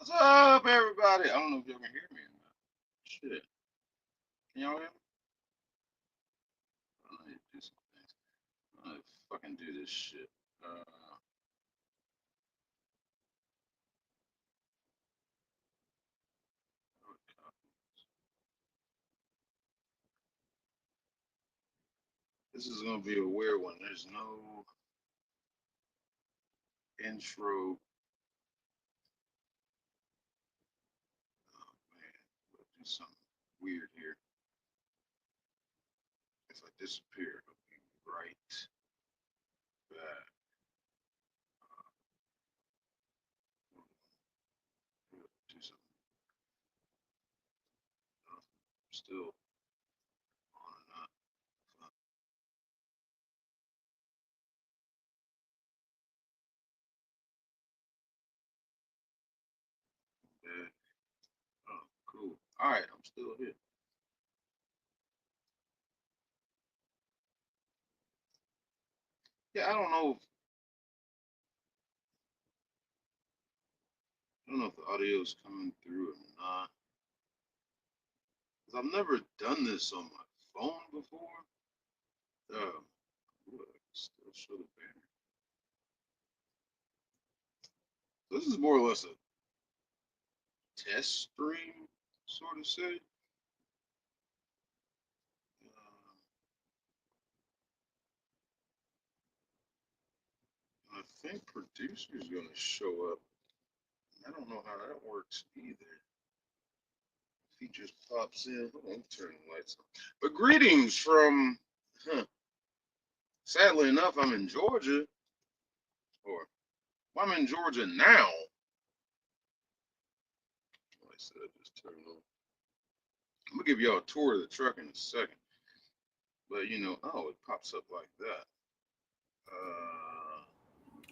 What's up, everybody? I don't know if y'all can hear me or not. Shit. Can y'all hear me? I need to do some things. I need to fucking do this shit. This is gonna be a weird one. There's no intro. Oh man, we'll do something weird here. If I disappear, it'll be right back. We'll do something. Still on or not. Yeah. Oh, cool. All right, I'm still here. Yeah, I don't know if the audio is coming through or not. Cause I've never done this on my phone before. Um, still show the banner. This is more or less a test stream, sort of say. I think producer's gonna show up. I don't know how that works either. If he just pops in, hold on, turn the lights on. But greetings from, huh, sadly enough, I'm in Georgia, or well, I'm in Georgia now. Like I said, I just turned on. I'm gonna give y'all a tour of the truck in a second. But oh, it pops up like that.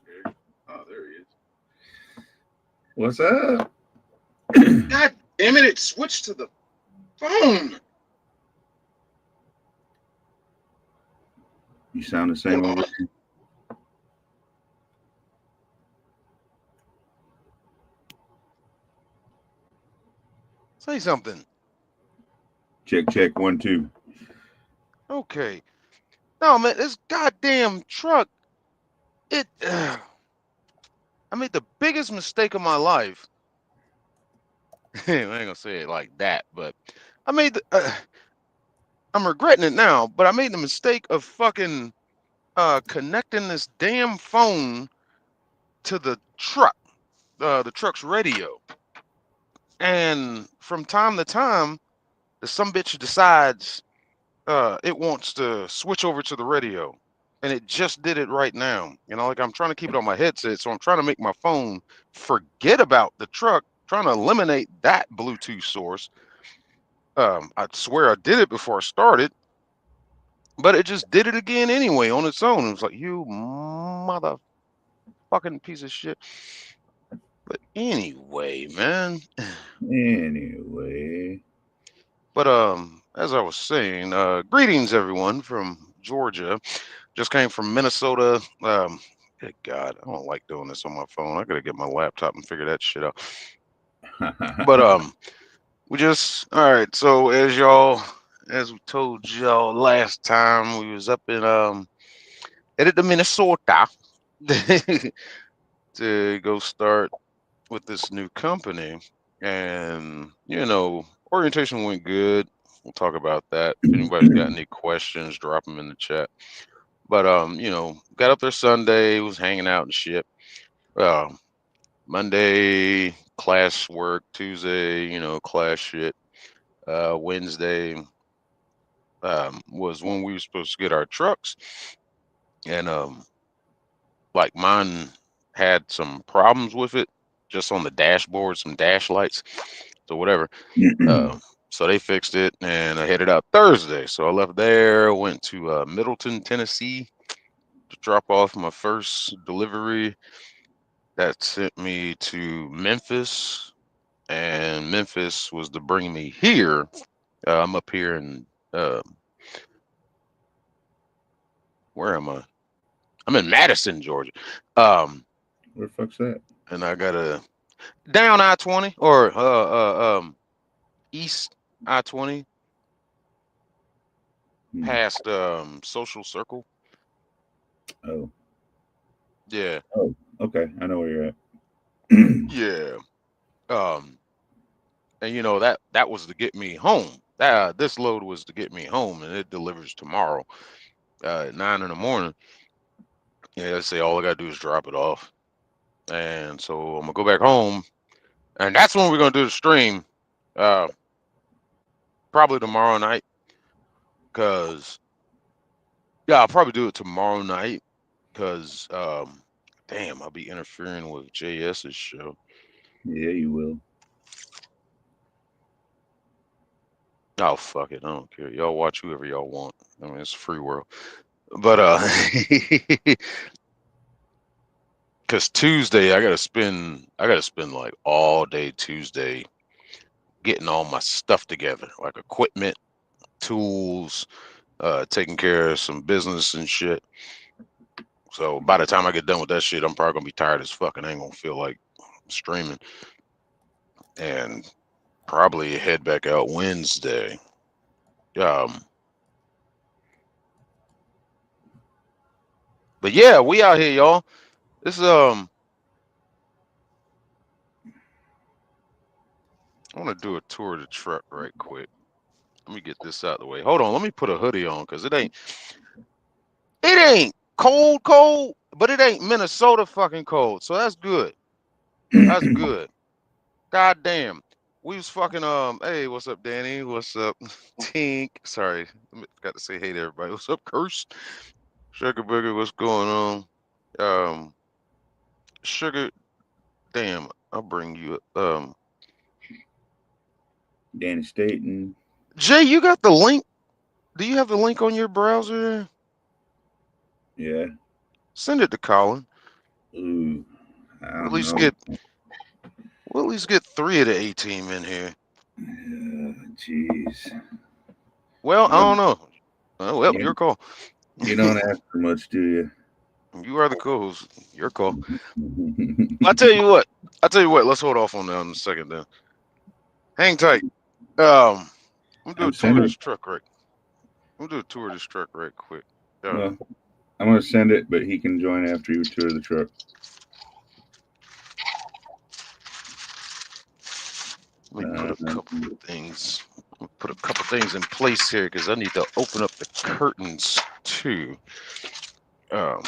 Okay. Oh, there he is. What's up? God damn it! It switched to the phone. You sound the Hold same over on. there. Say something. Check, check, 1, 2. Okay. No, man, this goddamn truck, it. I made the biggest mistake of my life. I ain't gonna say it like that, but I made the. I'm regretting it now, but I made the mistake of fucking connecting this damn phone to the truck's radio. And from time to time, the some bitch decides it wants to switch over to the radio, and it just did it right now. Like I'm trying to keep it on my headset, so I'm trying to make my phone forget about the truck, trying to eliminate that Bluetooth source. I swear I did it before I started, but it just did it again anyway on its own. It was like, you motherfucking piece of shit. But anyway, man. Anyway, But as I was saying, greetings everyone from Georgia. Just came from Minnesota. Good God, I don't like doing this on my phone. I gotta get my laptop and figure that shit out. But we just all right. So as we told y'all last time, we was up in headed to Minnesota to go start with this new company, and orientation went good. We'll talk about that. If anybody's got any questions, drop them in the chat. But got up there Sunday, was hanging out and shit. Uh, Monday class work, Tuesday, class shit. Wednesday was when we were supposed to get our trucks, and like mine had some problems with it, just on the dashboard, some dash lights, so whatever. So they fixed it, and I headed out Thursday. So I left there, went to Middleton, Tennessee, to drop off my first delivery. That sent me to Memphis, and Memphis was to bring me here. I'm up here in uh, where am I? I'm in Madison, Georgia. Um, where the fuck's that? and I gotta down I-20 or east I-20 past Social Circle. Oh, Yeah. okay. I know where you're at. Yeah. And you know that was to get me home. This load was to get me home, and it delivers tomorrow at 9 in the morning. Yeah, they say all I gotta do is drop it off, and so I'm gonna go back home, and that's when we're gonna do the stream. Uh, Probably tomorrow night, cause yeah, I'll probably do it tomorrow night, cause damn, I'll be interfering with JS's show. Yeah, you will. Oh fuck it, I don't care. Y'all watch whoever y'all want. I mean, it's a free world. But cause Tuesday I gotta spend like all day Tuesday getting all my stuff together, like equipment, tools, taking care of some business and shit. So by the time I get done with that shit, I'm probably gonna be tired as fuck and I ain't gonna feel like streaming. And probably head back out Wednesday. But yeah, we out here, y'all. This I want to do a tour of the truck right quick. Let me get this out of the way. Hold on, let me put a hoodie on because it ain't cold, but it ain't Minnesota fucking cold. So that's good. That's good. God damn. We was fucking hey, what's up, Danny? What's up, Tink? Sorry, got to say hey to everybody. What's up, Curse? Sugar Burger, what's going on? Sugar, damn, I'll bring you Danny Staten. Jay, you got the link? Do you have the link on your browser? Yeah. Send it to Colin. Ooh. I We'll at don't least know. get 3 of the A team in here. Jeez. Well, I don't know. Well, your call. You don't ask for much, do you? You are the co-host. Your call. I tell you what. Let's hold off on that in a second. Then hang tight. I'm gonna do a tour of this truck right. I'm gonna do a tour of this truck right quick. Well, I'm gonna send it, but he can join after you tour the truck. Let me put a couple of things. Put a couple things in place here because I need to open up the curtains too. To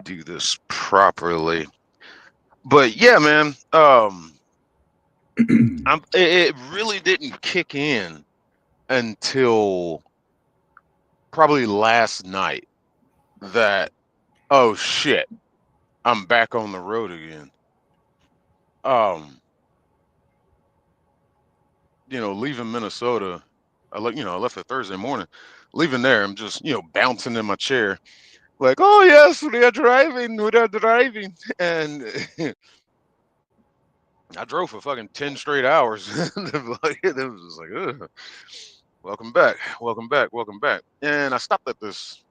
do this properly. But yeah, man. It really didn't kick in until probably last night that, oh shit, I'm back on the road again. Leaving Minnesota, I left it Thursday morning. Leaving there, I'm just, bouncing in my chair, like, oh yes, we are driving, and I drove for fucking 10 straight hours. It was just like, ugh. Welcome back. And I stopped at this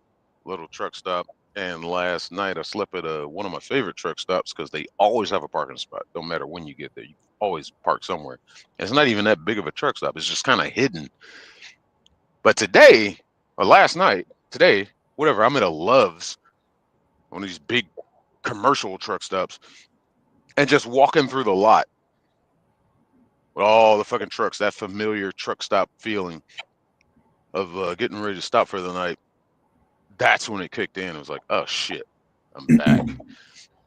little truck stop. And last night I slept at one of my favorite truck stops because they always have a parking spot. Don't matter when you get there, you always park somewhere. It's not even that big of a truck stop. It's just kind of hidden. But today, or last night, whatever, I'm at a Love's, one of these big commercial truck stops, and just walking through the lot with all the fucking trucks, that familiar truck stop feeling of getting ready to stop for the night. That's when it kicked in. It was like, oh shit, I'm back.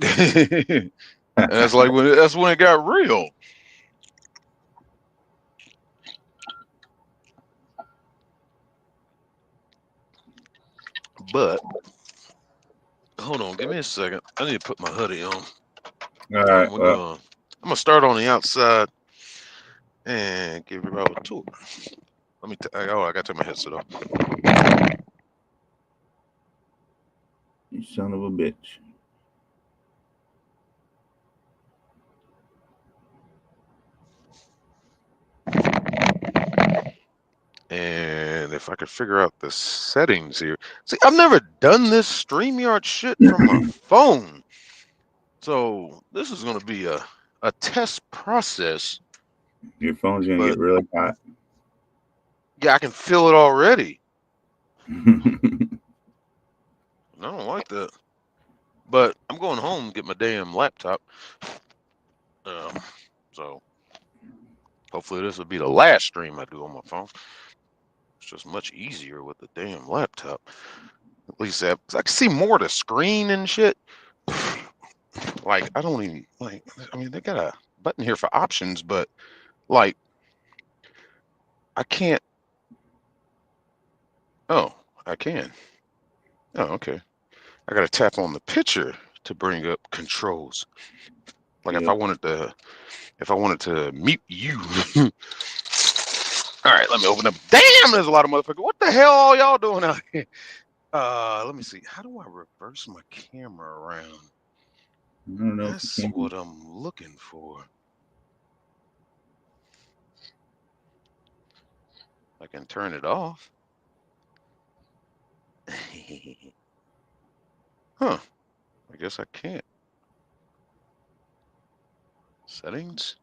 And that's when it got real. But hold on, give me a second. I need to put my hoodie on. All right. I'm gonna start on the outside and give you all a tour. I gotta take my headset off. You son of a bitch. And if I could figure out the settings here. See, I've never done this StreamYard shit from my phone. So this is gonna be a a test process, Your phone's gonna but get really hot. yeah, I can feel it already. I don't like that. But I'm going home to get my damn laptop. So hopefully this will be the last stream I do on my phone. It's just much easier with the damn laptop. At least that I can see more of the screen and shit. Like I don't even like. I mean, they got a button here for options, but like I can't. Oh, I can. Oh, okay. I gotta tap on the picture to bring up controls. Like Yep. if I wanted to mute you. All right, let me open up. Damn, there's a lot of motherfuckers. What the hell all y'all doing out here? Let me see. How do I reverse my camera around? I don't know. That's what I'm looking for. I can turn it off. Huh. I guess I can't. Settings.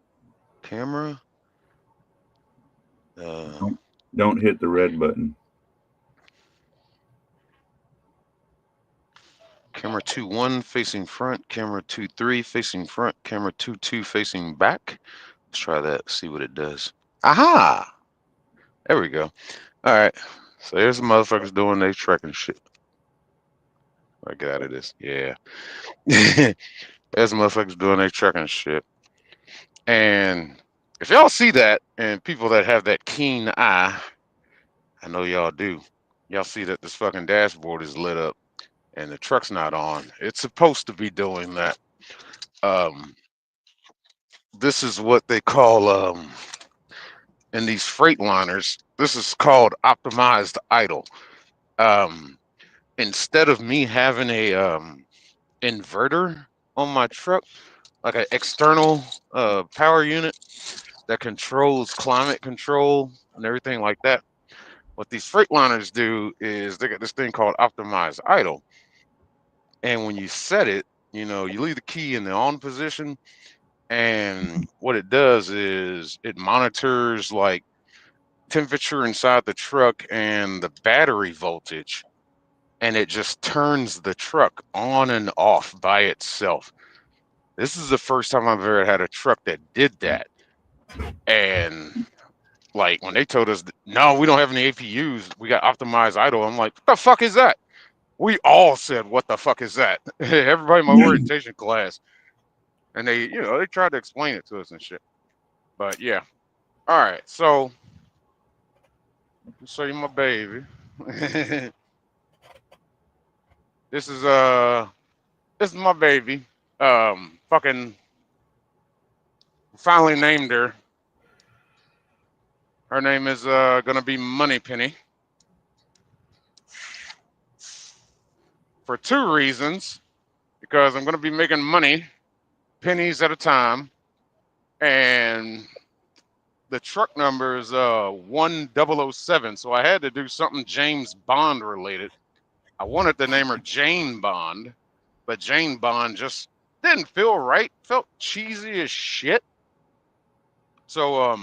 Camera. Don't hit the red button. Camera 2-1 facing front. Camera 2-3 facing front. Camera 2-2 facing back. Let's try that. See what it does. Aha! There we go. All right. So here's the motherfuckers doing their trekking shit. I get out of this. Yeah. There's the motherfuckers doing their trekking shit. And if y'all see that, and people that have that keen eye, I know y'all do. Y'all see that this fucking dashboard is lit up and the truck's not on. It's supposed to be doing that. This is what they call in these Freightliners. This is called optimized idle. Instead of me having a inverter on my truck, like an external power unit that controls climate control and everything like that, what these Freightliners do is they got this thing called optimized idle. And when you set it, you leave the key in the on position, and what it does is it monitors like temperature inside the truck and the battery voltage, and it just turns the truck on and off by itself. This is the first time I've ever had a truck that did that. And like when they told us, no, we don't have any APUs, we got optimized idle. I'm like, what the fuck is that? We all said, what the fuck is that? Everybody in my orientation class. And they tried to explain it to us and shit. But yeah. All right. So, I'll show you my baby. This is my baby. Fucking finally named her. Her name is gonna be Moneypenny. For two reasons. Because I'm gonna be making money pennies at a time, and the truck number is 1007. So I had to do something James Bond related. I wanted to name her Jane Bond, but Jane Bond just didn't feel right. Felt cheesy as shit. So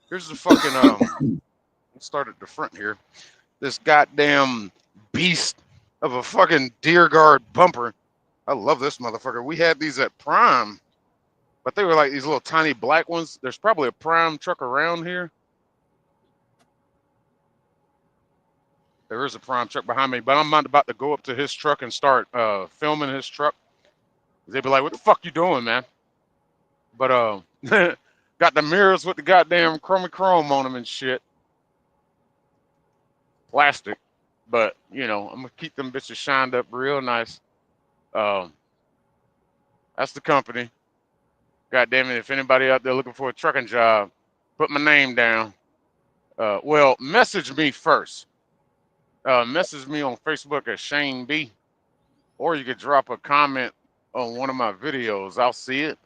here's the fucking let's start at the front here. This goddamn beast of a fucking Deer Guard bumper. I love this motherfucker. We had these at Prime, but they were like these little tiny black ones. There's probably a Prime truck around here. There is a Prime truck behind me, but I'm not about to go up to his truck and start filming his truck. They'd be like, what the fuck you doing, man? But got the mirrors with the goddamn chrome on them and shit. Plastic. But, I'm going to keep them bitches shined up real nice. That's the company. God damn it, if anybody out there looking for a trucking job, put my name down. Well, message me first. Message me on Facebook at Shane B. Or you could drop a comment on one of my videos. I'll see it.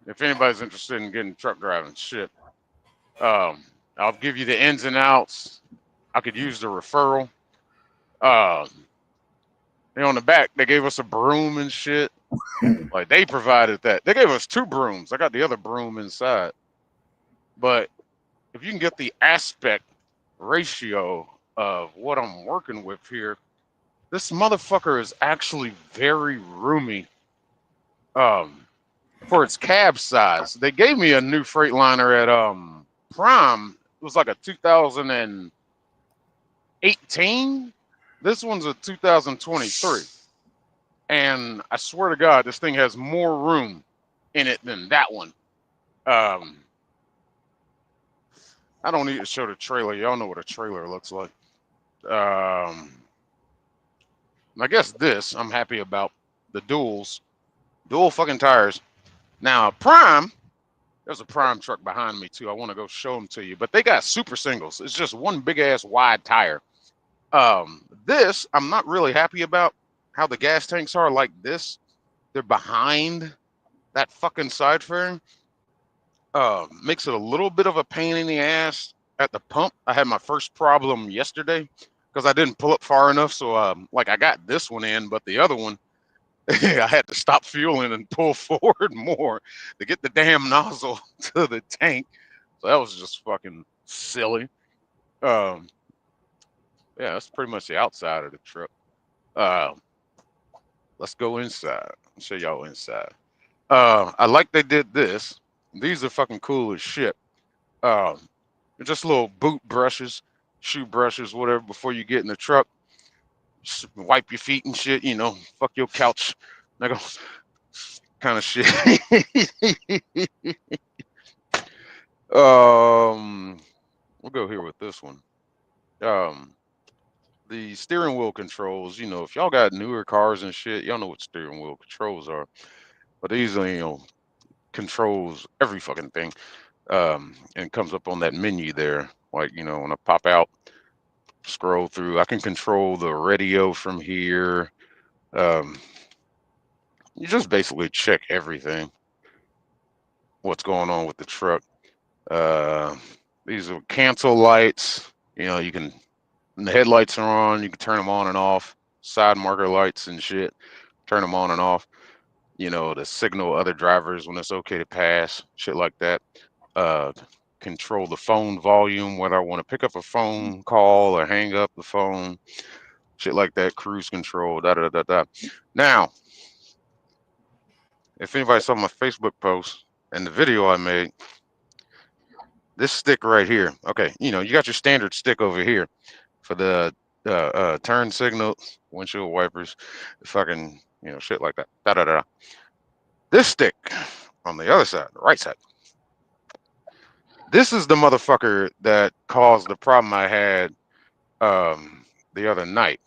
If anybody's interested in getting truck driving, shit. I'll give you the ins and outs. I could use the referral. On the back, they gave us a broom and shit. Like they provided that. They gave us 2 brooms. I got the other broom inside. But if you can get the aspect ratio of what I'm working with here, this motherfucker is actually very roomy. For its cab size. They gave me a new Freightliner at Prime. It was like a 2018. This one's a 2023. And I swear to God, this thing has more room in it than that one. I don't need to show the trailer. Y'all know what a trailer looks like. I guess this I'm happy about. The dual fucking tires. Now Prime, there's a Prime truck behind me too. I want to go show them to you, but they got super singles. It's just one big ass wide tire. This I'm not really happy about how the gas tanks are like this. They're behind that fucking side fairing. Makes it a little bit of a pain in the ass at the pump. I had my first problem yesterday because I didn't pull up far enough. So like I got this one in, but the other one I had to stop fueling and pull forward more to get the damn nozzle to the tank. So that was just fucking silly. Um, yeah, that's pretty much the outside of the truck. Let's go inside. I'll show y'all inside. I like they did this. These are fucking cool as shit. They're just little boot brushes, shoe brushes, whatever, before you get in the truck. Just wipe your feet and shit, you know, fuck your couch. Kind of shit. We'll go here with this one. The steering wheel controls, you know, if y'all got newer cars and shit, y'all know what steering wheel controls are. But these are, you know, controls every fucking thing. And comes up on that menu there. Like, you know, when I pop out, scroll through, I can control the radio from here. You just basically check everything. What's going on with the truck. These are cancel lights. You know, you can, when the headlights are on, you can turn them on and off. Side marker lights and shit, turn them on and off. You know, to signal other drivers when it's okay to pass, shit like that. Control the phone volume, whether I want to pick up a phone call or hang up the phone, shit like that. Cruise control, da da da da. Now, if anybody saw my Facebook post and the video I made, this stick right here. Okay, you know, you got your standard stick over here for the turn signals, windshield wipers, fucking, you know, shit like that. Da da da. This stick on the other side, the right side. This is the motherfucker that caused the problem I had the other night.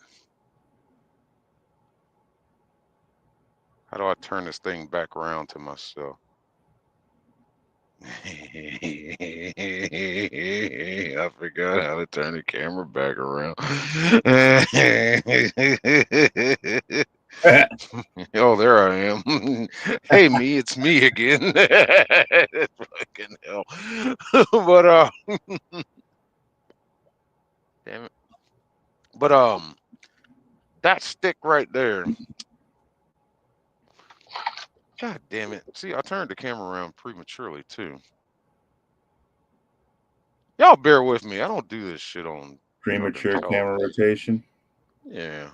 How do I turn this thing back around to myself? I forgot how to turn the camera back around. Oh, there I am. Hey, me, it's me again. Fucking hell. But damn it. But that stick right there. God damn it. See, I turned the camera around prematurely too. Y'all bear with me. I don't do this shit on Premature fucking camera television. rotation. Yeah.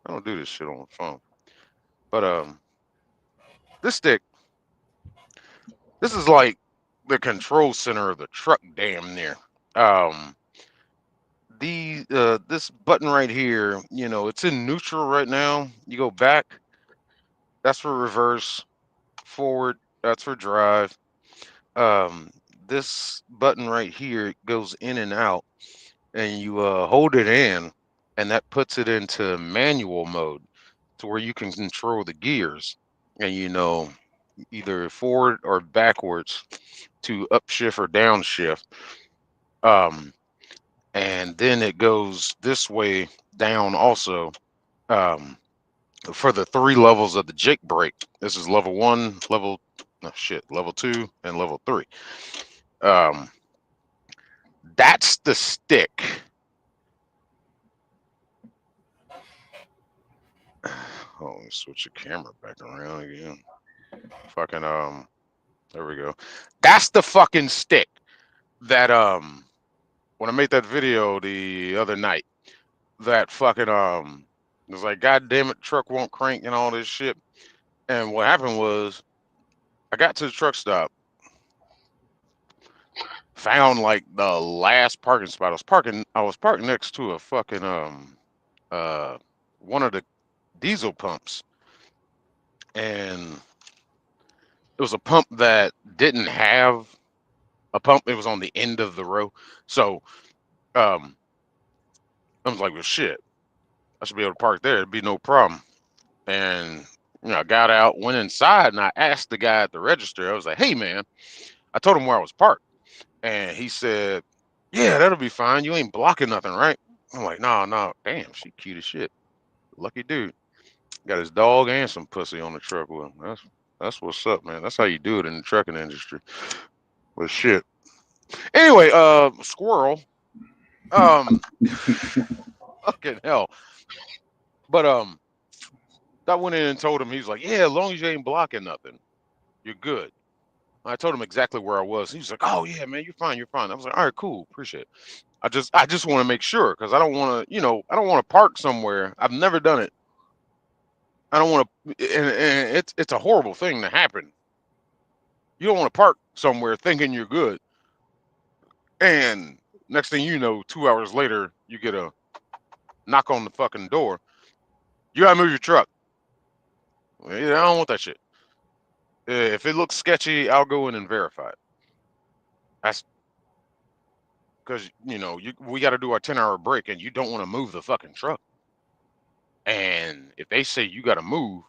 I don't do this shit on the phone. But this stick, this is like the control center of the truck damn near. Um this button right here, you know, it's in neutral right now. You go back, that's for reverse, forward, that's for drive. Um this button right here goes in and out, and you hold it in, and that puts it into manual mode to where you can control the gears, and you know, either forward or backwards to upshift or downshift. Um, and then it goes this way down also, for the 3 levels of the Jake brake. This is level 1, level 2, and level 3. That's the stick. Hold on, let me switch the camera back around again. Fucking there we go. That's the fucking stick that when I made that video the other night, that fucking it was like, God damn it, truck won't crank and all this shit. And what happened was I got to the truck stop, found like the last parking spot. I was parked next to a fucking one of the diesel pumps. And it was a pump that didn't have a pump. It was on the end of the row. So I was like, well shit, I should be able to park there. It'd be no problem. And I got out, went inside, and I asked the guy at the register. I was like, hey man, I told him where I was parked. And he said, yeah, that'll be fine. You ain't blocking nothing, right? I'm like, no. Damn, she cute as shit. Lucky dude. Got his dog and some pussy on the truck with him. That's what's up, man. That's how you do it in the trucking industry. But shit. Anyway, squirrel. Fucking hell. But I went in and told him, he's like, yeah, as long as you ain't blocking nothing, you're good. I told him exactly where I was. He was like, oh yeah, man, you're fine. I was like, all right, cool, appreciate it. I just want to make sure because I don't want to, I don't want to park somewhere. I've never done it. I don't want to, and it's a horrible thing to happen. You don't want to park somewhere thinking you're good, and next thing you know, 2 hours later, you get a knock on the fucking door. You gotta move your truck. I don't want that shit. If it looks sketchy, I'll go in and verify it. That's because we got to do our 10-hour break, and you don't want to move the fucking truck. And if they say you got to move,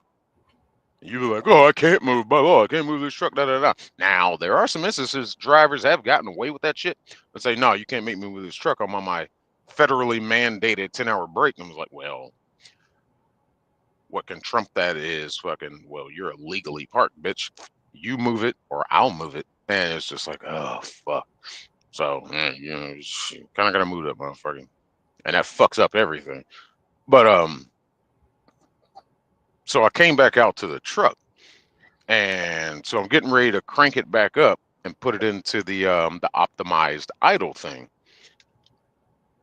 you be like, oh, I can't move, but I can't move this truck. Da da da. Now there are some instances drivers have gotten away with that shit, but say, no, you can't make me move this truck. I'm on my federally mandated 10-hour break. And I was like, well, what can trump that is fucking, well, you're illegally parked, bitch. You move it or I'll move it. And it's just like, oh, fuck. So, kind of got to move that motherfucker. And that fucks up everything. But, so I came back out to the truck. And so I'm getting ready to crank it back up and put it into the optimized idle thing.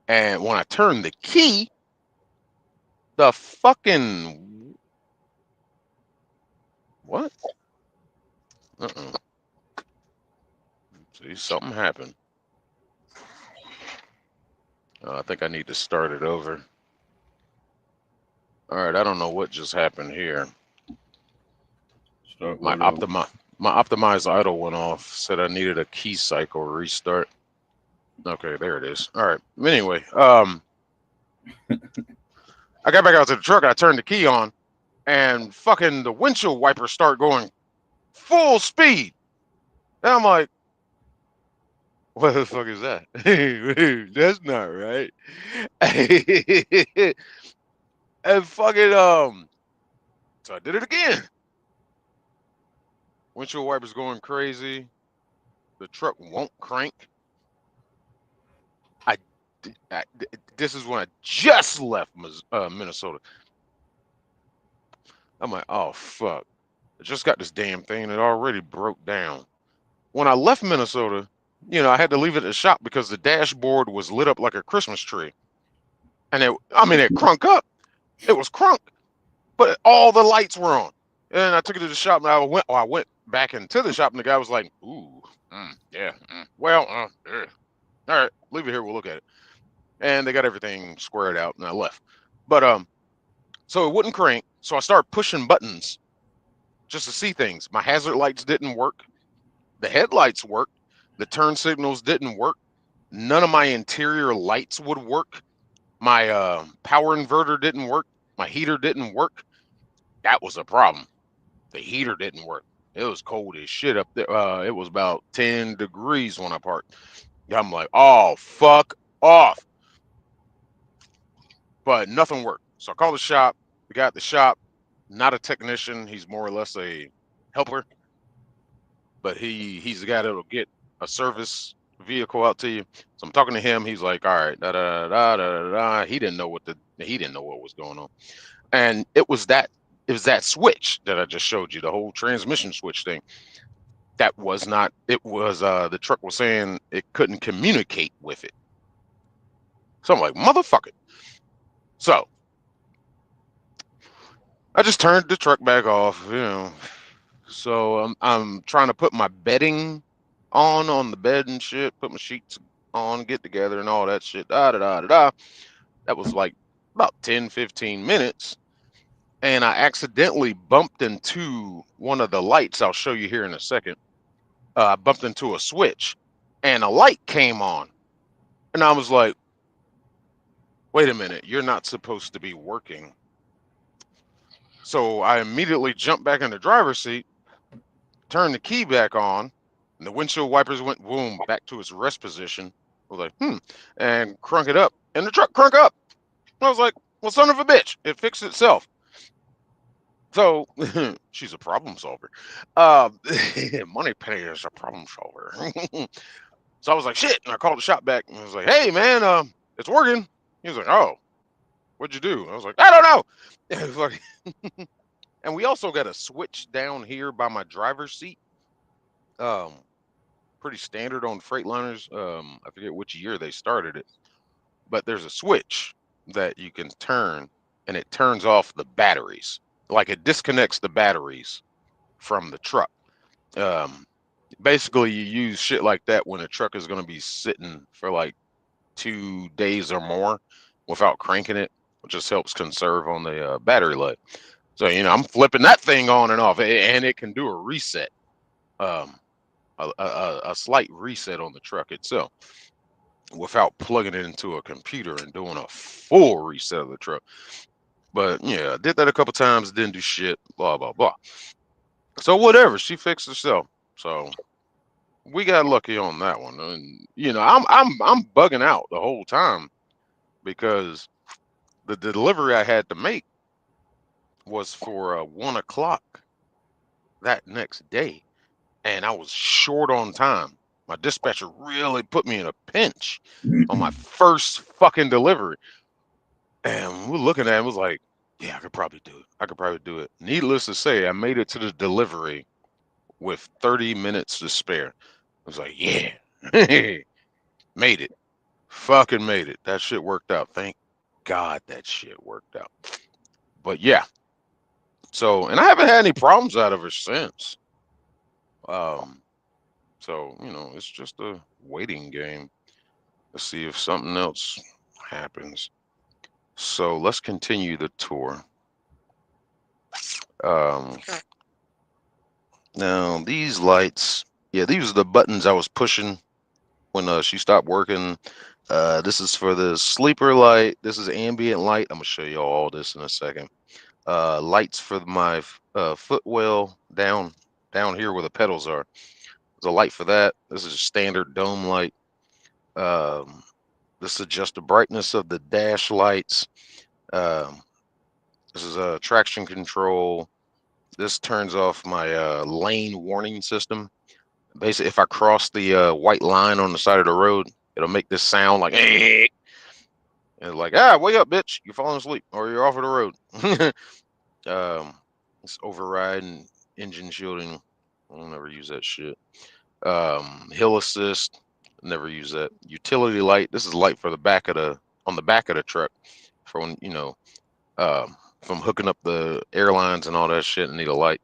And when I turn the key, the fucking what? See, something happened. I think I need to start it over. All right, I don't know what just happened here. My optimized idle went off. Said I needed a key cycle restart. Okay, there it is. All right. Anyway, I got back out to the truck. I turned the key on, and fucking the windshield wipers start going full speed. And I'm like, what the fuck is that? That's not right. And fucking so I did it again. Windshield wipers going crazy. The truck won't crank. This is when I just left Minnesota. I'm like, oh fuck! I just got this damn thing and it already broke down. When I left Minnesota, I had to leave it at the shop because the dashboard was lit up like a Christmas tree, and it crunk up. It was crunk, but all the lights were on. And I took it to the shop, and I went back into the shop, and the guy was like, "Ooh, well, all right, leave it here. We'll look at it." And they got everything squared out, and I left. But so it wouldn't crank. So I started pushing buttons just to see things. My hazard lights didn't work. The headlights worked. The turn signals didn't work. None of my interior lights would work. My power inverter didn't work. My heater didn't work. That was a problem. The heater didn't work. It was cold as shit up there. It was about 10 degrees when I parked. I'm like, oh, fuck off. But nothing worked. So I called the shop. The guy at the shop, not a technician. He's more or less a helper. But he's the guy that'll get a service vehicle out to you. So I'm talking to him. He's like, all right, da da da da da da. He didn't know what was going on. And it was that it was that switch that I just showed you, the whole transmission switch thing. That was not, it was, the truck was saying it couldn't communicate with it. So I'm like, motherfucker. So I just turned the truck back off, you know. So I'm trying to put my bedding on the bed and shit, put my sheets on, get together and all that shit. Da da da da da. That was like about 10, 15 minutes. And I accidentally bumped into one of the lights. I'll show you here in a second. I bumped into a switch and a light came on. And I was like, wait a minute, you're not supposed to be working. So I immediately jumped back in the driver's seat, turned the key back on, and the windshield wipers went boom back to its rest position. I was like, and crunk it up. And the truck crunk up. I was like, well, son of a bitch, it fixed itself. So she's a problem solver. Money Penny is a problem solver. So I was like, shit. And I called the shop back and I was like, hey, man, it's working. He was like, oh, what'd you do? I was like, I don't know. It was like, and we also got a switch down here by my driver's seat. Pretty standard on Freightliners. I forget which year they started it, but there's a switch that you can turn and it turns off the batteries. Like it disconnects the batteries from the truck. Basically you use shit like that when a truck is going to be sitting for like 2 days or more without cranking it, which just helps conserve on the battery life. So, you know, I'm flipping that thing on and off, and it can do a reset, a slight reset on the truck itself without plugging it into a computer and doing a full reset of the truck. But yeah, I did that a couple times, didn't do shit, blah, blah, blah. So whatever, she fixed herself. So we got lucky on that one. And you know, I'm bugging out the whole time because the delivery I had to make was for 1 o'clock that next day, and I was short on time. My dispatcher really put me in a pinch on my first fucking delivery. And we're looking at it, was like, yeah, I could probably do it. I could probably do it. Needless to say, I made it to the delivery with 30 minutes to spare. I was like, yeah, made it. Fucking made it. That shit worked out. Thank God that shit worked out. But yeah. So, and I haven't had any problems out of her since. So, you know, it's just a waiting game. Let's see if something else happens. So let's continue the tour. Now these lights, yeah, these are the buttons I was pushing when she stopped working. This is for the sleeper light. This is ambient light. I'm gonna show you all this in a second. Lights for my footwell down here where the pedals are. There's a light for that. This is a standard dome light. This adjusts the brightness of the dash lights. This is a traction control. This turns off my lane warning system. Basically, if I cross the white line on the side of the road, it'll make this sound like, hey, and like, wake up, bitch, you're falling asleep or you're off of the road. It's overriding, engine shielding. I'll never use that shit. Hill assist, never use that. Utility light. This is light for the back of the truck for when, you know, from hooking up the airlines and all that shit and need a light.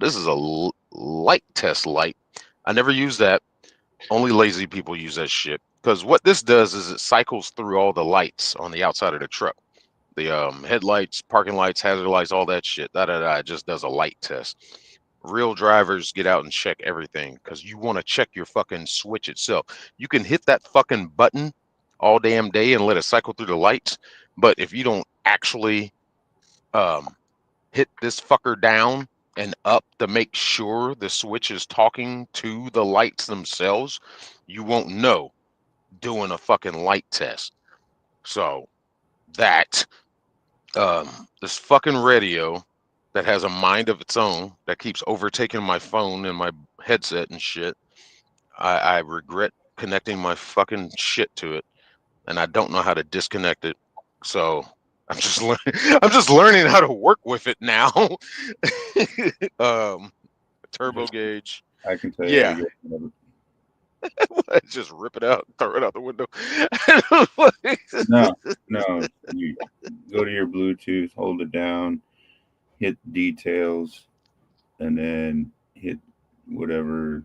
This is a light test light. I never use that. Only lazy people use that shit. Because what this does is it cycles through all the lights on the outside of the truck. The headlights, parking lights, hazard lights, all that shit. It just does a light test. Real drivers get out and check everything because you want to check your fucking switch itself. You can hit that fucking button all damn day and let it cycle through the lights. But if you don't actually hit this fucker down and up to make sure the switch is talking to the lights themselves, you won't know doing a fucking light test. So that this fucking radio that has a mind of its own that keeps overtaking my phone and my headset and shit, I regret connecting my fucking shit to it, and I don't know how to disconnect it. So I'm just learning how to work with it now. Turbo Just, gauge. I can tell you how to Yeah, get rid of it. just rip it out, throw it out the window. No, no. You go to your Bluetooth, hold it down, hit details, and then hit whatever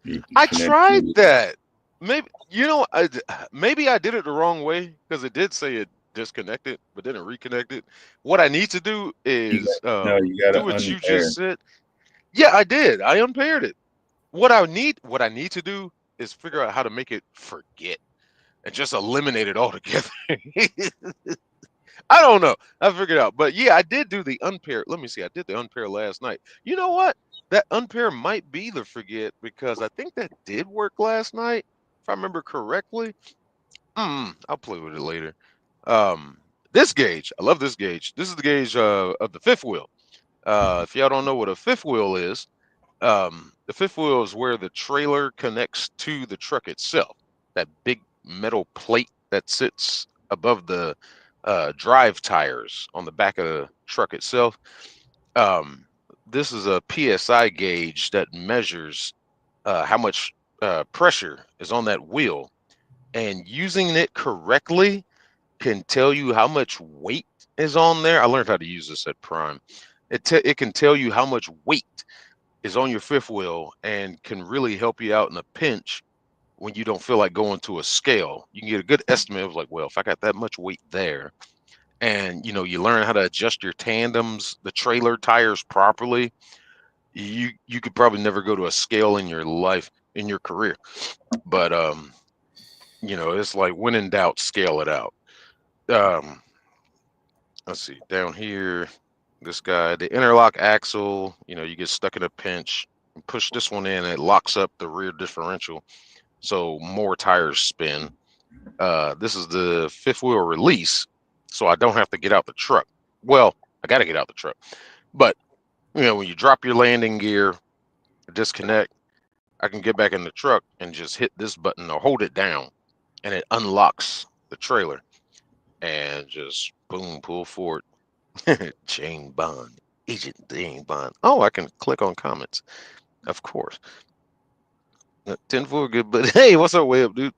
you I connect tried to. that. Maybe maybe I did it the wrong way because it did say it disconnected, but then it reconnected. What I need to do You is got, no, you got do to what you unpair. just said. Yeah, I did. I unpaired it. What I need to do is figure out how to make it forget and just eliminate it altogether. I don't know. I figured it out. But yeah, I did do the unpair. Let me see. I did the unpair last night. You know what? That unpair might be the forget because I think that did work last night, if I remember correctly. I'll play with it later. Um, this gauge, I love this gauge. This is the gauge of the fifth wheel. If y'all don't know what a fifth wheel is, the fifth wheel is where the trailer connects to the truck itself. That big metal plate that sits above the drive tires on the back of the truck itself. Um, this is a PSI gauge that measures how much pressure is on that wheel, and using it correctly can tell you how much weight is on there. I learned how to use this at Prime. It can tell you how much weight is on your fifth wheel and can really help you out in a pinch when you don't feel like going to a scale. You can get a good estimate of like, well, if I got that much weight there, and you learn how to adjust your tandems, the trailer tires properly, you could probably never go to a scale in your life, in your career. But it's like when in doubt, scale it out. Um, let's see, down here, this guy, the interlock axle, you get stuck in a pinch, push this one in, it locks up the rear differential, so more tires spin. This is the fifth wheel release, so I don't have to get out the truck. Well, I got to get out the truck, but when you drop your landing gear, disconnect, I can get back in the truck and just hit this button or hold it down, and it unlocks the trailer, and just boom, pull forward. Jane Bond, Agent Jane Bond. Oh, I can click on comments, of course. 10-4 good, but hey, what's up, way up, dude?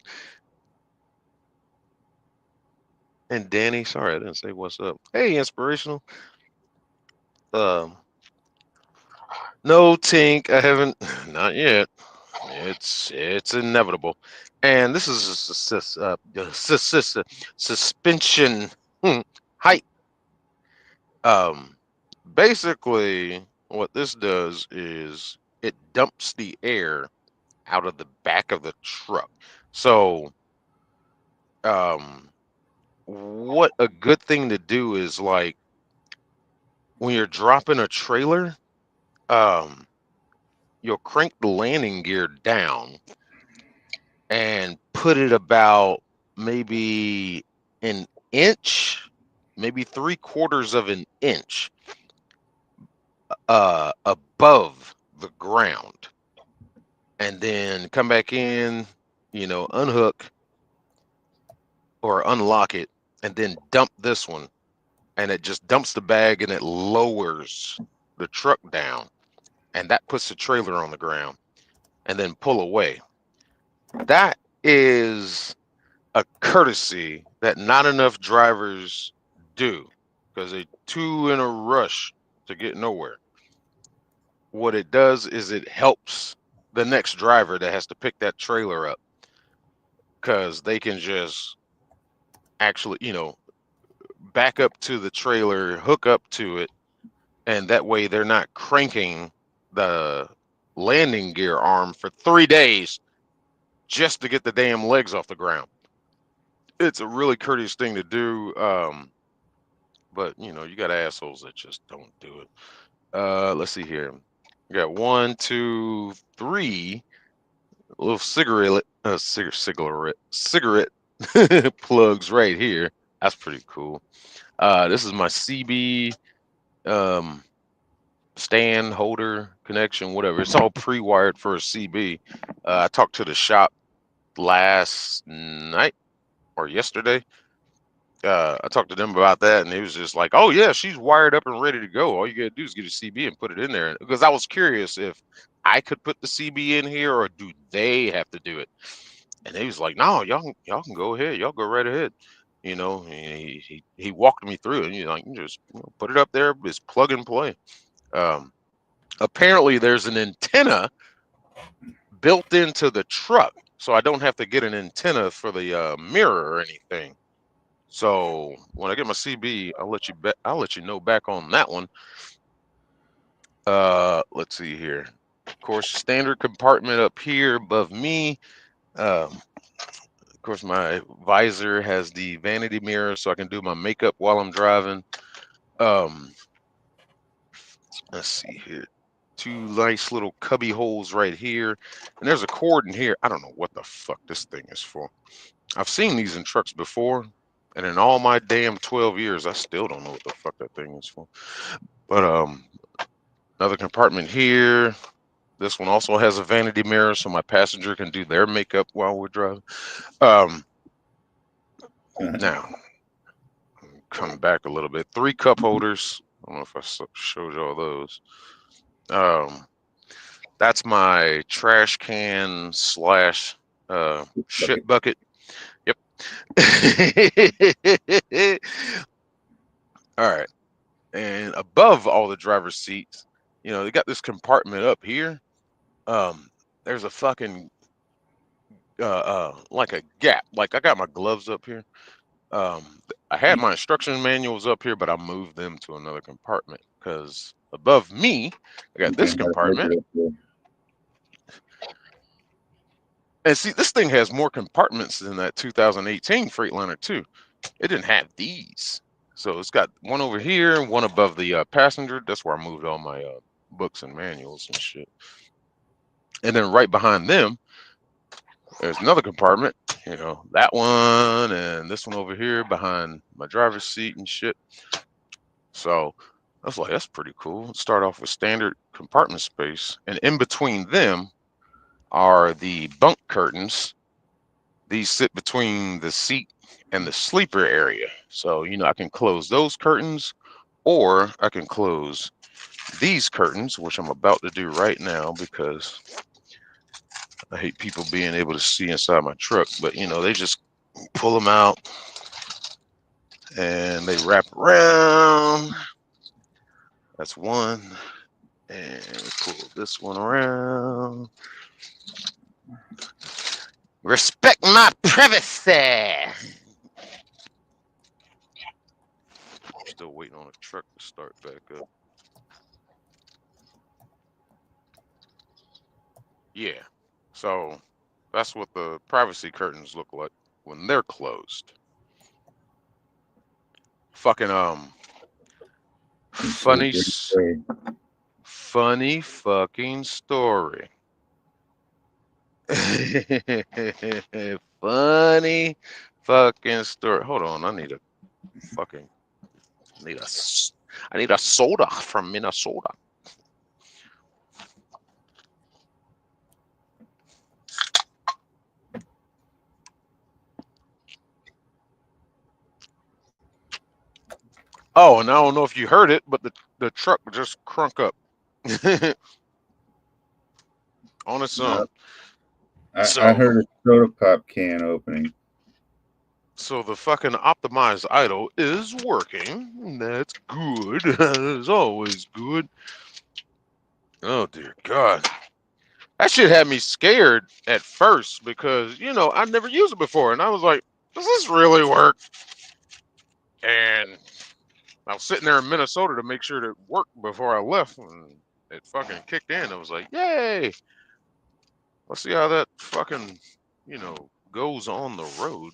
And Danny, sorry, I didn't say what's up. Hey, inspirational. Um, no, Tink, I haven't, not yet. It's inevitable, and this is suspension height. Um, Basically, what this does is it dumps the air out of the back of the truck. So, what a good thing to do is like when you're dropping a trailer, um, you'll crank the landing gear down and put it about maybe an inch, maybe 3/4 of an inch above the ground, and then come back in, unhook or unlock it, and then dump this one, and it just dumps the bag and it lowers the truck down, and that puts the trailer on the ground, and then pull away. That is a courtesy that not enough drivers do because they're too in a rush to get nowhere. What it does is it helps the next driver that has to pick that trailer up because they can just actually, back up to the trailer, hook up to it, and that way they're not cranking the landing gear arm for 3 days just to get the damn legs off the ground. It's a really courteous thing to do, but you got assholes that just don't do it. Let's see here. We got 1, 2, 3 little cigarette plugs right here. That's pretty cool. This is my CB stand holder connection, whatever. It's all pre-wired for a CB. I talked to the shop last night or yesterday. I talked to them about that, and he was just like, "Oh yeah, she's wired up and ready to go. All you gotta do is get a CB and put it in there." Because I was curious if I could put the CB in here, or do they have to do it? And he was like, "No, y'all can go ahead. Y'all go right ahead." You know, he walked me through it, and he's like, "You just put it up there. It's plug and play." Um, Apparently, there's an antenna built into the truck, so I don't have to get an antenna for the mirror or anything. So when I get my CB, I'll let you know back on that one. Let's see here. Of course, standard compartment up here above me. Of course, my visor has the vanity mirror, so I can do my makeup while I'm driving. Um, let's see here. Two nice little cubby holes right here, and there's a cord in here. I don't know what the fuck this thing is for. I've seen these in trucks before, and in all my damn 12 years, I still don't know what the fuck that thing is for. But another compartment here. This one also has a vanity mirror, so my passenger can do their makeup while we're driving. Now, come back a little bit. 3 cup holders. I don't know if I showed you all those. That's my trash can slash shit bucket. Yep. All right. And above all the driver's seats, you know, they got this compartment up here. There's a fucking like a gap. Like I got my gloves up here. I had my instruction manuals up here, but I moved them to another compartment because above me, I got this compartment. And see, this thing has more compartments than that 2018 Freightliner too. It didn't have these. So it's got one over here, one above the passenger. That's where I moved all my books and manuals and shit. And then right behind them, there's another compartment, you know, that one and this one over here behind my driver's seat and shit. So I was like, that's pretty cool. Let's start off with standard compartment space. And in between them are the bunk curtains. These sit between the seat and the sleeper area. So, you know, I can close those curtains, or I can close these curtains, which I'm about to do right now because I hate people being able to see inside my truck. But, you know, they just pull them out and they wrap around. That's one. And pull this one around. Respect my privacy. Still waiting on a truck to start back up. Yeah. So that's what the privacy curtains look like when they're closed. Fucking funny fucking story. Funny fucking story. Hold on, I need a soda from Minnesota. Oh, and I don't know if you heard it, but the truck just crunk up on its own. I heard a soda pop can opening. So the fucking optimized idle is working. That's good. It's always good. Oh dear God. That shit had me scared at first because, you know, I'd never used it before. And I was like, does this really work? And I was sitting there in Minnesota to make sure that it worked before I left. And it fucking kicked in. I was like, yay. Let's see how that fucking, you know, goes on the road.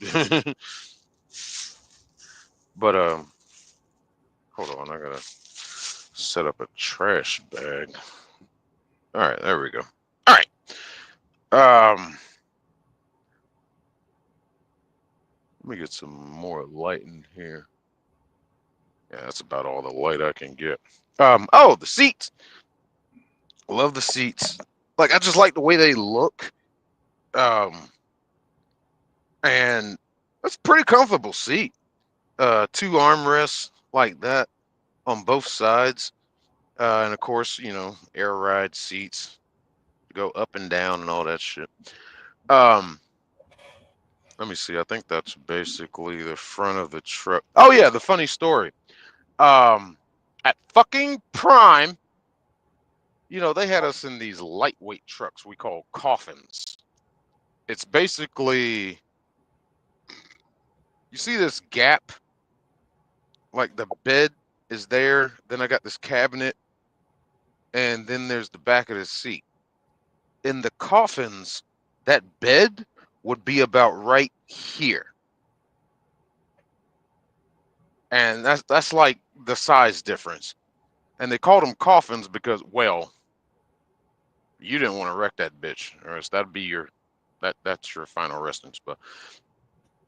But hold on, I gotta set up a trash bag. All right, there we go. All right. Let me get some more light in here. Yeah, that's about all the light I can get. Oh, the seats. Love the seats. Like I just like the way they look. And it's a pretty comfortable seat. two armrests like that on both sides, and of course, you know, air ride seats to go up and down and all that shit. Um, let me see. I think that's basically the front of the truck. Oh yeah, the funny story. Um, at fucking Prime, you know, they had us in these lightweight trucks we call coffins. It's basically, you see this gap, like the bed is there, then I got this cabinet, and then there's the back of the seat. In the coffins, that bed would be about right here. And that's like the size difference. And they called them coffins because, well, you didn't want to wreck that bitch, or else that'd be your that's your final resting spot.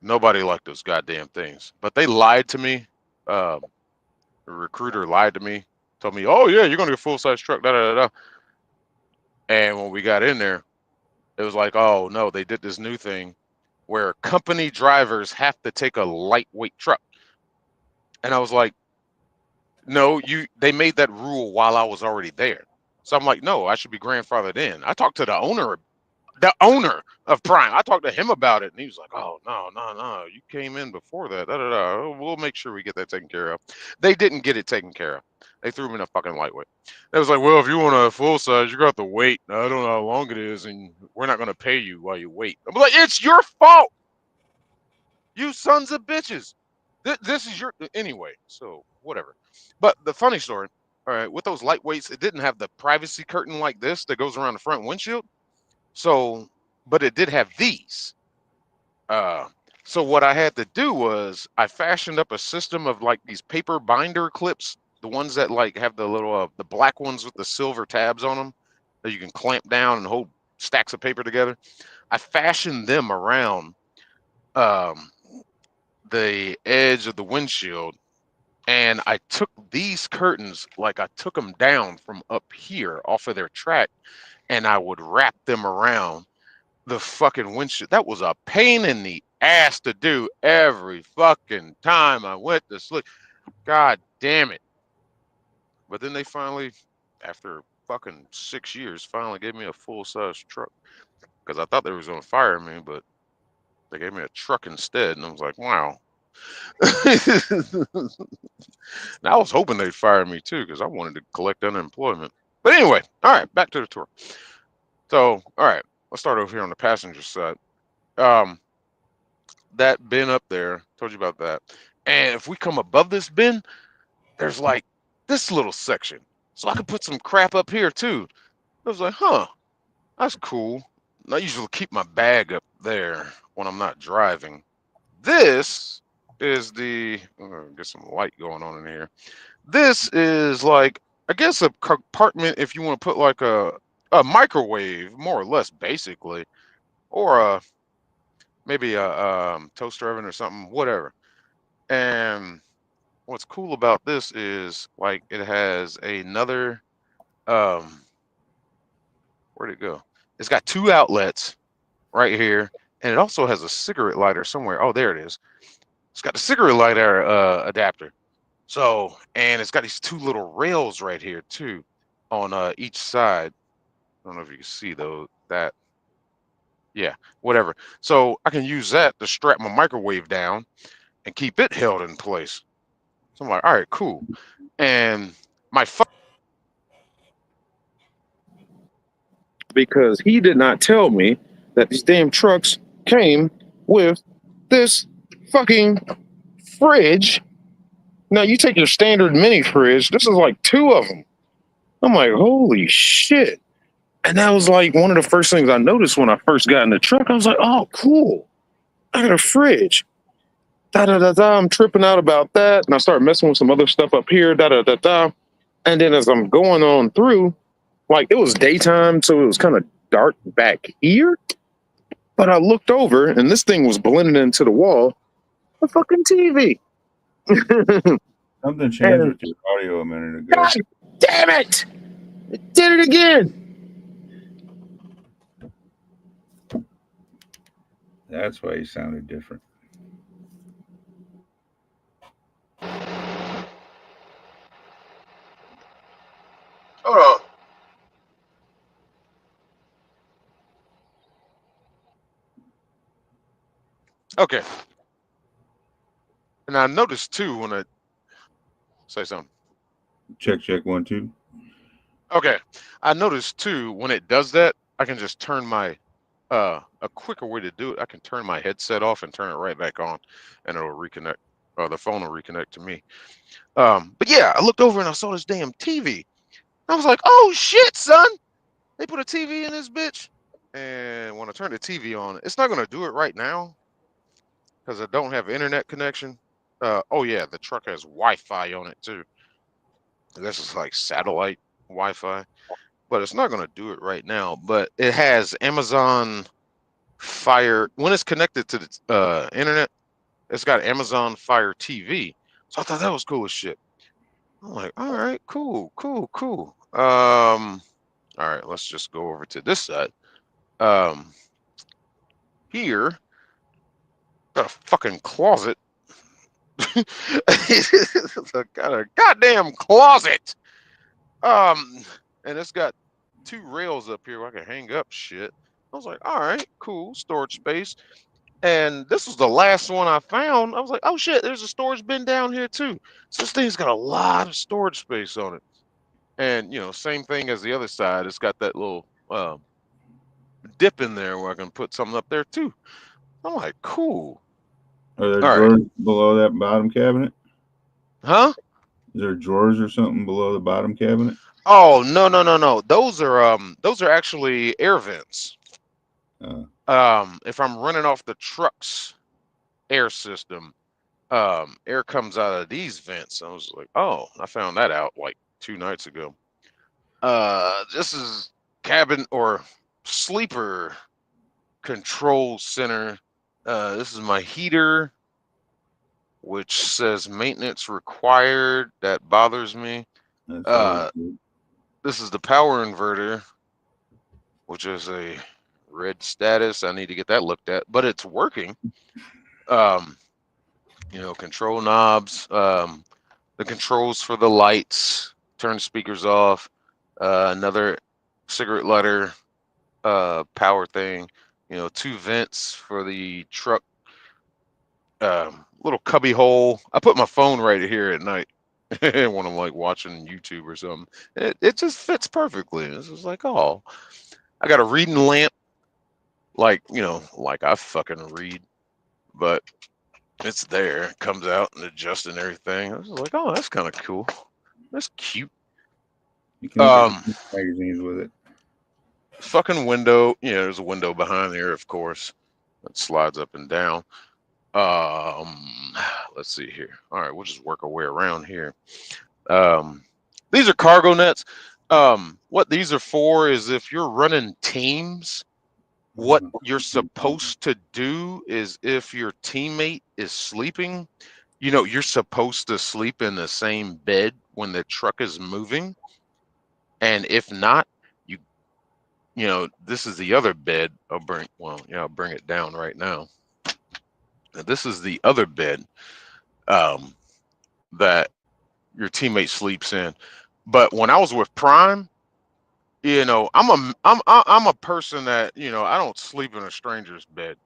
Nobody liked those goddamn things. But they lied to me. The recruiter lied to me, told me, "Oh yeah, you're gonna get full size truck." Da da da da. And when we got in there, it was like, "Oh no, they did this new thing where company drivers have to take a lightweight truck." And I was like, "No, they made that rule while I was already there." So I'm like, "No, I should be grandfathered in." I talked to the owner of Prime. I talked to him about it, and he was like, "Oh no, no, no! You came in before that. Da, da, da. Oh, we'll make sure we get that taken care of." They didn't get it taken care of. They threw him in a fucking lightweight. It was like, "Well, if you want a full size, you got to wait. I don't know how long it is, and we're not going to pay you while you wait." I'm like, "It's your fault, you sons of bitches. This is your anyway." So whatever. But the funny story, all right, with those lightweights, it didn't have the privacy curtain like this that goes around the front windshield. So, but it did have these. Uh, so what I had to do was I fashioned up a system of like these paper binder clips, the ones that like have the little the black ones with the silver tabs on them that you can clamp down and hold stacks of paper together. I fashioned them around um, the edge of the windshield, and I took these curtains, like I took them down from up here off of their track, and I would wrap them around the fucking windshield. That was a pain in the ass to do every fucking time I went to sleep. God damn it. But then they finally, after fucking 6 years, finally gave me a full size truck. Because I thought they was gonna fire me, but they gave me a truck instead, and I was like, wow. Now I was hoping they'd fire me too, because I wanted to collect unemployment. But anyway, all right, back to the tour. So, all right, let's start over here on the passenger side. Um, that bin up there, told you about that. And if we come above this bin, there's like this little section. So I could put some crap up here too. I was like, huh, that's cool. I usually keep my bag up there when I'm not driving. This is the, get some light going on in here. This is like, I guess a compartment if you want to put like a microwave, more or less, basically, or maybe a toaster oven or something, whatever. And what's cool about this is like it has another um where'd it go? It's got two outlets right here, and it also has a cigarette lighter somewhere. Oh, there it is. It's got the cigarette lighter adapter. So, and it's got these two little rails right here too on each side. I don't know if you can see though that. Yeah, whatever. So I can use that to strap my microwave down and keep it held in place. So I'm like, all right, cool. And my because he did not tell me that these damn trucks came with this fucking fridge. Now you take your standard mini fridge. This is like two of them. I'm like, holy shit. And that was like one of the first things I noticed when I first got in the truck. I was like, oh, cool. I got a fridge. Da da da da. I'm tripping out about that. And I started messing with some other stuff up here. Da da da da. And then as I'm going on through, like it was daytime, so it was kind of dark back here. But I looked over and this thing was blending into the wall. A fucking TV. Something changed And with your audio a minute ago. God damn it! It did it again. That's why you sounded different. Hold on. Okay. And I noticed too when I say something. Check 1 2. Okay. I noticed too when it does that, I can just turn my a quicker way to do it. I can turn my headset off and turn it right back on, and it'll reconnect. The phone will reconnect to me. But yeah, I looked over and I saw this damn TV. I was like, "Oh shit, son! They put a TV in this bitch." And when I turn the TV on, it's not gonna do it right now because I don't have internet connection. Oh yeah, the truck has Wi-Fi on it too. This is like satellite Wi-Fi, but it's not gonna do it right now. But it has Amazon Fire. When it's connected to the internet, it's got Amazon Fire TV. So I thought that was cool as shit. I'm like, all right, cool, cool, cool. All right, let's just go over to this side. Here, got a fucking closet. It's got a goddamn closet. And it's got 2 rails up here where I can hang up shit. I was like, all right, cool, storage space. And this was the last one I found. I was like, oh shit, there's a storage bin down here too. So this thing's got a lot of storage space on it. And you know, same thing as the other side. It's got that little dip in there where I can put something up there too. I'm like, cool. Are there All right. drawers below that bottom cabinet? Huh? Is there drawers or something below the bottom cabinet? Oh no. Those are actually air vents. If I'm running off the truck's air system, air comes out of these vents. I was like, oh, I found that out like 2 nights ago. This is cabin or sleeper control center. This is my heater, which says maintenance required. That bothers me. That's always good. This is the power inverter, which is a red status. I need to get that looked at, but it's working. You know, control knobs, the controls for the lights, turn speakers off, another cigarette lighter, power thing, you know, 2 vents for the truck, little cubby hole. I put my phone right here at night when I'm like watching YouTube or something. It just fits perfectly. It's just like, oh, I got a reading lamp, like, you know, like I fucking read, but it's there. It comes out and adjusts and everything. I was like, oh, that's kind of cool. That's cute. You can look at the magazines with it. Fucking window. Yeah, there's a window behind there, of course. That slides up and down. Let's see here. All right, we'll just work our way around here. These are cargo nets. What these are for is if you're running teams, what you're supposed to do is if your teammate is sleeping, you know, you're supposed to sleep in the same bed when the truck is moving. And if not, you know, this is the other bed. I'll bring it down right now. This is the other bed that your teammate sleeps in. But when I was with Prime, you know, I'm a person that, you know, I don't sleep in a stranger's bed.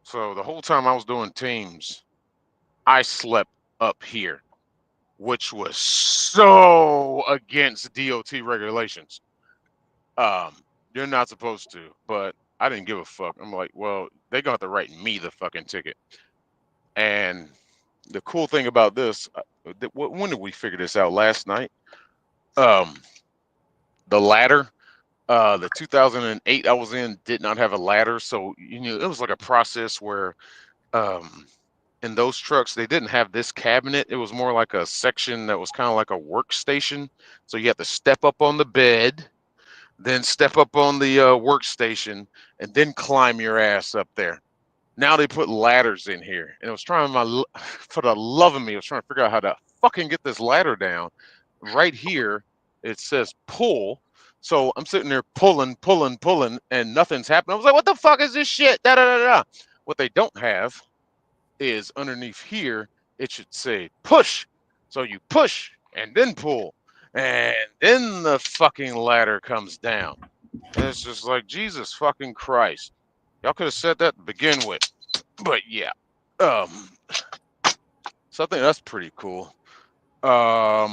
So the whole time I was doing teams, I slept up here, which was so against DOT regulations. You're not supposed to, but I didn't give a fuck. I'm like, well, they gonna have to write me the fucking ticket. And the cool thing about this, when did we figure this out? Last night. The ladder, the 2008 I was in did not have a ladder, so you know it was like a process where, in those trucks they didn't have this cabinet. It was more like a section that was kind of like a workstation. So you have to step up on the bed, then step up on the workstation, and then climb your ass up there. Now they put ladders in here, and it was trying for the love of me, I was trying to figure out how to fucking get this ladder down. Right here, it says pull. So I'm sitting there pulling, and nothing's happening. I was like, what the fuck is this shit? Da da da da. What they don't have is underneath here, it should say push. So you push and then pull. And then the fucking ladder comes down. And it's just like, Jesus fucking Christ. Y'all could have said that to begin with. But yeah. So I think that's pretty cool. Those are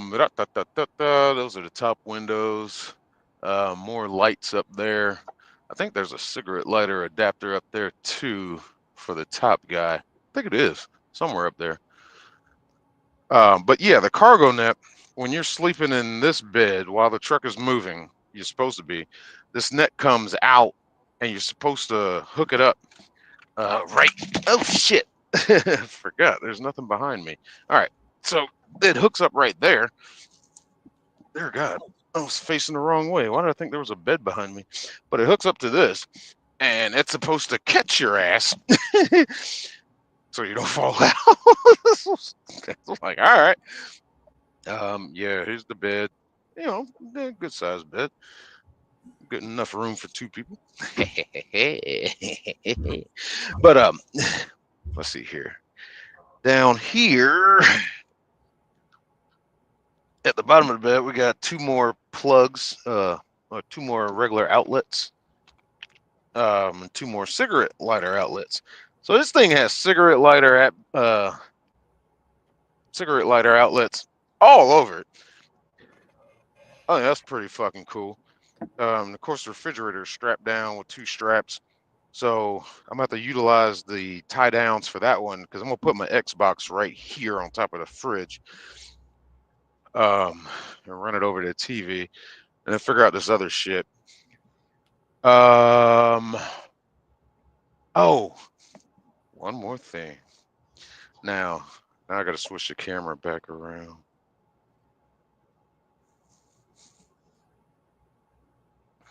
the top windows. More lights up there. I think there's a cigarette lighter adapter up there too for the top guy. I think it is somewhere up there. But yeah, the cargo net, when you're sleeping in this bed while the truck is moving, you're supposed to be, this net comes out and you're supposed to hook it up. Right. Oh shit. Forgot. There's nothing behind me. All right. So it hooks up right there. Dear God. I was facing the wrong way. Why did I think there was a bed behind me? But it hooks up to this, and it's supposed to catch your ass so you don't fall out. It's like, all right. Yeah, here's the bed. You know, good sized bed. Good enough room for two people. But let's see here. Down here at the bottom of the bed, we got two more plugs, two more regular outlets, and two more cigarette lighter outlets. So this thing has cigarette lighter outlets all over it. Oh, yeah, that's pretty fucking cool. Of course, the refrigerator is strapped down with two straps. So I'm going to have to utilize the tie downs for that one because I'm going to put my Xbox right here on top of the fridge. And run it over to the TV and then figure out this other shit. Oh, one more thing. Now I got to switch the camera back around.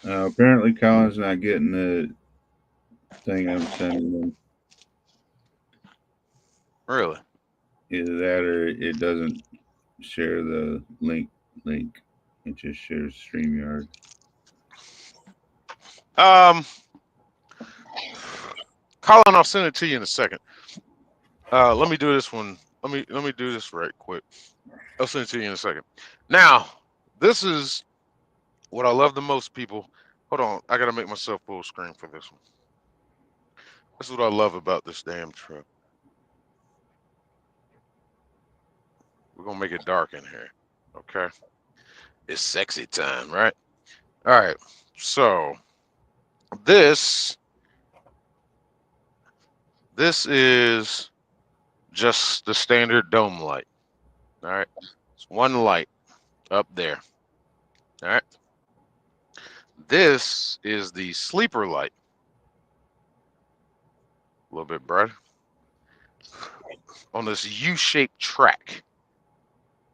Apparently, Colin's not getting the thing I'm sending him. Really? Either that or it doesn't share the link. It just shares StreamYard. Colin, I'll send it to you in a second. Let me do this one. Let me do this right quick. I'll send it to you in a second. Now, this is what I love the most, people. Hold on, I gotta make myself full screen for this one. This is what I love about this damn truck. We're gonna make it dark in here, okay? It's sexy time, right? All right. So this is just the standard dome light. All right. It's one light up there. All right. This is the sleeper light. A little bit brighter. On this U-shaped track.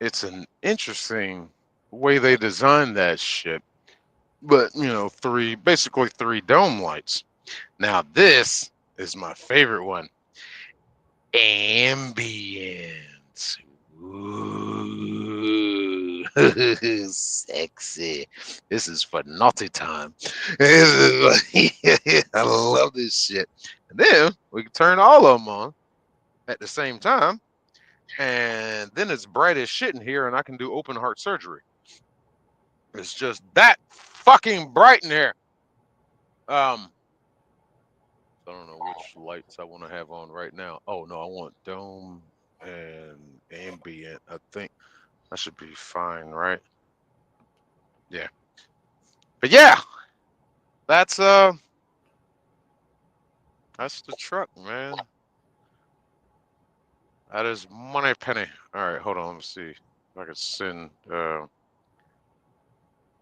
It's an interesting way they designed that shit. But, you know, basically three dome lights. Now, this is my favorite one. Ambience. Ooh, sexy. This is for naughty time. I love this shit. And then we can turn all of them on at the same time. And then it's bright as shit in here, and I can do open heart surgery. It's just that fucking bright in here. I don't know which lights I want to have on right now. Oh no, I want dome and ambient. I think that should be fine, right? Yeah. But yeah, that's the truck, man. That is money penny. All right, hold on. Let me see if I can send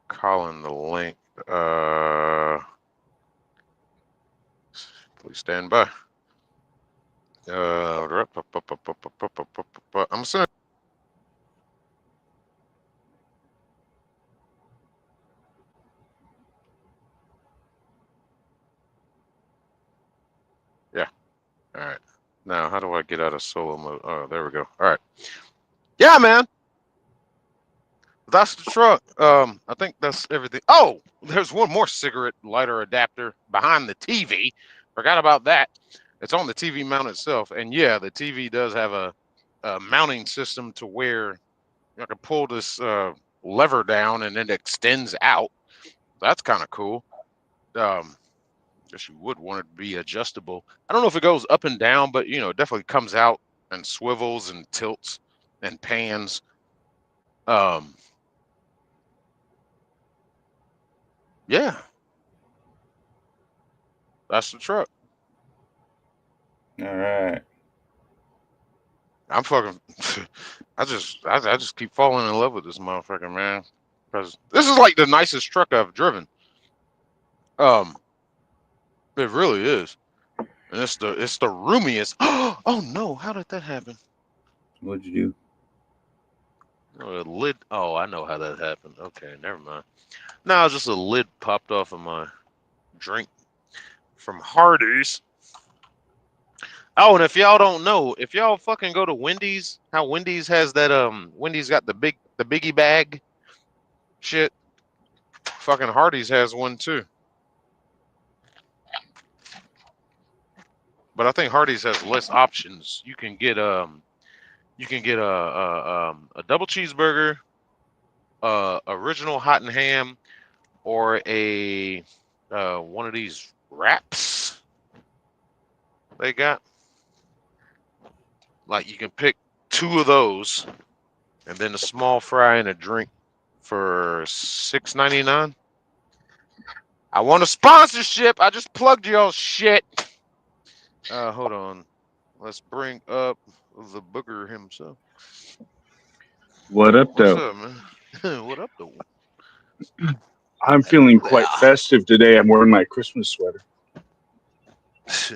Colin the link. Please stand by. I'm sending. Yeah. All right. Now, how do I get out of solo mode? Oh, there we go. All right. Yeah, man. That's the truck. I think that's everything. Oh, there's one more cigarette lighter adapter behind the TV. Forgot about that. It's on the TV mount itself. And yeah, the TV does have a mounting system to where I can pull this lever down and it extends out. That's kind of cool. Guess you would want it to be adjustable. I don't know if it goes up and down, but you know, it definitely comes out and swivels and tilts and pans. Yeah, that's the truck. All right. I'm fucking. I just keep falling in love with this motherfucker, man. Because this is like the nicest truck I've driven. It really is, and it's the roomiest. Oh no! How did that happen? What'd you do? A lid. Oh, I know how that happened. Okay, never mind. No, just a lid popped off of my drink from Hardee's. Oh, and if y'all don't know, if y'all fucking go to Wendy's, how Wendy's has that Wendy's got the biggie bag shit. Fucking Hardee's has one too. But I think Hardee's has less options. You can get a double cheeseburger, original hot and ham, or a one of these wraps they got. Like you can pick 2 of those, and then a small fry and a drink for $6.99. I want a sponsorship. I just plugged y'all shit. Hold on. Let's bring up the booger himself. What up, What's though? up, man? What up, though? I'm feeling quite festive today. I'm wearing my Christmas sweater. It's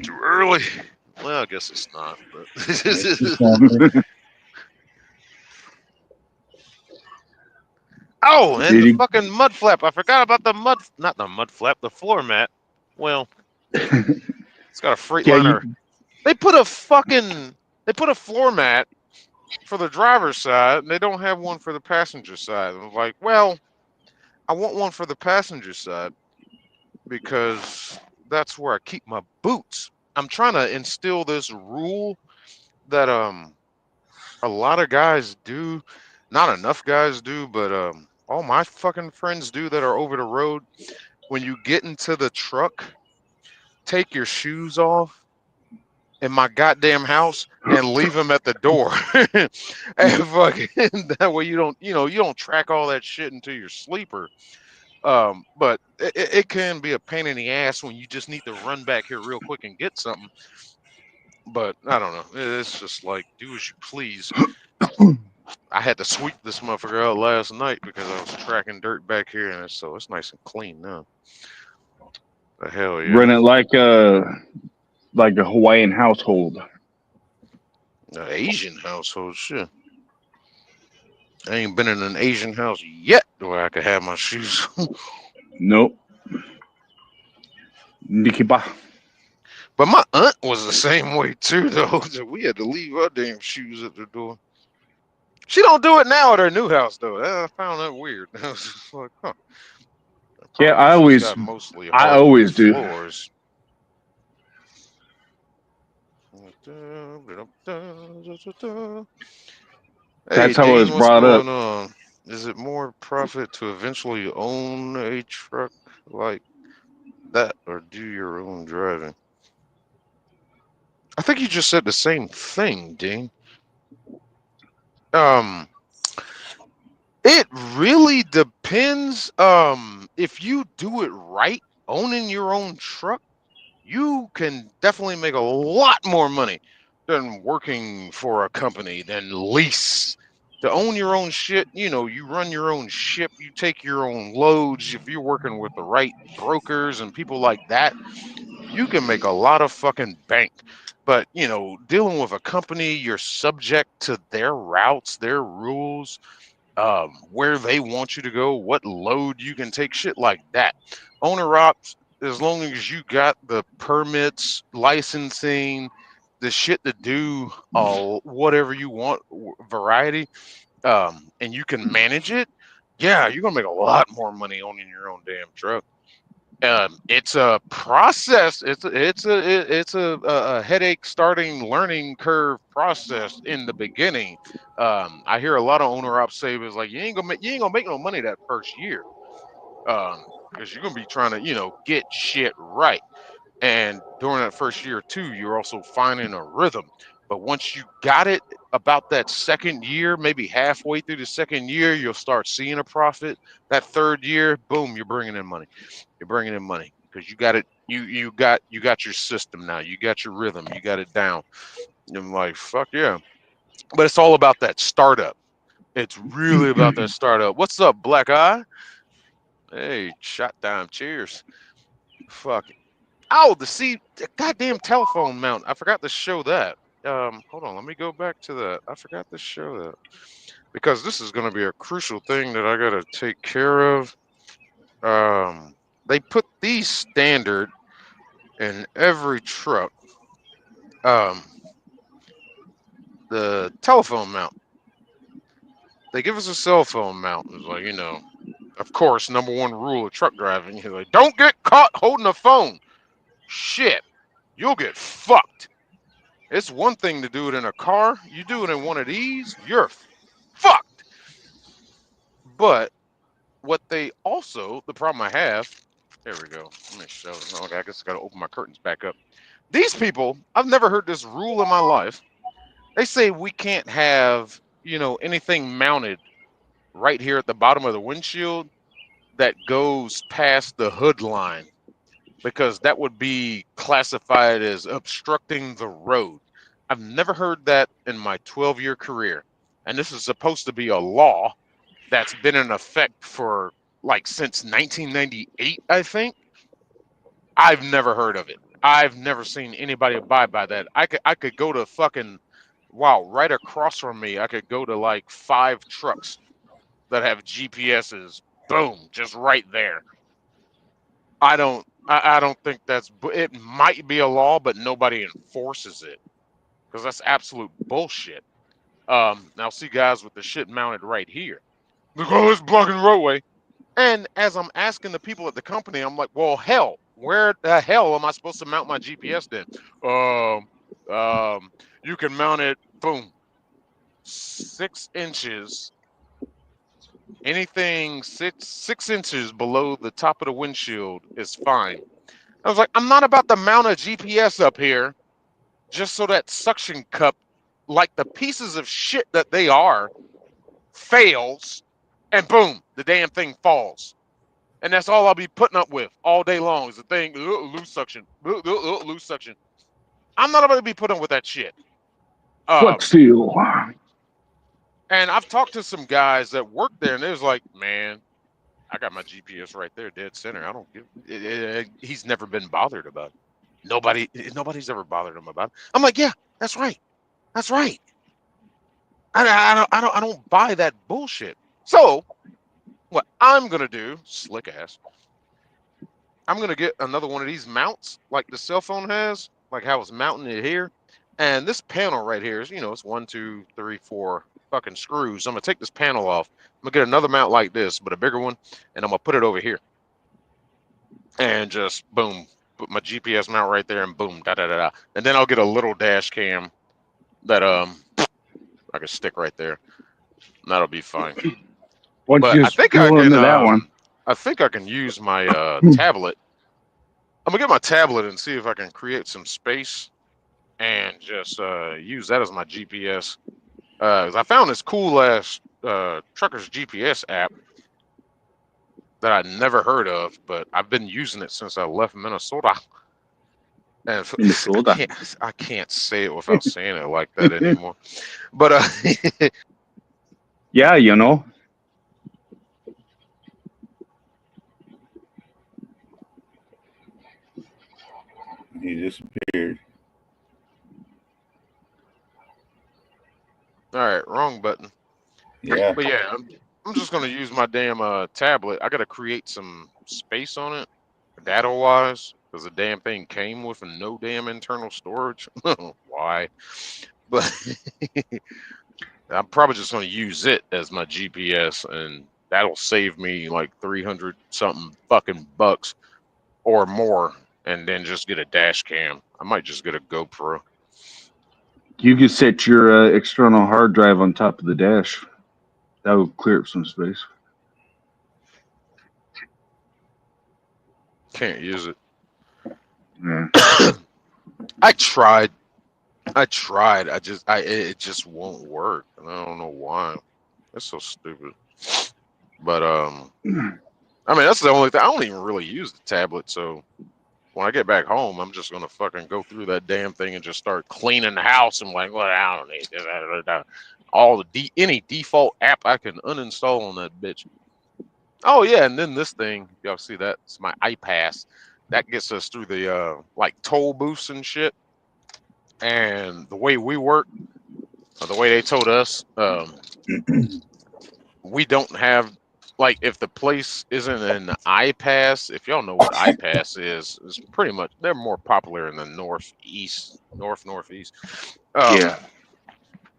too early. Well, I guess it's not. But oh, and Did the he- fucking mud flap. I forgot about the not the mud flap, the floor mat. Well, it's got a Freightliner. They put a floor mat for the driver's side, and they don't have one for the passenger side. I'm like, well, I want one for the passenger side because that's where I keep my boots. I'm trying to instill this rule that a lot of guys do, not enough guys do, but all my fucking friends do that are over the road. When you get into the truck, take your shoes off in my goddamn house and leave them at the door. And fucking that way you don't track all that shit into your sleeper. But it can be a pain in the ass when you just need to run back here real quick and get something. But I don't know. It's just like do as you please. I had to sweep this motherfucker out last night because I was tracking dirt back here, and so it's nice and clean now. The hell yeah. Run it like a Hawaiian household. An Asian household, shit. I ain't been in an Asian house yet where I could have my shoes. Nope. Nikiba. But my aunt was the same way too, though. We had to leave our damn shoes at the door. She don't do it now at her new house, though. I found that weird. I was just like, huh. Yeah, Apparently she's got mostly I hardwood always do. floors. That's how it Dean, was what's brought up. going on? Is it more profit to eventually own a truck like that or do your own driving? I think you just said the same thing, Dean. It really depends. If you do it right, owning your own truck, you can definitely make a lot more money than working for a company, than lease. To own your own shit, you run your own ship, you take your own loads. If you're working with the right brokers and people like that, you can make a lot of fucking bank. But, dealing with a company, you're subject to their routes, their rules, where they want you to go, what load you can take, shit like that. Owner ops, as long as you got the permits, licensing, the shit to do whatever you want, variety, and you can manage it, yeah, you're gonna make a lot more money owning your own damn truck. It's a process. It's a headache starting learning curve process in the beginning. I hear a lot of owner op savers like you ain't gonna make no money that first year, because you're gonna be trying to get shit right. And during that first year or two, you're also finding a rhythm. But once you got it about that second year, maybe halfway through the second year, you'll start seeing a profit. That third year, boom, you're bringing in money. You're bringing in money because you got it. You got your system now. You got your rhythm. You got it down. And I'm like, fuck yeah. But it's all about that startup. It's really about that startup. What's up, Black Eye? Hey, shot down. Cheers. Fuck. Oh, the goddamn telephone mount. I forgot to show that. Hold on. Let me go back to that. I forgot to show that because this is going to be a crucial thing that I got to take care of. They put these standard in every truck. The telephone mount. They give us a cell phone mount. It's like, of course, number one rule of truck driving. You're like, don't get caught holding a phone. Shit, you'll get fucked. It's one thing to do it in a car. You do it in one of these, you're fucked. But the problem I have, there we go. Let me show them. Okay, I guess I got to open my curtains back up. These people, I've never heard this rule in my life. They say we can't have, anything mounted right here at the bottom of the windshield that goes past the hood line because that would be classified as obstructing the road. I've never heard that in my 12-year career. And this is supposed to be a law that's been in effect for since 1998, I think. I've never heard of it. I've never seen anybody abide by that. I could go to right across from me, I could go to 5 trucks that have GPSs. Boom, just right there. I don't think it might be a law, but nobody enforces it because that's absolute bullshit. Now see guys with the shit mounted right here. Look, oh, it's blocking the roadway. And as I'm asking the people at the company, I'm like, well, hell, where the hell am I supposed to mount my GPS then? You can mount it, boom, 6 inches. Anything six inches below the top of the windshield is fine. I was like, I'm not about to mount a GPS up here just so that suction cup, like the pieces of shit that they are, fails, and boom, the damn thing falls. And that's all I'll be putting up with all day long is the thing, loose suction, loose suction. I'm not about to be putting up with that shit. Flex seal. And I've talked to some guys that work there, and they was like, man, I got my GPS right there, dead center. I don't give. He's never been bothered about it. Nobody's ever bothered him about it. I'm like, yeah, that's right. That's right. I don't buy that bullshit. So what I'm gonna do, slick ass, I'm gonna get another one of these mounts like the cell phone has, like how it's mounting it here. And this panel right here is, it's 1, 2, 3, 4 fucking screws. I'm gonna take this panel off. I'm gonna get another mount like this, but a bigger one, and I'm gonna put it over here. And just boom, put my GPS mount right there, and boom, da da da da. And then I'll get a little dash cam that I can stick right there. And that'll be fine. Once But you I think drill into that one. I think I can use my tablet. I'm gonna get my tablet and see if I can create some space and just use that as my GPS. 'Cause I found this cool ass trucker's GPS app that I never heard of, but I've been using it since I left Minnesota. And Minnesota. I can't say it without saying it like that anymore. But Yeah, you know. He disappeared. all right, wrong button. Yeah. But yeah, I'm just gonna use my damn tablet. I gotta create some space on it, data wise, because the damn thing came with no damn internal storage. Why? But I'm probably just gonna use it as my GPS, and that'll save me like 300 something fucking bucks. or more, and then just get a dash cam. I might just get a GoPro. You could set your external hard drive on top of the dash. That would clear up some space. Can't use it. Yeah. I tried. It just won't work, and I don't know why. It's so stupid. But I mean, that's the only thing. I don't even really use the tablet, so when I get back home, I'm just gonna fucking go through that damn thing and just start cleaning the house. I'm like, well, I don't need this. All the any default app I can uninstall on that bitch. Oh yeah, and then this thing, y'all see that? It's my iPass. That gets us through the like toll booths and shit. And the way we work, or the way they told us, we don't have like if the place isn't an iPass. If y'all know what iPass is, it's pretty much they're more popular in the northeast. Yeah.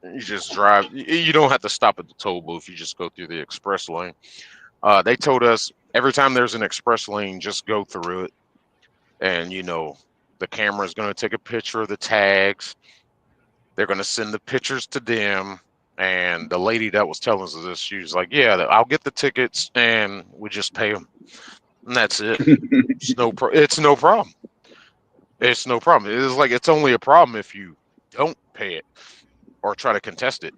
You just drive. You don't have to stop at the toll booth. You just go through the express lane. They told us every time there's an express lane, just go through it, and you know the camera is going to take a picture of the tags. They're going to send the pictures to them. And the lady that was telling us this, she was like, "Yeah, I'll get the tickets, and we just pay them, and that's it. It's no problem. It's no problem. It's no problem. It's like it's only a problem if you don't pay it or try to contest it.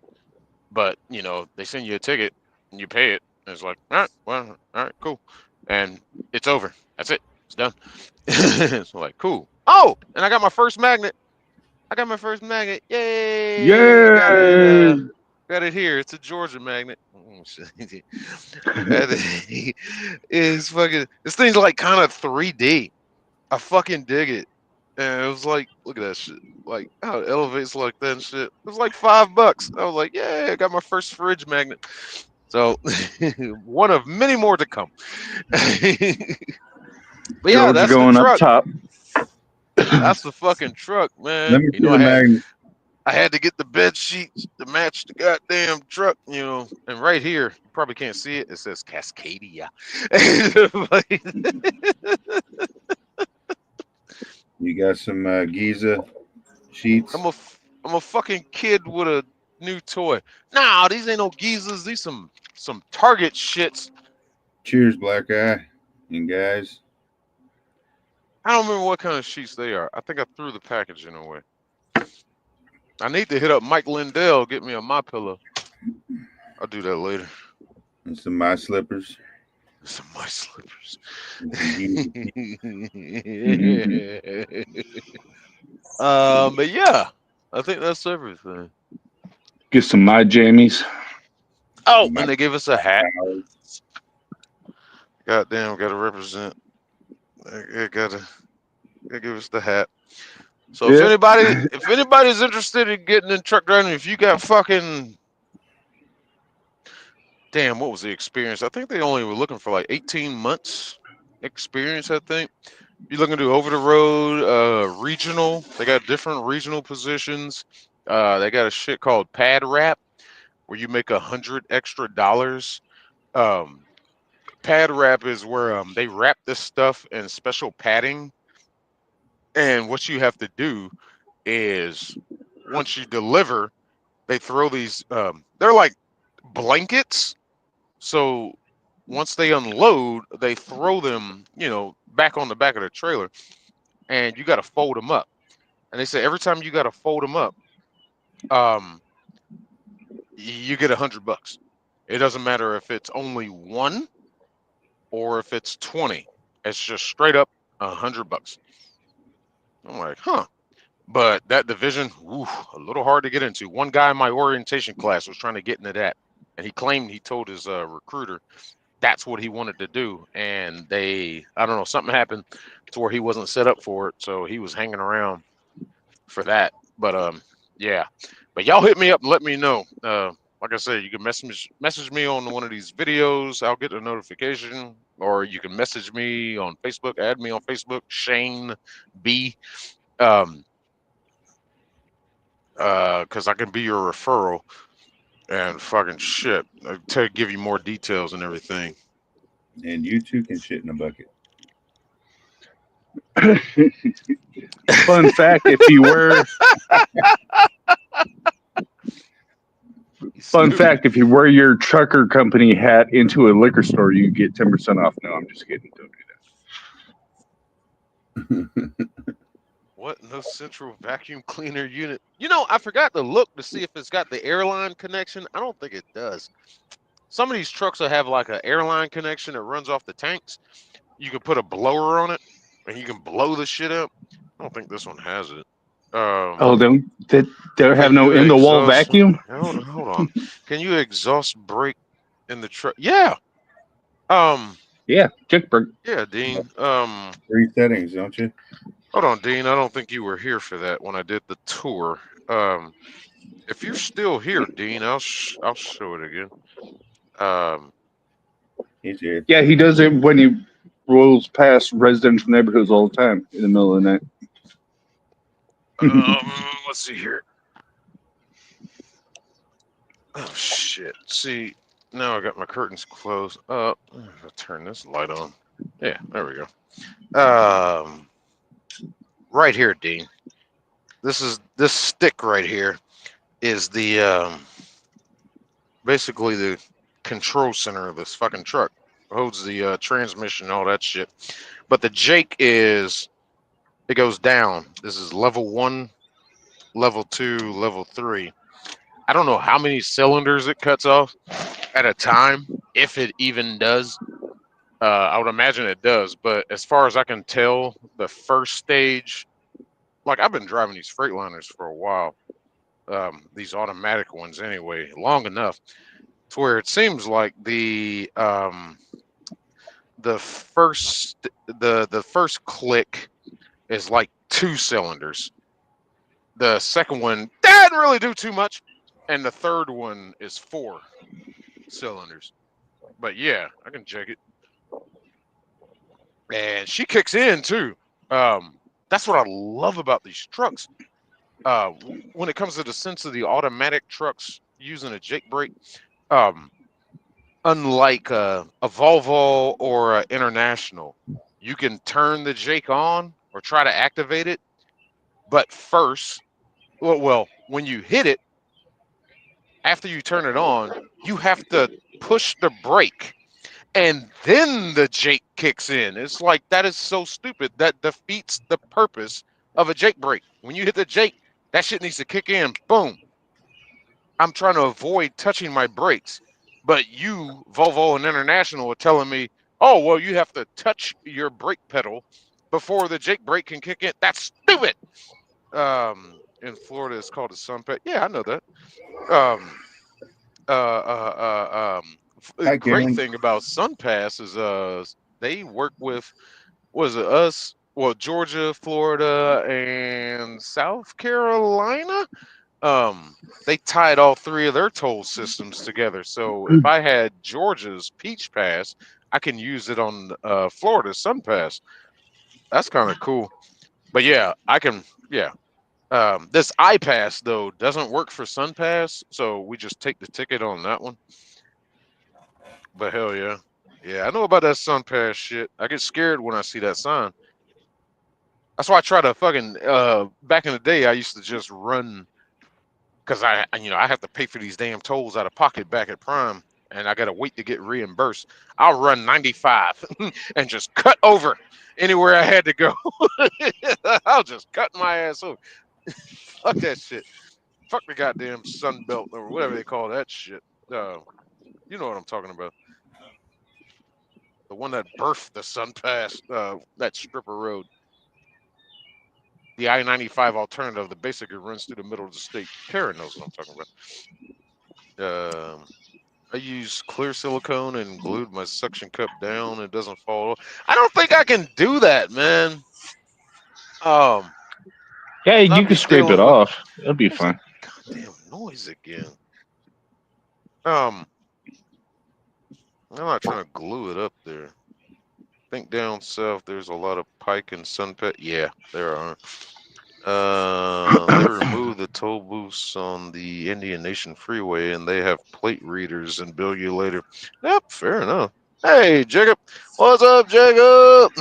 But you know, they send you a ticket and you pay it. And it's like, all right, well, all right, cool, and it's over. That's it. It's done. It's like cool. Oh, and I got my first magnet. Yay! Yeah. Got it here. It's a Georgia magnet. It's fucking. This thing's like kind of 3D. I fucking dig it. And it was like, look at that shit. Like how it elevates like that and shit. It was like $5. I was like, yeah, I got my first fridge magnet. So one of many more to come. But yeah, Georgia that's the going up truck. top. That's the fucking truck, man. Let me You see know, the magnet. I had to get the bed sheets to match the goddamn truck, you know. And right here, you probably can't see it. It says Cascadia. You got some Giza sheets. I'm a fucking kid with a new toy. Nah, these ain't no geezers. These some Target shits. Cheers, black eye and guys. I don't remember what kind of sheets they are. I think I threw the packaging away. I need to hit up Mike Lindell, get me a My Pillow. I'll do that later. And some my slippers. Some My Slippers. And some Giza. But yeah, I think that's everything. Get some my jammies. Oh, My and they gave us a hat. towels. Goddamn, gotta represent. They gotta give us the hat. So Yeah. if anybody's interested in getting in truck driving, if you got fucking damn, what was the experience? I think they only were looking for like 18 months experience, I think. You're looking to do over the road, regional. They got different regional positions. They got a shit called pad wrap where you make $100 extra. Pad wrap is where they wrap this stuff in special padding. And what you have to do is once you deliver, they throw these they're like blankets. So once they unload, they throw them, you know, back on the back of the trailer, and you got to fold them up. And they say every time you got to fold them up, you get $100. It doesn't matter if it's only one or if it's 20. It's just straight up $100. I'm like, huh. But that division, a little hard to get into. One guy in my orientation class was trying to get into that, and he claimed he told his recruiter that's what he wanted to do, and I don't know, something happened to where he wasn't set up for it, so he was hanging around for that. But yeah. But y'all hit me up and let me know. Like I said, you can message me on one of these videos. I'll get a notification, or you can message me on Facebook. Add me on Facebook, Shane B. Because I can be your referral and fucking shit to give you more details and everything. And you too can shit in a bucket. Fun fact: if you wear your trucker company hat into a liquor store, you get 10% off. No, I'm just kidding. Don't do that. What? No central vacuum cleaner unit? You know, I forgot to look to see if it's got the airline connection. I don't think it does. Some of these trucks will have like an airline connection that runs off the tanks. You can put a blower on it, and you can blow the shit up. I don't think this one has it. Oh, they have Can no you in the wall exhaust? vacuum. Hold on. Can you exhaust brake in the truck? Yeah. Yeah, check brake. Yeah, Dean. 3 settings, don't you? Hold on, Dean. I don't think you were here for that when I did the tour. If you're still here, Dean, I'll show it again. He's here. Yeah, he does it when he rolls past residential neighborhoods all the time in the middle of the night. Let's see here. Oh shit! See, now I got my curtains closed up. I'll turn this light on. Yeah, there we go. Right here, Dean. This stick right here is the basically the control center of this fucking truck. It holds the transmission and all that shit. But the Jake it goes down. This is level 1, level 2, level 3. I don't know how many cylinders it cuts off at a time, if it even does. I would imagine it does, but as far as I can tell, the first stage, like I've been driving these Freightliners for a while, these automatic ones anyway, long enough to where it seems like the first click is like 2 cylinders. The second one didn't really do too much, and the third one is 4 cylinders. But yeah, I can check it. And she kicks in too. That's what I love about these trucks. When it comes to the sense of the automatic trucks using a Jake brake, unlike a Volvo or a International, you can turn the Jake on or try to activate it. But first, well, when you hit it, after you turn it on, you have to push the brake, and then the Jake kicks in. It's like, that is so stupid. That defeats the purpose of a Jake brake. When you hit the Jake, that shit needs to kick in. Boom. I'm trying to avoid touching my brakes, but you, Volvo and International, are telling me, oh, well, you have to touch your brake pedal before the Jake brake can kick in. That's stupid. In Florida, it's called a sunpet. Yeah, I know that. The great thing about SunPass is they work with, was it us? Well, Georgia, Florida, and South Carolina. They tied all 3 of their toll systems together. So if I had Georgia's Peach Pass, I can use it on Florida's SunPass. That's kind of cool. But yeah, I can. Yeah. This iPass though doesn't work for SunPass, so we just take the ticket on that one. But hell yeah. Yeah, I know about that SunPass shit. I get scared when I see that sign. That's why I try to fucking back in the day I used to just run, because I have to pay for these damn tolls out of pocket back at Prime, and I gotta wait to get reimbursed. I'll run 95 and just cut over anywhere I had to go. I'll just cut my ass over. Fuck that shit. Fuck the goddamn Sunbelt or whatever they call that shit. You know what I'm talking about. The one that birthed the SunPass, that strip of road. The I-95 alternative, the basically runs through the middle of the state. Karen knows what I'm talking about. I used clear silicone and glued my suction cup down. It doesn't fall. I don't think I can do that, man. Yeah, you can scrape it off. It'll be fine. Goddamn noise again. I'm not trying to glue it up there. I think down south there's a lot of pike and sunpet. Yeah, there are. They removed the toll booths on the Indian Nation Freeway, and they have plate readers and bill you later. Yep, fair enough. Hey, Jacob. What's up, Jacob?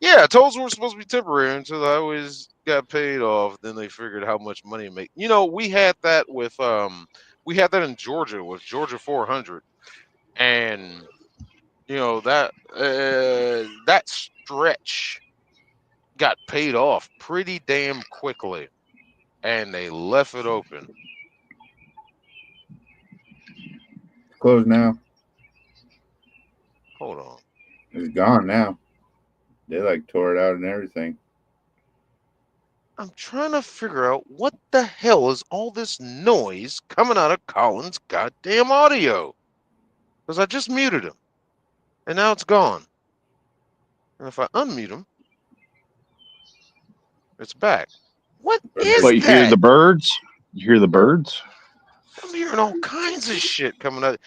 Yeah, tolls were supposed to be temporary until the highways got paid off. Then they figured how much money it make. You know, we had that in Georgia with Georgia 400, and you know that stretch got paid off pretty damn quickly, and they left it open. Closed now. Hold on. It's gone now. They like tore it out and everything. I'm trying to figure out what the hell is all this noise coming out of Colin's goddamn audio. Because I just muted him. And now it's gone. And if I unmute him, it's back. What is But you hear that? the birds? You hear the birds? I'm hearing all kinds of shit coming out.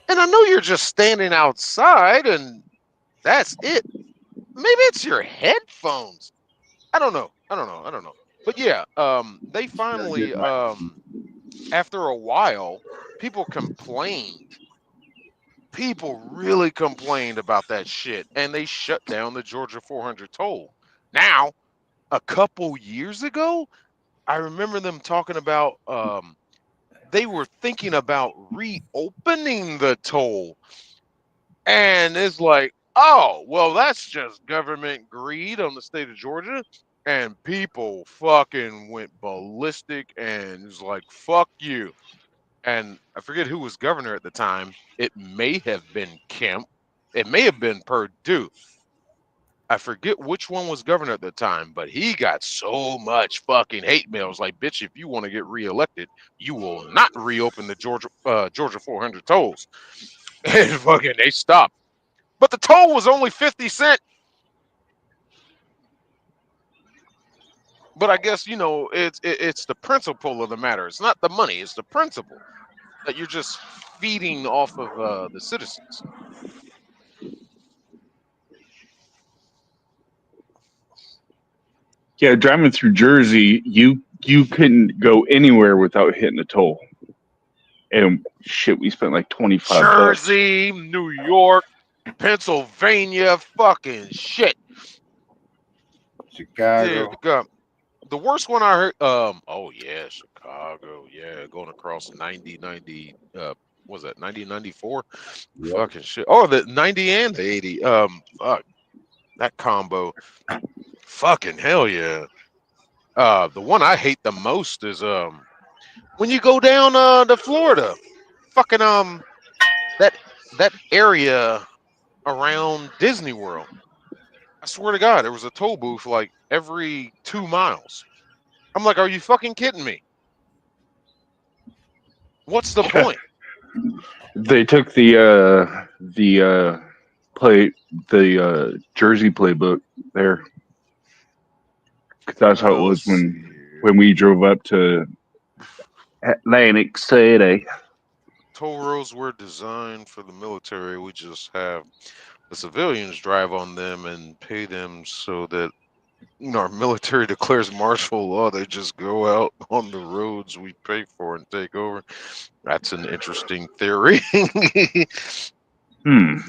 And I know you're just standing outside and that's it. Maybe it's your headphones. I don't know. But yeah, they finally, after a while, people complained. People really complained about that shit, and they shut down the Georgia 400 toll. Now, a couple years ago, I remember them talking about they were thinking about reopening the toll, and it's like, oh, well, that's just government greed on the state of Georgia. And people fucking went ballistic and was like, fuck you. And I forget who was governor at the time. It may have been Kemp. It may have been Perdue. I forget which one was governor at the time, but he got so much fucking hate mail. It was like, bitch, if you want to get reelected, you will not reopen the Georgia 400 tolls. And fucking they stopped. But the toll was only 50 cents. But I guess, you know, it's the principle of the matter. It's not the money, it's the principle that you're just feeding off of the citizens. Yeah, driving through Jersey, you couldn't go anywhere without hitting a toll. And shit, we spent like $25. Jersey, New York, Pennsylvania, fucking shit. Chicago. Dude, the worst one I heard, oh yeah, Chicago, yeah, going across 90, was that 90-94? Yep. Fucking shit. Oh, the 90 and the 80. Fuck. That combo. Fucking hell yeah. The one I hate the most is when you go down to Florida. Fucking that area around Disney World. I swear to God, there was a toll booth like every 2 miles. I'm like, are you fucking kidding me? What's the point? They took the Jersey playbook there. 'Cause that's how it was when we drove up to Atlantic City. Toll roads were designed for the military. We just have the civilians drive on them and pay them so that our military declares martial law. They just go out on the roads we pay for and take over. That's an interesting theory. I mean,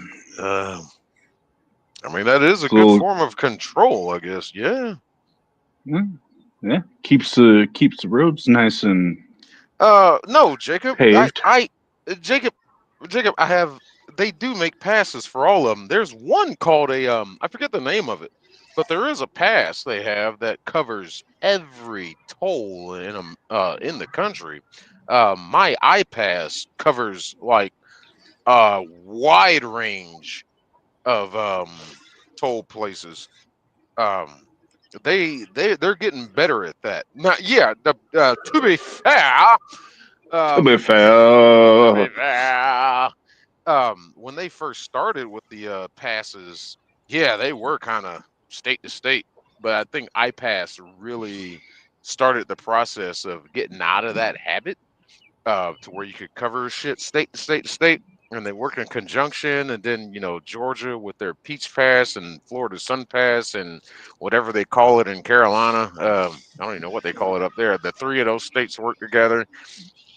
that is a good form of control, I guess. Yeah. Yeah. Keeps the roads nice and no, Jacob. paved. Jacob, they do make passes for all of them. There's one called I forget the name of it, but there is a pass they have that covers every toll in the country. My iPass covers like a wide range of toll places. They're getting better at that. Not yeah. To be fair, To be fair. when they first started with the passes, yeah, they were kind of state to state. But I think iPass really started the process of getting out of that habit to where you could cover shit state to state to state. And they work in conjunction, and then Georgia with their Peach Pass and Florida Sun Pass and whatever they call it in Carolina. I don't even know what they call it up there. The three of those states work together.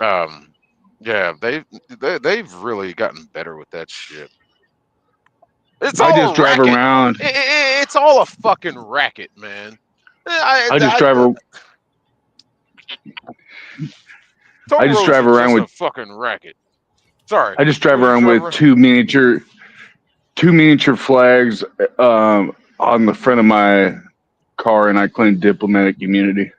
Yeah, they've really gotten better with that shit. It's I all just a drive racket. around. It's all a fucking racket, man. I just drive. Toll I just roads drive are around just with. a fucking racket. Sorry. I just drive What do you around drive with two miniature flags on the front of my car, and I claim diplomatic immunity.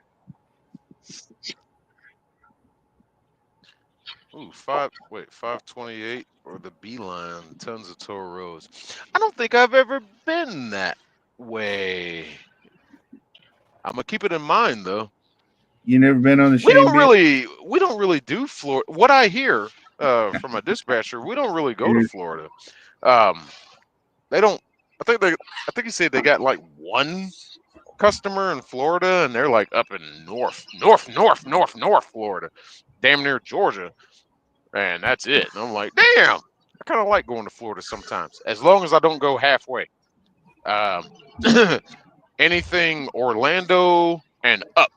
Ooh, 528 or the Beeline, tons of toll roads. I don't think I've ever been that way. I'm gonna keep it in mind though. You never been on the We Shane don't really do Florida. What I hear from a dispatcher, we don't really go to Florida. They don't. I think he said they got like one customer in Florida, and they're like up in north Florida, damn near Georgia, and that's it. And I'm like, damn, I kind of like going to Florida sometimes, as long as I don't go halfway. Anything Orlando and up.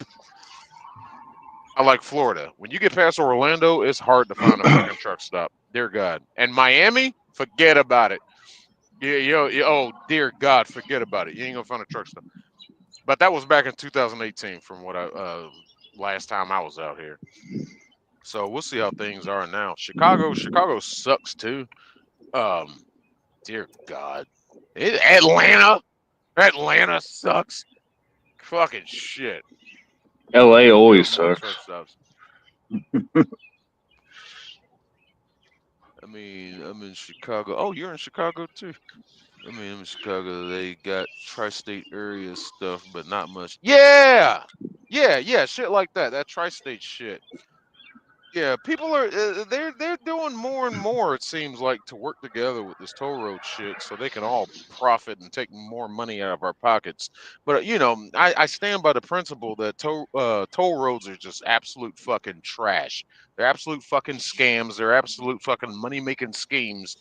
I like Florida. When you get past Orlando, it's hard to find a fucking truck stop. Dear God. And Miami, forget about it. Oh, dear God, forget about it. You ain't gonna find a truck stop. But that was back in 2018 from what I last time I was out here. So we'll see how things are now. Chicago sucks too. Dear God. Atlanta sucks. Fucking shit. LA always More sucks. truck stops. I mean, I'm in Chicago. Oh, you're in Chicago too. I mean, I'm in Chicago. They got tri-state area stuff, but not much. Yeah, shit like that. That tri-state shit. Yeah, people are they're doing more and more. It seems like to work together with this toll road shit, so they can all profit and take more money out of our pockets. But I stand by the principle that toll roads are just absolute fucking trash. They're absolute fucking scams. They're absolute fucking money making schemes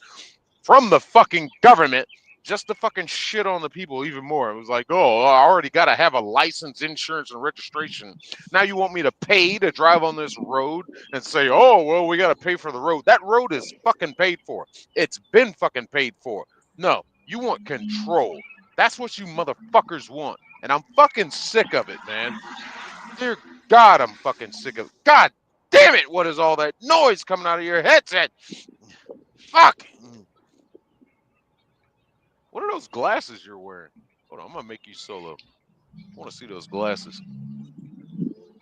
from the fucking government just to fucking shit on the people even more. It was like, oh, I already got to have a license, insurance, and registration. Now you want me to pay to drive on this road and say, oh, well, we got to pay for the road. That road is fucking paid for. It's been fucking paid for. No, you want control. That's what you motherfuckers want. And I'm fucking sick of it, man. Dear God, I'm fucking sick of it. God damn it, what is all that noise coming out of your headset? Fuck. What are those glasses you're wearing? Hold on, I'm gonna make you solo. I want to see those glasses.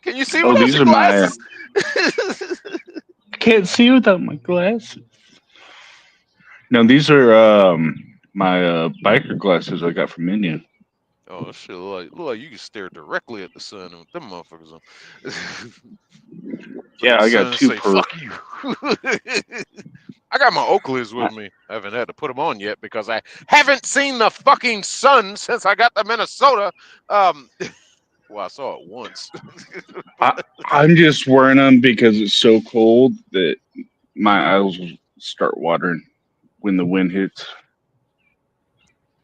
Can you see Oh, without these your are my. glasses? I can't see without my glasses. No, these are my biker glasses I got from India. Oh, that shit look like you can stare directly at the sun with them motherfuckers on. Yeah, the I sun got two say, per. fuck you. I got my Oakleys with me. I haven't had to put them on yet because I haven't seen the fucking sun since I got to Minnesota. Well, I saw it once. I'm just wearing them because it's so cold that my eyes will start watering when the wind hits.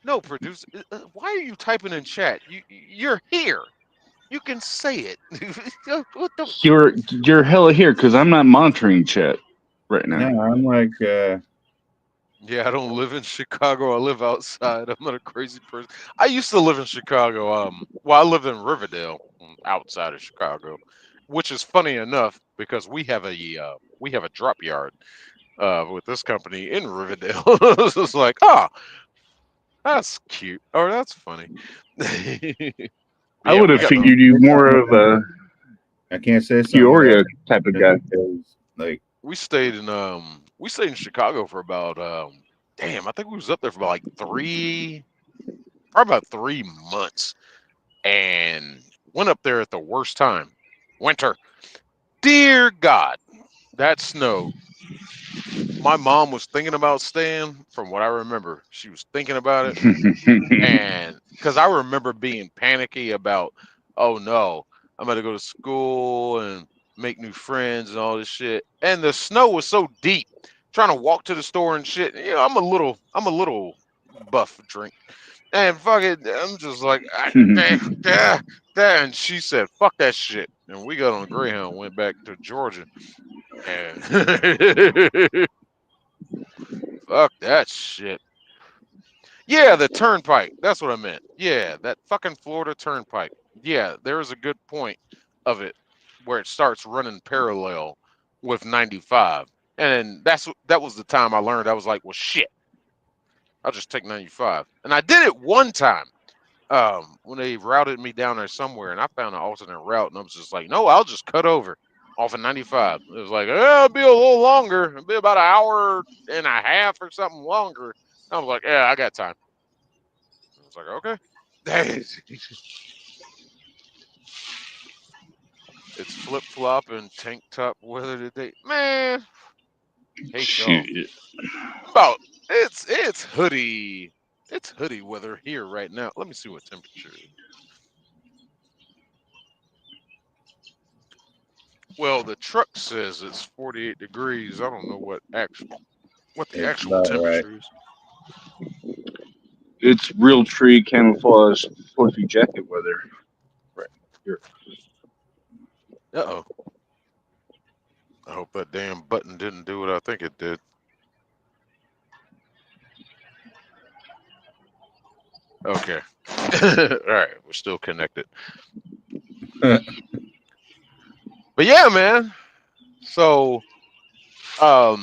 No, producer. Why are you typing in chat? You're here. You can say it. What the? You're hella here because I'm not monitoring chat right now. No, I'm like, Yeah, I don't live in Chicago. I live outside. I'm not a crazy person. I used to live in Chicago. Well, I lived in Riverdale, outside of Chicago, which is funny enough because we have a drop yard with this company in Riverdale. It's just like, that's cute, or that's funny. I would have figured you more of a I can't say something Peoria about type of it guy. because, like, we stayed in Chicago for about damn, I think we was up there for about probably about 3 months, and went up there at the worst time, winter. Dear God, that snow. My mom was thinking about staying. From what I remember, she was thinking about it, and because I remember being panicky about, oh no, I'm gonna go to school and make new friends and all this shit. And the snow was so deep, trying to walk to the store and shit. I'm a little buff drink, and fuck it, I'm just like, and she said, fuck that shit, and we got on a Greyhound, went back to Georgia, and fuck that shit. Yeah, the turnpike. That's what I meant. Yeah, that fucking Florida turnpike. Yeah, there is a good point of it where it starts running parallel with 95. And that was the time I learned. I was like, well, shit, I'll just take 95. And I did it one time when they routed me down there somewhere, and I found an alternate route, and I was just like, no, I'll just cut over off of 95. It was like, it'll be a little longer. It'll be about an hour and a half or something longer. I was like, yeah, I got time. I was like, okay. It's flip flop and tank top weather today. Man, hate y'all. Shit. About it's hoodie. It's hoodie weather here right now. Let me see what temperature is. Well, the truck says it's 48 degrees. I don't know what the It's actual about right. temperature is. It's real tree camouflage poetry jacket weather. Right here. Uh-oh. I hope that damn button didn't do what I think it did. Okay. All right, we're still connected. But yeah, man. So, oh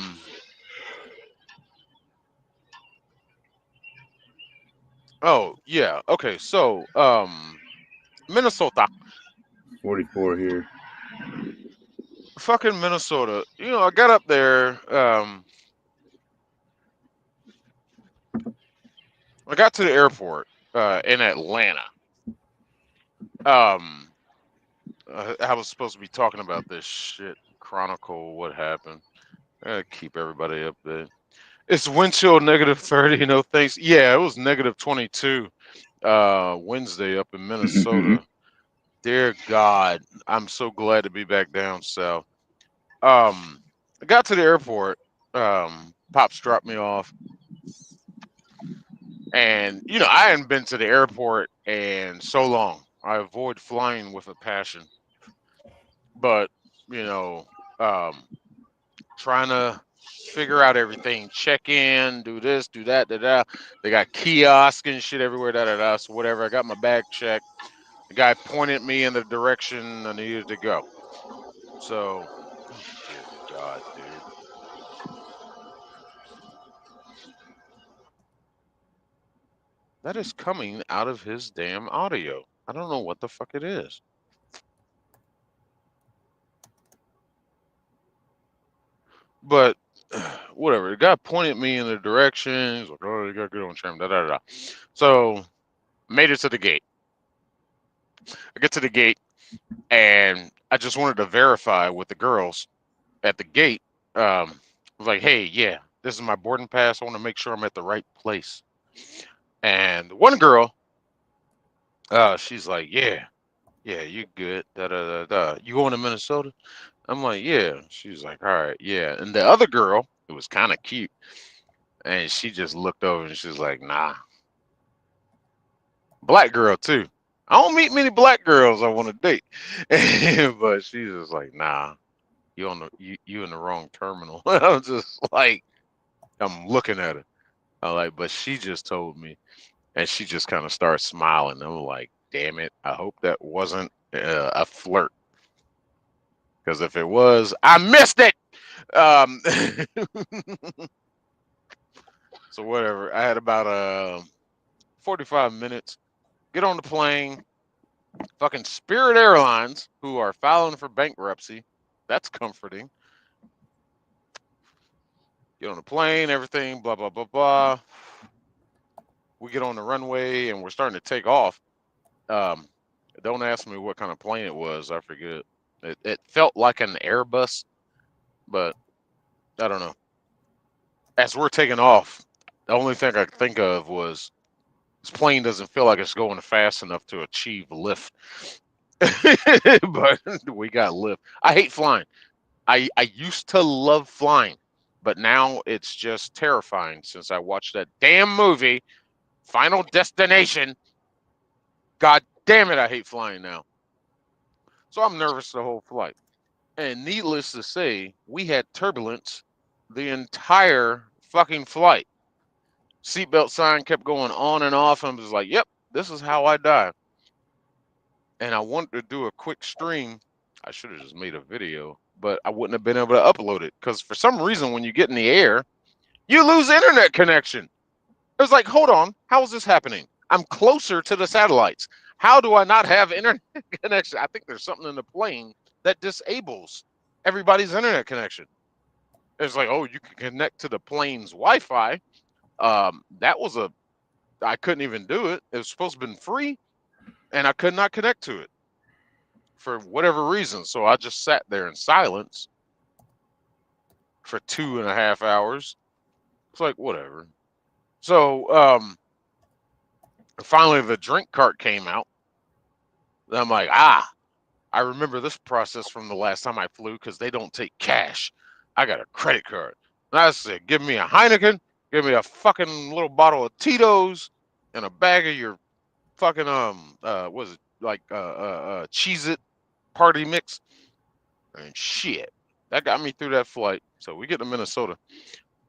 yeah, okay. So, Minnesota, 44 here. fucking Minnesota. You know, I got up there. I got to the airport in Atlanta. I was supposed to be talking about this shit. Chronicle what happened. Keep everybody up there. It's wind chill -30. No thanks. Yeah, it was -22 Wednesday up in Minnesota. Dear God, I'm so glad to be back down south. I got to the airport. Pops dropped me off, and you know I hadn't been to the airport in so long. I avoid flying with a passion, but you know, trying to figure out everything, check in, do this, do that, da da. They got kiosk and shit everywhere, da da da. So whatever. I got my bag checked. The guy pointed me in the direction I needed to go. So, oh dear God, dude. That is coming out of his damn audio. I don't know what the fuck it is. But whatever. The guy pointed me in the direction. He's like, oh, you got good on trim. Da da da. So made it to the gate. I get to the gate and I just wanted to verify with the girls at the gate. I was like, hey, yeah, this is my boarding pass. I want to make sure I'm at the right place. And one girl, she's like, yeah, you good. Da da da da. You going to Minnesota? I'm like, yeah. She's like, all right, yeah. And the other girl, it was kind of cute, and she just looked over and she's like, nah. Black girl too. I don't meet many black girls I want to date, but she's just like, nah. You on the you in the wrong terminal. I'm just like, I'm looking at her. I'm like, but she just told me, and she just kind of started smiling. I'm like, damn it. I hope that wasn't a flirt, because if it was, I missed it. Um, so whatever. I had about 45 minutes. Get on the plane. Fucking Spirit Airlines, who are filing for bankruptcy. That's comforting. Get on the plane, everything, blah, blah, blah, blah. We get on the runway and we're starting to take off. Don't ask me what kind of plane it was. I forget. It felt like an Airbus, but I don't know. As we're taking off, the only thing I could think of was this plane doesn't feel like it's going fast enough to achieve lift. But we got lift. I hate flying. I used to love flying, but now it's just terrifying since I watched that damn movie, Final Destination. God damn it, I hate flying now. So I'm nervous the whole flight. And needless to say, we had turbulence the entire fucking flight. seatbelt sign kept going on and off. And I was like, yep, this is how I die. And I wanted to do a quick stream. I should have just made a video, but I wouldn't have been able to upload it because for some reason, when you get in the air, you lose internet connection. It was like, hold on, how is this happening? I'm closer to the satellites. How do I not have internet connection? I think there's something in the plane that disables everybody's internet connection. It's like, oh, you can connect to the plane's Wi-Fi. That was I couldn't even do it. It was supposed to have been free, and I could not connect to it for whatever reason. So I just sat there in silence for 2.5 hours. It's like, whatever. So finally the drink cart came out. And I'm like, I remember this process from the last time I flew because they don't take cash. I got a credit card. And I said, give me a Heineken, give me a fucking little bottle of Tito's, and a bag of your fucking was it like Cheez-It party mix. And shit. That got me through that flight. So we get to Minnesota.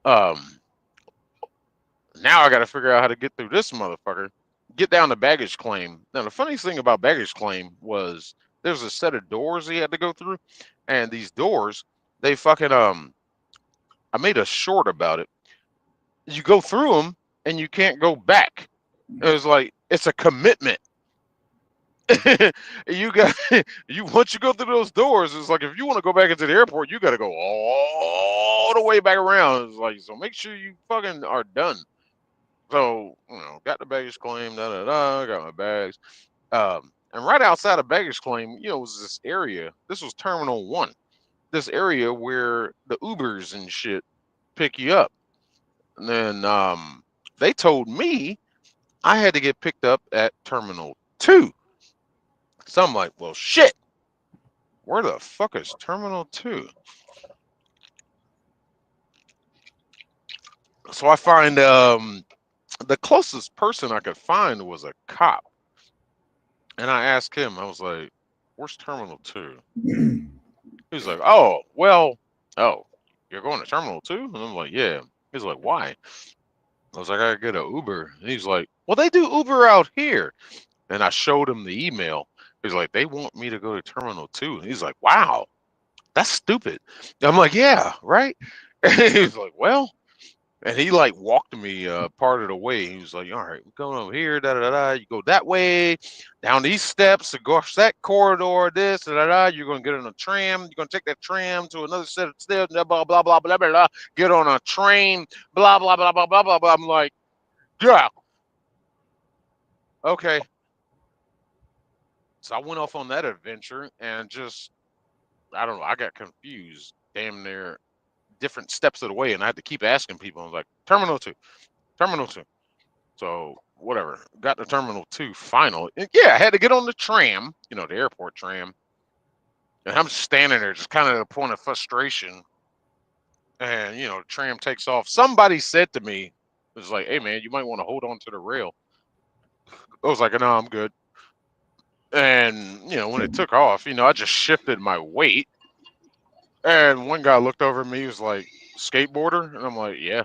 Now I got to figure out how to get through this motherfucker. Get down to baggage claim. Now the funniest thing about baggage claim was there's a set of doors he had to go through, and these doors, they fucking I made a short about it. You go through them and you can't go back. It was like it's a commitment. You got once you go through those doors, it's like if you want to go back into the airport, you got to go all the way back around. It's like, so make sure you fucking are done. So, got the baggage claim, got my bags. And right outside of baggage claim, was this area. This was Terminal 1. This area where the Ubers and shit pick you up. And then they told me I had to get picked up at Terminal 2. So I'm like, well, shit. Where the fuck is Terminal 2? So I find the closest person I could find was a cop. And I asked him, I was like, where's Terminal 2? He was like, oh, you're going to Terminal 2? And I'm like, yeah. He's like, why? I was like, I gotta get an Uber. And he's like, well, they do Uber out here. And I showed him the email. He's like, they want me to go to Terminal 2. And he's like, wow, that's stupid. I'm like, yeah, right? And he's like, well, and he like walked me part of the way. He was like, all right, we're going over here, You go that way, down these steps, across that corridor, this, You're going to get on a tram. You're going to take that tram to another set of steps, blah, blah, blah, blah, blah, blah. Get on a train, blah, blah, blah, blah, blah, blah, blah. I'm like, yeah. Okay. So I went off on that adventure and just, I don't know, I got confused damn near different steps of the way, and I had to keep asking people. I was like, Terminal 2. So whatever, got to Terminal 2 finally. And yeah, I had to get on the tram, the airport tram, and I'm just standing there, just kind of at a point of frustration. And the tram takes off. Somebody said to me, it was like, hey man, you might want to hold on to the rail. I was like, no, I'm good. And when it took off, I just shifted my weight. And one guy looked over at me, he was like, skateboarder? And I'm like, yeah.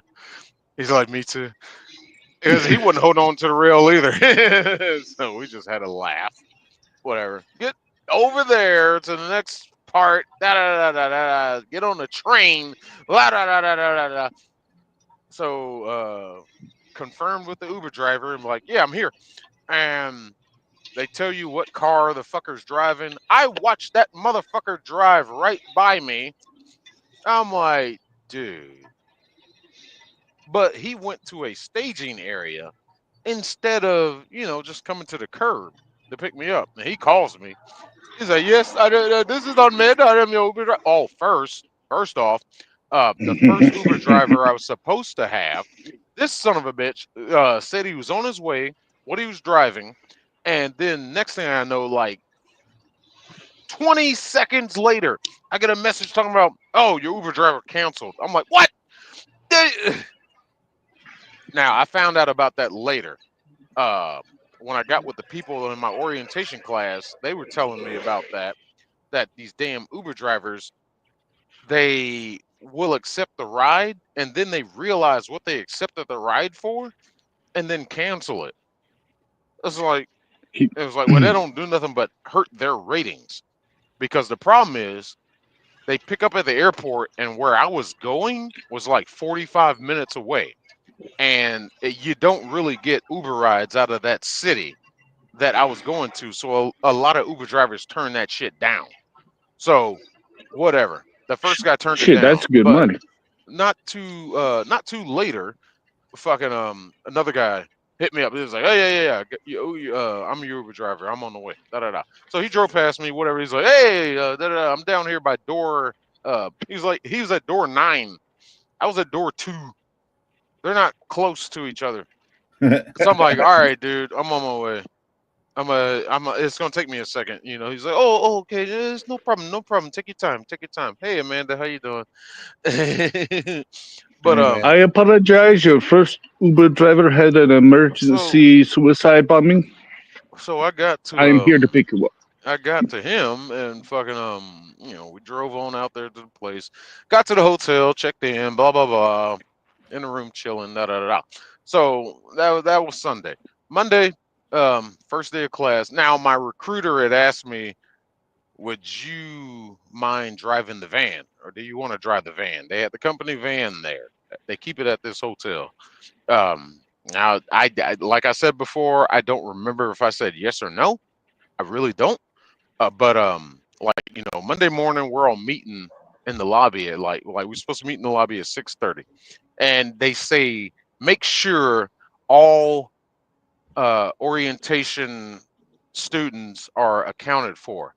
He's like, me too. Because he wouldn't hold on to the rail either. So we just had a laugh. Whatever. Get over there to the next part. Get on the train. So confirmed with the Uber driver. I'm like, yeah, I'm here. And they tell you what car the fucker's driving. I watched that motherfucker drive right by me. I'm like, dude. But he went to a staging area instead of, just coming to the curb to pick me up. And he calls me. He's like, yes, this is Ahmed. I am your Uber driver. Oh, first off, the first Uber driver I was supposed to have, this son of a bitch said he was on his way, what he was driving. And then next thing I know, like 20 seconds later, I get a message talking about, oh, your Uber driver canceled. I'm like, what? Now, I found out about that later. When I got with the people in my orientation class, they were telling me about that these damn Uber drivers, they will accept the ride and then they realize what they accepted the ride for and then cancel it. It's like He- it was like, well, they don't do nothing but hurt their ratings because the problem is they pick up at the airport and where I was going was like 45 minutes away, and you don't really get Uber rides out of that city that I was going to, so a lot of Uber drivers turn that shit down. So whatever, the first guy turned it Shit, down, that's good but money. not too later, fucking another guy hit me up. He was like, "Hey, I'm your Uber driver. I'm on the way." Da da da. So he drove past me. Whatever. He's like, "Hey, da, da, da, I'm down here by door." He was at door 9. I was at door 2. They're not close to each other. So I'm like, "All right, dude, I'm on my way. It's gonna take me a second." You know. He's like, "Oh, okay, it's no problem, no problem. Take your time, take your time. Hey, Amanda, how you doing?" But Hey, man. I apologize. Your first Uber driver had an emergency suicide bombing. so I got to I am here to pick you up. I got to him and fucking we drove on out there to the place, got to the hotel, checked in, blah blah blah, in the room chilling, da da da da. So that was Sunday. Monday, first day of class. Now my recruiter had asked me, would you mind driving the van, or do you want to drive the van? They had the company van there. They keep it at this hotel. Now I like I said before, I don't remember if I said yes or no. I really don't. But like Monday morning we're all meeting in the lobby at like we're supposed to meet in the lobby at 6:30, and they say make sure all orientation students are accounted for.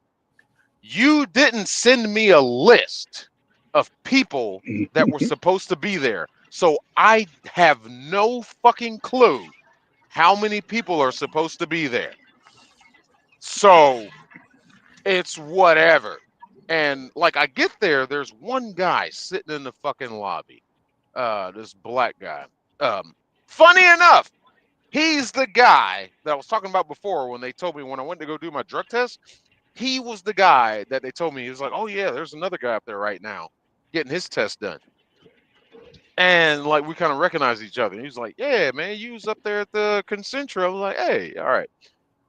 You didn't send me a list of people that were supposed to be there, so I have no fucking clue how many people are supposed to be there. So it's whatever. And like I get there, there's one guy sitting in the fucking lobby. This black guy. Um, Funny enough, he's the guy that I was talking about before when they told me when I went to go do my drug test. He was the guy that they told me. He was like, "Oh yeah, there's another guy up there right now getting his test done." And like we kind of recognize each other. He was like, "Yeah, man, you was up there at the Concentra." I was like, "Hey, all right."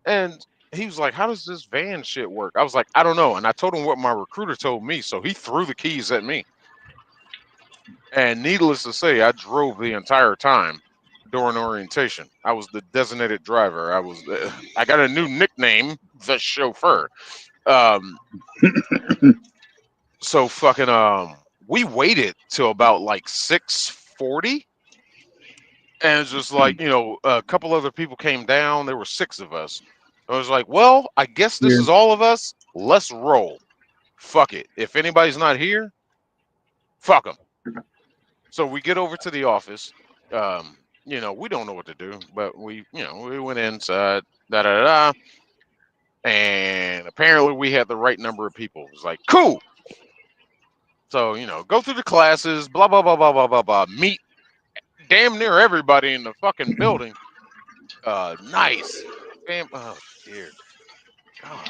And he was like, "How does this van shit work?" I was like, "I don't know." And I told him what my recruiter told me. So he threw the keys at me. And needless to say, I drove the entire time during orientation. I was the designated driver. I got a new nickname, the chauffeur. Um, so fucking we waited till about like 6:40. And it's just like, a couple other people came down. There were 6 of us. I was like, well, I guess this Yeah. is all of us. Let's roll. Fuck it. If anybody's not here, fuck them. So we get over to the office. We don't know what to do, but we went inside, da da da, and apparently we had the right number of people. It was like, cool. So, go through the classes, blah, blah, blah, blah, blah, blah, blah, meet damn near everybody in the fucking building. Nice. Oh, dear God.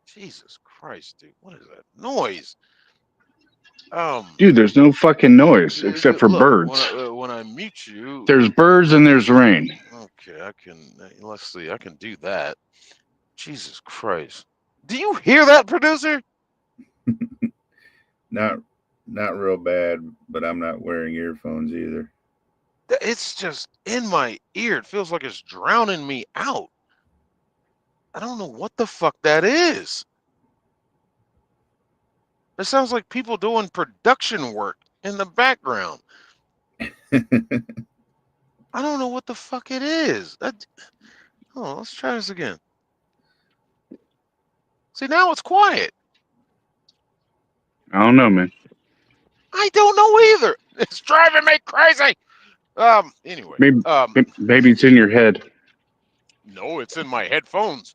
Jesus Christ, dude. What is that noise? Dude, there's no fucking noise except for Look, birds. when I mute you, There's birds and there's rain. okay, let's see, I can do that. Jesus Christ. Do you hear that, producer? Not real bad, but I'm not wearing earphones either. It's just in my ear. It feels like it's drowning me out. I don't know what the fuck that is. It sounds like people doing production work in the background. I don't know what the fuck it is. Let's try this again. See, now it's quiet. I don't know, man. I don't know either. It's driving me crazy. Anyway. Maybe it's in your head. No, it's in my headphones.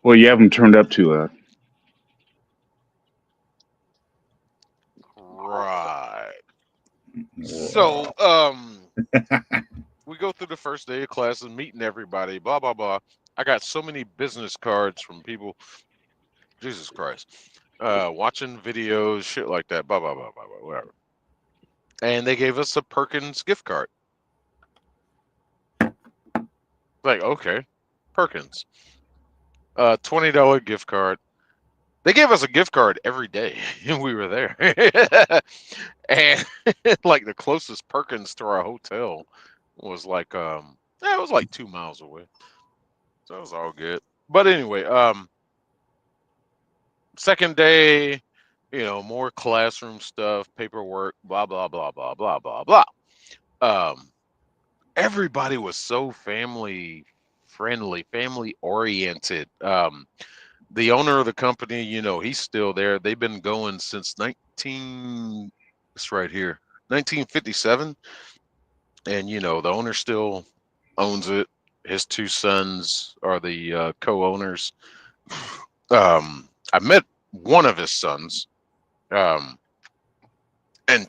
Well, you have them turned up too loud. Right. So, we go through the first day of classes, meeting everybody, blah, blah, blah. I got so many business cards from people. Jesus Christ. Watching videos, shit like that, blah, blah, blah, blah, blah, whatever. And they gave us a Perkins gift card. Like, okay, Perkins. $20 gift card. They gave us a gift card every day and we were there. And like the closest Perkins to our hotel was like it was like 2 miles away. So it was all good. But anyway, second day, more classroom stuff, paperwork, blah blah blah blah blah blah blah. Everybody was so family friendly, family oriented. The owner of the company, he's still there. They've been going since it's right here, 1957, and the owner still owns it. His two sons are the co-owners. I met one of his sons, and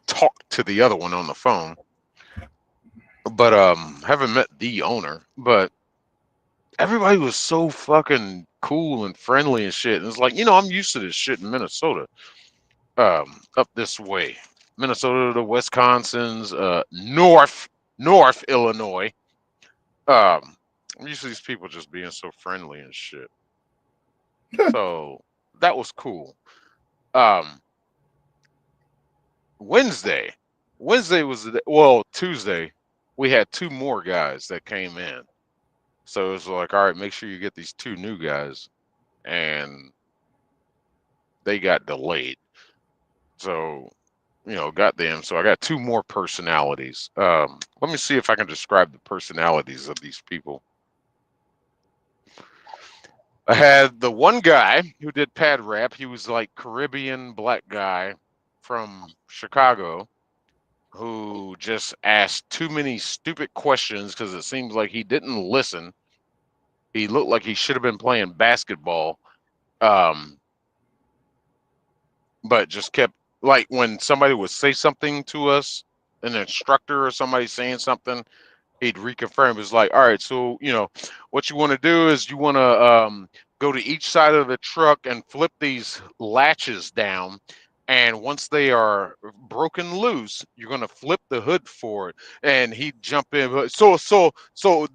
talked to the other one on the phone, but haven't met the owner. But everybody was so fucking cool and friendly and shit. And it's like, I'm used to this shit in Minnesota. Up this way, Minnesota to Wisconsin's, North Illinois. I'm used to these people just being so friendly and shit. So that was cool. Wednesday was Tuesday. We had two more guys that came in. So it was like, all right, make sure you get these two new guys, and they got delayed. So, got them. So I got two more personalities. Let me see if I can describe the personalities of these people. I had the one guy who did pad rap. He was like Caribbean black guy from Chicago who just asked too many stupid questions because it seems like he didn't listen. He looked like he should have been playing basketball. But just kept, like, when somebody would say something to us, an instructor or somebody saying something, he'd reconfirm. It was like, all right, so what you want to do is you want to go to each side of the truck and flip these latches down, and once they are broken loose, you're going to flip the hood forward. And he'd jump in. So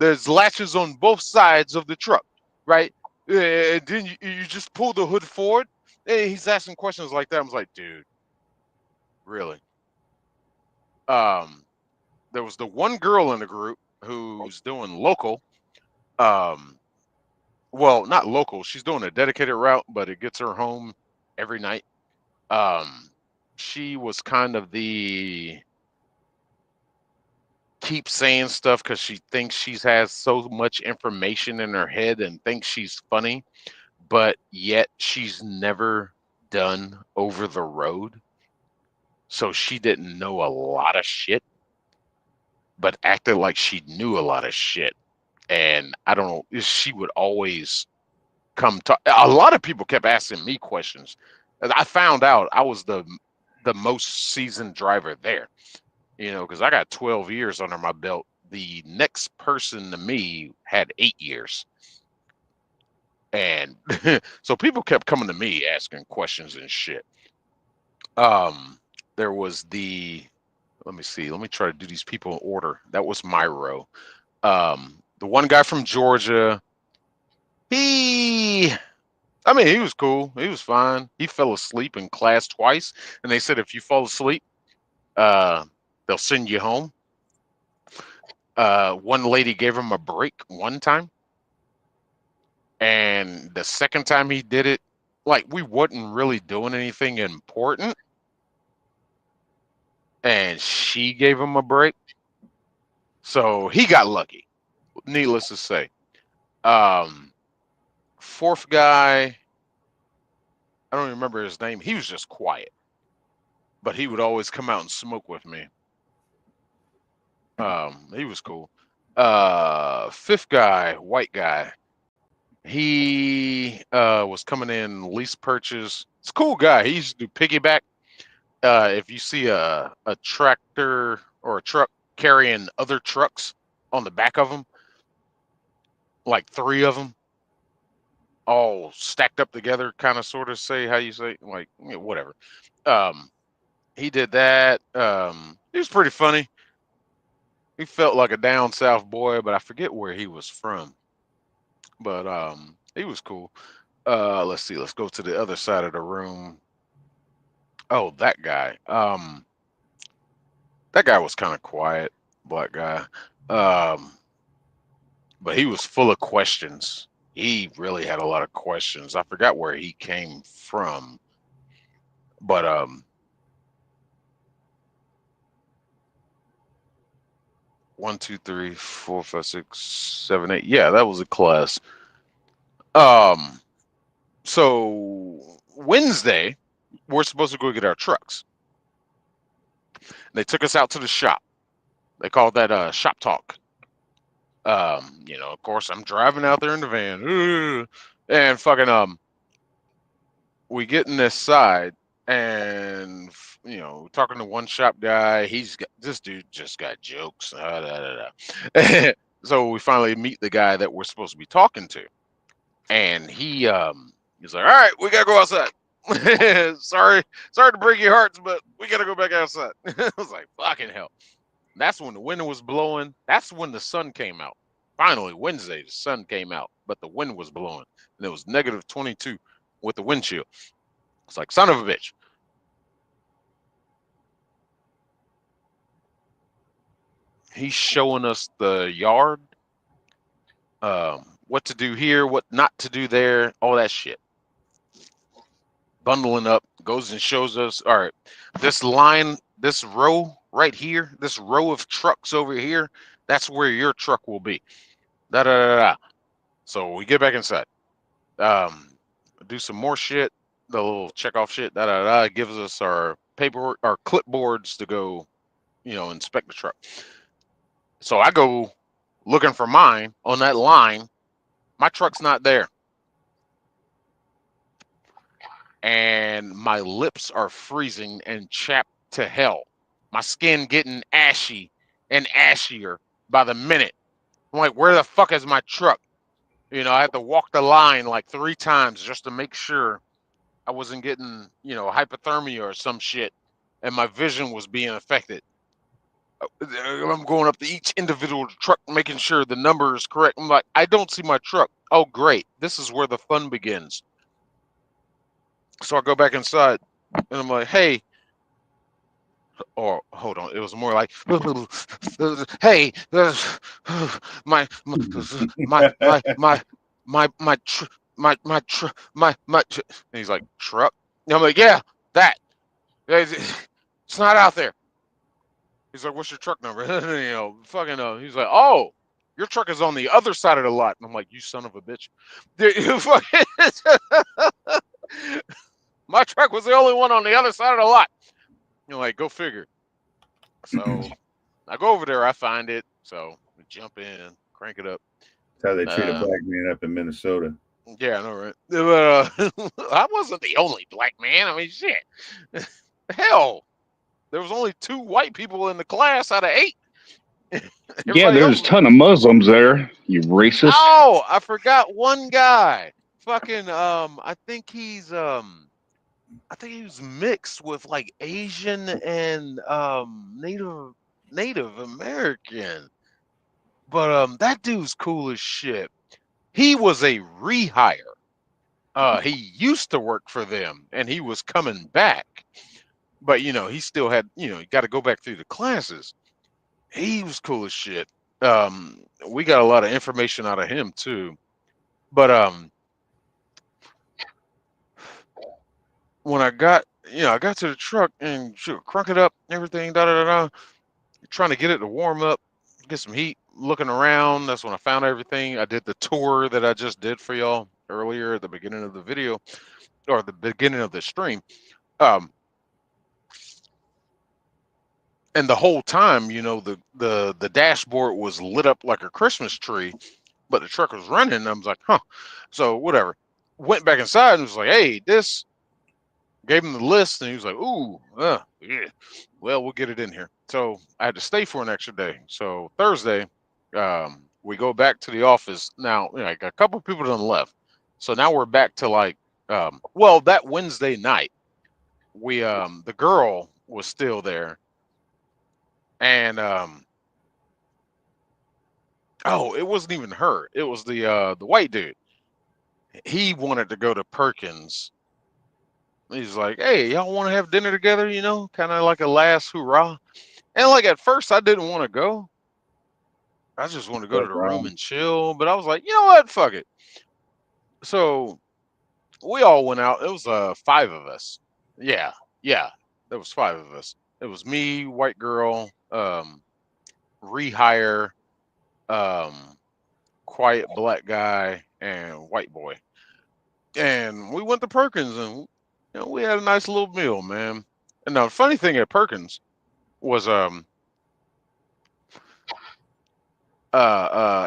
there's latches on both sides of the truck, right? And then you just pull the hood forward. And he's asking questions like that. I was like, dude, really? There was the one girl in the group who's doing local. Well, not local. She's doing a dedicated route, but it gets her home every night. She was kind of the keep saying stuff because she thinks she has so much information in her head and thinks she's funny, but yet she's never done over the road. So she didn't know a lot of shit, but acted like she knew a lot of shit. And I don't know, she would always come talk. A lot of people kept asking me questions. I found out I was the most seasoned driver there, because I got 12 years under my belt. The next person to me had 8 years. And so people kept coming to me asking questions and shit. There was let me see. Let me try to do these people in order. That was my row. The one guy from Georgia, he was cool. He was fine. He fell asleep in class twice, and they said if you fall asleep, they'll send you home. One lady gave him a break one time, and the second time he did it, like, we wasn't really doing anything important, and she gave him a break. So he got lucky, needless to say. Fourth guy, I don't remember his name. He was just quiet, but he would always come out and smoke with me. He was cool. Fifth guy, white guy. He was coming in lease purchase. It's a cool guy. He used to do piggyback. If you see a tractor or a truck carrying other trucks on the back of them, like 3 of them all stacked up together, kind of sort of say how you say, like, whatever. He did that. He was pretty funny. He felt like a down south boy, but I forget where he was from. But he was cool. Let's see. Let's go to the other side of the room. Oh, that guy. That guy was kind of quiet, black guy. But he was full of questions. He really had a lot of questions. I forgot where he came from. But 1, 2, 3, 4, 5, 6, 7, 8. Yeah, that was a class. So Wednesday, we're supposed to go get our trucks. They took us out to the shop. They called that shop talk. Of course, I'm driving out there in the van, and fucking we get in this side, and talking to one shop guy. This dude just got jokes. So we finally meet the guy that we're supposed to be talking to, and he's like, "All right, we gotta go outside." sorry to break your hearts, but we gotta go back outside. I was like, "Fucking hell!" That's when the wind was blowing. That's when the sun came out. Finally, Wednesday, the sun came out, but the wind was blowing, and it was negative 22 with the wind chill. It's like, son of a bitch. He's showing us the yard, what to do here, what not to do there, all that shit. Bundling up, goes and shows us, all right, this line, this row right here, this row of trucks over here, that's where your truck will be. Da da da da. So we get back inside, do some more shit, the little check off shit. Da da da. Gives us our paperwork, our clipboards to go, inspect the truck. So I go looking for mine on that line. My truck's not there. And my lips are freezing and chapped to hell. My skin getting ashy and ashier by the minute. I'm like, where the fuck is my truck? I had to walk the line like 3 times just to make sure I wasn't getting, hypothermia or some shit, and my vision was being affected. I'm going up to each individual truck, making sure the number is correct. I'm like, I don't see my truck. Oh, great. This is where the fun begins. So I go back inside, and I'm like, hey, or hold on. It was more like, hey, my and he's like, truck? And I'm like, yeah, that. It's not out there. He's like, what's your truck number? He's like, oh, your truck is on the other side of the lot. And I'm like, you son of a bitch. My truck was the only one on the other side of the lot. Like, go figure. So I go over there, I find it. So we jump in, crank it up. That's how they treat a black man up in Minnesota. Yeah, I know, right? But I wasn't the only black man. I mean, shit. Hell, there was only 2 white people in the class out of 8. Yeah, there's a ton of Muslims there. You racist. Oh, I forgot one guy. Fucking I think he was mixed with like Asian and Native American. But that dude's cool as shit. He was a rehire. He used to work for them and he was coming back. But he still had, you got to go back through the classes. He was cool as shit. We got a lot of information out of him too. But when I got to the truck and crank it up, everything, trying to get it to warm up, get some heat, looking around. That's when I found everything. I did the tour that I just did for y'all earlier at the beginning of the video, or the beginning of the stream. And the whole time, the dashboard was lit up like a Christmas tree, but the truck was running. And I was like, huh. So whatever. Went back inside and was like, hey, this. Gave him the list, and he was like, ooh, yeah. Well, we'll get it in here. So I had to stay for an extra day. So Thursday, we go back to the office. Now, like a couple of people done left. So now we're back to like, well, that Wednesday night, we the girl was still there, and oh, it wasn't even her. It was the white dude. He wanted to go to Perkins. He's like, hey, y'all want to have dinner together? You know, kind of like a last hurrah. And like at first, I didn't want to go. I just want to go to the room and chill. But I was like, you know what? Fuck it. So we all went out. It was 5 of us. Yeah, yeah. There was 5 of us. It was me, white girl, rehire, um, quiet black guy, and white boy. And we went to Perkins, and we had a nice little meal, man. And the funny thing at Perkins was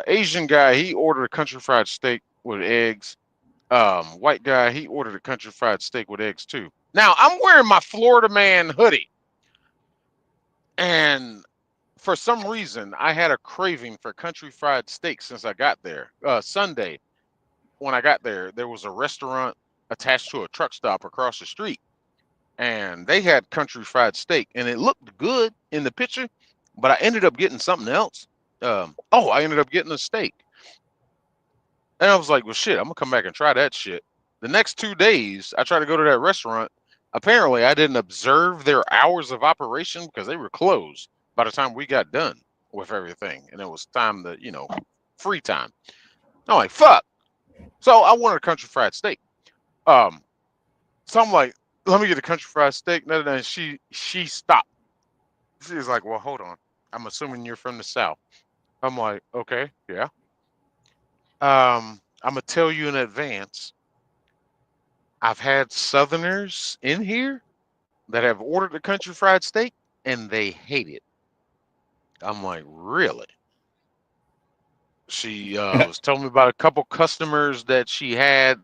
Asian guy, he ordered a country fried steak with eggs. White guy, he ordered a country fried steak with eggs too. Now I'm wearing my Florida man hoodie, and for some reason I had a craving for country fried steak since I got there. Sunday, when I got there, there was a restaurant attached to a truck stop across the street, and they had country fried steak, and it looked good in the picture, but I ended up getting something else. I ended up getting a steak. And I was like, well, shit, I'm gonna come back and try that shit. The next 2 days, I tried to go to that restaurant. Apparently, I didn't observe their hours of operation because they were closed by the time we got done with everything. And it was time to, free time. I'm like, fuck. So I wanted a country fried steak. So I'm like, let me get a country fried steak. And she stopped. She was like, well, hold on. I'm assuming you're from the South. I'm like, okay, yeah. I'm gonna tell you in advance. I've had Southerners in here that have ordered a country fried steak and they hate it. I'm like, really? She was telling me about a couple customers that she had.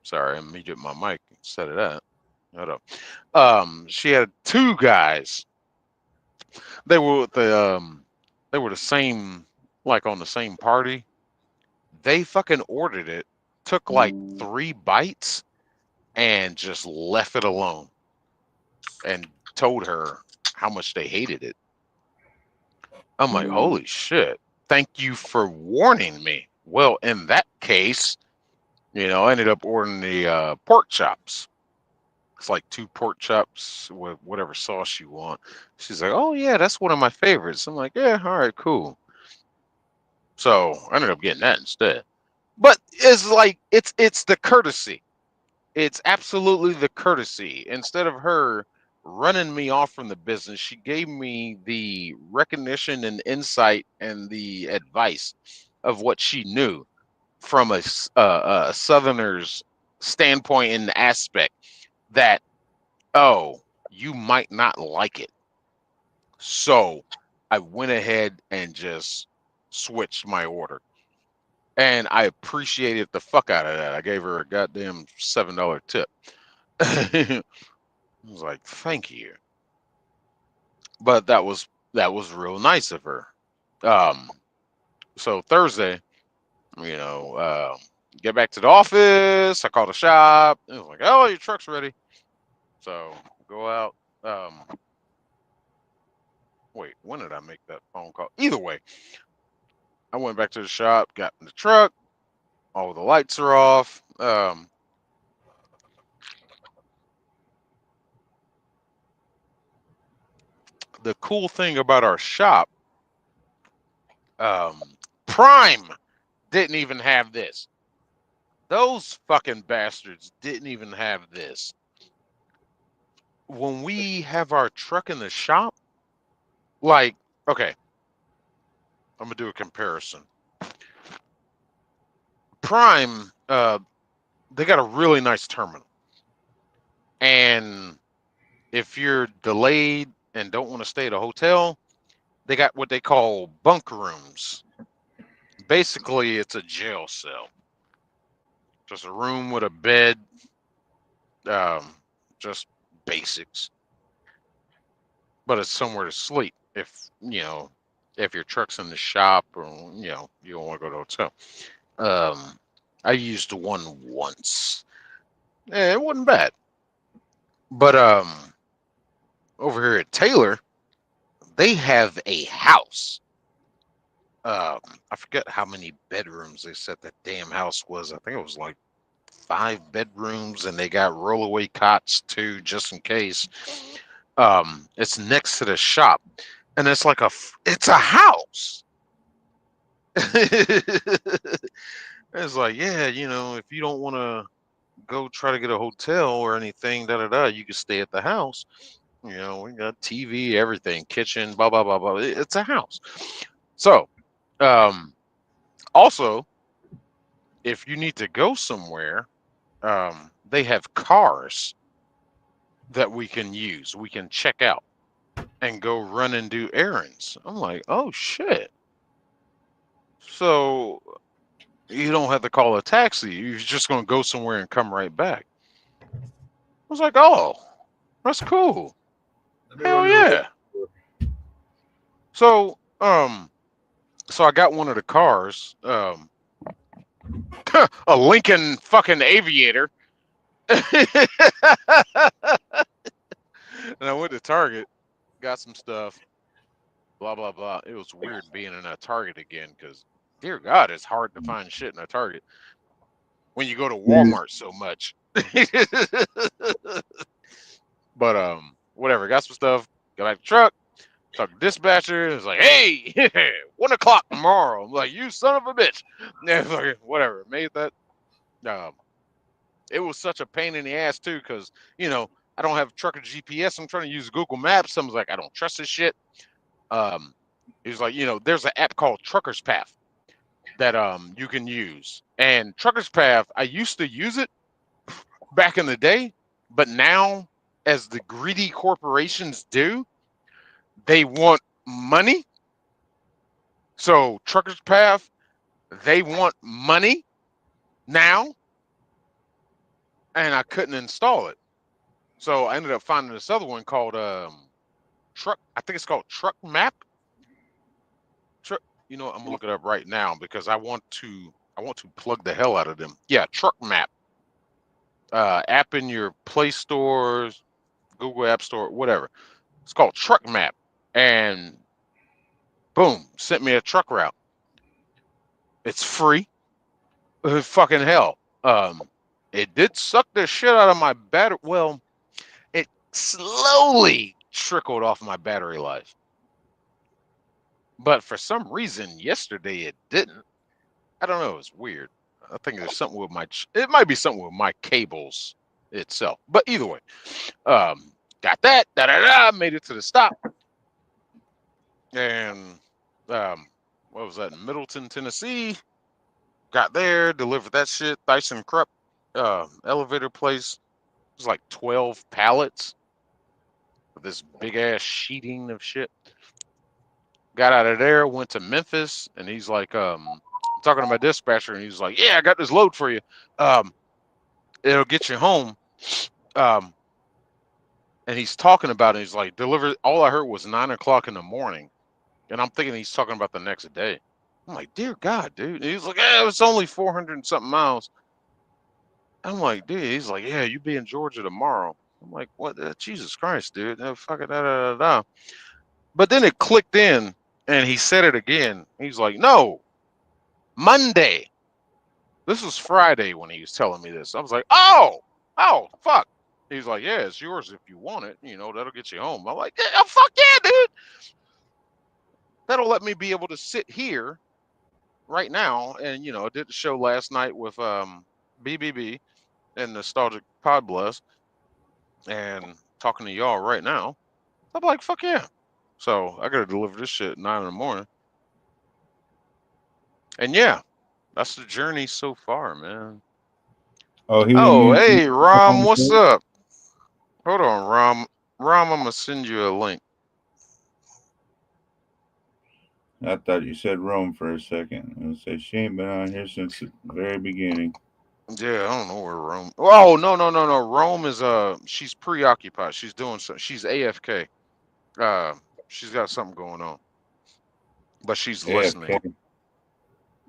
Sorry, I'm muted my mic instead of that. Hold up. She had 2 guys. They were the same, like on the same party. They fucking ordered it, took like 3 bites, and just left it alone and told her how much they hated it. I'm like, holy shit. Thank you for warning me. Well, in that case, I ended up ordering the pork chops. It's like 2 pork chops with whatever sauce you want. She's like, oh, yeah, that's one of my favorites. I'm like, yeah, all right, cool. So I ended up getting that instead. But it's like, it's the courtesy. It's absolutely the courtesy. Instead of her running me off from the business, she gave me the recognition and insight and the advice of what she knew from a Southerner's standpoint and aspect that, oh, you might not like it. So I went ahead and just switched my order. And I appreciated the fuck out of that. I gave her a goddamn $7 tip. I was like, thank you. But that was real nice of her. So Thursday, get back to the office. I called the shop. It was like, oh, your truck's ready. So go out. Wait, when did I make that phone call? Either way, I went back to the shop, got in the truck. All the lights are off. The cool thing about our shop, Prime didn't even have this. Those fucking bastards didn't even have this. When we have our truck in the shop, like, okay, I'm gonna do a comparison. Prime, they got a really nice terminal. And if you're delayed and don't want to stay at a hotel, they got what they call bunk rooms. Basically, it's a jail cell. Just a room with a bed, just basics. But it's somewhere to sleep if your truck's in the shop or you don't want to go to a hotel. I used one once. Yeah, it wasn't bad. But over here at Taylor, they have a house. I forget how many bedrooms they said that damn house was. I think it was like 5 bedrooms, and they got rollaway cots too, just in case. It's next to the shop, and it's like it's a house. It's like, yeah, if you don't want to go try to get a hotel or anything, you can stay at the house. We got TV, everything, kitchen, blah blah blah blah. It's a house. So, also, if you need to go somewhere, they have cars that we can use. We can check out and go run and do errands. I'm like, oh shit. So you don't have to call a taxi. You're just going to go somewhere and come right back. I was like, oh, that's cool. Hell yeah. So, so I got one of the cars, a Lincoln fucking Aviator. And I went to Target, got some stuff, blah, blah, blah. It was weird being in a Target again because, dear God, it's hard to find shit in a Target when you go to Walmart so much. But whatever, got some stuff, got back to the truck, talked to dispatcher. It's like, hey, 1 o'clock tomorrow. I'm like, you son of a bitch. Yeah, like, whatever. Made that. It was such a pain in the ass too, because I don't have trucker GPS. I'm trying to use Google Maps. Someone's like, I don't trust this shit. He's like, there's an app called Trucker's Path that you can use. And Trucker's Path, I used to use it back in the day, but now, as the greedy corporations do, they want money. So Trucker's Path, they want money now, and I couldn't install it. So I ended up finding this other one called Truck. I think it's called Truck Map. I'm gonna look it up right now because I want to plug the hell out of them. Yeah, Truck Map. App in your Play Stores, Google App Store, whatever. It's called Truck Map, and boom, sent me a truck route. It's free. Fucking hell. It did suck the shit out of my battery. Well, it slowly trickled off my battery life. But for some reason, yesterday it didn't. I don't know. It's weird. I think there's something with it might be something with my cables itself. But either way, got that. Made it to the stop. And what was that? In Middleton, Tennessee. Got there, delivered that shit. Thyssen Krupp elevator place. It was like 12 pallets of this big ass sheeting of shit. Got out of there, went to Memphis, and he's like, talking to my dispatcher, and he's like, yeah, I got this load for you. It'll get you home. And he's talking about it. He's like, deliver. All I heard was 9 o'clock in the morning. And I'm thinking he's talking about the next day. I'm like, dear God, dude. And he's like, yeah, it's only 400 and something miles. I'm like, dude. He's like, yeah, you be in Georgia tomorrow. I'm like, what? Jesus Christ, dude. Fuck it, But then it clicked in, and he said it again. He's like, no, Monday. This was Friday when he was telling me this. I was like, oh, fuck. He's like, yeah, it's yours if you want it. That'll get you home. I'm like, yeah, fuck yeah, dude. That'll let me be able to sit here right now. And, I did the show last night with BBB and Nostalgic Pod Bless and talking to y'all right now. I'm like, fuck yeah. So I got to deliver this shit at 9 in the morning. And yeah, that's the journey so far, man. Oh, hey, Rom, what's up? Hold on, Rom. Rom, I'm going to send you a link. I thought you said Rome for a second. I said she ain't been on here since the very beginning. Yeah, I don't know where Rome. Oh, no. Rome is she's preoccupied. She's doing something. She's AFK. She's got something going on. But she's listening. AFK.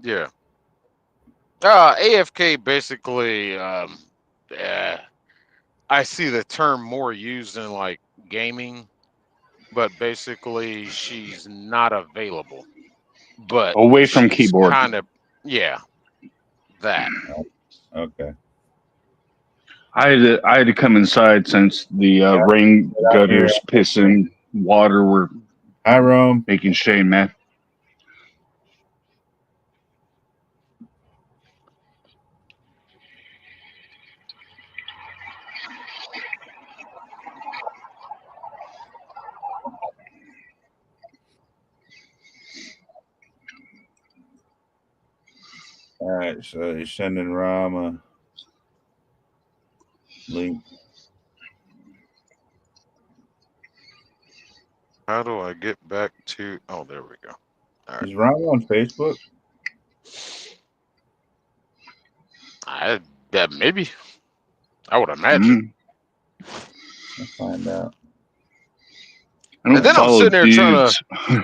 Yeah. AFK basically, I see the term more used in like gaming, but basically she's not available. But Away from she's keyboard. kind of, yeah, that. Okay. I had to come inside since the Yeah. rain Get out here. gutters, pissing, water were Hi, Rome. making Shane mad. All right, so you're sending Rom a link. How do I get back to? Oh, there we go. All right. Is Rom on Facebook? Yeah, maybe. I would imagine. Let's find out. I don't And then I'm follow sitting there dudes. I'm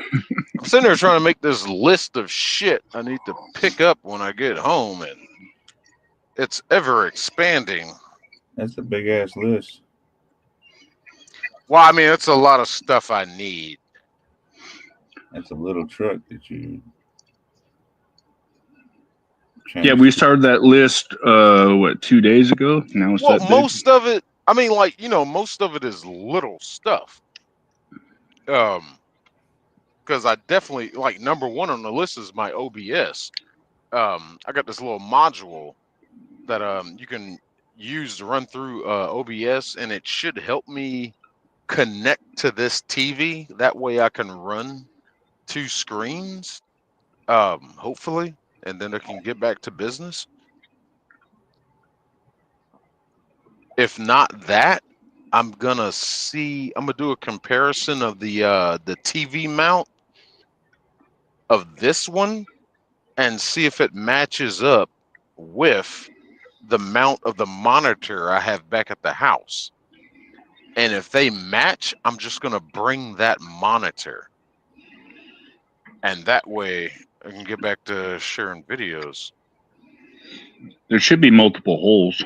sitting there trying to make this list of shit I need to pick up when I get home, and it's ever expanding. That's a big ass list. Well, I mean, it's a lot of stuff I need. That's a little truck that you. Yeah, we started that list 2 days ago. Now it's Well, that big. most of it, I mean, like, most of it is little stuff. Because I definitely like number one on the list is my OBS. I got this little module that you can use to run through OBS, and it should help me connect to this TV. That way I can run 2 screens, hopefully, and then I can get back to business. If not that, I'm gonna do a comparison of the TV mount of this one and see if it matches up with the mount of the monitor I have back at the house. And if they match, I'm just gonna bring that monitor. And that way I can get back to sharing videos. There should be multiple holes.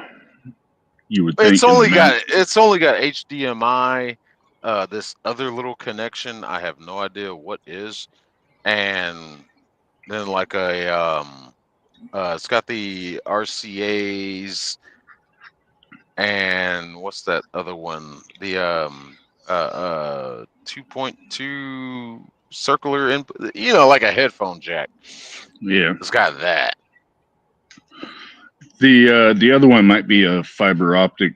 You would think. It's only got HDMI, this other little connection I have no idea what is, and then like it's got the RCA's, and what's that other one? The 2.2 circular input, like a headphone jack. Yeah. It's got that. The other one might be a fiber optic,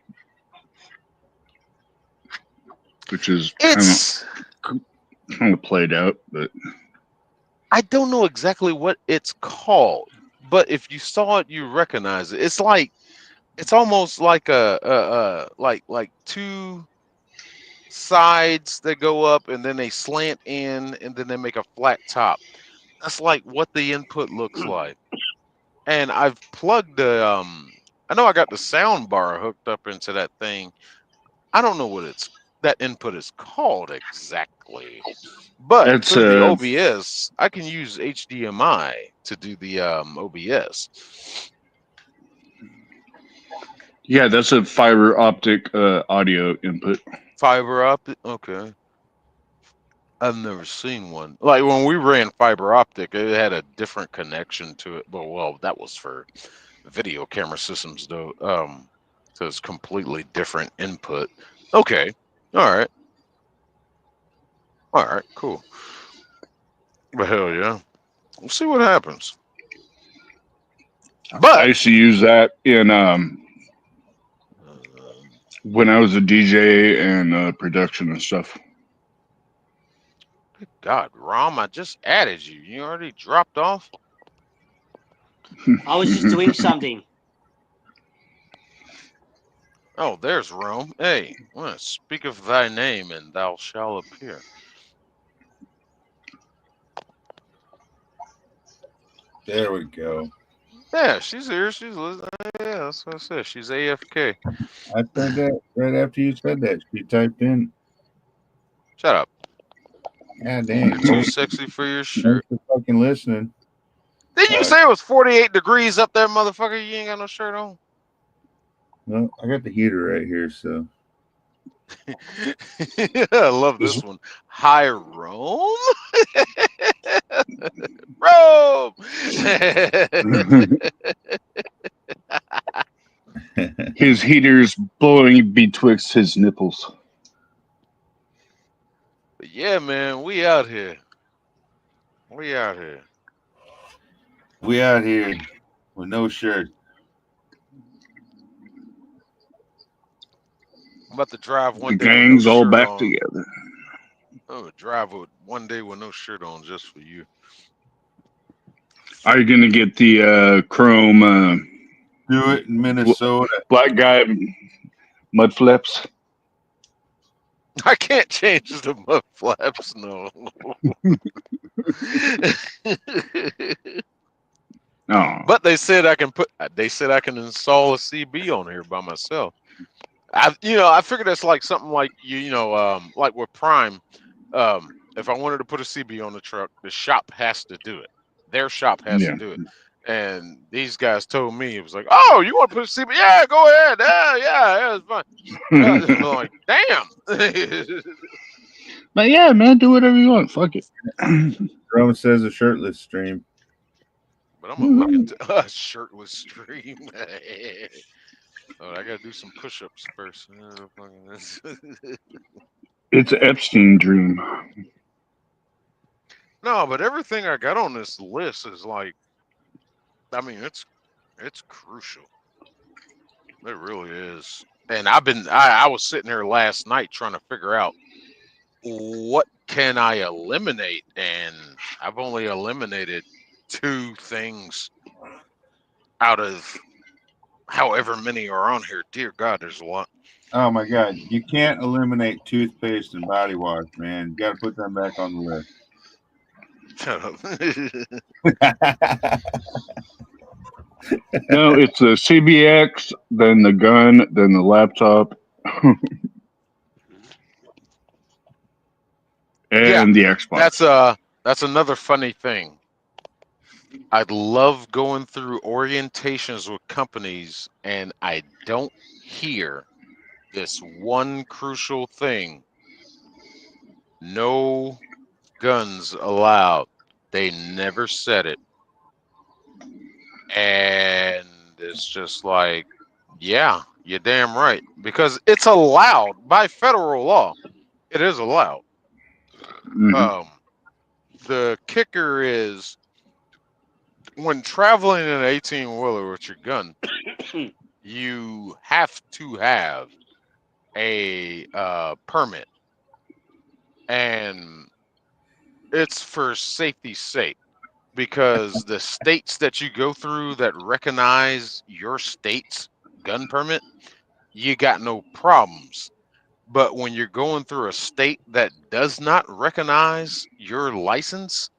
which is It's kind of played out, but I don't know exactly what it's called, but if you saw it, you recognize it. It's almost like like 2 sides that go up and then they slant in and then they make a flat top. That's like what the input looks like. And I've plugged I know I got the sound bar hooked up into that thing. I don't know what that input is called exactly. But That's, through the OBS, I can use HDMI to do the OBS. Yeah, that's a fiber optic audio input. Fiber optic? Okay. I've never seen one. Like when we ran fiber optic, it had a different connection to it. But well, that was for video camera systems though. So it's completely different input. Okay. All right. All right, cool. But hell yeah. We'll see what happens. I But used to use that in when I was a DJ and production and stuff. God, Rom, I just added you. You already dropped off? I was just doing something. Oh, there's Rome. Hey, well, speak of thy name and thou shalt appear. There we go. Yeah, she's here. She's listening. Yeah, that's what I said. She's AFK. I said that right after you said that. She typed in. Shut up. God damn. You're too sexy for your shirt. Thanks for fucking listening. Didn't you say it was 48 degrees up there, motherfucker? You ain't got no shirt on. Well, I got the heater right here, so I love this one. Hi, Rome. Rome. His heater's blowing betwixt his nipples. But yeah, man, we out here. We out here. we out here with no shirt. I'm about to drive The one day. gang's with no all shirt back on. together. I'm gonna drive one day with no shirt on just for you. Are you gonna get the chrome Do it in Minnesota. black guy mud flaps? I can't change the mud flaps, no. No. But they said I can install a CB on here by myself. I figured that's like something like like with Prime. If I wanted to put a CB on the truck, the shop has to do it. Their shop has Yeah. to do it. And these guys told me, it was like, oh, you want to put a CB? Yeah, go ahead. Yeah, it's fine. I'm like, damn. But yeah, man, do whatever you want. Fuck it. Rome says a shirtless stream. But I'm gonna look into a shirtless stream. Oh, I gotta do some push-ups first. It's an Epstein dream. No, but everything I got on this list is like, I mean, it's crucial. It really is. And I was sitting here last night trying to figure out what can I eliminate, and I've only eliminated 2 things out of however many are on here. Dear God, there's a lot. Oh my God, you can't eliminate toothpaste and body wash, man. You got to put them back on the list. Shut up. No, it's the CBX, then the gun, then the laptop, and the Xbox. That's another funny thing. I love going through orientations with companies, and I don't hear this one crucial thing: no guns allowed. They never said it, and it's just like, yeah, you're damn right, because it's allowed by federal law. It is allowed. Mhm. The kicker is, when traveling in an 18-wheeler with your gun, you have to have a permit, and it's for safety's sake, because the states that you go through that recognize your state's gun permit, you got no problems. But when you're going through a state that does not recognize your license,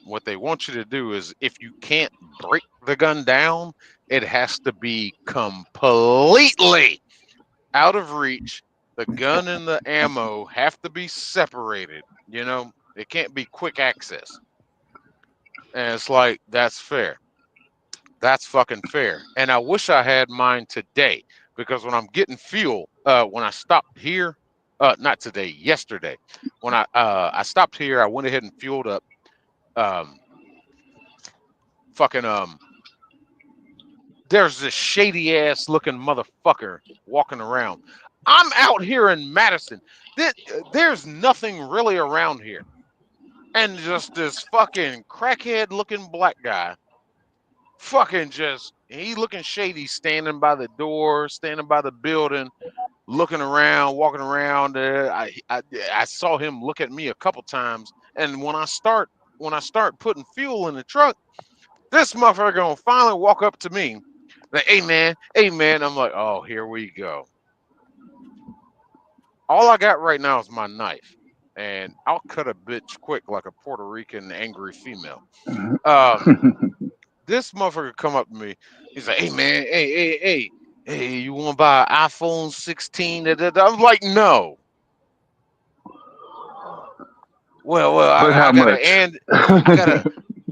what they want you to do is, if you can't break the gun down, it has to be completely out of reach. The gun and the ammo have to be separated. It can't be quick access. And it's like, that's fair. That's fucking fair. And I wish I had mine today, because when I'm getting fuel, when I stopped here, not today, yesterday, when I stopped here, I went ahead and fueled up. There's this shady ass looking motherfucker walking around. I'm out here in Madison. There's nothing really around here. And just this fucking crackhead looking black guy, he looking shady, standing by the door, standing by the building, looking around, walking around there. I saw him look at me a couple times, and when I start putting fuel in the truck, this motherfucker gonna finally walk up to me, like, hey man. I'm like, oh, here we go. All I got right now is my knife, and I'll cut a bitch quick like a Puerto Rican angry female. This motherfucker come up to me. He's like, hey man, hey, you want to buy an iPhone 16? I'm like, no. Well, But how much?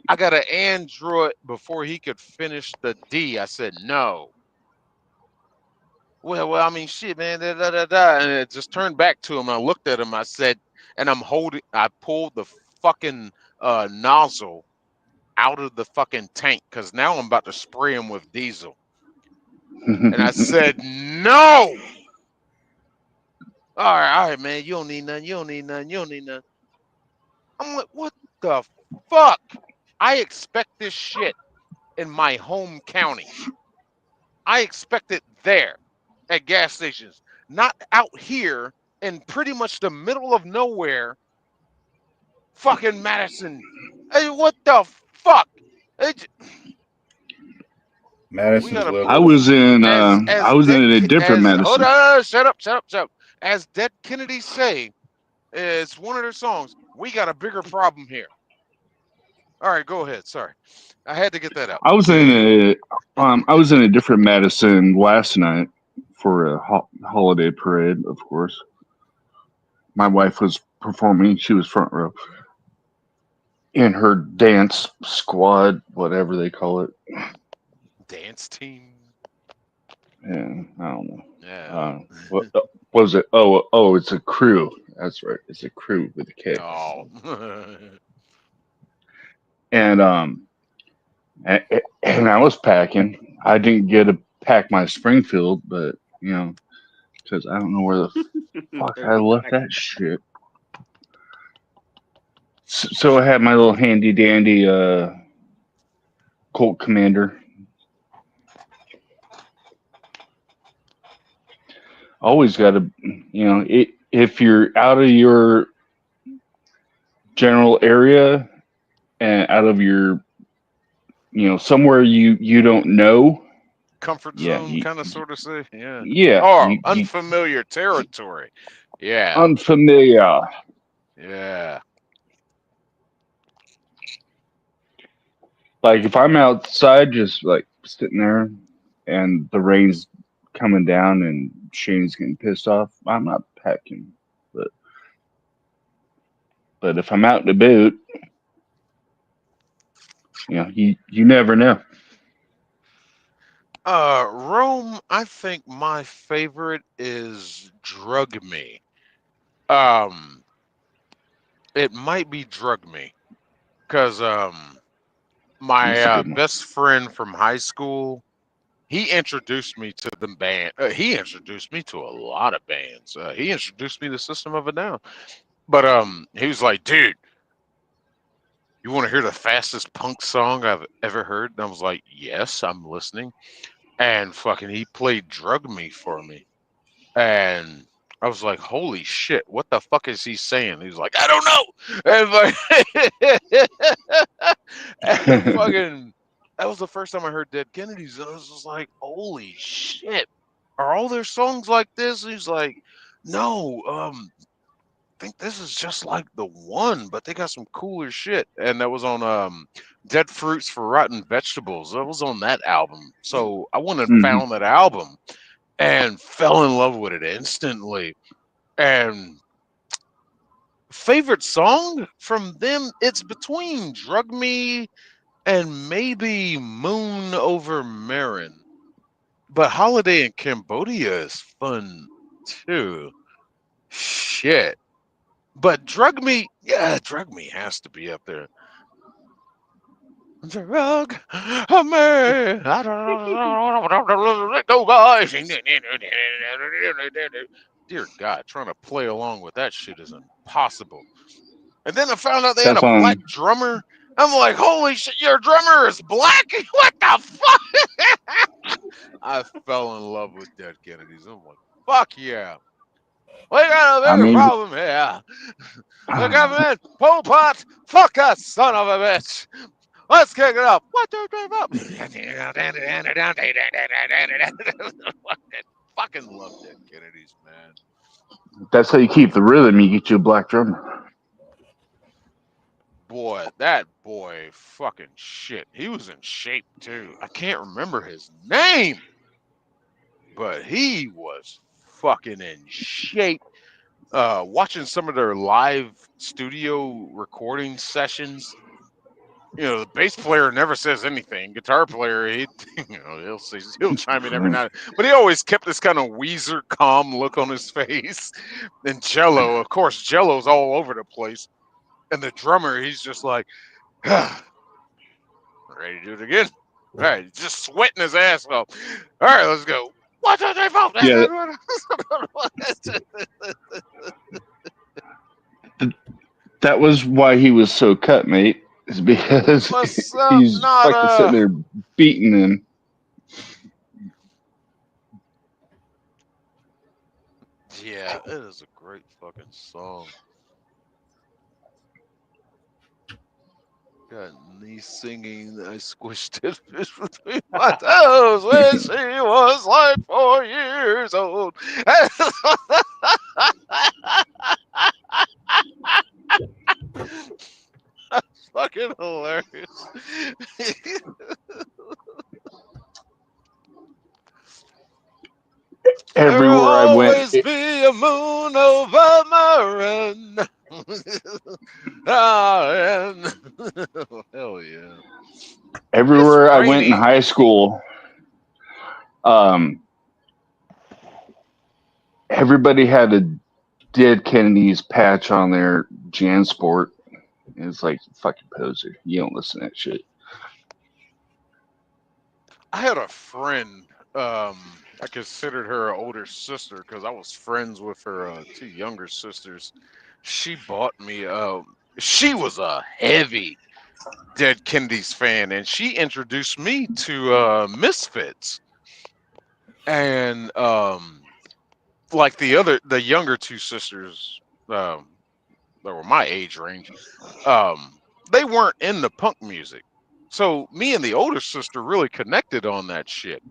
I got an Android before he could finish the D. I said no. Well, I mean, shit, man, da, da, da, da. And it just turned back to him. I looked at him. I said, and I pulled the fucking nozzle out of the fucking tank because now I'm about to spray him with diesel. And I said, no. All right, man. You don't need none. You don't need none. You don't need none. I'm like, what the fuck? I expect this shit in my home county. I expect it there at gas stations, not out here in pretty much the middle of nowhere. Fucking Madison. Hey, what the fuck? Madison's gotta- level. I was in as I was in a Dead- different as- Hold Madison. on, shut up. As Dead Kennedys say, it's one of their songs. We got a bigger problem here. All right, go ahead. Sorry, I had to get that out. I was in a different Madison last night for a holiday parade, of course. My wife was performing. She was front row in her dance squad, whatever they call it. Dance team. Yeah, I don't know. Yeah. What was it? Oh, it's a crew. That's right. It's a crew with a K. Oh. And and I was packing. I didn't get to pack my Springfield, but because I don't know where the fuck I left that shit. So I had my little handy dandy Colt Commander. Always got to, if you're out of your general area and out of your, somewhere you don't know. Comfort Yeah, zone, kind of, sort of say. Yeah. Yeah. Or unfamiliar territory. Yeah. Unfamiliar. Yeah. Like if I'm outside just like sitting there and the rain's coming down and Shane's getting pissed off, I'm not packing. But if I'm out in the boot, you never know. Rome, I think my favorite is Drug Me. It might be Drug Me. Because my That's a good one. best friend from high school, he introduced me to the band. He introduced me to a lot of bands. He introduced me to System of a Down. But he was like, dude, you want to hear the fastest punk song I've ever heard? And I was like, yes, I'm listening. And fucking he played Drug Me for me. And I was like, holy shit, what the fuck is he saying? He was like, I don't know. And fucking, that was the first time I heard Dead Kennedys. And I was just like, holy shit. Are all their songs like this? And he's like, no, I think this is just like the one, but they got some cooler shit. And that was on Dead Fruits for Rotten Vegetables. That was on that album. So I went and found that album and fell in love with it instantly. And favorite song from them, it's between Drug Me and maybe Moon Over Marin. But Holiday in Cambodia is fun too. Shit. But Drug Me has to be up there. Drug me. I don't let go, guys. Dear God, trying to play along with that shit is impossible. And then I found out they had a black drummer. I'm like, holy shit, your drummer is black? What the fuck? I fell in love with Dead Kennedys. I'm like, fuck yeah. We got a bigger problem here. The government, Pol Pot, fuck us, son of a bitch. Let's kick it up. 1, 2, 3, 4. Fucking love Dead Kennedys, man. That's how you keep the rhythm. You get you a black drummer. Boy, that boy, fucking shit. He was in shape too. I can't remember his name, but he was fucking in shape. Watching some of their live studio recording sessions, the bass player never says anything. Guitar player, he'll chime in every now, but he always kept this kind of Weezer calm look on his face. And Jello, of course, Jello's all over the place, and the drummer, he's just like, ready to do it again. All right, just sweating his ass off. All right, let's go. 1, 2, 3, 4. Yeah. That was why he was so cut, mate. Is because What's up, he's fucking Nada? sitting there beating him. Yeah, it is a great fucking song. Got me singing, I squished his fish between my toes when she was like 4 years old. That's fucking hilarious. Everywhere I There'll went, always be a moon over my run. Hell yeah. everywhere I went in raining. high school, everybody had a Dead Kennedys patch on their JanSport. It's like, fucking poser. You don't listen to that shit. I had a friend. I considered her an older sister because I was friends with her 2 younger sisters. She bought me. She was a heavy Dead Kennedys fan, and she introduced me to Misfits. And like the younger 2 sisters, that were my age range, they weren't into punk music. So me and the older sister really connected on that shit.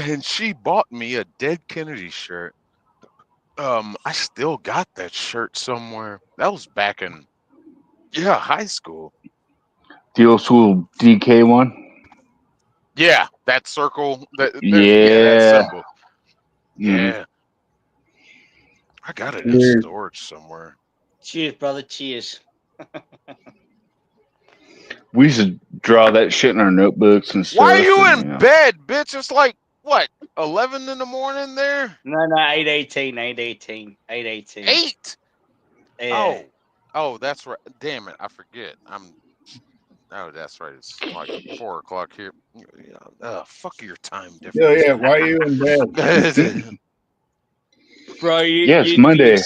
And she bought me a Dead Kennedy shirt. I still got that shirt somewhere. That was back in high school. The old school DK one? Yeah, that circle, that Yeah. symbol. Mhm. Yeah. I got it in Weird. storage somewhere. Cheers, brother. Cheers. We used to draw that shit in our notebooks and stuff. Why are you and, in bed, bitch? It's like what, 11 in the morning there? No, 8:18, 8:18, 8:18. 8. Yeah. Oh, that's right. Damn it, I forget. Oh, that's right. It's like 4 o'clock here. Fuck your time Yeah, difference. yeah. Why are you in bed? Bro, Yeah, it's you'd Monday.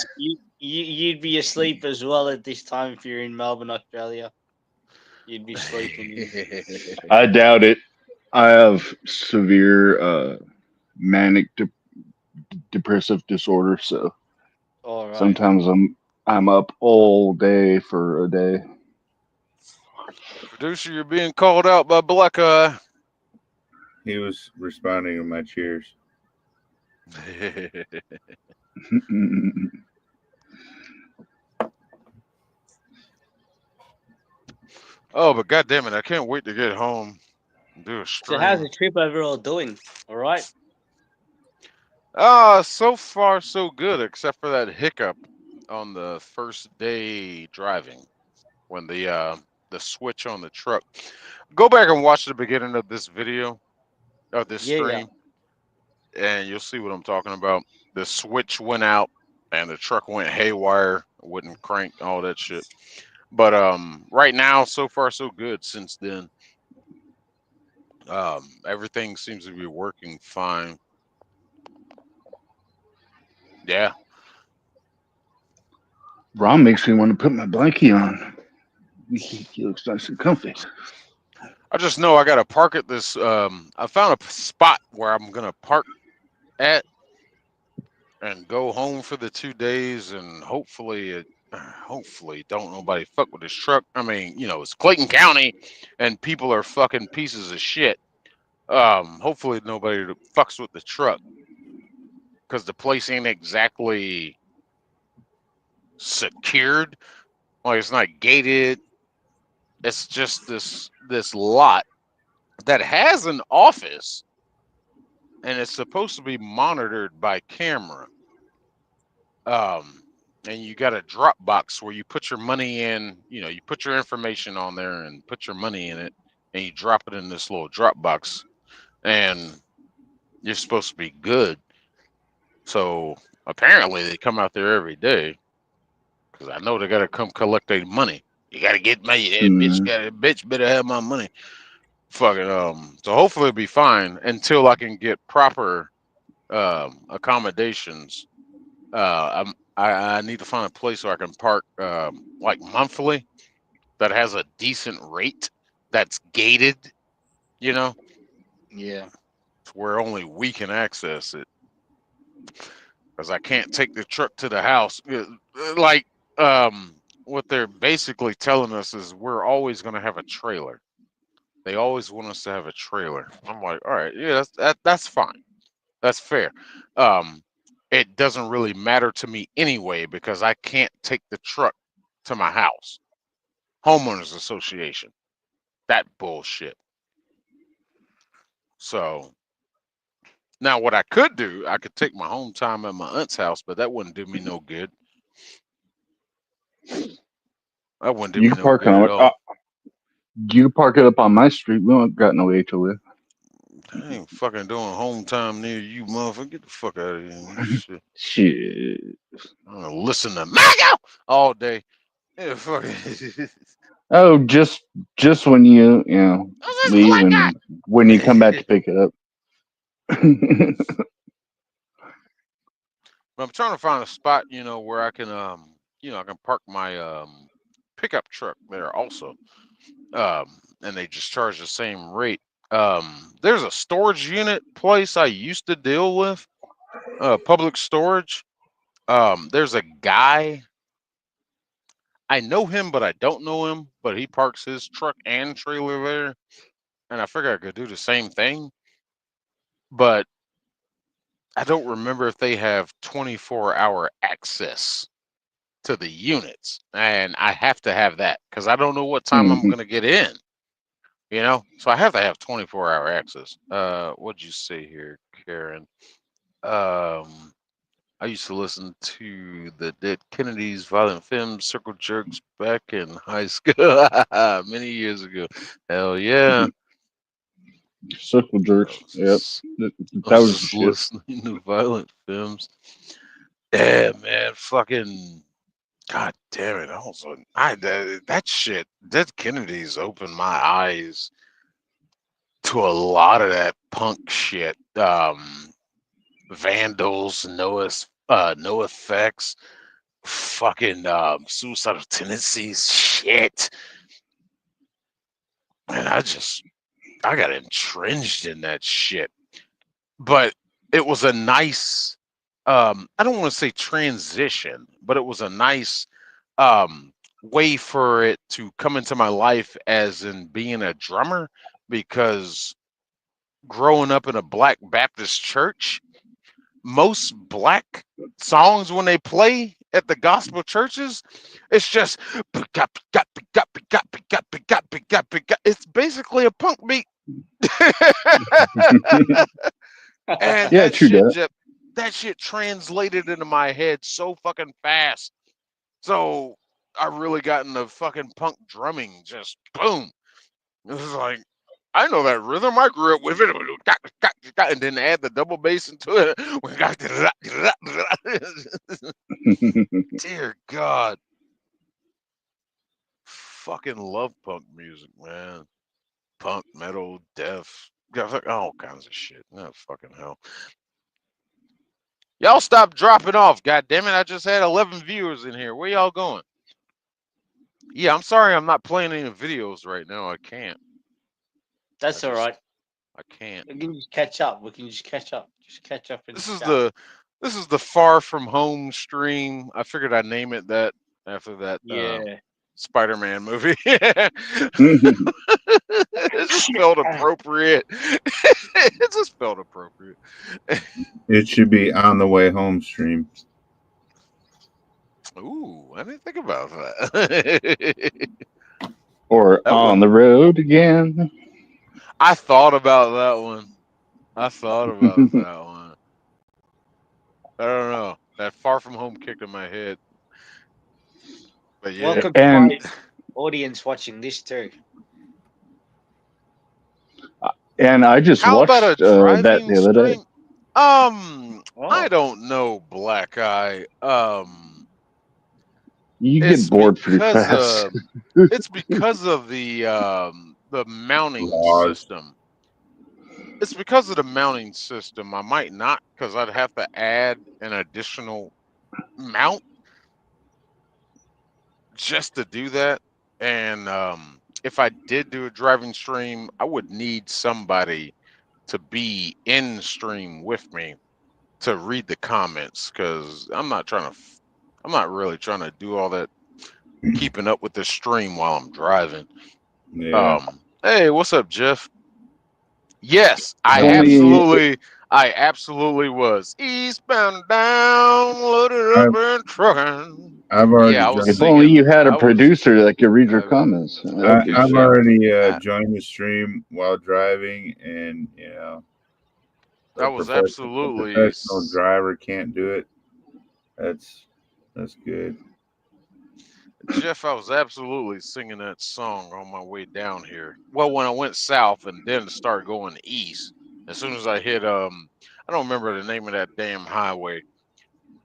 you'd be asleep as well at this time if you're in Melbourne, Australia. You'd be sleeping. I doubt it. I have severe manic depressive disorder, so All right. sometimes I'm up all day for a day. Producer, you're being called out by Black Eye. He was responding to my cheers. Oh, but goddamn it, I can't wait to get home and do a So how's stream. the trip overall doing? All right. So far so good, except for that hiccup on the first day driving when the switch on the truck. Go back and watch the beginning of this video of this Yeah, stream, and you'll see what I'm talking about. The switch went out and the truck went haywire, wouldn't crank, all that shit. But right now, so far so good. Since then, everything seems to be working fine. Yeah. Ron makes me want to put my blankie on. He looks nice and comfy. I just know I gotta park at this. I found a spot where I'm gonna park at and go home for the 2 days, and hopefully don't nobody fuck with this truck. I mean, it's Clayton County, and people are fucking pieces of shit. Hopefully nobody fucks with the truck, because the place ain't exactly secured. Like, it's not gated. It's just this lot that has an office, and it's supposed to be monitored by camera. and you got a drop box where you put your money in. You know, you put your information on there and put your money in it, and you drop it in this little drop box, and you're supposed to be good. So apparently they come out there every day because I know they got to come collect their money. You got to get money. Bitch better have my money. Fucking So hopefully it'll be fine until I can get proper accommodations. I need to find a place where I can park like monthly that has a decent rate that's gated. You know, Yeah. where only we can access it. Because I can't take the truck to the house. Like, what they're basically telling us is we're always going to have a trailer. They always want us to have a trailer. I'm like, all right, yeah, that's fine. That's fair. It doesn't really matter to me anyway because I can't take the truck to my house. Homeowners Association. That bullshit. So now what I could do, I could take my home time at my aunt's house, but that wouldn't do me no good. That wouldn't do You me can no park good at on all. you can park it up on my street. We don't got no HOA. I ain't fucking doing home time near you, motherfucker. Get the fuck out of here. Shit. Shit. I'm gonna listen to Mago all day. Yeah, fuck it. Oh, just when you know This is leave black and when you come back guy. to pick it up. But I'm trying to find a spot, where I can I can park my pickup truck there also. And they just charge the same rate. There's a storage unit place I used to deal with, public storage. There's a guy, I know him, but I don't know him, but he parks his truck and trailer there, and I figure I could do the same thing, but I don't remember if they have 24-hour access to the units, and I have to have that because I don't know what time I'm Mhm. gonna get in. So I have to have 24-hour access. What'd you say here, Karen? I used to listen to the Dead Kennedys, Violent Femmes, Circle Jerks back in high school many years ago. Hell yeah. Circle I jerks. was Yep. just, I That was was the just shit. listening to Violent Femmes. Yeah, man, fucking God damn it! That shit, Dead Kennedys opened my eyes to a lot of that punk shit. Vandals, No Effects, fucking Suicidal Tendencies, shit. And I got entrenched in that shit. But it was a nice, I don't want to say transition, but it was a nice way for it to come into my life as in being a drummer because growing up in a Black Baptist church, most black songs when they play at the gospel churches, it's just it's basically a punk beat. And Yeah, true that. that shit translated into my head so fucking fast. So I really got into fucking punk drumming, just boom. It was like, I know that rhythm. I grew up with it. And then add the double bass into it. Dear God. Fucking love punk music, man. Punk, metal, death, all kinds of shit. Oh, fucking hell. Y'all stop dropping off, God damn it! I just had 11 viewers in here. Where y'all going? Yeah, I'm sorry I'm not playing any videos right now. I can't. That's all right. I can't. We can just catch up. We can just catch up. Just catch up in This the is chat. this is the Far From Home stream. I figured I'd name it that after that Yeah. Spider-Man movie. It's just spelled appropriate. It's just spelled appropriate. It should be on the way home stream. Ooh, I didn't think about that. Or That on would. the road again. I thought about that one. I thought about that one. I don't know. That Far From Home kicked in my head. But yeah, Welcome And- to my audience watching this too. And I just how watched about a that driving the other day. stream? Oh. I don't know, Black Eye. You It's get bored pretty because fast. it's because of the mounting Laws. system. It's because of the mounting system. I might not, because I'd have to add an additional mount just to do that. And if I did do a driving stream, I would need somebody to be in stream with me to read the comments, because I'm not really trying to do all that keeping up with the stream while I'm driving. Yeah. Hey, what's up, Jeff? Yes, I Only- absolutely was eastbound down, loaded up and trucking. I've already Yeah, I was If joined. only singing. you had I a was- producer that could read your I- comments. I've shit. already I- joined the stream while driving, and you know, I was absolutely professional driver can't do it. That's good. Jeff, I was absolutely singing that song on my way down here. Well, when I went south and then started going east, as soon as I hit I don't remember the name of that damn highway,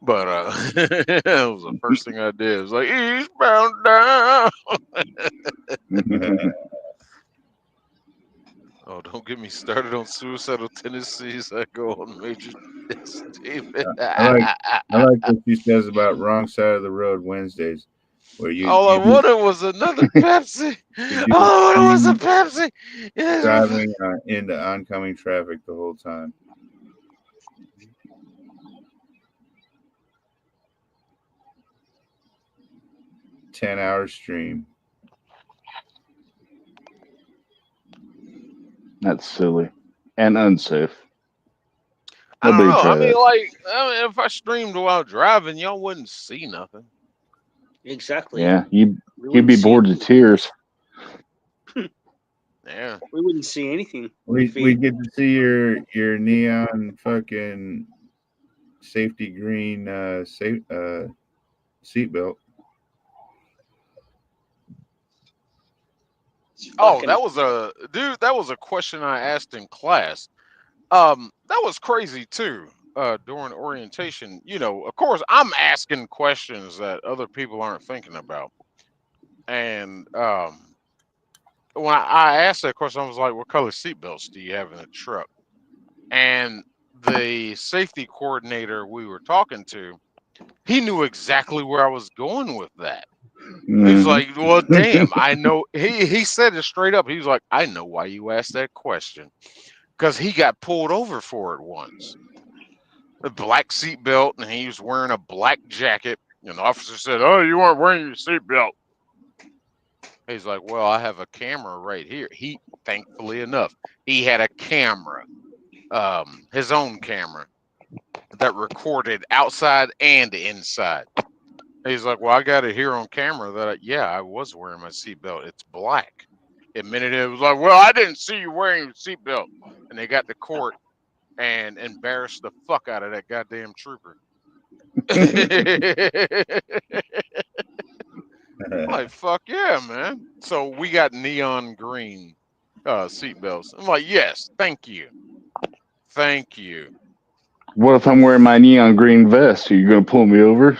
but that was the first thing I did. It was like eastbound down. Oh, don't get me started on suicidal tendencies. I go on major statement. I like what she says about wrong side of the road Wednesdays, where you All I you wanted was another Pepsi. do All I wanted was a the Pepsi. Yes, driving into oncoming traffic the whole time. $10-hour stream. That's silly and unsafe. I don't Nobody know. try I mean, that. like, if I streamed while driving, y'all wouldn't see nothing. Exactly. Yeah, We you'd wouldn't be see bored to anything. tears. Yeah. We wouldn't see anything. We get to see your neon fucking safety green seatbelt. Oh, that was a question I asked in class. That was crazy too. During orientation, of course, I'm asking questions that other people aren't thinking about. And when I asked that question, I was like, "What color seatbelts do you have in the truck?" And the safety coordinator we were talking to, he knew exactly where I was going with that. He was Mhm. like, "Well, damn, I know." He said it straight up. He was like, "I know why you asked that question, because he got pulled over for it once. A black seatbelt, and he was wearing a black jacket. And the officer said, 'Oh, you weren't wearing your seatbelt.' He's like, 'Well, I have a camera right here.' Thankfully enough, he had a camera, his own camera, that recorded outside and inside. He's like, 'Well, I got it here on camera that I was wearing my seatbelt. It's black.' Admitted it. Was like, 'Well, I didn't see you wearing your seatbelt.' And they got to court and embarrassed the fuck out of that goddamn trooper. Like, fuck yeah, man. So we got neon green seatbelts. I'm like, yes, thank you. Thank you. What if I'm wearing my neon green vest? Are you going to pull me over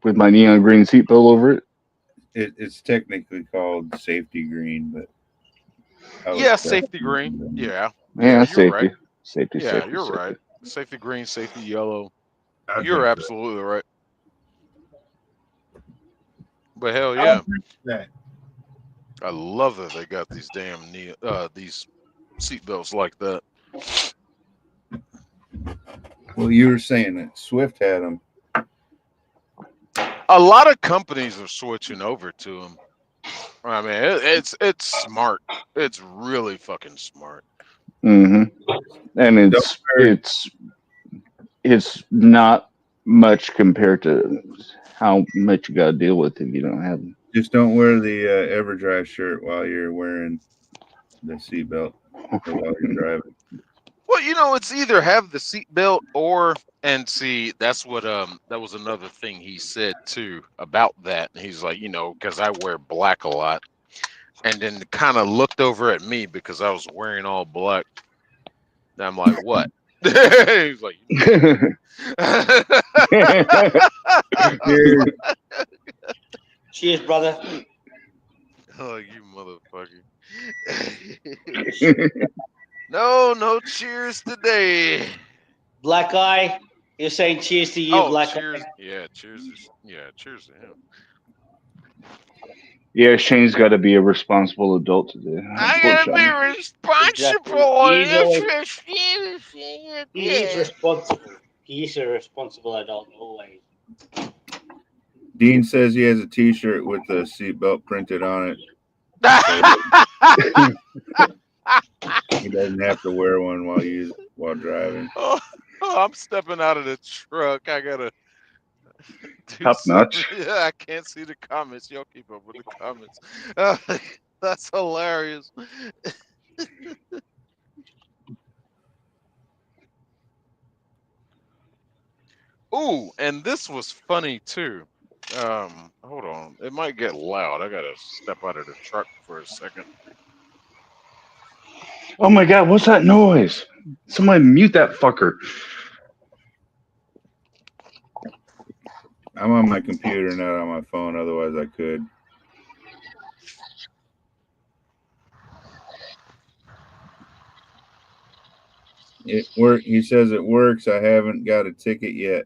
with my neon green seatbelt over it? It's technically called safety green, but Yeah, safety green. Yeah. Yeah, you're safety. right. Safety, Yeah, safety, you're safety. right. Safety green, safety yellow. I You're think absolutely right. But hell that. yeah. I'll drink that. I love that they got these damn these seatbelts like that. Well, you were saying that Swift had them. A lot of companies are switching over to them. I mean, it's smart. It's really fucking smart. Mm-hmm. And it's not much compared to how much you got to deal with if you don't have them. Just don't wear the EverDrive shirt while you're wearing the seatbelt or while you're driving. Well, it's either have the seatbelt or, and see, that's what that was another thing he said too about that. He's like, because I wear black a lot, and then kind of looked over at me because I was wearing all black. And I'm like, what? He's like, Cheers, brother. oh, you motherfucker. No cheers today. Black Eye, you're saying cheers to you, Oh, Black cheers. Eye. Yeah, cheers. Cheers to him. Yeah, Shane's got to be a responsible adult today. I gotta be Unfortunately. responsible. He's always- He is Yeah. responsible. He is a responsible adult always. Dean says he has a T-shirt with the seatbelt printed on it. He doesn't have to wear one while driving. Oh, I'm stepping out of the truck. I gotta do Top notch. something. Yeah, I can't see the comments. Y'all keep up with the comments. That's hilarious. Ooh, and this was funny too. Hold on. It might get loud. I gotta step out of the truck for a second. Oh my God, what's that noise? Somebody mute that fucker. I'm on my computer, not on my phone. Otherwise, I could. He says it works. I haven't got a ticket yet.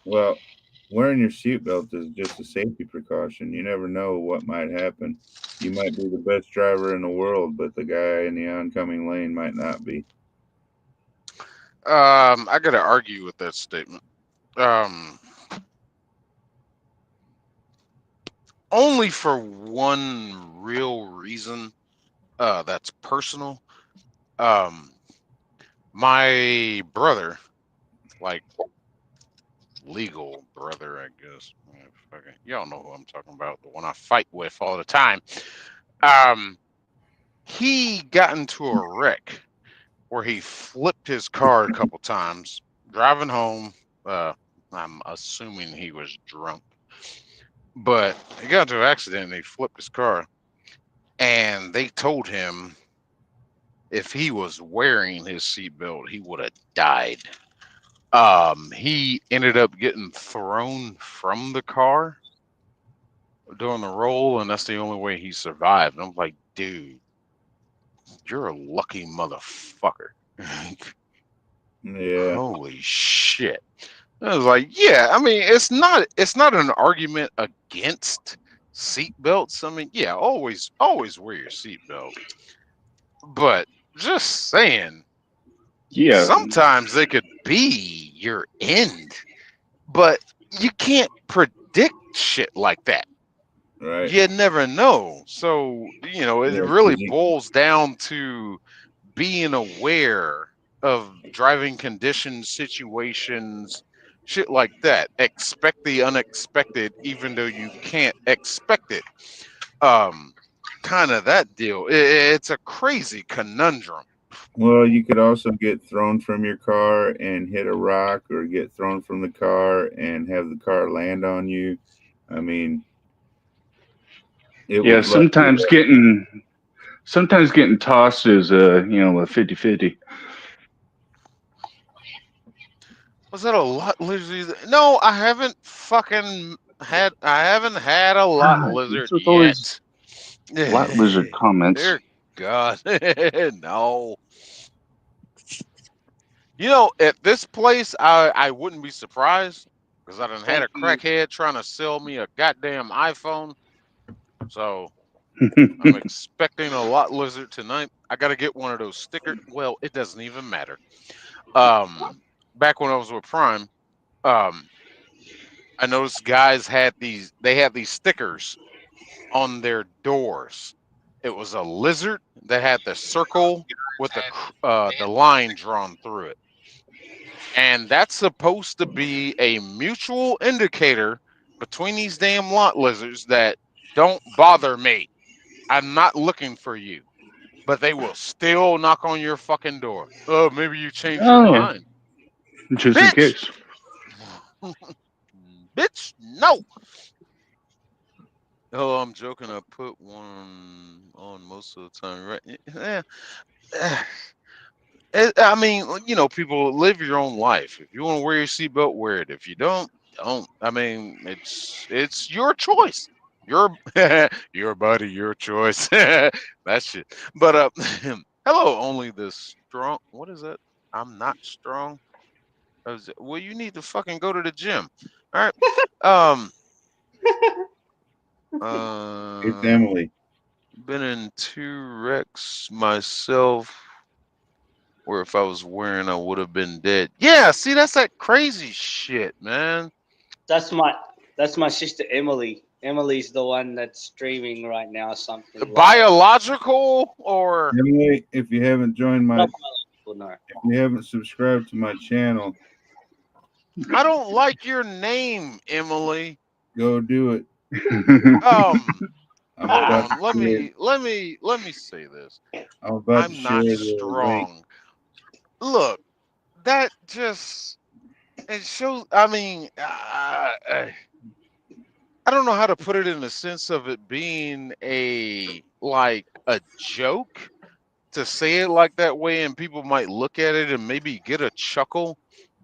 Well, wearing your seatbelt is just a safety precaution. You never know what might happen. You might be the best driver in the world, but the guy in the oncoming lane might not be. I gotta argue with that statement. Only for one real reason. That's personal. My brother, like legal brother, I guess. Y'all know who I'm talking about. The one I fight with all the time. He got into a wreck where he flipped his car a couple times driving home. I'm assuming he was drunk, but he got into an accident and he flipped his car. And they told him if he was wearing his seatbelt, he would have died. He ended up getting thrown from the car during the roll, and that's the only way he survived. And I'm like, dude, you're a lucky motherfucker. Yeah. Holy shit. I was like, yeah, I mean, it's not an argument against seatbelts. I mean, yeah, always wear your seatbelt. But just saying, Yeah. sometimes they could be your end, but you can't predict shit like that. Right. You never know. So, it Yeah, really 'cause you- boils down to being aware of driving conditions, situations, shit like that. Expect the unexpected, even though you can't expect it. Kind of that deal. It's a crazy conundrum. Well, you could also get thrown from your car and hit a rock, or get thrown from the car and have the car land on you. I mean, Yeah, sometimes getting tossed is a 50-50. Was that a lot lizard? No, I haven't had a lot God, lizard it's yet. always Lot lizard comments. Dear God, no. At this place, I wouldn't be surprised because I done had a crackhead trying to sell me a goddamn iPhone. So I'm expecting a lot lizard tonight. I got to get one of those stickers. Well, it doesn't even matter. Back when I was with Prime, I noticed guys had these stickers on their doors. It was a lizard that had the circle with the line drawn through it. And that's supposed to be a mutual indicator between these damn lot lizards that don't bother me. I'm not looking for you. But they will still knock on your fucking door. Oh, maybe you changed your Oh, mind. just in Bitch! case. Bitch, no! Oh, I'm joking. I put one on most of the time, right? Yeah. I mean, people live your own life. If you want to wear your seatbelt, wear it. If you don't, don't. I mean, it's your choice. Your your body, your choice. That shit. But hello, only the strong. What is that? I'm not strong. Well, you need to fucking go to the gym. All right. Um. It's Emily. Been in 2 wrecks myself. Where if I was wearing, I would have been dead. Yeah, see, that's that crazy shit, man. That's my sister Emily. Emily's the one that's streaming right now. Something live. Biological or Emily, if you haven't joined my, Not biological, no. if you haven't subscribed to my channel, I don't like your name, Emily. go do it. I'm Hold about on. to share, Let me say this. I'm about to I'm share not the link. strong. Look, that just it shows. I mean, I don't know how to put it in the sense of it being a joke to say it like that way, and people might look at it and maybe get a chuckle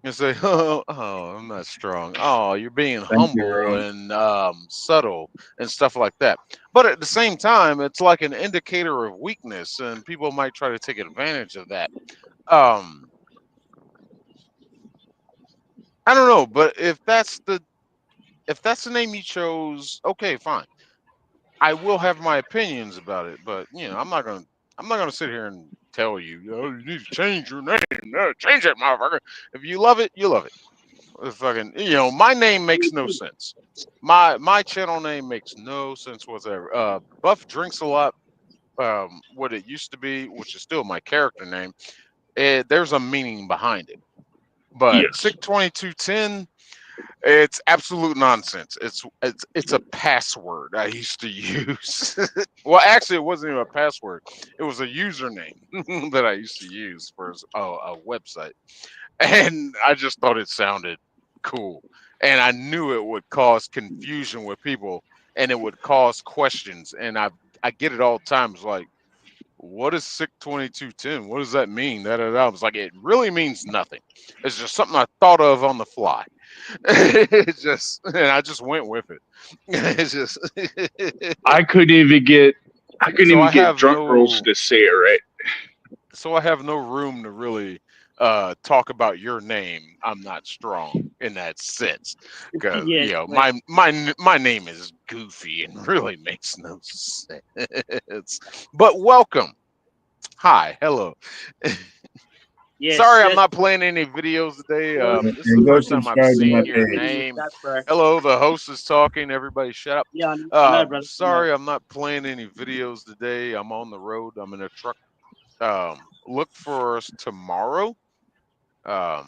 and say, "Oh, I'm not strong. Oh, you're being Thank you, humble Ron. and subtle and stuff like that." But at the same time, it's like an indicator of weakness, and people might try to take advantage of that. I don't know, but if that's the name you chose, okay, fine. I will have my opinions about it, but I'm not gonna sit here and tell you, you need to change your name. No, change it, motherfucker. If you love it, you love it. Fucking, my name makes no sense. My channel name makes no sense whatsoever. Buff Drinks a Lot, what it used to be, which is still my character name. There's a meaning behind it. But Yes. Sick 2210. It's absolute nonsense. It's a password I used to use. Well, actually, it wasn't even a password. It was a username that I used to use for a website, and I just thought it sounded cool, and I knew it would cause confusion with people, and it would cause questions, and I get it all the time. It's like, what is Sick 2210? What does that mean? I was like, it really means nothing. It's just something I thought of on the fly. It's just, and I just went with it. It's just, I couldn't even get so I have drunk girls to say it right. so I have no room to really talk about your name. I'm not strong in that sense because Yeah, my name is goofy and really makes no sense. But welcome. Hi, hello. yes, Sorry, I'm yes, not playing any videos today. This is And the go first time I've subscribe to my seen your page. name. that, bro. Hello, the host is talking. Everybody, shut up. Yeah, I know, brother. Sorry, I'm not playing any videos today. I'm on the road. I'm in a truck. Look for us tomorrow. And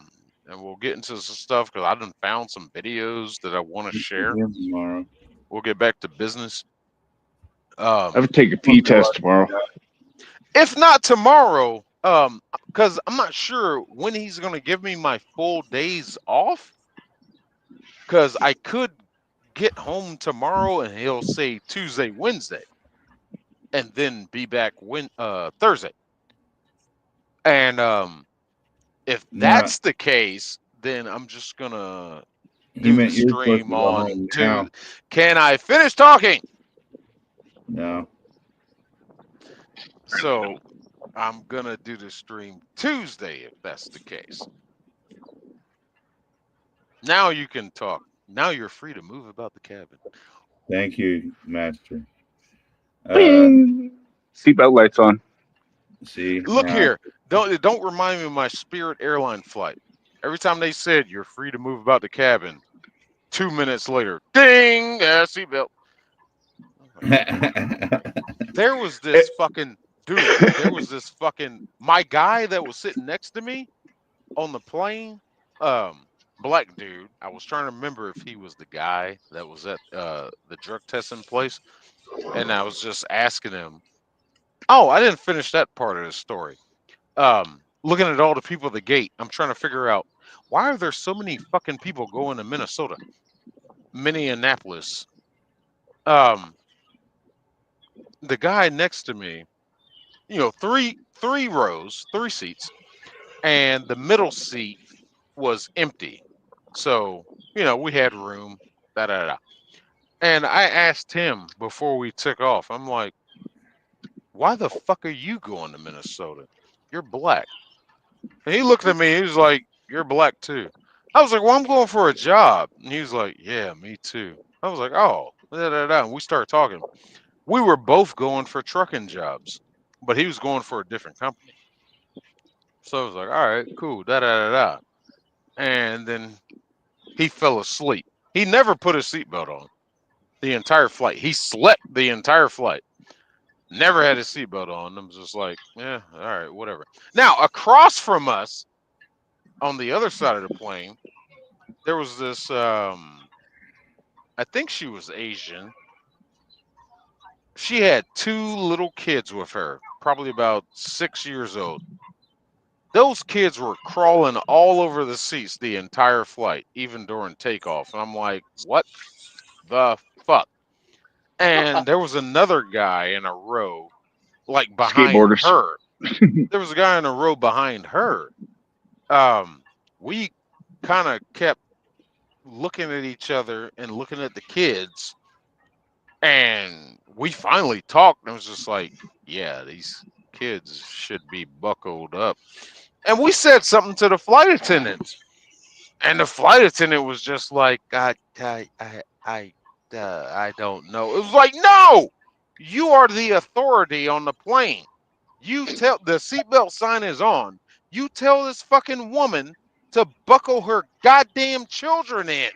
we'll get into some stuff because I done found some videos that I want to share. Tomorrow. We'll get back to business. I have to take a pee test tomorrow. If not tomorrow, because I'm not sure when he's gonna give me my full days off. Because I could get home tomorrow and he'll say Tuesday, Wednesday, and then be back Thursday. And if that's the case, then I'm just gonna do the stream on Tuesday. Can I finish talking? No. So I'm gonna do the stream Tuesday if that's the case. Now you can talk. Now you're free to move about the cabin. Thank you, Master. Seatbelt lights on. See. Look here. Don't remind me of my Spirit airline flight. Every time they said you're free to move about the cabin, 2 minutes later, ding, seatbelt. There was this fucking dude. There was this fucking my guy that was sitting next to me on the plane. black dude. I was trying to remember if he was the guy that was at the drug testing place, and I was just asking him. Oh, I didn't finish that part of the story. Looking at all the people at the gate, I'm trying to figure out why are there so many fucking people going to Minnesota, Minneapolis. Um, the guy next to me, three rows, three seats, and the middle seat was empty. So, we had room, da da da. And I asked him before we took off, I'm like, why the fuck are you going to Minnesota? You're black. And he looked at me, he was like, you're black too. I was like, well, I'm going for a job. And he was like, yeah, me too. I was like, oh, da da da. And we started talking. We were both going for trucking jobs, but he was going for a different company. So I was like, all right, cool, da da da da. And then he fell asleep. He never put his seatbelt on the entire flight. He slept the entire flight. Never had his seatbelt on. I'm just like, yeah, all right, whatever. Now, across from us, on the other side of the plane, there was this, I think she was Asian. She had two little kids with her, probably about 6 years old. Those kids were crawling all over the seats the entire flight, even during takeoff. And I'm like, what the fuck? And there was another guy in a row, like behind Skateboarders. her. There was a guy in a row behind her. We kind of kept looking at each other and looking at the kids. And we finally talked and it was just like, yeah, these kids should be buckled up. And we said something to the flight attendant. And the flight attendant was just like, I don't know. It was like, no, you are the authority on the plane. You tell the seatbelt sign is on. You tell this fucking woman to buckle her goddamn children in.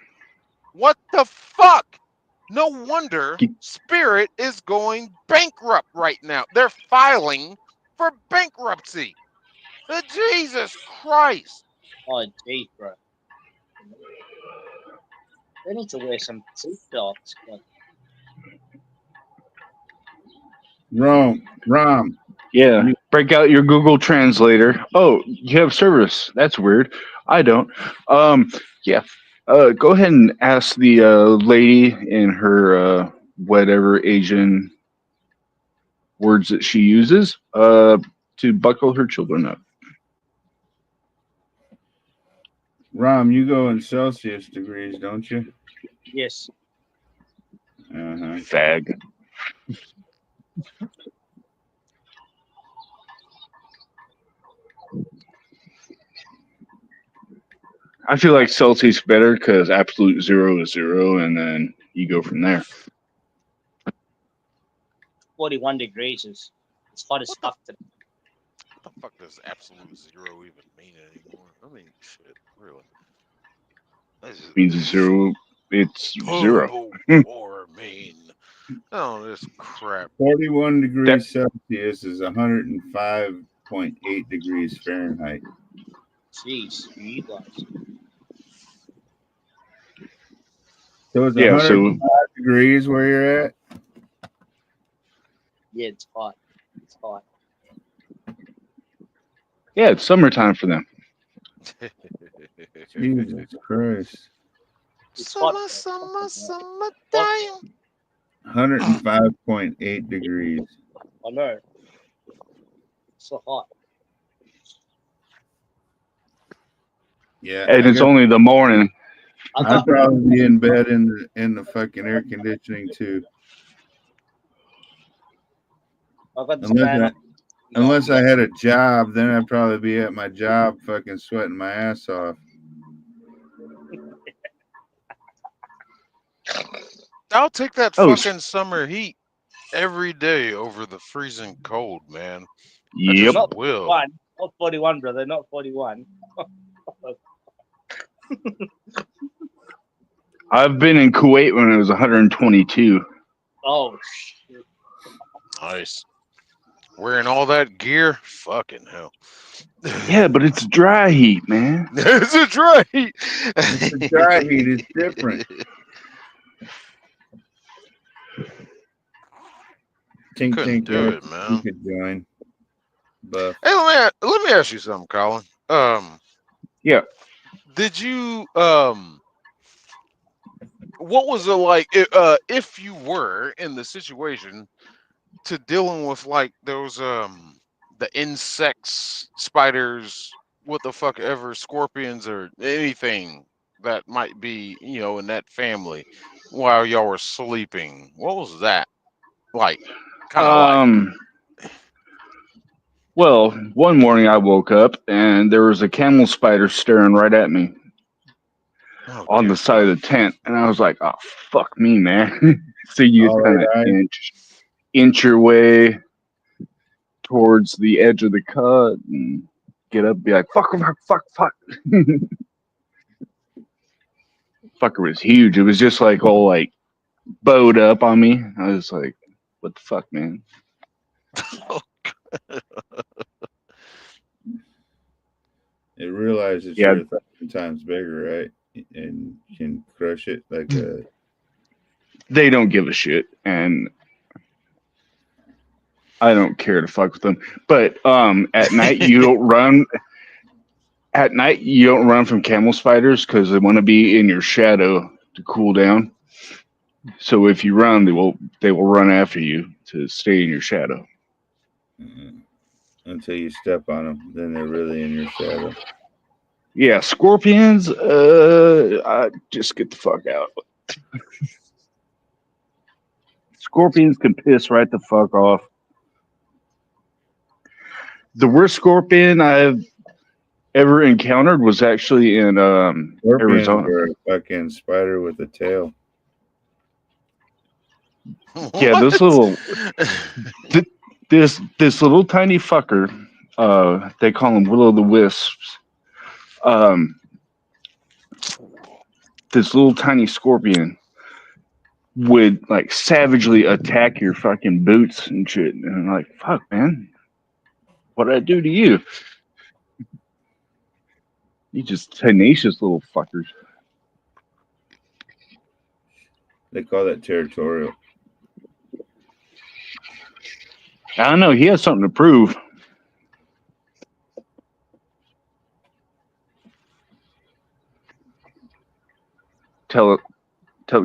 What the fuck? No wonder Spirit is going bankrupt right now. They're filing for bankruptcy. Jesus Christ. Oh, geez, bro. They need to wear some seatbelts. Rom. Yeah. Break out your Google Translator. Oh, you have service. That's weird. I don't. Yeah. Go ahead and ask the lady in her whatever Asian words that she uses to buckle her children up. Rom, you go in Celsius degrees, don't you? Yes. Uh-huh. Fag. I feel like Celsius better because absolute zero is zero, and then you go from there. 41 degrees is it's hot as fuck today. What the fuck does absolute zero even mean anymore? I mean, shit, really. It means zero. It's zero. Warming. Oh, this crap. 41 degrees Celsius is 105.8 degrees Fahrenheit. Jeez, you guys. So it's 105 degrees where you're at? Yeah, it's hot. It's hot. Yeah, it's summertime for them. Jesus Christ. It's Summer, hot. summertime. 105.8 degrees. I know. It's so hot. Yeah. And it's only the morning. I'd probably be in bed in the fucking air conditioning too. Unless I had a job, then I'd probably be at my job fucking sweating my ass off. I'll take that fucking summer heat every day over the freezing cold, man. Yep. Not will. 41, not 41, brother. Not 41. I've been in Kuwait when it was 122. Oh, shit. Nice. Wearing all that gear? Fucking hell. Yeah, but it's dry heat, man. It's a dry heat. The dry heat is different. Tink Couldn't Tink, do Eric, it, you man. could join. Buff. Hey, let me ask you something, Colin. Yeah. Did you what was it like if you were in the situation to dealing with like those the insects, spiders, what the fuck ever, scorpions or anything that might be, in that family while y'all were sleeping? What was that like? Kind of like. Well, one morning I woke up and there was a camel spider staring right at me Oh, on dear the side of God. the tent, and I was like, "Oh fuck me, man!" So you All kind of right. inch your way towards the edge of the cut and get up, and be like, "Fuck, fuck, fuck, fuck." Fucker was huge. It was just like all like bowed up on me. I was like, "What the fuck, man?" It realizes Yeah. you're 1,000 times bigger, right? And can crush it like a. They don't give a shit, and I don't care to fuck with them. But at night you don't run. At night you don't run from camel spiders because they want to be in your shadow to cool down. So if you run, they will run after you to stay in your shadow. Until you step on them, then they're really in your shadow. Yeah, scorpions. I just get the fuck out. Scorpions can piss right the fuck off. The worst scorpion I've ever encountered was actually in Scorpions Arizona. are a fucking spider with a tail. Yeah, this little this little tiny fucker. They call them will o' the wisps. This little tiny scorpion would like savagely attack your fucking boots and shit. And I'm like, fuck, man, what did I do to you? You just tenacious little fuckers. They call that territorial. I don't know. He has something to prove. Tell it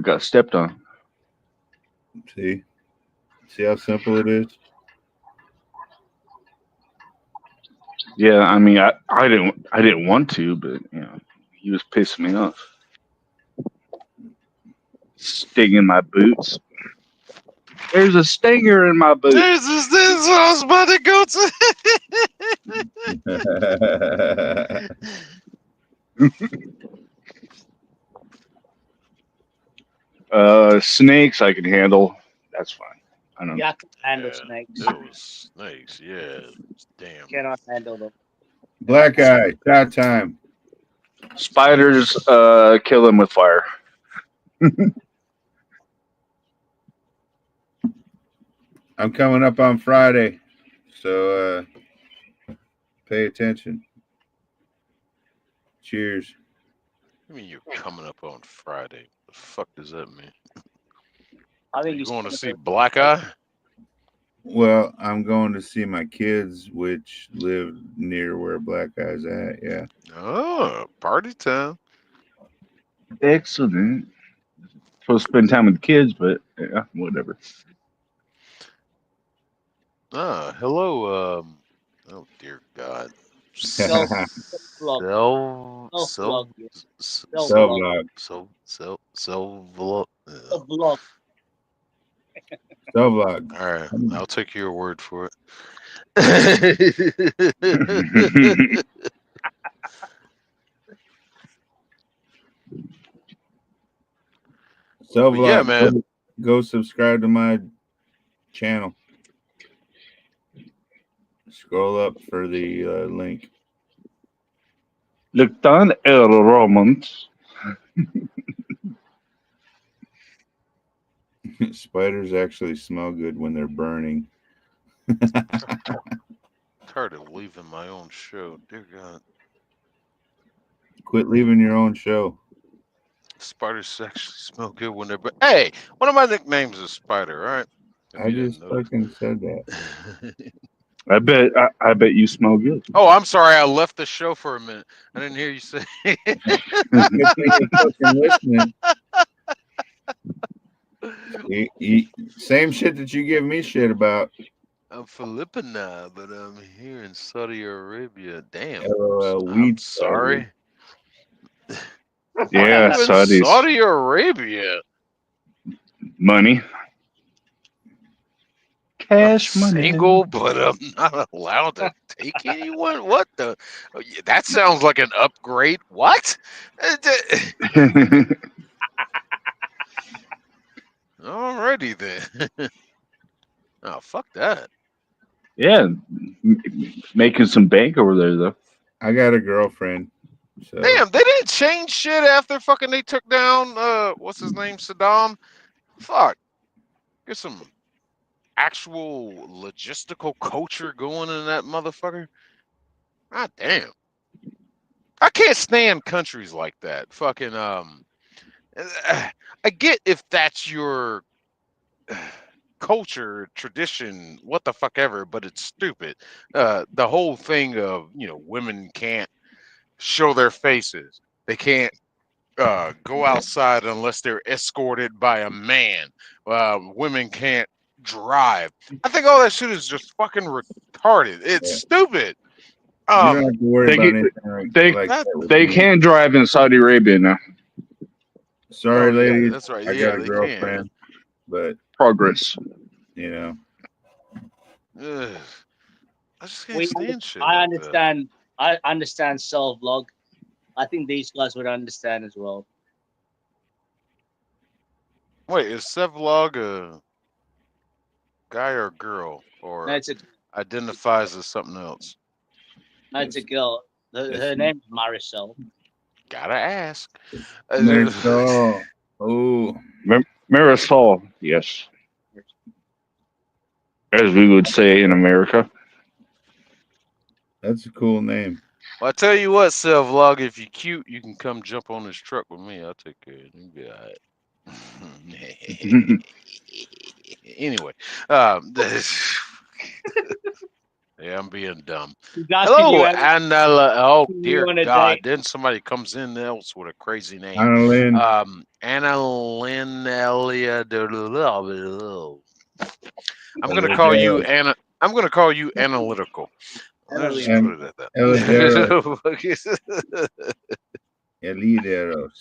got stepped on. See how simple it is. Yeah, I mean, I didn't want to, but he was pissing me off. Stinging my boots. There's a stinger in my boot. This is what I was about to go to. Snakes I can handle. That's fine. I don't. Yeah, I can handle Yeah, snakes. those snakes, yeah. Damn. Cannot handle them. Black eye, shot time. Spiders, kill them with fire. I'm coming up on Friday, so pay attention. Cheers. I mean, you're coming up on Friday. The fuck does that mean? I think You he's going to coming see to- Black Eye? Well, I'm going to see my kids, which live near where Black Eye's at. Yeah. Oh, party time. Excellent. Supposed to spend time with the kids, but yeah, whatever. Hello. Oh dear God. Self-plug. Self-vlog. Self-vlog. Vlog. All right, I'll take your word for it. Vlog. Yeah, man. Go subscribe to my channel. Scroll up for the link. Luktan el romans. Spiders actually smell good when they're burning. Tired of leaving my own show. Dear God. Quit leaving your own show. Spiders actually smell good when they're. But hey, one of my nicknames is Spider. All right. If I you just didn't notice. fucking said that. I bet you smell good. Oh, I'm sorry. I left the show for a minute. I didn't hear you say. Good thing you're fucking listening. Same shit that you give me shit about. I'm Filipina, but I'm here in Saudi Arabia. Damn. LOL, I'm weed sorry. Yeah, I'm in Saudis. Saudi Arabia. Money. I'm Cash money. single, but I'm not allowed to take anyone. What the? Oh, yeah, that sounds like an upgrade. What? Alrighty then. Oh, fuck that. Yeah, making some bank over there though. I got a girlfriend. So Damn, they didn't change shit after fucking they took down what's his name, Saddam. Fuck, get some actual logistical culture going in that motherfucker. God damn, I can't stand countries like that. Fucking I get if that's your culture, tradition, what the fuck ever, but it's stupid. The whole thing of women can't show their faces. They can't go outside unless they're escorted by a man. Women can't drive. I think all that shit is just fucking retarded. It's Yeah. stupid. you don't have to worry They about get- anything like that- that. with They me. can drive in Saudi Arabia now. Sorry, Oh, yeah, ladies. that's right. I Yeah, got a they girlfriend, but Progress. you know, can. Ugh. I just can't We, stand shit. I like that. understand. I understand Cell Vlog. I think these guys would understand as well. Wait, is Sevlog a guy or a girl, No, or it's a identifies as something else? girl. Her name is Marisol. Gotta ask. Marisol. Oh, Marisol, yes. As we would say in America. that's a cool name. Well, I tell you what, Sevlog, if you're cute, you can come jump on this truck with me. I'll take care of it. You'll be all right. Anyway, yeah, I'm being dumb. You guys Hello, can Anela. Oh you dear on a God! date? Then somebody comes in else with a crazy name. Annalyn. Anna Lynn Elia. I'm gonna Ella call you Deros. Anna. I'm gonna call you analytical. Let's just Em- put it at Ella Deros. that. Elideros.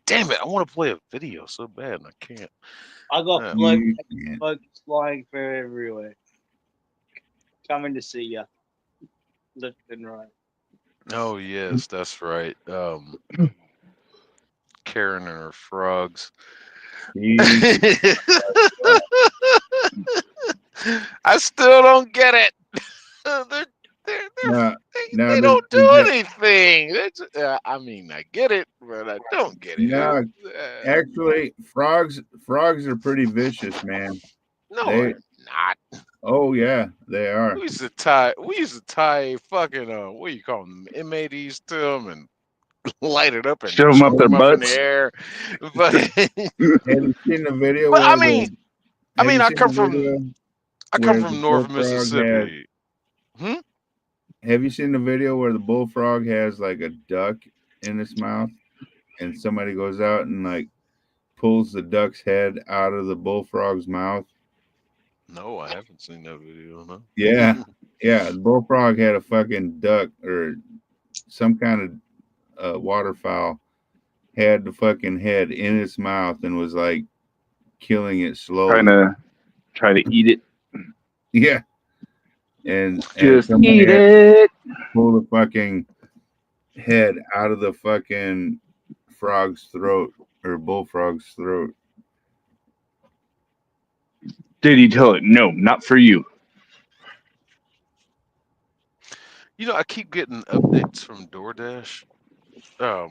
Damn it! I want to play a video so bad and I can't. I got Yeah. bugs flying from everywhere. Coming to see you. Left and right. Oh yes, that's right. Karen and her frogs. Jeez. I still don't get it. Now, They don't do anything. I mean, I get it, but I don't get it. No, actually, frogs are pretty vicious, man. No, they- they're not. Oh yeah, they are. We used to tie fucking what do you call them, M80s to them and light it up and Shove 'em up shoot their 'em up in the butts. air. But Have you seen the video? But I where mean, have you I seen come the from video I where come the from North bullfrog Mississippi. Have you seen the video where the bullfrog has like a duck in its mouth, and somebody goes out and like pulls the duck's head out of the bullfrog's mouth? No, I haven't seen that video. No. Yeah, yeah. The bullfrog had a fucking duck or some kind of waterfowl had the fucking head in its mouth and was like killing it slowly. Try to eat it. Yeah. And Just somebody eat had it. to pull the fucking head out of the fucking frog's throat or bullfrog's throat. Did he tell it? No, not for you. You know, I keep getting updates from DoorDash. I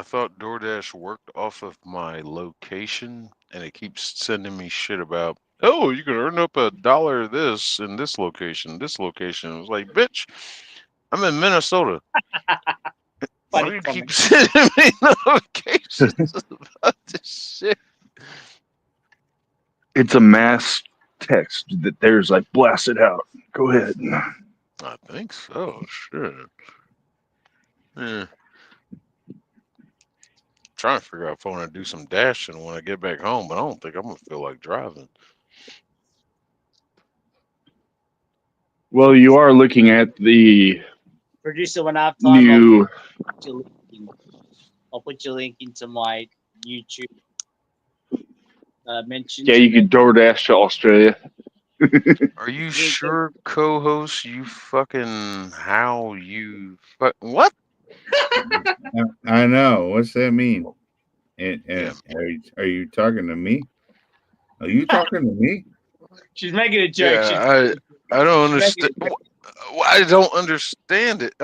thought DoorDash worked off of my location, and it keeps sending me shit about oh, you can earn up $1 this in this location, this location. It was like, bitch, I'm in Minnesota. Why do Funny you comment. keep sending me notifications about this shit? It's a mass text that there's like blast it out. Go ahead. I think so. Shit. Yeah. Trying to figure out if I want to do some dashing when I get back home, but I don't think I'm gonna feel like driving. Well, you are looking at the Producer, when I have time, new. I'll put your link into my YouTube mentions. Yeah, you can DoorDash to Australia. Are you sure, co-host? You fucking how you fuck what? I know. What's that mean? And Yeah. are you talking to me? Are you talking to me? She's making a joke. Yeah, I don't understand. I don't understand it.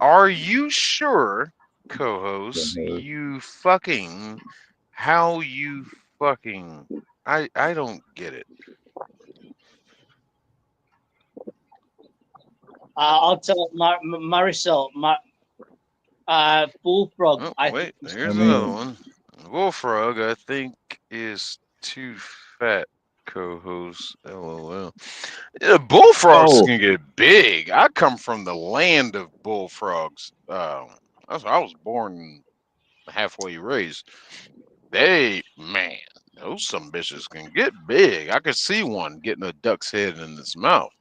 Are you sure, co-host? You fucking how you fucking I don't get it. I'll tell Marisol, Bullfrog. Oh, I wait, think here's another one. Bullfrog, I think, is too fat. Co-host, LOL. Yeah, bullfrogs Oh. can get big. I come from the land of bullfrogs. I was born halfway raised. Man, those some bitches can get big. I could see one getting a duck's head in its mouth.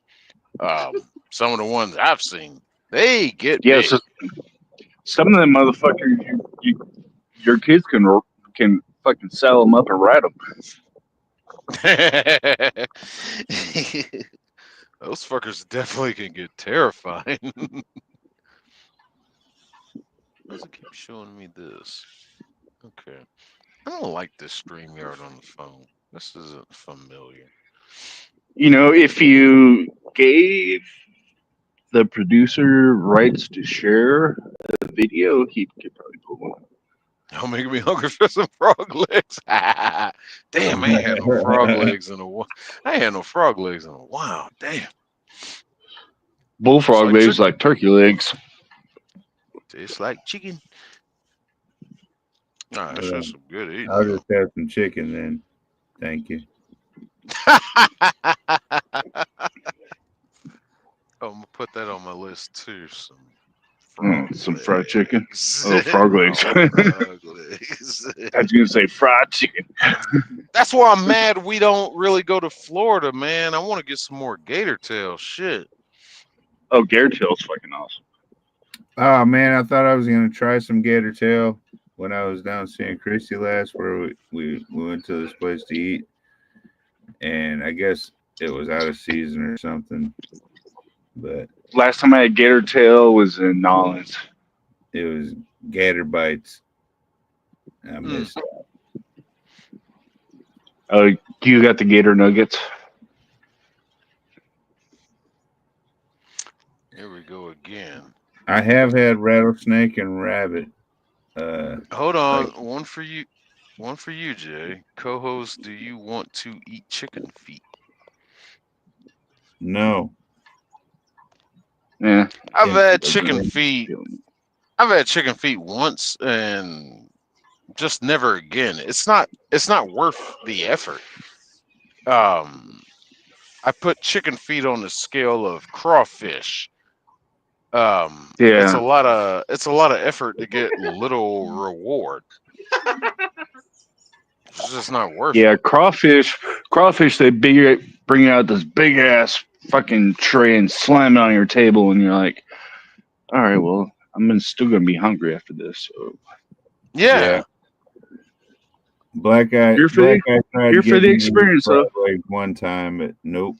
Some of the ones I've seen, they get Yeah, big. so some of them motherfuckers, your kids can fucking saddle them up and ride them. Those fuckers definitely can get terrifying. Does it keep showing me this? Okay. I don't like this StreamYard on the phone. This isn't familiar. You know, if you gave the producer rights to share a video, he could probably pull one. Y'all making me hungry for some frog legs. Damn, I ain't had no frog legs in a while. I ain't had no frog legs in a while. Damn. Bullfrog like legs chicken. like turkey legs. Tastes like chicken. All right, that's just some good eating. I'll just have some chicken then. Thank you. I'm gonna put that on my list too. Some fried chicken. legs. Oh, frog legs. Frog legs. I was gonna say fried chicken. That's why I'm mad we don't really go to Florida, man. I want to get some more gator tail. Shit. Oh, gator tail's fucking awesome. Oh man, I thought I was gonna try some gator tail when I was down seeing Christy last, where we went to this place to eat, and I guess it was out of season or something. But Last time I had gator tail was in Nolens. it was gator bites. I missed that. Oh, you got the gator nuggets? Here we go again. I have had rattlesnake and rabbit. Hold on, one for you, Jay. Co-host, do you want to eat chicken feet? No. Yeah. I've had Doesn't chicken really feet. feel me. I've had chicken feet once and just never again. It's not worth the effort. I put chicken feet on the scale of crawfish. It's a lot of effort to get little reward. It's just not worth it. Yeah, crawfish, they bring out this big ass fucking tray and slam it on your table, and you're like, all right, well, still gonna be hungry after this. So Yeah. Black guy. Here for Black guy tried here for the getting me experience, frog though. legs one time, but nope.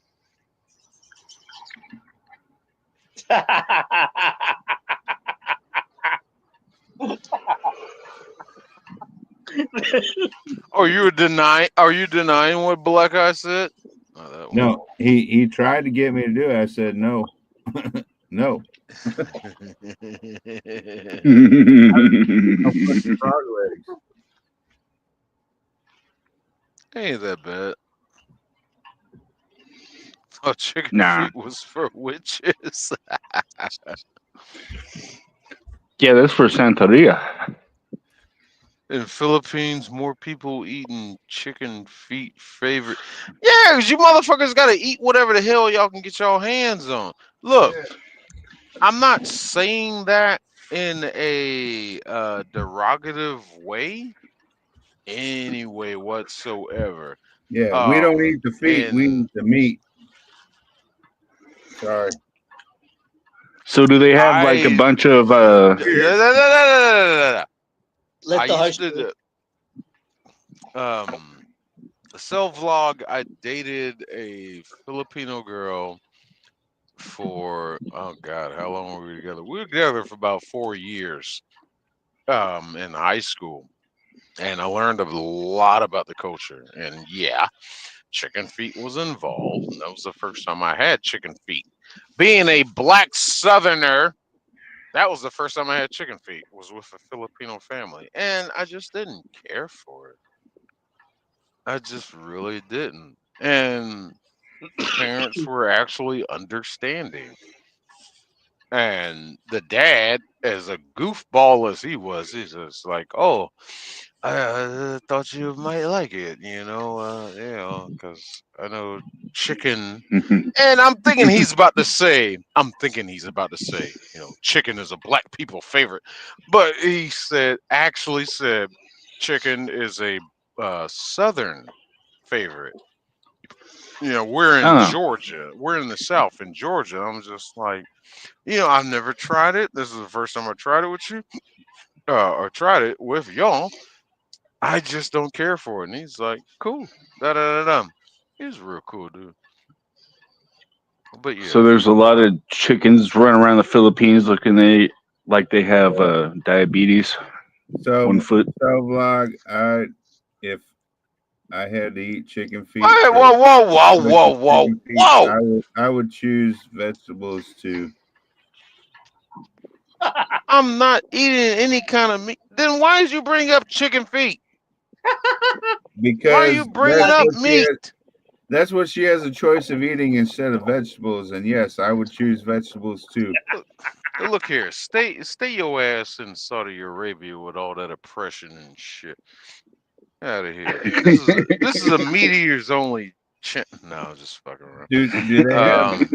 Are you denying what Black Eye said? Oh, that one. No, he tried to get me to do it. I said no. No. Frog legs. Ain't that bad. thought chicken Nah. feet was for witches. Yeah, that's for Santeria. In Philippines, more people eating chicken feet favorite. Yeah, 'cause you motherfuckers gotta eat whatever the hell y'all can get your hands on. Look, I'm not saying that in a derogative way, any way whatsoever. Yeah, we don't Um, eat the feet. We and eat the meat. Sorry. So do they have like a I bunch of Let I the used host. to the cell vlog. I dated a Filipino girl for oh god, how long were we together? We were together for about 4 years in high school, and I learned a lot about the culture. And yeah, chicken feet was involved, and that was the first time I had chicken feet. Being a black southerner, that was the first time I had chicken feet, was with a Filipino family, and I just didn't care for it. I just really didn't. And the parents were actually understanding. And the dad, as a goofball as he was, he's just like, "Oh, I thought you might like it, because I know chicken." And I'm thinking he's about to say, chicken is a black people favorite, but he actually said, chicken is a southern favorite. We're in oh, Georgia. We're in the South in Georgia. I'm just like, I've never tried it. This is the first time I tried it with you, or tried it with y'all. I just don't care for it. And he's like, cool. Da da da da. He's a real cool dude. But so yeah, there's a lot of chickens running around the Philippines looking like they have diabetes. So 1 foot. vlog. If I had to eat chicken feet Hey, for whoa, whoa, whoa, whoa, bunch of whoa, chicken feet, whoa! I would choose vegetables too. I'm not eating any kind of meat. Then why did you bring up chicken feet? Why are you Because bringing up meat? that's what she has a choice of eating instead of vegetables. And yes, I would choose vegetables too. Look here, stay your ass in Saudi Arabia with all that oppression and shit. Out of here. This is a meat eaters only. No, I'm just fucking around. Do they have Um,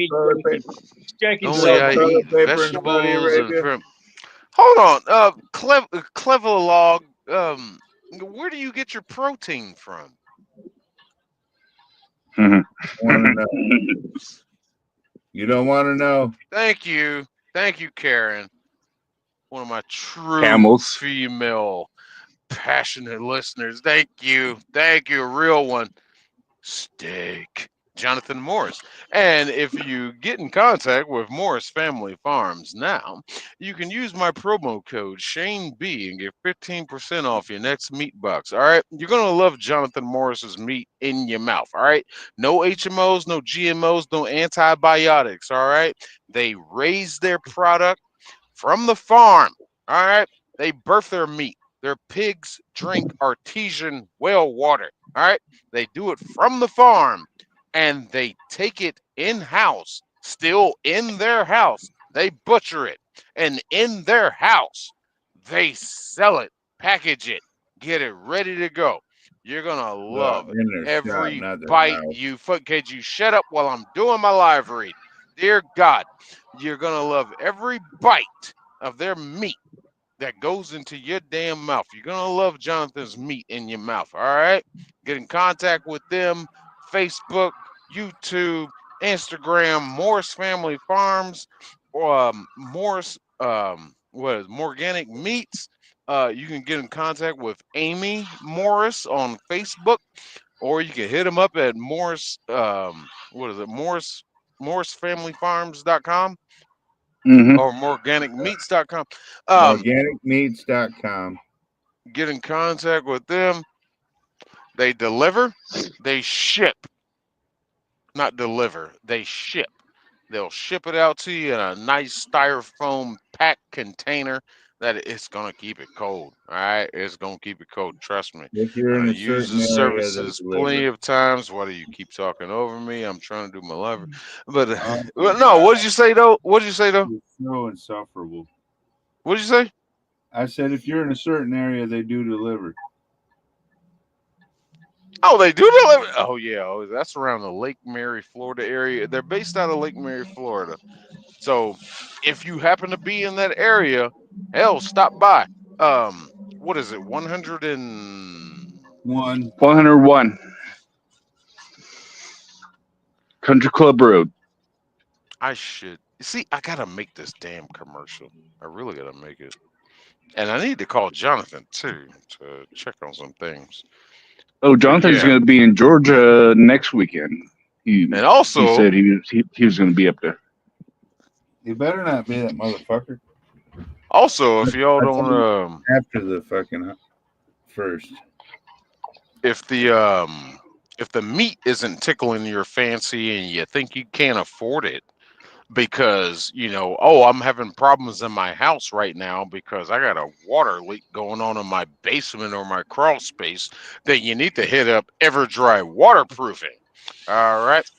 toilet paper? Joking Only I Toilet eat paper in Saudi vegetables and Arabia? shrimp. Hold on, clever log. Where do you get your protein from? Want to know? You don't want to know? Thank you, Karen. One of my true Camels. female passionate listeners. Thank you, a real one. Steak. Jonathan Morris. And if you get in contact with Morris Family Farms now, you can use my promo code Shane B and get 15% off your next meat box. All right. You're going to love Jonathan Morris's meat in your mouth. All right. No HMOs, no GMOs, no antibiotics. All right. They raise their product from the farm. All right. They birth their meat. Their pigs drink artesian well water. All right. They do it from the farm and they take it in house, still in their house. They butcher it and in their house, they sell it, package it, get it ready to go. You're going to love In their shop, every not their bite mouth. you foot. Could you shut up while I'm doing my live read? Dear God, you're going to love every bite of their meat that goes into your damn mouth. You're going to love Jonathan's meat in your mouth. All right. Get in contact with them. Facebook, YouTube, Instagram, Morris Family Farms, or Morris, Morganic Meats. You can get in contact with Amy Morris on Facebook, or you can hit them up at Morris, MorrisFamilyFarms.com or MorganicMeats.com. Organicmeats.com. Get in contact with them. They deliver, they ship. Not deliver, they ship. They'll ship it out to you in a nice styrofoam pack container that it's gonna keep it cold. All right, it's gonna keep it cold. Trust me. If you're in I a use certain the area, they services plenty deliver. of times. Why do you keep talking over me? I'm trying to do my life. But Oh well, my no, what God, did you say though? What did you say though? it's so insufferable. What did you say? I said if you're in a certain area, they do deliver. Oh, they do deliver. Oh yeah, oh, that's around the Lake Mary, Florida area. They're based out of Lake Mary, Florida. So if you happen to be in that area, hell, stop by. What is it? 100 and 101 Country Club Road. I should see. I gotta make this damn commercial. I really gotta make it, and I need to call Jonathan too to check on some things. Oh, But Jonathan's yeah, going to be in Georgia next weekend. He and he also, said he was going to be up there. You better not be that motherfucker. if y'all I told you don't after the fucking first. if the meat isn't tickling your fancy and you think you can't afford it because oh, I'm having problems in my house right now because I got a water leak going on in my basement or my crawl space, then you need to hit up Everdry Waterproofing. All right,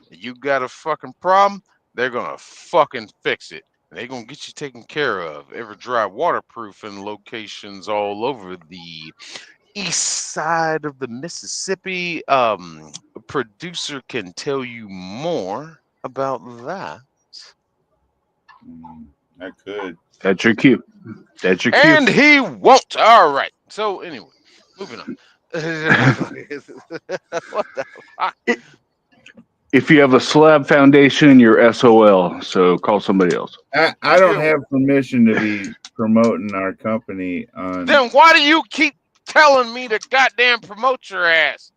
you got a fucking problem, they're gonna fucking fix it. They're gonna get you taken care of. Everdry Waterproofing locations all over the east side of the Mississippi. A producer can tell you more about that. I could. That's your cue. That's your cue. And he won't. All right. So anyway, moving on. What the fuck? If you have a slab foundation, you're SOL. So call somebody else. I don't Yeah, have permission to be promoting our company on then why do you keep telling me to goddamn promote your ass?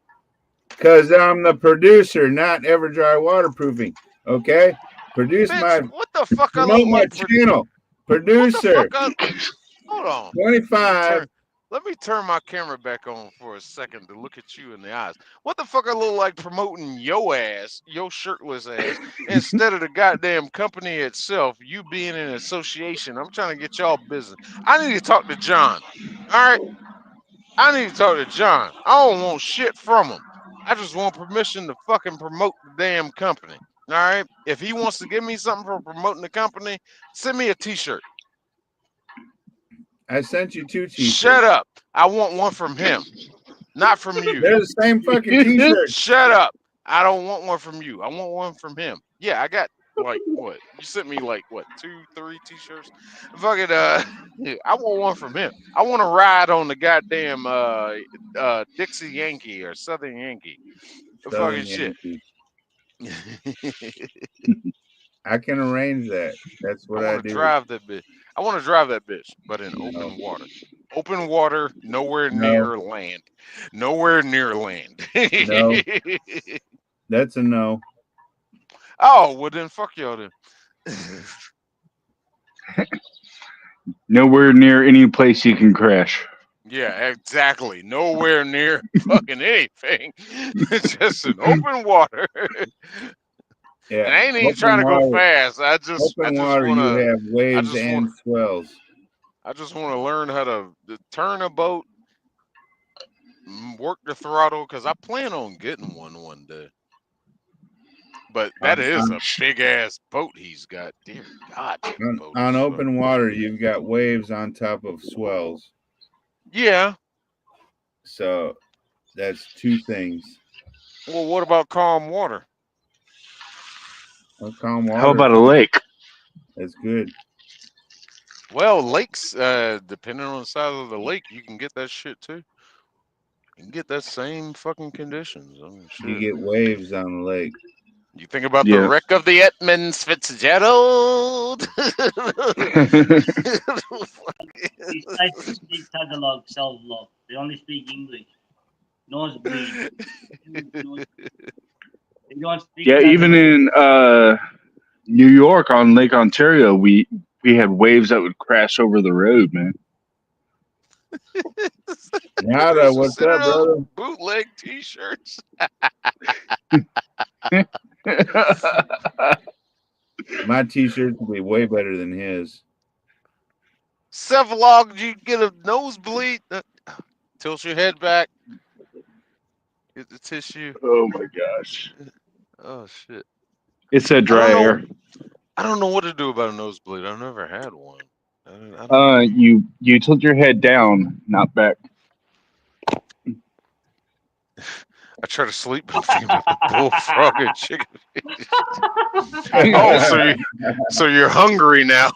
because I'm the producer, not Everdry Waterproofing. Okay, produce Bitch, my what the fuck I promote look my like? channel. What the Producer fuck I hold on. 25. Let me turn my camera back on for a second to look at you in the eyes. What the fuck I look like promoting your ass, your shirtless ass, instead of the goddamn company itself, you being in association? I'm trying to get y'all business. I need to talk to John. All right? I need to talk to John. I don't want shit from him. I just want permission to fucking promote the damn company. All right? If he wants to give me something for promoting the company, send me a t-shirt. I sent you 2 t-shirts. Shut up. I want one from him, not from you. They're the same fucking t-shirts. Shut up. I don't want one from you. I want one from him. Yeah, I got like what? You sent me like what, 2, 3 t-shirts? Fucking I want one from him. I want to ride on the goddamn Dixie Yankee or Southern Yankee. Southern Fucking shit. Yankee. I can arrange that. That's what I want to do. drive that bitch. I want to drive that bitch, but in open water. Open water, nowhere near land. Nowhere near land. No. That's a no. Oh, well then fuck y'all then. Nowhere near any place you can crash. Yeah, exactly. Nowhere near fucking anything. Just an open water. Yeah. And I ain't even Open trying to go water- fast. I just Open water, want you to have waves just and wanna- swells. I just want to learn how to turn a boat, work the throttle, because I plan on getting one day. But that is a big ass boat he's got. Dear God. that boat On is open water, you've got waves on top of swells. Yeah. So that's 2 things. Well, what about calm water? Well, calm water. How about a lake? That's good. Well, lakes, depending on the size of the lake, you can get that shit too. You can get that same fucking conditions. I mean, shit. You get waves on the lake. You think about Yeah. the wreck of the Edmonds Fitzgerald. These guys speak Tagalog, self-love. They only speak English. Nosebleed. They don't speak Yeah, even Tagalog. in New York on Lake Ontario, we had waves that would crash over the road, man. Nada, what's Consider up, those brother? bootleg T-shirts. My t-shirt will be way better than his. cephalog, you get a nosebleed. Tilt your head back. Get the tissue. Oh my gosh. Oh shit. It's that I dry don't air. know. I don't know what to do about a nosebleed. I've never had one. I don't know. You tilt your head down, not back. I try to sleep between a bullfrog and chicken. Oh, so you're hungry now.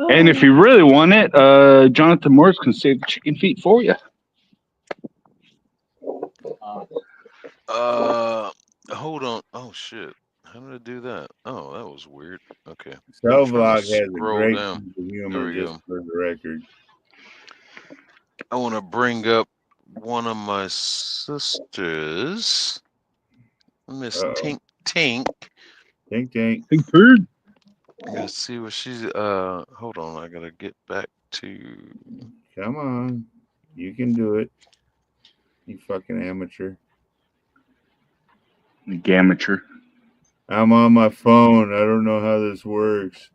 And if you really want it, Jonathan Morris can save the chicken feet for you. Hold on. Oh shit. How did I do that? Oh, that was weird. Okay. Cell I'm trying Vlog to has a scroll great down. sense of There humor, we just go. for the record. I want to bring up one of my sisters, Miss Uh-oh. Tink Tink. Tink Tink. Big bird. Let's see what she's. Hold on. I gotta get back to. Come on. You can do it. You fucking amateur. Gamateur. I'm on my phone. I don't know how this works.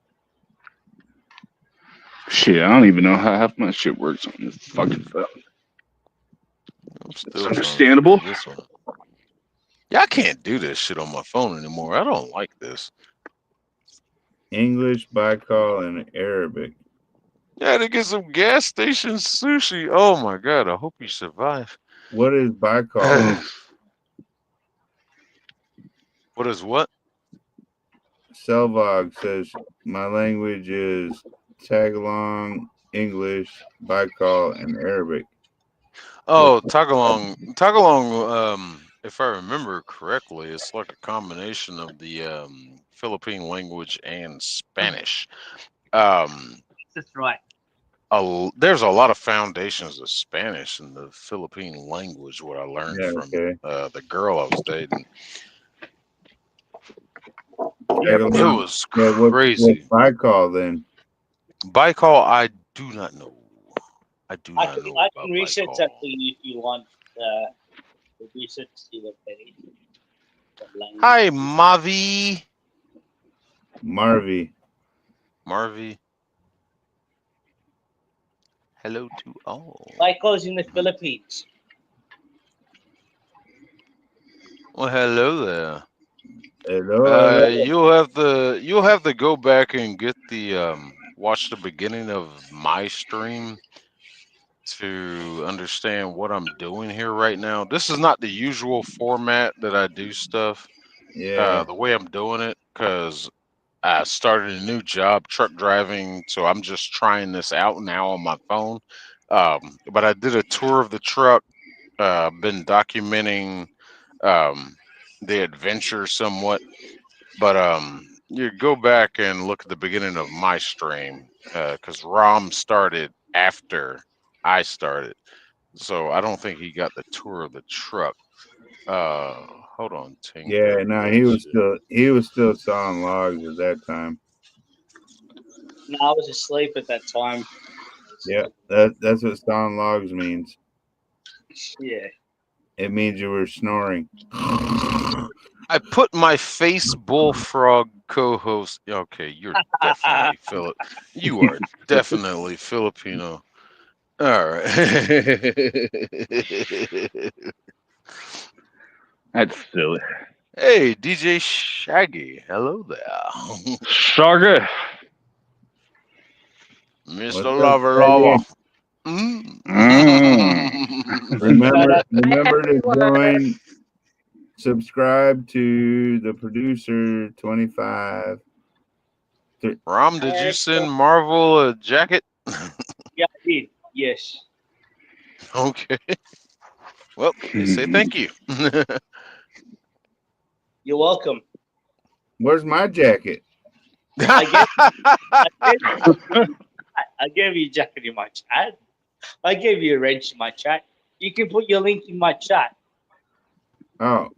Shit, I don't even know how half my shit works on this fucking phone. I'm still It's trying to understandable. figure this one. Yeah, I can't do this shit on my phone anymore. I don't like this. English, Baikal, and Arabic. Yeah, to get some gas station sushi. Oh my god! I hope you survive. What is Baikal? What is what? Selvog says my language is Tagalong, English, Baikal, and Arabic. Oh, Tagalong. Tagalong. If I remember correctly, it's like a combination of the Philippine language and Spanish. That's right. There's a lot of foundations of Spanish in the Philippine language. What I learned Yeah, from okay. the girl I was dating. Tagalong. It was Yeah, what's crazy. Baikal then? Baikal, I do not know. I do I not can, know I about can research Baikal. that for you if you want. The research to see what they what language. Hi, Mavi. Marvi. Hello to all. Baikal's in the Philippines. Well, hello there. Hello. You'll have to go back and get the watch the beginning of my stream to understand what I'm doing here right now. This is not the usual format that I do stuff. Yeah. The way I'm doing it, because I started a new job, truck driving, so I'm just trying this out now on my phone. But I did a tour of the truck. Been documenting the adventure somewhat. But you go back and look at the beginning of my stream because Rom started after I started, so I don't think he got the tour of the truck. Hold on, Tink. Yeah, I no, got he you. was still sawing logs at that time. No, I was asleep at that time. Yeah, that's what sawing logs means. Yeah. It means you were snoring. I put my face bullfrog co-host. Okay, you're definitely Philip. You are definitely Filipino. All right. That's silly. Hey, DJ Shaggy. Hello there. Saga. Mr. What's up, Lover Shaggy? Lover. Remember to join, subscribe to the producer 25. Rom, did you send Marvel a jacket? Yeah, I did. Yes. Okay. Well, they say thank you. You're welcome. Where's my jacket? I gave you a jacket in my chat. I gave you a wrench in my chat. You can put your link in my chat. Oh,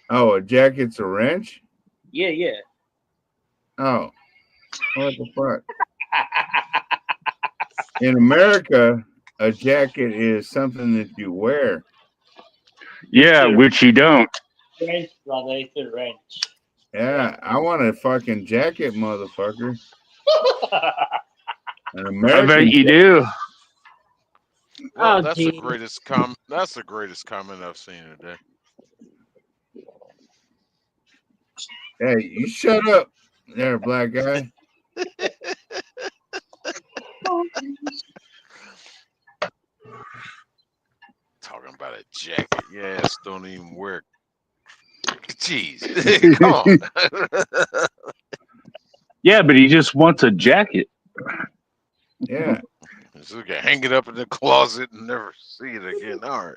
a jacket's a wrench? Yeah, yeah. Oh, what the fuck? In America, a jacket is something that you wear. Yeah, which you don't. Wrench, brother. It's a wrench. Yeah, I want a fucking jacket, motherfucker. An I American. bet you do. Well, Oh, that's the geez. greatest That's the greatest comment I've seen today. Hey, you shut up, there, black guy. Talking about a jacket. Yes, don't even wear. Jeez, come on. Yeah, but he just wants a jacket. Yeah, So we can hang it up in the closet and never see it again. All right.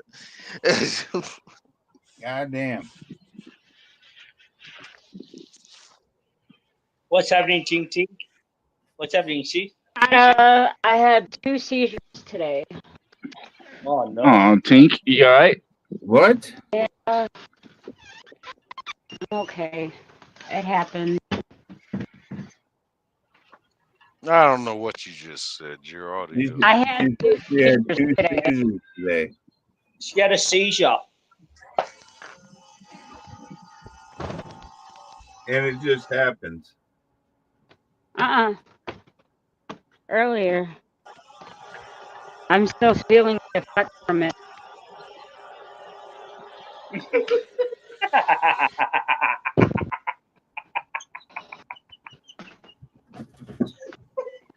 goddamn. What's happening, Tink Tink? What's happening, see? I had 2 seizures today. Oh, no. Oh, Tink, you all right? What? Uh, okay, it happened. I don't know what you just said. Your audio. I had She 2 said she had seizures 2 today. seizures today. She had a seizure. And it just happens. Earlier. I'm still feeling the effect from it.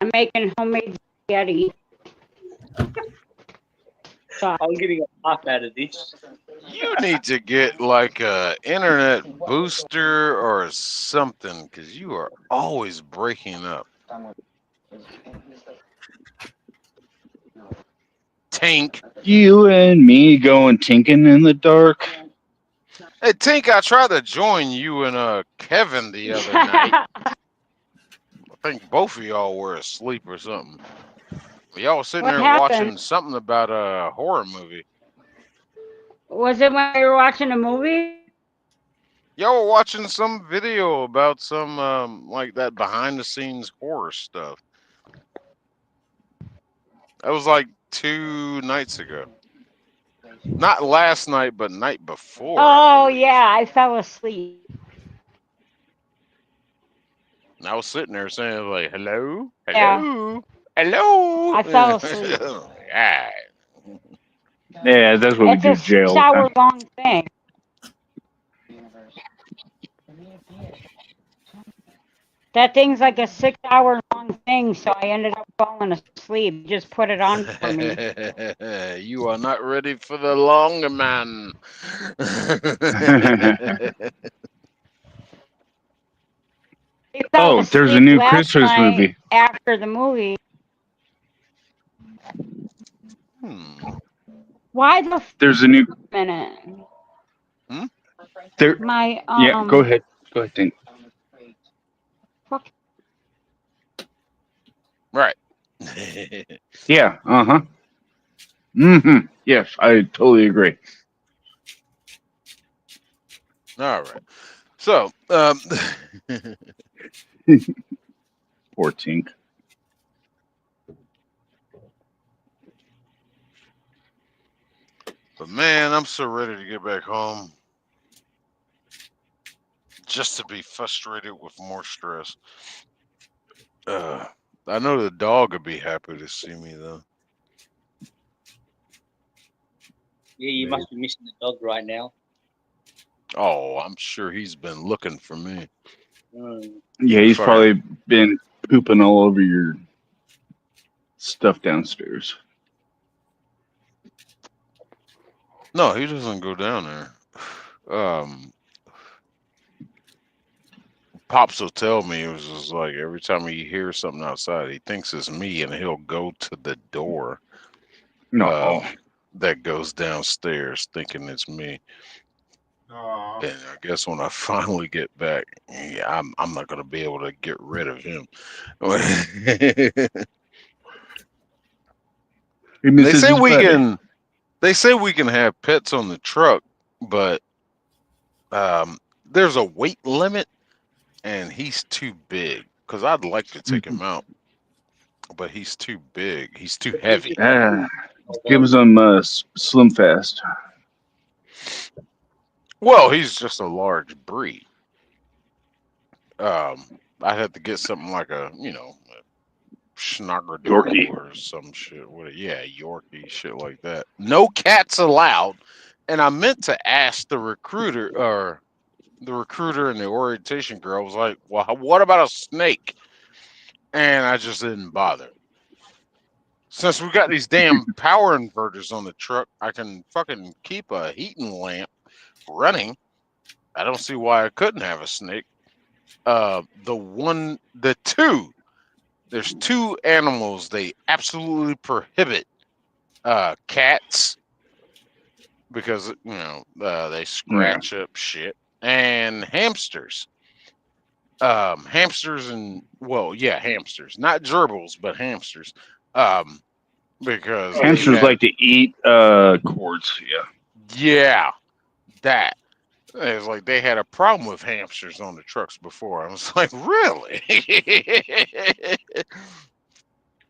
I'm making homemade spaghetti. So, I'm getting a laugh out of this. You need to get like a internet booster or something because you are always breaking up. Tank. You and me going tinking in the dark. Hey, Tink, I tried to join you and Kevin the other night. I think both of y'all were asleep or something. Y'all were sitting What there happened? watching something about a horror movie. Was it when we were watching a movie? Y'all were watching some video about some like that behind the scenes horror stuff. That was like 2 nights ago. Not last night, but night before. Oh, yeah, I fell asleep. And I was sitting there saying like, "Hello, Yeah. hello, hello." I fell asleep. Ah. Yeah, that's what we It's do a jail all the time. 6-hour-long thing. That thing's like a 6-hour-long thing, so I ended up falling asleep. Just put it on for me. You are not ready for the longer man. I fell Oh, there's a asleep new last Christmas night movie. after the movie. Why the There's a new minute? there. My Yeah, go ahead. Go ahead, Tink. fuck. Right. Yeah. Uh-huh. Mm-hmm. Yes, I totally agree. All right. So, Poor Tink. but man, I'm so ready to get back home. Just to be frustrated with more stress. I know the dog would be happy to see me though. Yeah, you must be missing the dog right now. Oh, I'm sure he's been looking for me. Yeah, he's Fucker. probably been pooping all over your stuff downstairs. No, he doesn't go down there. Pops will tell me it was just like every time he hears something outside, he thinks it's me, and he'll go to the door No. that goes downstairs, thinking it's me. And I guess when I finally get back, yeah, I'm not gonna be able to get rid of him. He They misses say his we buddy. can. They say we can have pets on the truck, but there's a weight limit, and he's too big. Because I'd like to take him out, but he's too big. He's too heavy. Gives him Slim Fast. Well, he's just a large breed. I had to get something like a, Schnagerdoodle Yorkie. or some shit. Yeah, Yorkie, shit like that. No cats allowed. And I meant to ask the recruiter and the orientation girl was like, well, what about a snake? And I just didn't bother. Since we got these damn power inverters on the truck, I can fucking keep a heating lamp running. I don't see why I couldn't have a snake. There's two animals they absolutely prohibit. Cats, because they scratch up shit, and hamsters. Hamsters hamsters, not gerbils, but hamsters. Because Hamsters like to eat cords. yeah, that. It's like they had a problem with hamsters on the trucks before. I was like, really?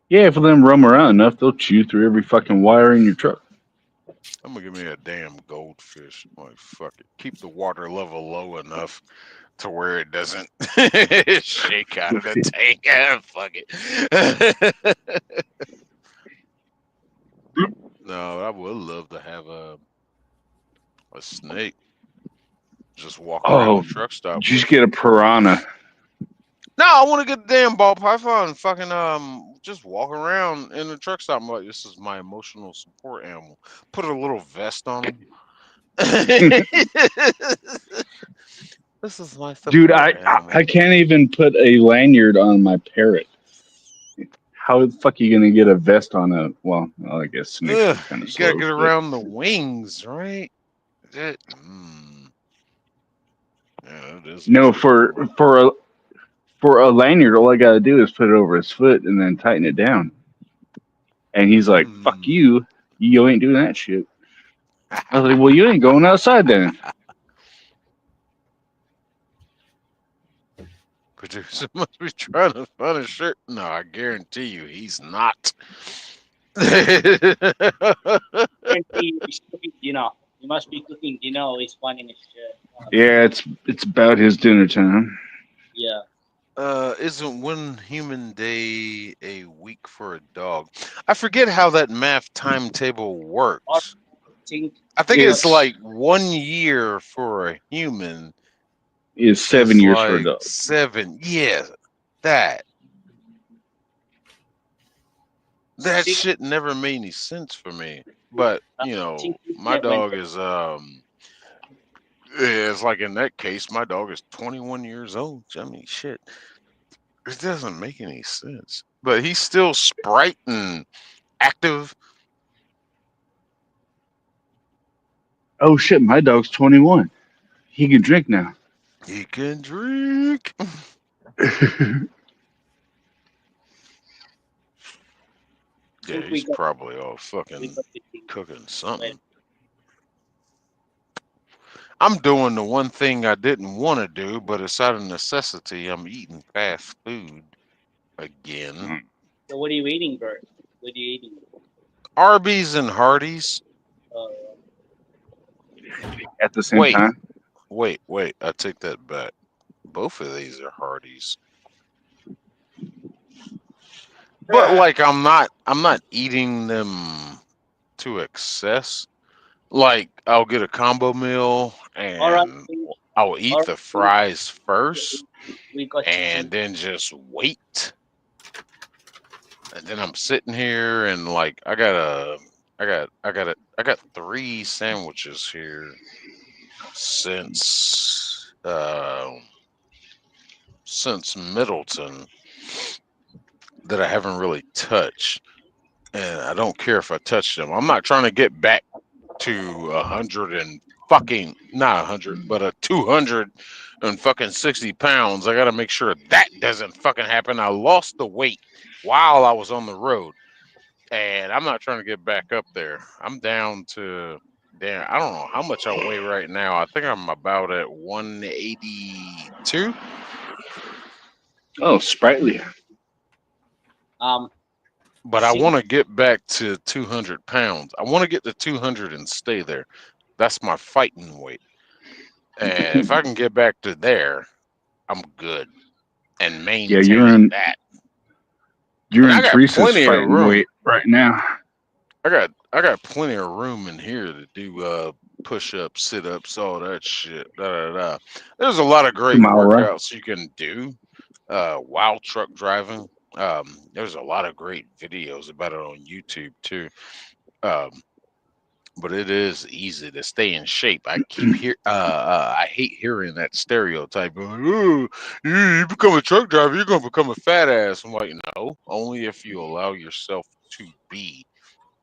Yeah, if them roam around enough, they'll chew through every fucking wire in your truck. I'm gonna give me a damn goldfish. Like, fuck it. Keep the water level low enough to where it doesn't shake out of the tank. Fuck it. No, I would love to have a snake. Just walk around the truck stop. Just get a piranha. No, I want to get the damn ball python and fucking just walk around in the truck stop. I'm like, this is my emotional support animal. Put a little vest on him. This is my support Dude, animal. I can't even put a lanyard on my parrot. How the fuck are you gonna get a vest on a? Well, I guess snakes are kind of You slow. gotta get around the wings, right? Yeah, it is. No, for a lanyard, all I gotta do is put it over his foot and then tighten it down. And he's like, "Fuck you! You ain't doing that shit." I was like, "Well, you ain't going outside then." Producer must be trying to find a shirt. No, I guarantee you, he's not. Dinner. You must be cooking dinner or he's finding a shirt. Yeah, it's about his dinner time. Yeah. Isn't one human day a week for a dog? I forget how that math timetable works. I think it's like 1 year for a human. Is 7 years for a dog. 7, yeah, that shit never made any sense for me. But my dog is it's like in that case, my dog is 21 years old. I mean, shit, it doesn't make any sense. But he's still sprite and active. Oh shit, my dog's 21. He can drink now. He can drink. Yeah, he's probably all fucking cooking something. I'm doing the one thing I didn't want to do, but it's out of necessity. I'm eating fast food again. So what are you eating, Bert? What are you eating? Arby's and Hardee's. At the same time? Wait. I take that back. Both of these are Hardee's. But like I'm not eating them to excess. Like I'll get a combo meal and I'll eat the fries first and then just wait. And then I'm sitting here and like I got 3 sandwiches here since Middleton that I haven't really touched, and I don't care if I touch them. I'm not trying to get back to 100 and fucking not 100, but a 260 pounds. I got to make sure that doesn't fucking happen. I lost the weight while I was on the road, and I'm not trying to get back up there. I'm down to I don't know how much I weigh right now. I think I'm about at 182. Oh, sprightly. But I want to get back to 200 pounds. I want to get to 200 and stay there. That's my fighting weight. And if I can get back to there, I'm good and Yeah, you're maintain in that. you're And I in got Teresa's plenty of fighting room. weight right now. I got plenty of room in here to do push-ups, sit-ups, all that shit. Da, da, da. There's a lot of 2 great mile run. workouts you can do while truck driving. There's a lot of great videos about it on YouTube too. Um, but it is easy to stay in shape. I hate hearing that stereotype of, "Oh, you become a truck driver, you're gonna become a fat ass." I'm like, no, only if you allow yourself to be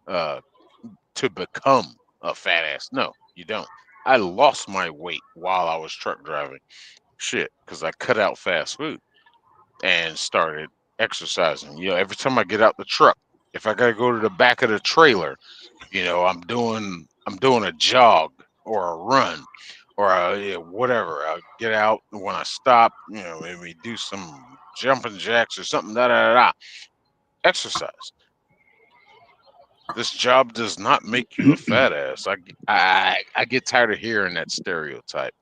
to become a fat ass. No, you don't. I lost my weight while I was truck driving. Shit, because I cut out fast food and started exercising. Every time I get out the truck, if I gotta go to the back of the trailer, I'm doing a jog or a run or whatever. I get out when I stop, maybe do some jumping jacks or something. Da da da. Da. Exercise. This job does not make you a fat ass. I get tired of hearing that stereotype.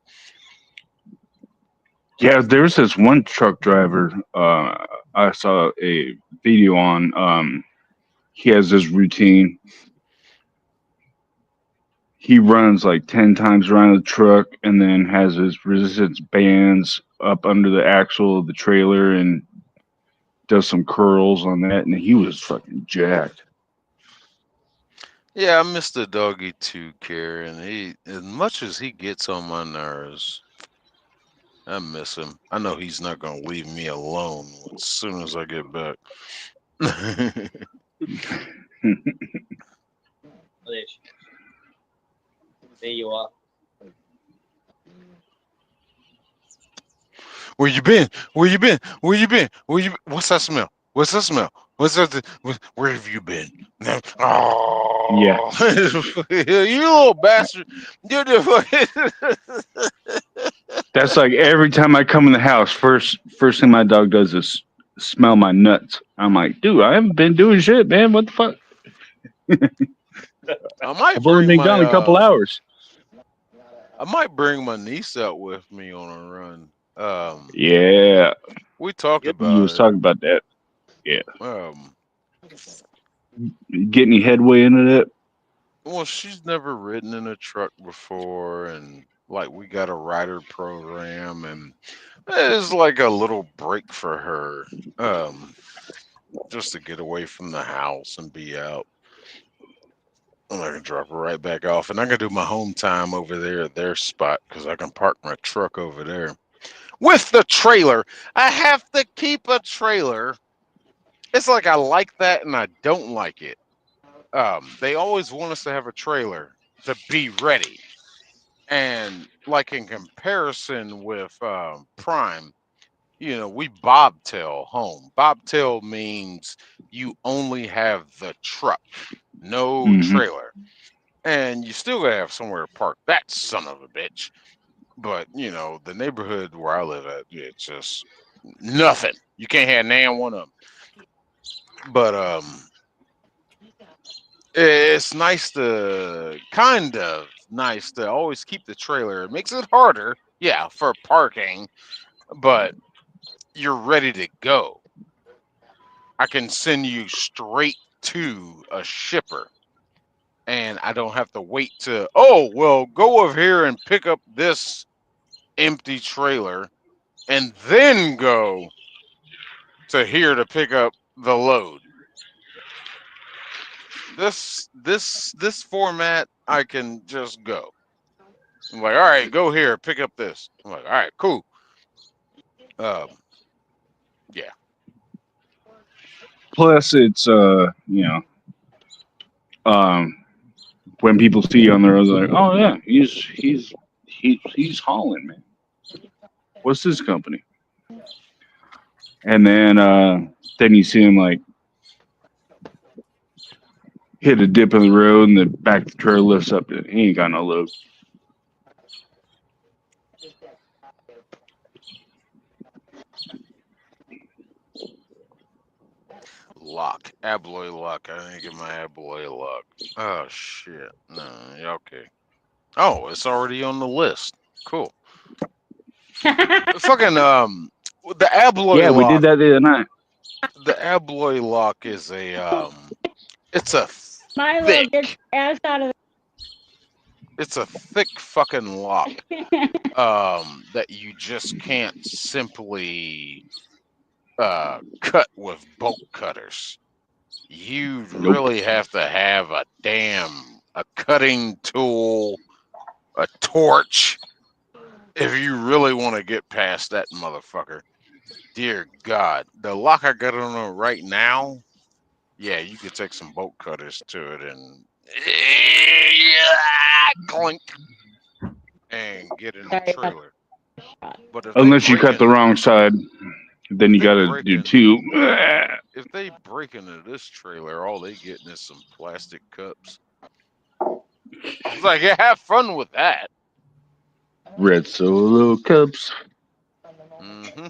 Yeah, there's this one truck driver. I saw a video on. He has this routine. He runs like 10 times around the truck, and then has his resistance bands up under the axle of the trailer, and does some curls on that. And he was fucking jacked. Yeah, I miss the doggy too, Karen. As much as he gets on my nerves, I miss him. I know he's not gonna leave me alone as soon as I get back. There you are. Where you been? Where you been? Where you been? What's that smell? What's that smell? What's that? Where have you been? Oh, you little bastard! You That's like every time I come in the house, first thing my dog does is smell my nuts. I'm like, dude, I haven't been doing shit, man. What the fuck? I might I've only bring been gone a couple hours. I might bring my niece out with me on a run. Yeah, We talked you about was it. talking about that. Yeah, Um, get any headway into that? well, she's never ridden in a truck before, and like we got a rider program, and it's like a little break for her, just to get away from the house and be out. And I can drop her right back off, and I can do my home time over there at their spot because I can park my truck over there with the trailer. I have to keep a trailer. It's like I like that and I don't like it. They always want us to have a trailer to be ready. And like in comparison with Prime, we bobtail home. Bobtail means you only have the truck, no Mm-hmm. trailer. And you still gotta have somewhere to park that son of a bitch. But the neighborhood where I live at, it's just nothing. You can't have nan one of them. But it's nice to always keep the trailer. It makes it harder, yeah, for parking, but you're ready to go. I can send you straight to a shipper, and I don't have to wait to, oh, well, go over here and pick up this empty trailer and then go to here to pick up the load. This format, I can just go. I'm like, all right, go here, pick up this. I'm like, all right, cool. Yeah. Plus, it's when people see you on the road, they're like, oh yeah, he's hauling, man. What's this company? And then you see him like hit a dip in the road, and the back of the trailer lifts up. And he ain't got no load. Lock. Abloy lock. I didn't get my Abloy lock. Oh shit. No, yeah, okay. Oh, it's already on the list. Cool. Fucking the abloy Yeah, we did lock. that the other night. The abloy lock is a it's a Milo, get thick, your ass out of it's a thick fucking lock. the That you just can't simply cut with bolt cutters. You Nope. really have to have a cutting tool, a torch, if you really want to get past that motherfucker. Dear God, the lock I got on it right now, yeah, you could take some bolt cutters to it and clink and get in the Sorry, trailer. But if they Unless you break cut the in, wrong side, then you they got to break do in- two. if they break into this trailer, all they getting is some plastic cups. It's like, yeah, have fun with that. Red Solo cups. Mm-hmm.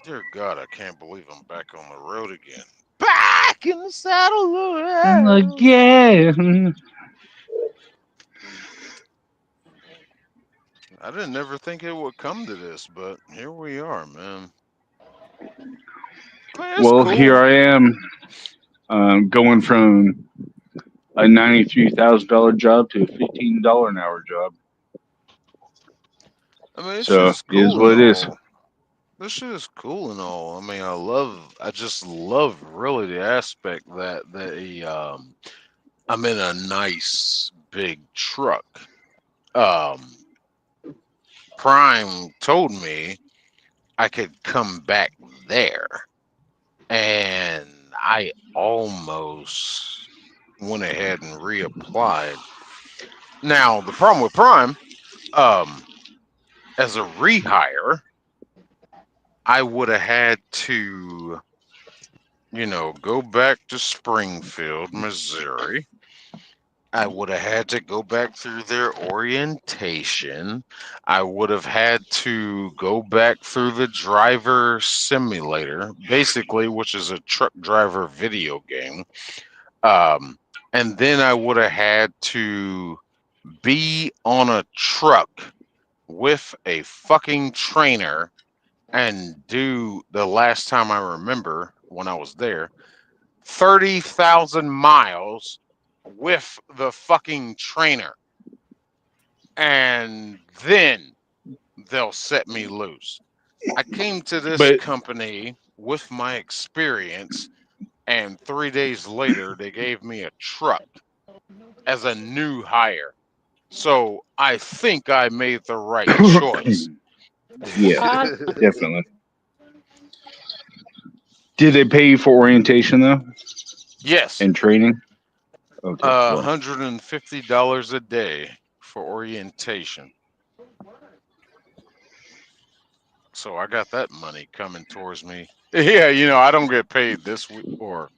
Dear God, I can't believe I'm back on the road again. Back in the saddle Again. I didn't ever think it would come to this, but here we are, man. I mean, it's Well, cool. here I am, going from a $93,000 job to a $15 an hour job. I mean, it's So, just it is cool what and it is. all. This shit is cool and all. I mean, I just love really the aspect that I'm in a nice big truck. Prime told me I could come back there, and I almost went ahead and reapplied. Now, the problem with Prime, as a rehire, I would have had to, go back to Springfield, Missouri. I would have had to go back through their orientation. I would have had to go back through the driver simulator, basically, which is a truck driver video game. And then I would have had to be on a truck with a fucking trainer and do, the last time I remember when I was there, 30,000 miles with the fucking trainer. And then they'll set me loose. I came to this But- company with my experience, and 3 days later, they gave me a truck as a new hire. So I think I made the right choice. Yeah, definitely. Did they pay you for orientation though, Yes. and training? Okay. Cool. $150 a day for orientation. So I got that money coming towards me. Yeah, I don't get paid this week or,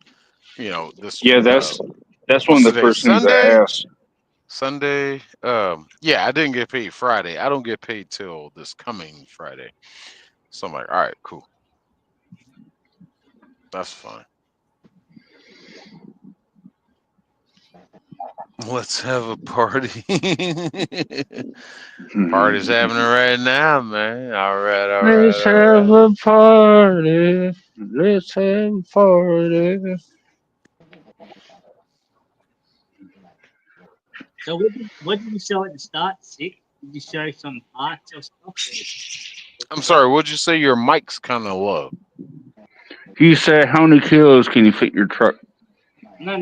this. Yeah, that's one what's of the today, first things I Sunday? asked. Sunday. Yeah, I didn't get paid Friday. I don't get paid till this coming Friday. So I'm like, all right, cool. That's fine. Let's have a party. Party's happening right now, man. All right. Let's have a party. Let's have a party. So what did you show at the start, Sick? Did you show some parts or stuff? I'm sorry, what'd you say? Your mic's kind of low. He said, "How many kilos can you fit your truck?" No.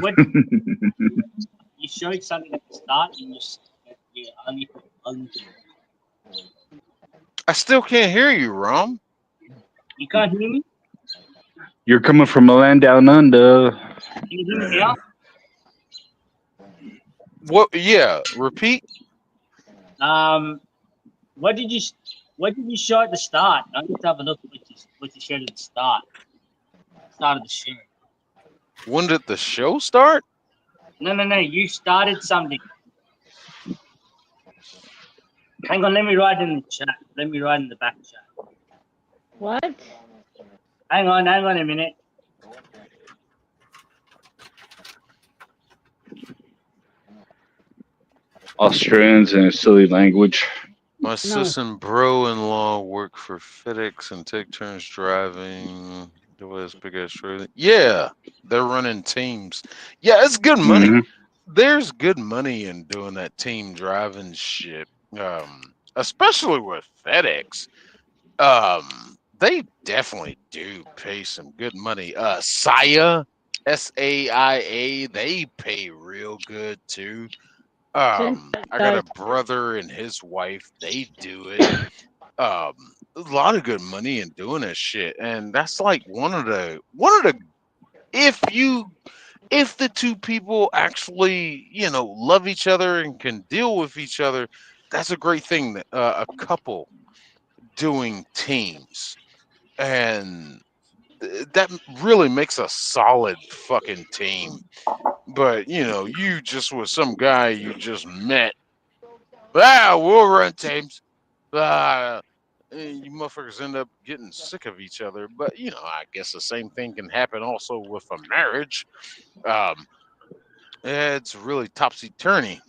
What you showed something at the start, and you only. I still can't hear you, Rom. You can't hear me? You're coming from a land down under. Can you hear me now? What? Yeah, repeat. What did you show at the start? I need to have a look at what you showed at the start. Start of the show. When did the show start? No. You started something. Hang on, let me write in the chat. Let me write in the back chat. What? Hang on a minute. Australians and a silly language. My sis and bro-in-law work for FedEx and take turns driving. The West Big Australia. Yeah, they're running teams. Yeah, it's good money. Mhm. There's good money in doing that team driving shit. Especially with FedEx. They definitely do pay some good money. SAIA, SAIA, they pay real good too. I got a brother and his wife, they do it. A lot of good money in doing this shit. And that's like one of the if you if the two people actually, love each other and can deal with each other, that's a great thing that a couple doing teams. And that really makes a solid fucking team. But you just with some guy you just met, we'll run teams. You motherfuckers end up getting sick of each other. But I guess the same thing can happen also with a marriage. Um, it's really topsy turvy.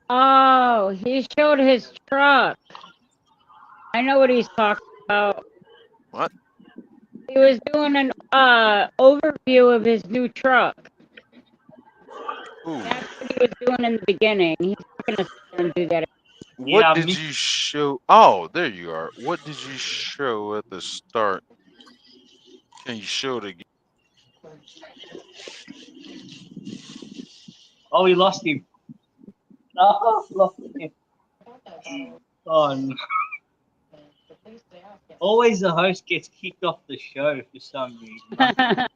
Oh, he showed his truck. I know what he's talking about. What? He was doing an overview of his new truck. Ooh. That's what he was doing in the beginning. He's not gonna sit there and do that. What Yeah, did me- you show? Oh, there you are. What did you show at the start? Can you show it again? Oh, we lost him. Oh, lost him. Oh, no. Always the host gets kicked off the show for some reason.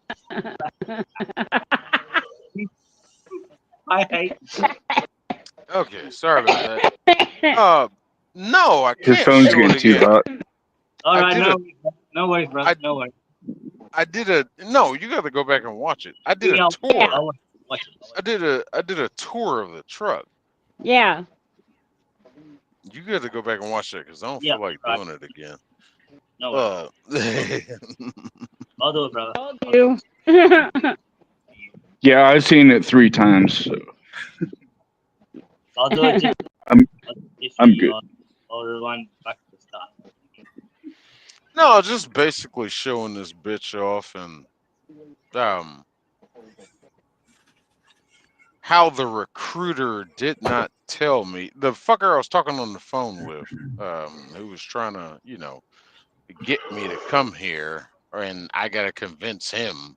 I hate. Okay, sorry about that. No, I His can't phone's show it getting too again. hot. All I right, did no worries, brother. I- No worries. No, you got to go back and watch it. I did a Yeah, tour. I'll watch it. I did a tour of the truck. Yeah. You got to go back and watch that because I don't Yeah, feel like right. doing it again. No worries. I'll do it, brother. Told you. Yeah, I've seen it 3 times. So I'll do it. I'm good. I'll rewind back to the start. No, just basically showing this bitch off and how the recruiter did not tell me, the fucker I was talking on the phone with, who was trying to, get me to come here, and I gotta convince him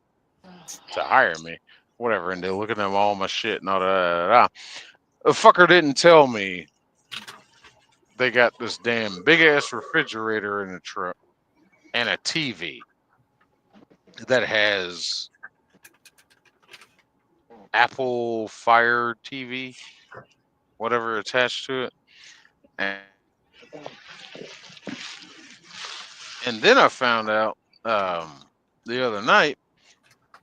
to hire me, whatever. And they're looking at all my shit and all that. The fucker didn't tell me they got this damn big ass refrigerator in the truck and a TV that has Apple Fire TV, whatever attached to it. And then I found out the other night,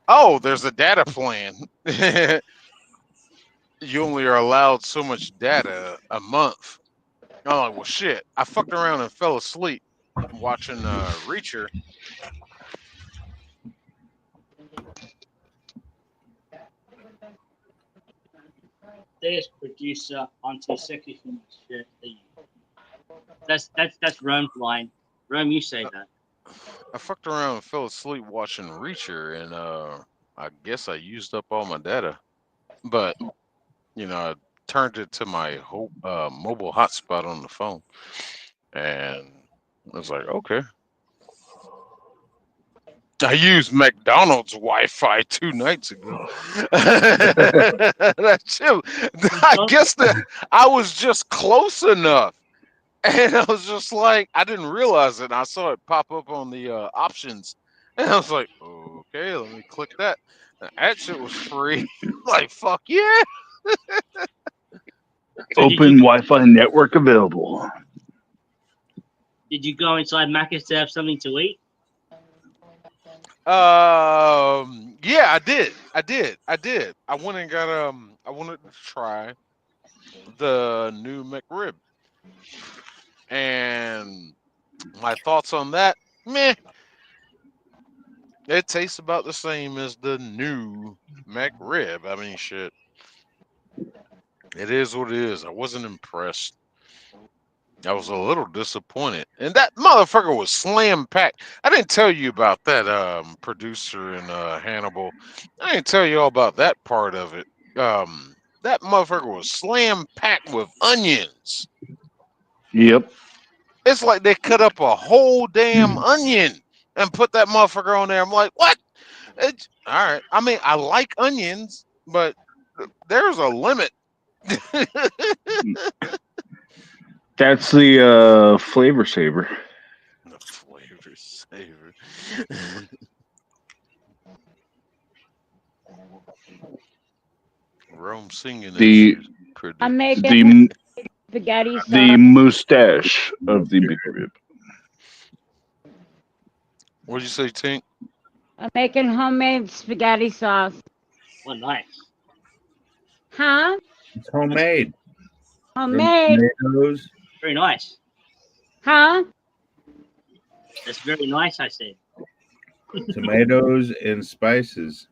oh, there's a data plan. You only are allowed so much data a month. I'm like, well, shit. I fucked around and fell asleep watching Reacher. There's producer onto second shit. That's Rome's line. Rome, you say that. I fucked around and fell asleep watching Reacher, and I guess I used up all my data. But I turned it to my mobile hotspot on the phone, and I was like, okay. I used McDonald's Wi-Fi 2 nights ago. That shit, I guess that I was just close enough, and I was just like, I didn't realize it. And I saw it pop up on the options, and I was like, okay, let me click that. And that shit was free. Like, fuck yeah. Open Wi-Fi network available. Did you go inside Macca's to have something to eat? Yeah, I did. I went and got I wanted to try the new McRib. And my thoughts on that, meh. It tastes about the same as the new McRib. I mean, shit. It is what it is. I wasn't impressed. I was a little disappointed. And that motherfucker was slam packed. I didn't tell you about that producer in Hannibal. I didn't tell you all about that part of it. That motherfucker was slam packed with onions. Yep. It's like they cut up a whole damn onion and put that motherfucker on there. I'm like, what? All right. I mean, I like onions, but there's a limit. That's the flavor saver. The flavor saver. Rome singing that The shit. Pretty. I'm making the spaghetti sauce. the mustache of the McRib. What'd you say, Tink? I'm making homemade spaghetti sauce. Well, nice. Huh? It's homemade. From Homemade. tomatoes. Very nice. Huh? That's very nice, I said. Tomatoes and spices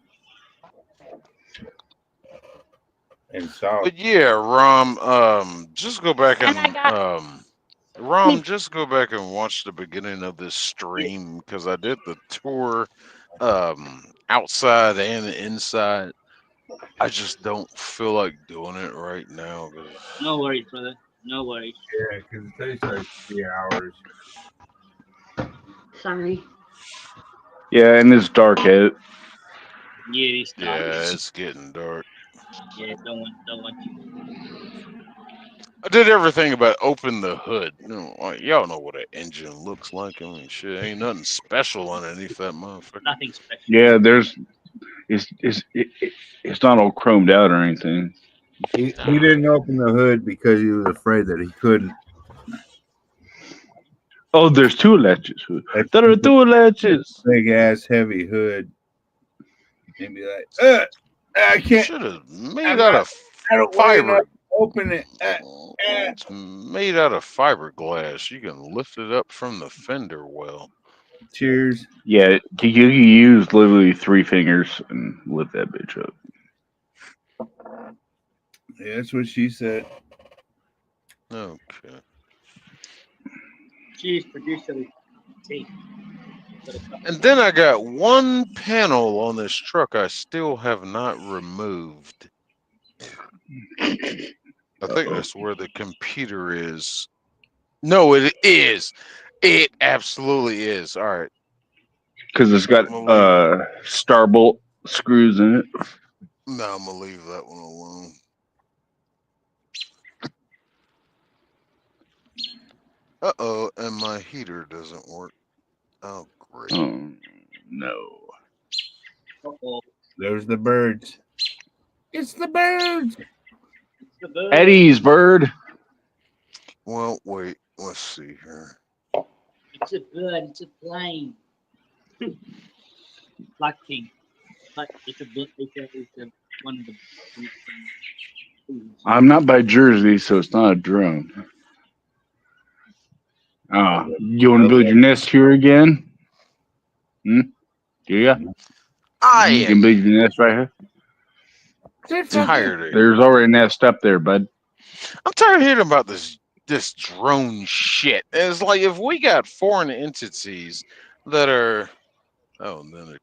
and salt. But yeah, Rom, just go back And and I got Rom, just go back and watch the beginning of this stream because I did the tour outside and inside. I just don't feel like doing it right now. 'Cause No worries, brother. No worries. Yeah, because it takes like 3 hours. sorry. Yeah, and it's dark out. Yeah, these yeah, times. it's getting dark. Yeah, don't want you. I did everything but open the hood. You know, like, y'all know what an engine looks like. I mean, shit, ain't nothing special underneath that motherfucker. Nothing special. Yeah, it's not all chromed out or anything. He didn't open the hood because he was afraid that he couldn't. Oh, there's two latches. There are two latches. Big ass heavy hood. And be like, I can't. Should have made I'm out not- of I don't fiber. open it. It's made out of fiberglass. You can lift it up from the fender well. Cheers. Yeah, you can use literally 3 fingers and lift that bitch up. Yeah, that's what she said. Okay. Cheers, producer. Tea. And then I got one panel on this truck I still have not removed. I think that's where the computer is. No, it is. It absolutely is. All right. Because it's got starbolt screws in it. No, I'm gonna leave that one alone. Uh-oh, and my heater doesn't work. Oh, great. Oh, no. Uh-oh. There's the birds. It's the birds. It's the bird. Eddie's bird. Well, wait. Let's see here. It's a bird. It's a plane. Black king. But it's a one of the. I'm not by Jersey, so it's not a drone. You want to build your nest here again? Do ya? You can I build your nest right here. am tired of There's already a nest up there, bud. I'm tired of hearing about this drone shit. It's like if we got foreign entities that are and then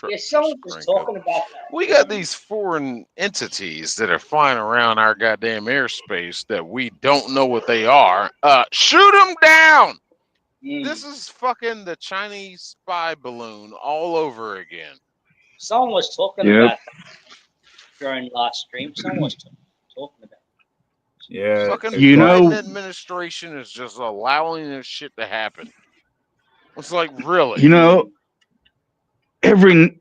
Yeah, someone was talking about that. we got these foreign entities that are flying around our goddamn airspace that we don't know what they are. Shoot them down. This is fucking the Chinese spy balloon all over again. Someone was talking Yep. about that during last stream. Someone was talking about it. Yeah. Fucking You Biden know- administration is just allowing this shit to happen. It's like, really? You know, every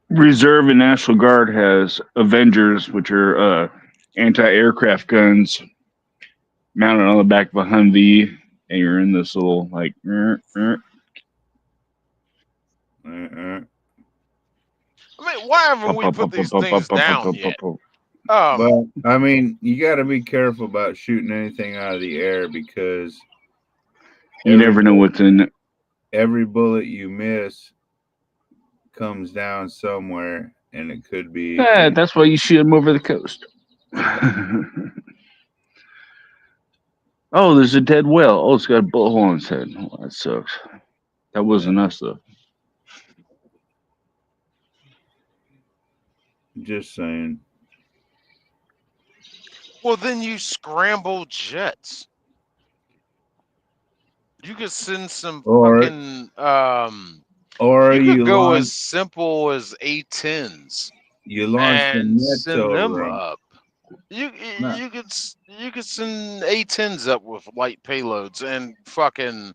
reserve and National Guard has Avengers, which are anti-aircraft guns mounted on the back of a Humvee, and you're in this little like. I mean, why haven't we put these things down yet? Well, I mean, you got to be careful about shooting anything out of the air because You never know what's in it. every bullet you miss comes down somewhere, and it could be. Yeah, that's why you shoot him over the coast. Oh, there's a dead whale. Oh, it's got a bullet hole in its head. Oh, that sucks. That wasn't us though. Just saying. Well, then you scramble jets. You could send some Or- fucking Or you you could go launch, as simple as A10s you launch the and nets send them over 'em. up. You No. you could send A10s up with light payloads and fucking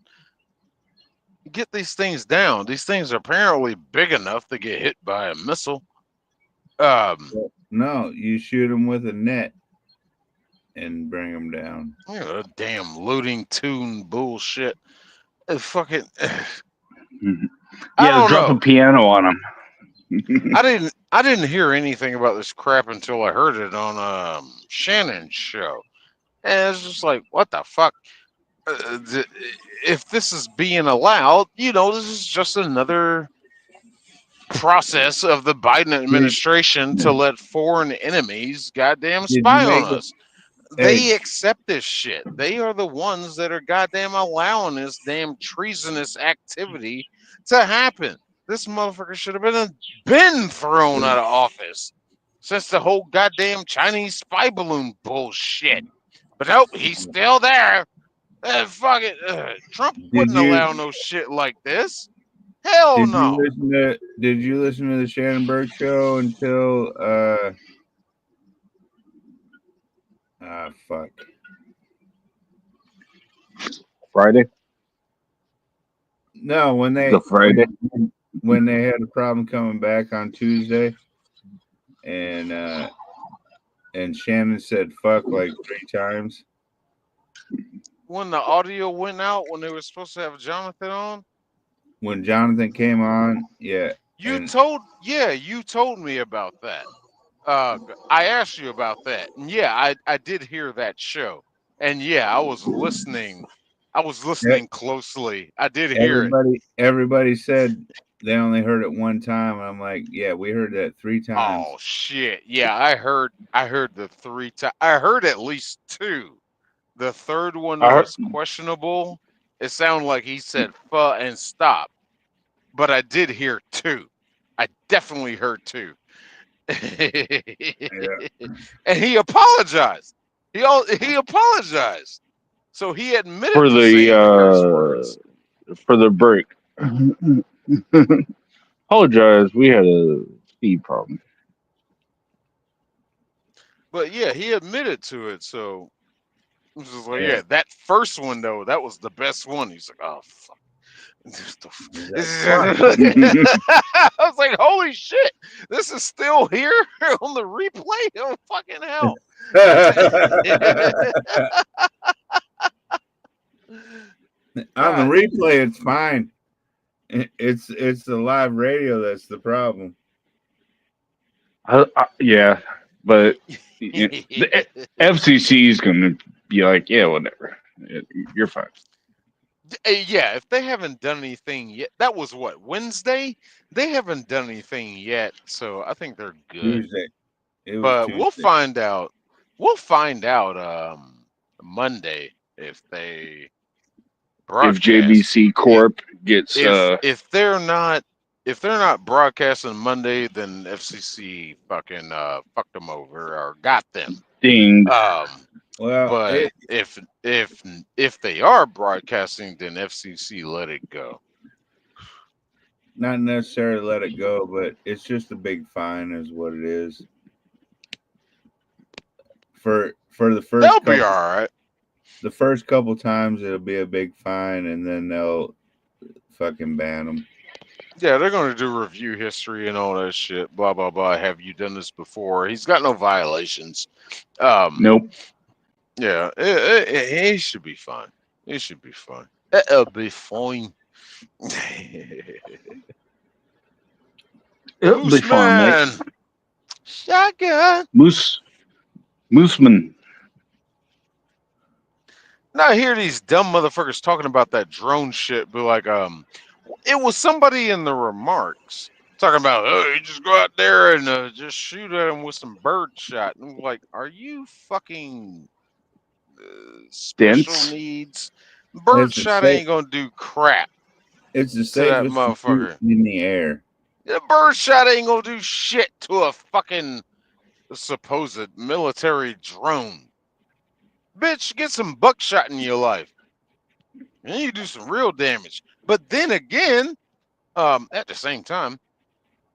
get these things down. These things are apparently big enough to get hit by a missile. No, you shoot them with a net and bring them down. You know, damn looting tune bullshit. Fucking I Yeah, don't drop know. a piano on him. I didn't hear anything about this crap until I heard it on Shannon's show, and it's just like, what the fuck? If this is being allowed, this is just another process of the Biden administration to let foreign enemies goddamn Did you spy make on it- us. They Hey. accept this shit. They are the ones that are goddamn allowing this damn treasonous activity to happen. This motherfucker should have been thrown out of office since the whole goddamn Chinese spy balloon bullshit. But nope, he's still there. Fuck it. Trump wouldn't you- allow no shit like this. Hell Did no. you listen to the Shannon Burke show until fuck. Friday? No, when they The Friday? when they had a problem coming back on Tuesday, and Shannon said fuck like 3 times. When the audio went out when they were supposed to have Jonathan on, When Jonathan came on, yeah, you and- told me about that. I asked you about that. And yeah, I did hear that show. And yeah, I was listening. I was listening closely. I did hear it. everybody said they only heard it one time, and I'm like, yeah, we heard that 3 times. Oh shit. Yeah, I heard the 3 times. I heard at least 2. The third one I heard- was questionable. It sounded like he said "fuh" and stop. But I did hear 2. I definitely heard 2. And he apologized. He apologized. So he admitted For to saying curse the words. for the break. Apologize, we had a speed problem. But yeah, he admitted to it. So it was just like, Yeah. yeah, that first one though, that was the best one. He's like, oh fuck. I was like, holy shit, this is still here on the replay? Oh fucking hell. On the replay, it's fine. It's the live radio that's the problem. Yeah, but the FCC is going to be like, yeah, whatever. You're fine. Yeah, if they haven't done anything yet, that was what, Wednesday? They haven't done anything yet, so I think they're good. Tuesday. It was But Tuesday. we'll find out. We'll find out Monday if they If broadcast. JBC Corp gets If they're not broadcasting Monday, then FCC fucking fucked them over or got them. dinged, Well, But if they are broadcasting, then FCC let it go. not necessarily let it go, but it's just a big fine, is what it is. For the first They'll be couple- all right. the first couple times it'll be a big fine, and then they'll fucking ban them. Yeah, they're going to do review history and all that shit. Blah blah blah. Have you done this before? He's got no violations. nope. Yeah, it should be fine. It should be fine. It'll be fine. It'll be fine, mate. Mooseman. Shotgun. Mooseman. Now I hear these dumb motherfuckers talking about that drone shit, but like, it was somebody in the remarks talking about, oh, you just go out there and just shoot at them with some bird shot. And I'm like, are you fucking special Dense. needs? Bird It's the shot safe. ain't gonna do crap It's the to that safest to shoot motherfucker. in the air. The bird shot ain't gonna do shit to a fucking supposed military drone. Bitch, get some buckshot in your life. And you do some real damage. But then again, at the same time,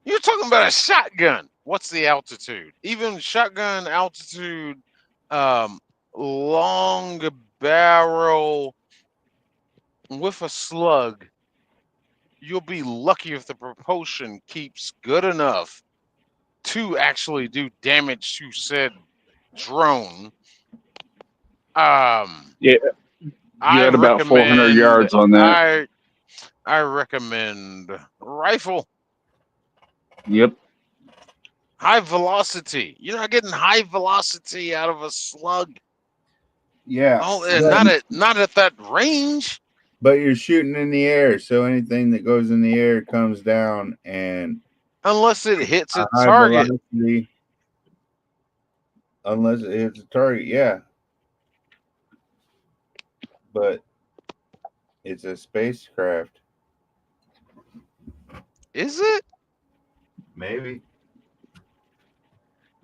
you're talking about a shotgun. What's the altitude? Even shotgun altitude, long barrel with a slug, you'll be lucky if the propulsion keeps good enough to actually do damage to said drone. Yeah, you had about 400 yards on that. I recommend rifle. Yep. High velocity. You're not getting high velocity out of a slug. Yeah. Oh, and not at that range. But you're shooting in the air, so anything that goes in the air comes down, and Unless it hits a high target. velocity. Unless it hits a target, yeah. But it's a spacecraft. Is it? Maybe.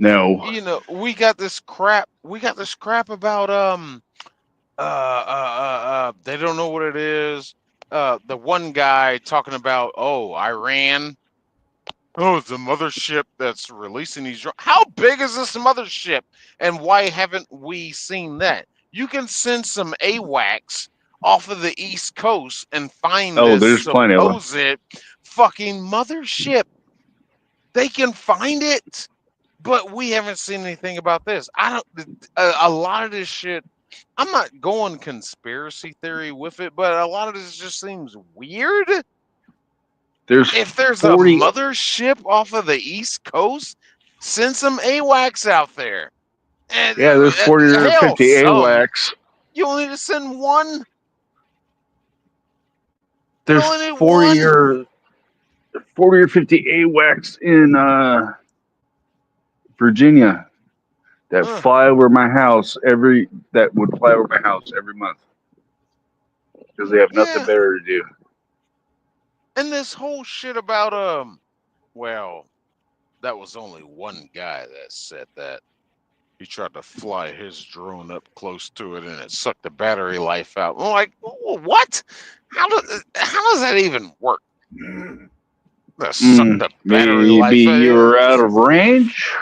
No. You know, we got this crap about they don't know what it is. The one guy talking about, oh, Iran. Oh, it's a mothership that's releasing these drones. How big is this mothership? And why haven't we seen that? You can send some AWACS off of the East Coast and find Oh, this there's plenty of them. supposed fucking mothership. They can find it, but we haven't seen anything about this. I don't. A lot of this shit. I'm not going conspiracy theory with it, but a lot of this just seems weird. There's If there's 40. a mothership off of the East Coast, send some AWACS out there. And Yeah, there's 40 or hell, 50 some. AWACS. You only need to send one. There's You only need 40 one. or 50 AWACS in Virginia that Huh. fly over my house every month because they have nothing Yeah. better to do. And this whole shit about well, that was only one guy that said that. He tried to fly his drone up close to it and it sucked the battery life out. I'm like, what? How does that even work? That suck the battery life Maybe out. you were out of range.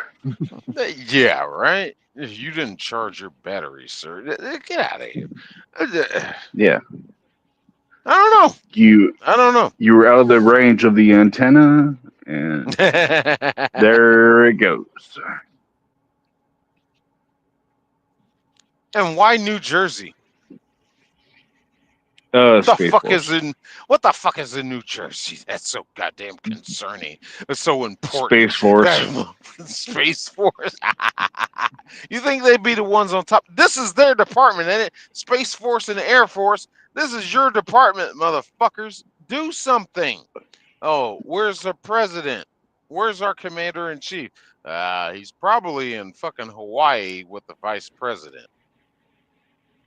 Yeah, right. If you didn't charge your battery, sir, get out of here. Yeah, I don't know. you I were out of the range of the antenna, and don't know. there it goes. And why New Jersey? Space What Force. the fuck is in New Jersey? That's so goddamn concerning. It's so important. Space Force. Space Force. You think they'd be the ones on top? This is their department, ain't it? Space Force and the Air Force. This is your department, motherfuckers. Do something. Oh, where's the president? Where's our commander in chief? He's probably in fucking Hawaii with the vice president,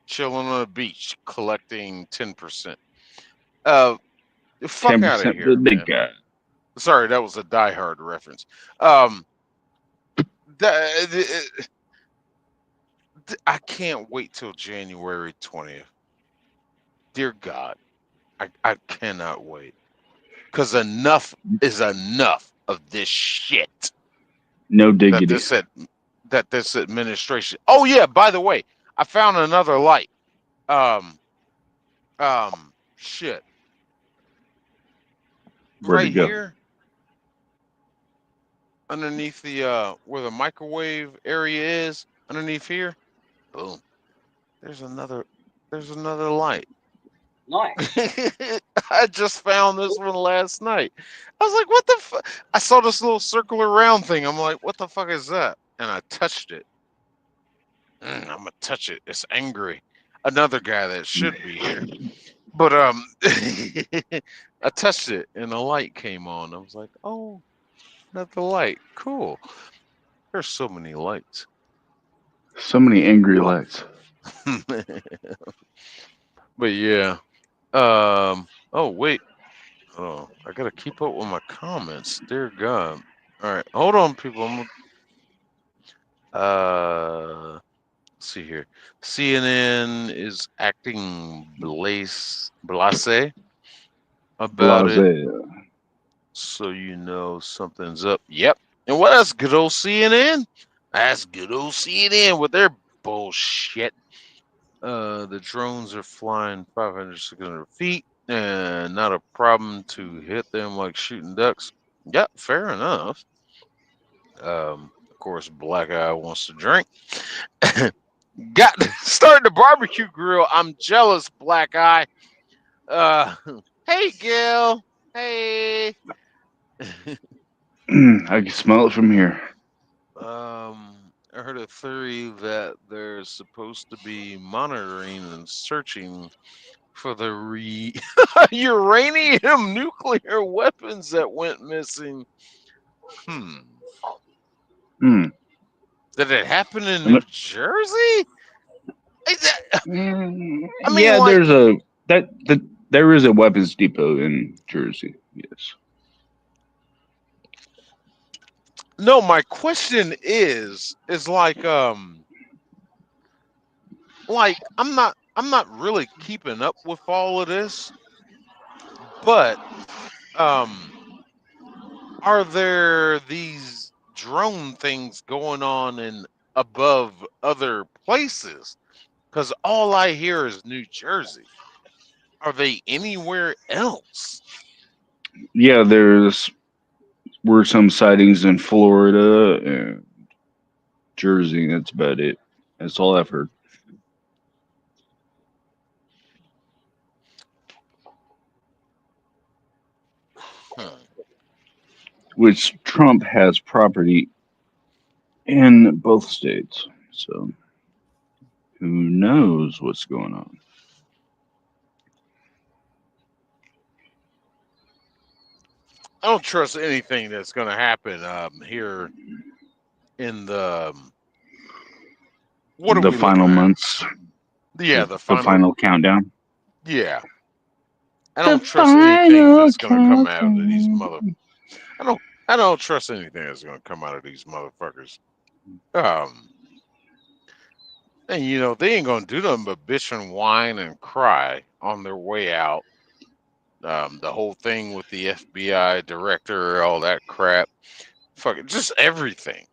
chilling on the beach, collecting 10%. Fuck out 10% of for here, the big man. guy. Sorry, that was a Die Hard reference. I can't wait till January 20th. Dear God, I cannot wait. Because enough is enough of this shit No that diggity. this administration. Oh yeah, by the way, I found another light. Shit. Where'd Right it go? here, underneath the where the microwave area is, underneath here, boom. There's another light. Nice. I just found this one last night. I was like, what the fuck? I saw this little circular round thing. I'm like, what the fuck is that? And I touched it. I'm gonna touch it. It's angry. Another guy that should be here. But I touched it and the light came on. I was like, oh, not the light. Cool. There's so many lights. So many angry lights. But yeah. Oh wait. Oh, I gotta keep up with my comments. Dear God. All right, hold on, people. Let's see here. CNN is acting blase about it, Blase. so you know something's up. Yep. And what else? Good old CNN. That's good old CNN with their bullshit. The drones are flying 500, 600 feet, and not a problem to hit them like shooting ducks. Yep, fair enough. Of course, Black Eye wants to drink. Got starting the barbecue grill. I'm jealous, Black Eye. Hey, Gil. Hey. I can smell it from here. I heard a theory that they're supposed to be monitoring and searching for the uranium nuclear weapons that went missing. Hmm. Did it happen in New Jersey? I mean, Yeah, like, there is a weapons depot in Jersey. Yes. no, my question is like I'm not really keeping up with all of this, but are there these drone things going on in above other places? Because all I hear is New Jersey. Are they anywhere else? Yeah, were some sightings in Florida and Jersey. That's about it. That's all I've heard. Which Trump has property in both states. So who knows what's going on? I don't trust anything that's going to happen here in the what are The we final looking at? months. Yeah, The final countdown. Yeah, I don't trust anything that's going to come out of these I don't trust anything that's going to come out of these motherfuckers. And you know they ain't going to do nothing but bitch and whine and cry on their way out. The whole thing with the FBI director, all that crap, fucking just everything.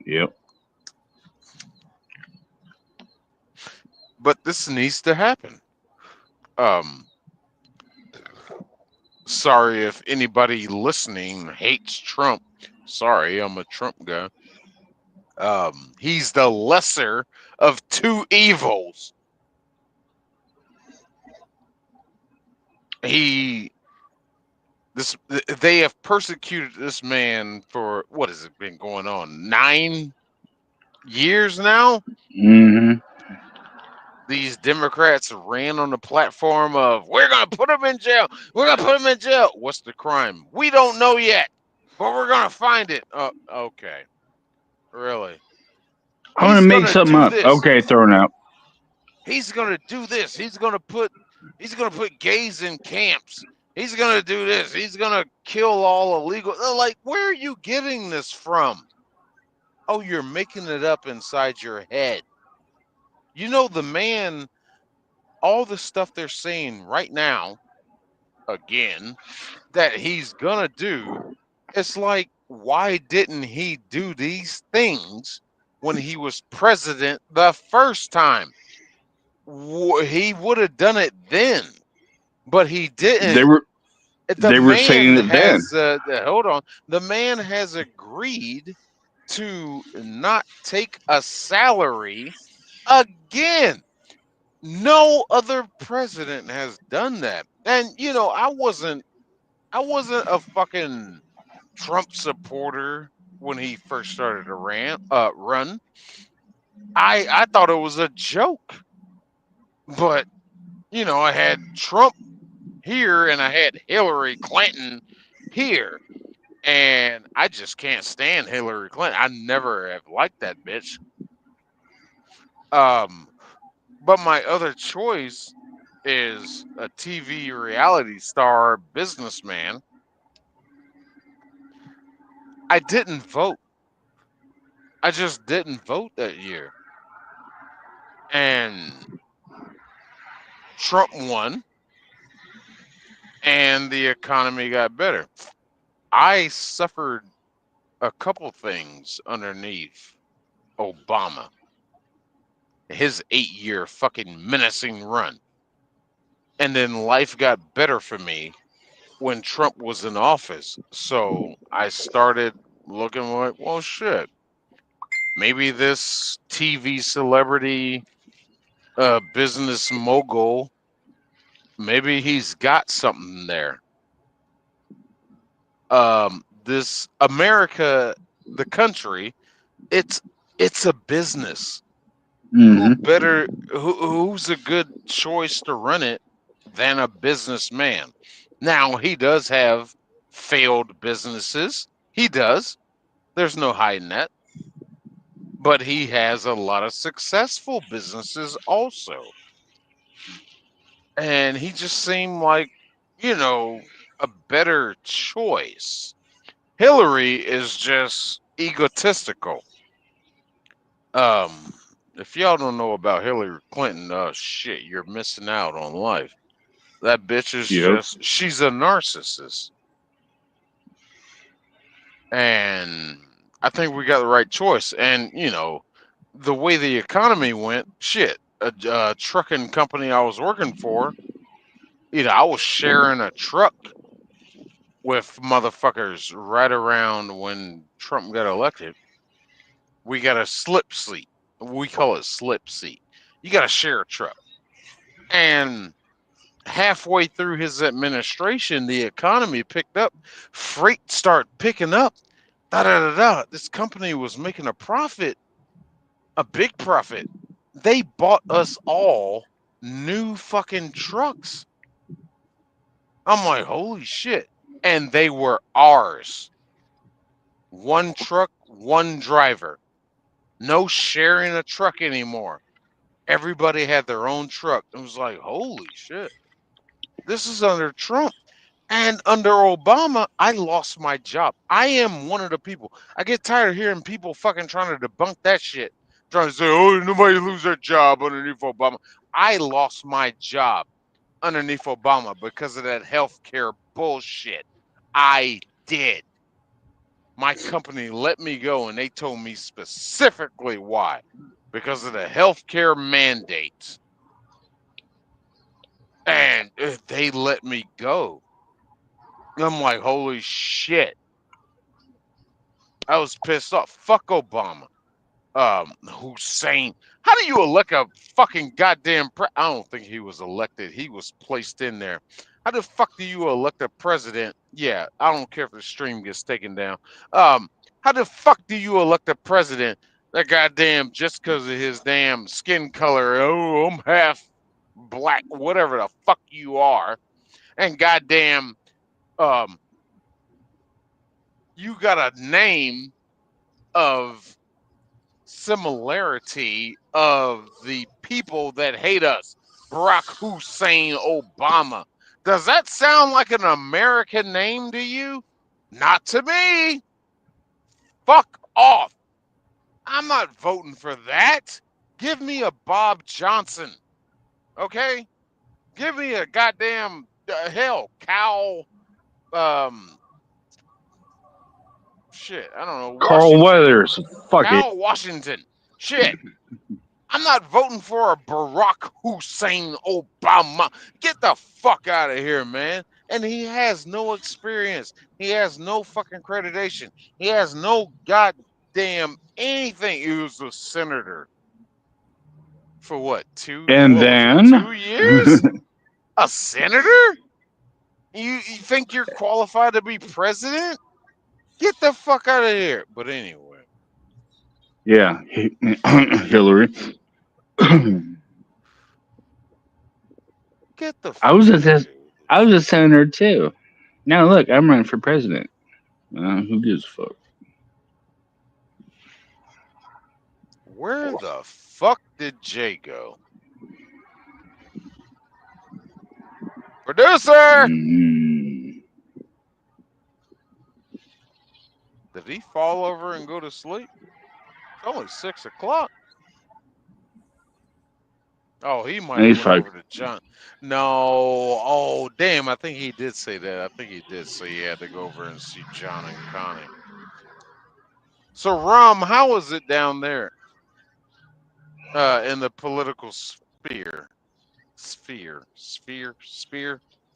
Yep. But this needs to happen. Sorry if anybody listening hates Trump. Sorry, I'm a Trump guy. He's the lesser of two evils. They have persecuted this man for what has it been going on 9 years now? Mm-hmm. These Democrats ran on the platform of we're gonna put him in jail. We're gonna put him in jail. What's the crime? We don't know yet, but we're gonna find it. Okay, really? I'm gonna make something up. Okay, throwing out. He's gonna do this. He's gonna put gays in camps. He's gonna do this. He's gonna kill all illegal. Like, where are you getting this from? Oh, you're making it up inside your head. You know, the man, all the stuff they're saying right now, again, that he's gonna do, it's like, why didn't he do these things when he was president the first time? He would have done it then, but he didn't. They were saying it then. Hold on. The man has agreed to not take a salary again. No other president has done that. And you know, I wasn't a fucking Trump supporter when he first started to run. I thought it was a joke. But I had Trump here and I had Hillary Clinton here. And I just can't stand Hillary Clinton. I never have liked that bitch. But my other choice is a TV reality star businessman. I didn't vote. I just didn't vote that year. And Trump won and the economy got better. I suffered a couple things underneath Obama, his 8-year fucking menacing run. And then life got better for me when Trump was in office. So I started looking like, well, shit, maybe this TV celebrity, business mogul, maybe he's got something there. This America, the country, it's a business. Mm-hmm. Who's a good choice to run it than a businessman? Now he does have failed businesses. He does. There's no hiding that. But he has a lot of successful businesses also. And he just seemed like, a better choice. Hillary is just egotistical. Um, if y'all don't know about Hillary Clinton, shit, you're missing out on life. That bitch is Yep. she's a narcissist. And I think we got the right choice. And, the way the economy went, shit, a trucking company I was working for, I was sharing a truck with motherfuckers right around when Trump got elected. We got a slip seat. We call it slip seat. You got to share a truck. And halfway through his administration, the economy picked up. Freight started picking up. Da da da da. This company was making a profit, a big profit. They bought us all new fucking trucks. I'm like, holy shit. And they were ours. One truck, one driver. No sharing a truck anymore. Everybody had their own truck. It was like, holy shit. This is under Trump. And under Obama, I lost my job. I am one of the people. I get tired of hearing people fucking trying to debunk that shit. Trying to say, oh, nobody lose their job underneath Obama. I lost my job underneath Obama because of that healthcare bullshit. I did. My company let me go and they told me specifically why. Because of the healthcare mandates. And they let me go. I'm like, holy shit. I was pissed off. Fuck Obama. Hussein. How do you elect a fucking goddamn I don't think he was elected. He was placed in there. How the fuck do you elect a president? Yeah, I don't care if the stream gets taken down. How the fuck do you elect a president that goddamn just because of his damn skin color? Oh, I'm half black, whatever the fuck you are, and goddamn, you got a name of similarity of the people that hate us. Barack Hussein Obama. Does that sound like an American name to you? Not to me. Fuck off. I'm not voting for that. Give me a Bob Johnson. Okay? Give me a goddamn hell, Cal shit, I don't know. Carl Weathers. Fuck it. Cal Washington. Shit. I'm not voting for a Barack Hussein Obama. Get the fuck out of here, man. And he has no experience. He has no fucking accreditation. He has no goddamn anything. He was a senator for what? And then 2 years? A senator? You think you're qualified to be president? Get the fuck out of here. But anyway. Yeah, Hillary. Get the I was fuck a out of here. I was a senator too. Now look, I'm running for president. Who gives a fuck? Where the fuck did Jay go? Producer! Mm, Did he fall over and go to sleep? It's only 6 o'clock. Oh, he might have he's went fine. over to John. No. Oh, damn. I think he did say that. I think he did say he had to go over and see John and Connie. So, Rom, how is it down there in the political sphere? Sphere. Sphere.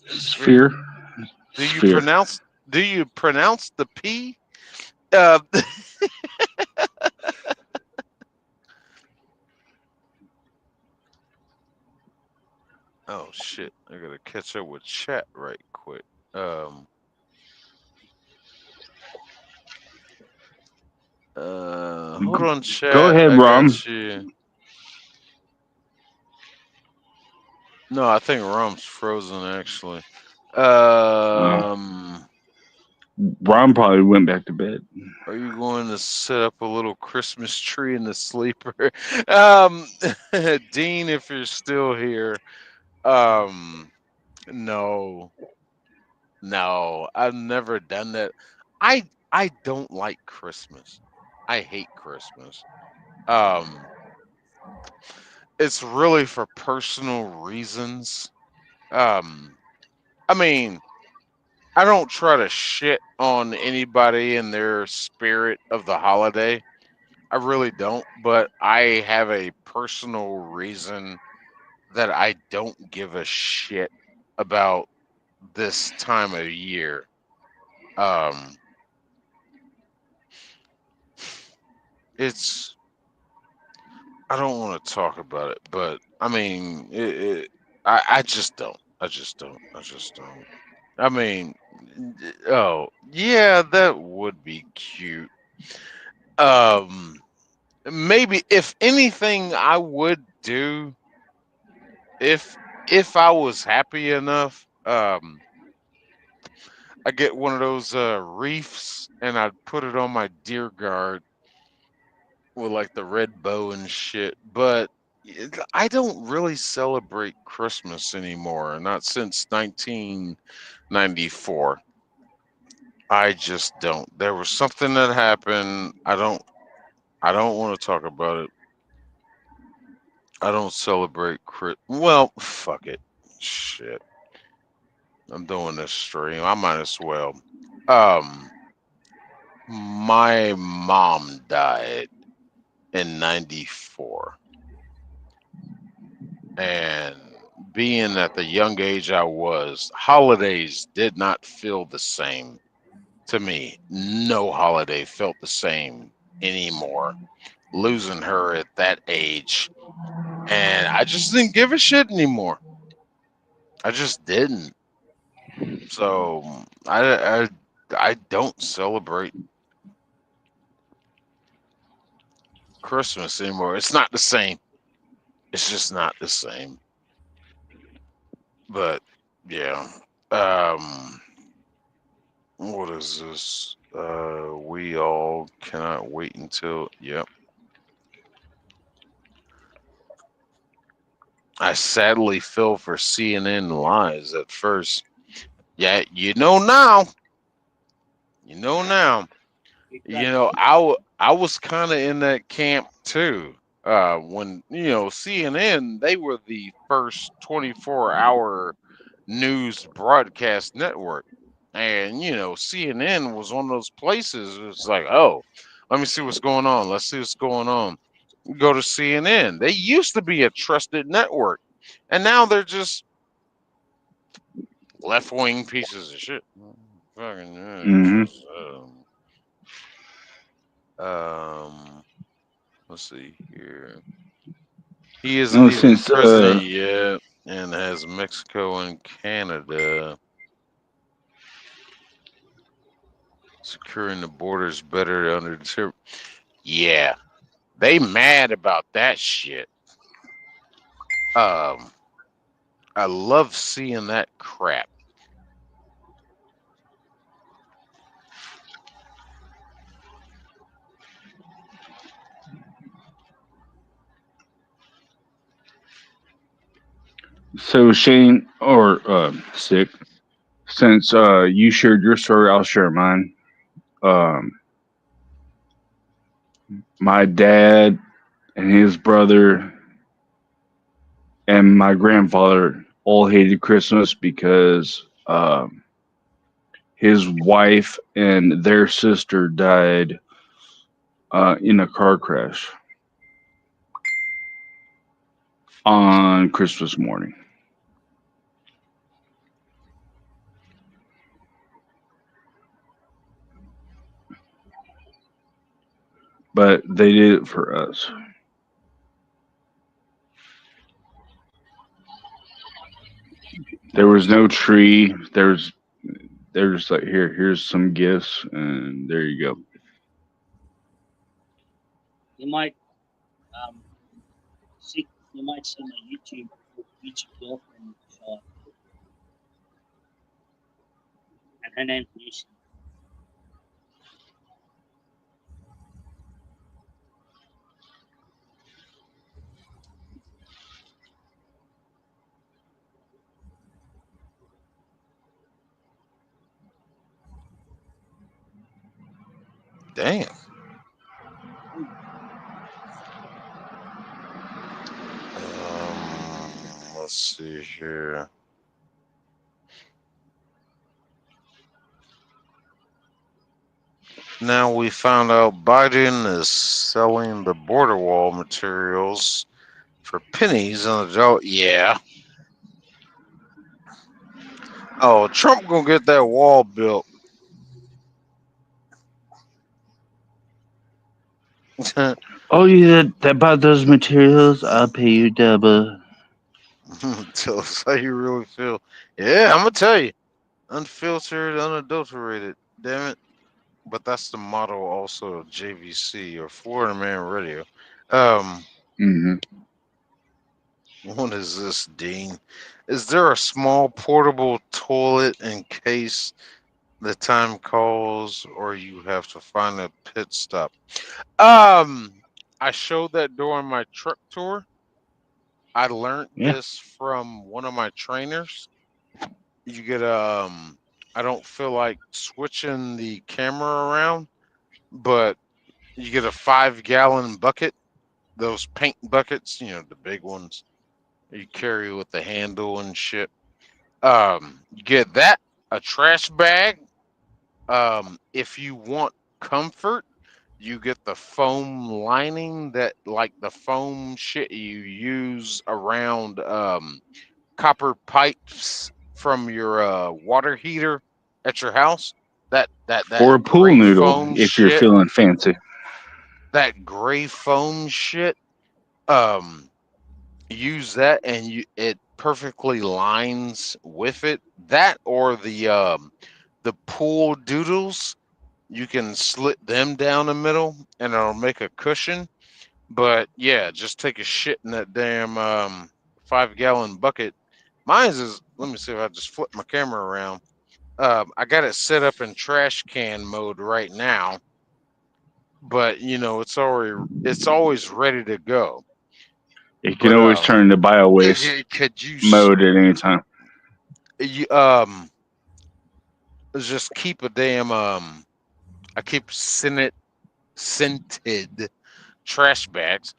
Do you Sphere. pronounce the P? Uh, oh shit! I gotta catch up with chat right quick. Hold on, chat. Go ahead, I Rom. got you. No, I think Rom's frozen actually. Rom probably went back to bed. Are you going to set up a little Christmas tree in the sleeper? Dean, if you're still here, no, I've never done that. I don't like Christmas. I hate Christmas. It's really for personal reasons. I mean, I don't try to shit on anybody in their spirit of the holiday. I really don't, but I have a personal reason that I don't give a shit about this time of year. It's I don't want to talk about it, but I mean, I just don't. I just don't. I mean, oh yeah, that would be cute. Maybe if anything, I would do if I was happy enough. I get one of those reefs and I'd put it on my deer guard with like the red bow and shit. But I don't really celebrate Christmas anymore. Not since 1994. I just don't. There was something that happened. I don't want to talk about it. I don't celebrate Well, fuck it. Shit. I'm doing this stream. I might as well. My mom died in 94. And being at the young age I was, holidays did not feel the same to me. No holiday felt the same anymore. Losing her at that age. And I just didn't give a shit anymore. I just didn't. So I don't celebrate Christmas anymore. It's not the same. It's just not the same. But yeah. What is this? We all cannot wait until yep. I sadly fell for CNN lies at first. Yeah, you know now. You know now. You know, I was kind of in that camp too. When CNN, they were the first 24-hour news broadcast network, and CNN was one of those places. It's like, oh, let me see what's going on. Let's see what's going on. Go to CNN. They used to be a trusted network, and now they're just left-wing pieces of shit. Fucking. Mm-hmm. Let's see here. He isn't even Since president yet, and has Mexico and Canada securing the borders better under the. Yeah, they mad about that shit. I I love seeing that crap. So Shane or Sick, since you shared your story, I'll share mine. Um, my dad and his brother and my grandfather all hated Christmas because his wife and their sister died in a car crash on Christmas morning. But they did it for us. There was no tree. They're just like, here's some gifts, and there you go. You might see. You might see my YouTube girlfriend, and her name's Lucy. Damn. Let's see here. Now we found out Biden is selling the border wall materials for pennies on the dollar. Yeah. Oh, Trump gonna get that wall built. Oh, yeah, that bought those materials. I'll pay you double. Tell us how you really feel. Yeah, I'm gonna tell you. Unfiltered, unadulterated. Damn it. But that's the motto also of JVC or Florida Man Radio. Mm-hmm. What is this, Dean? Is there a small portable toilet in case the time calls or you have to find a pit stop? I showed that during my truck tour. I learned Yeah. this from one of my trainers. You get I don't feel like switching the camera around, but you get a 5-gallon bucket, those paint buckets, the big ones you carry with the handle and shit. You get that, a trash bag. If you want comfort, you get the foam lining that like the foam shit you use around copper pipes from your water heater at your house. That Or a pool gray noodle foam if you're shit. feeling fancy. That gray foam shit. Um, use that and it perfectly lines with it. That or the pool doodles. You can slit them down the middle and it'll make a cushion. But yeah, just take a shit in that damn 5-gallon bucket. Mine's is, let me see if I just flip my camera around. I got it set up in trash can mode right now, but it's always ready to go. You can But always turn to bio waste could you mode at any time. you just keep a damn I keep scented trash bags.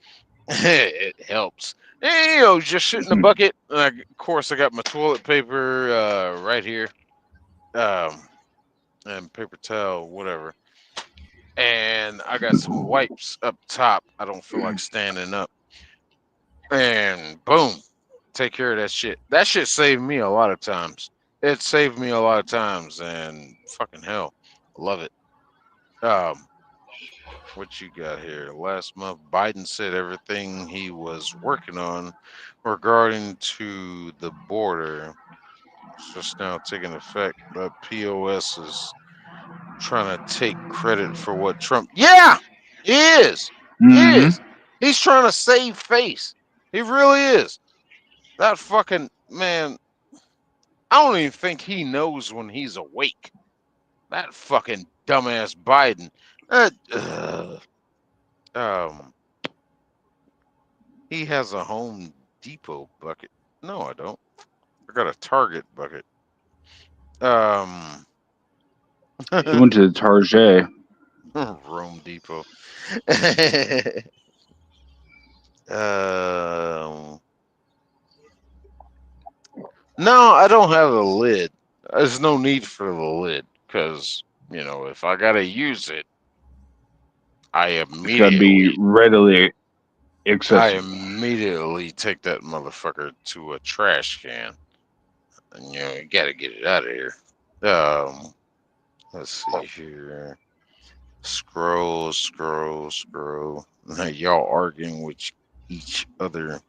It helps. And, just shit in the bucket. Of course, I got my toilet paper right here, and paper towel, whatever. And I got some wipes up top. I don't feel like standing up. And boom, take care of that shit. That shit saved me a lot of times. It saved me a lot of times, and fucking hell, I love it. What you got here? Last month, Biden said everything he was working on regarding to the border is just now taking effect. But POS is trying to take credit for what Trump. Yeah, he is. He Mm-hmm. is. He's trying to save face. He really is. That fucking man, I don't even think he knows when he's awake. That fucking dumbass Biden. Um, he has a Home Depot bucket. No, I don't. I got a Target bucket. He went to the Target. Rome Depot. No, I don't have a lid. There's no need for the lid because, you know, if I gotta use it, I It's got to be immediately, readily I accessible. immediately take that motherfucker to a trash can, and you know, you gotta get it out of here. Let's see here. Scroll. Now y'all arguing with each other.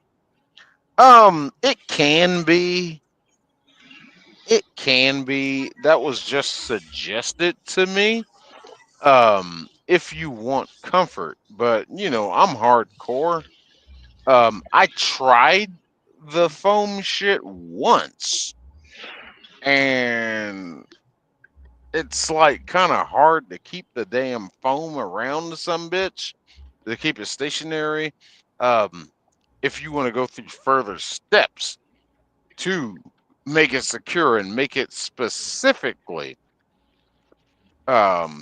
It can be. It can be. That was just suggested to me. If you want comfort, but you know, I'm hardcore. I tried the foam shit once, and it's like kind of hard to keep the damn foam around some bitch to keep it stationary. Um, if you want to go through further steps to make it secure and make it specifically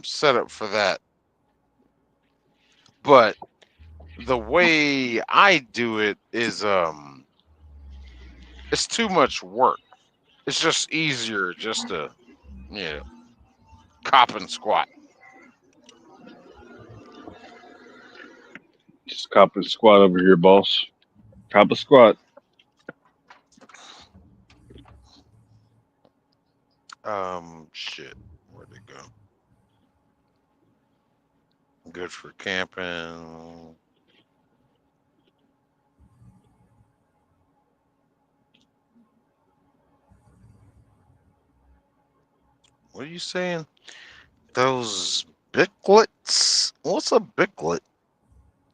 set up for that. But the way I do it is it's too much work. It's just easier just to, you know, cop and squat. Just cop a squat over here, boss. Cop a squat. Shit. Where'd it go? Good for camping. What are you saying? Those bicklets? What's a bicklet?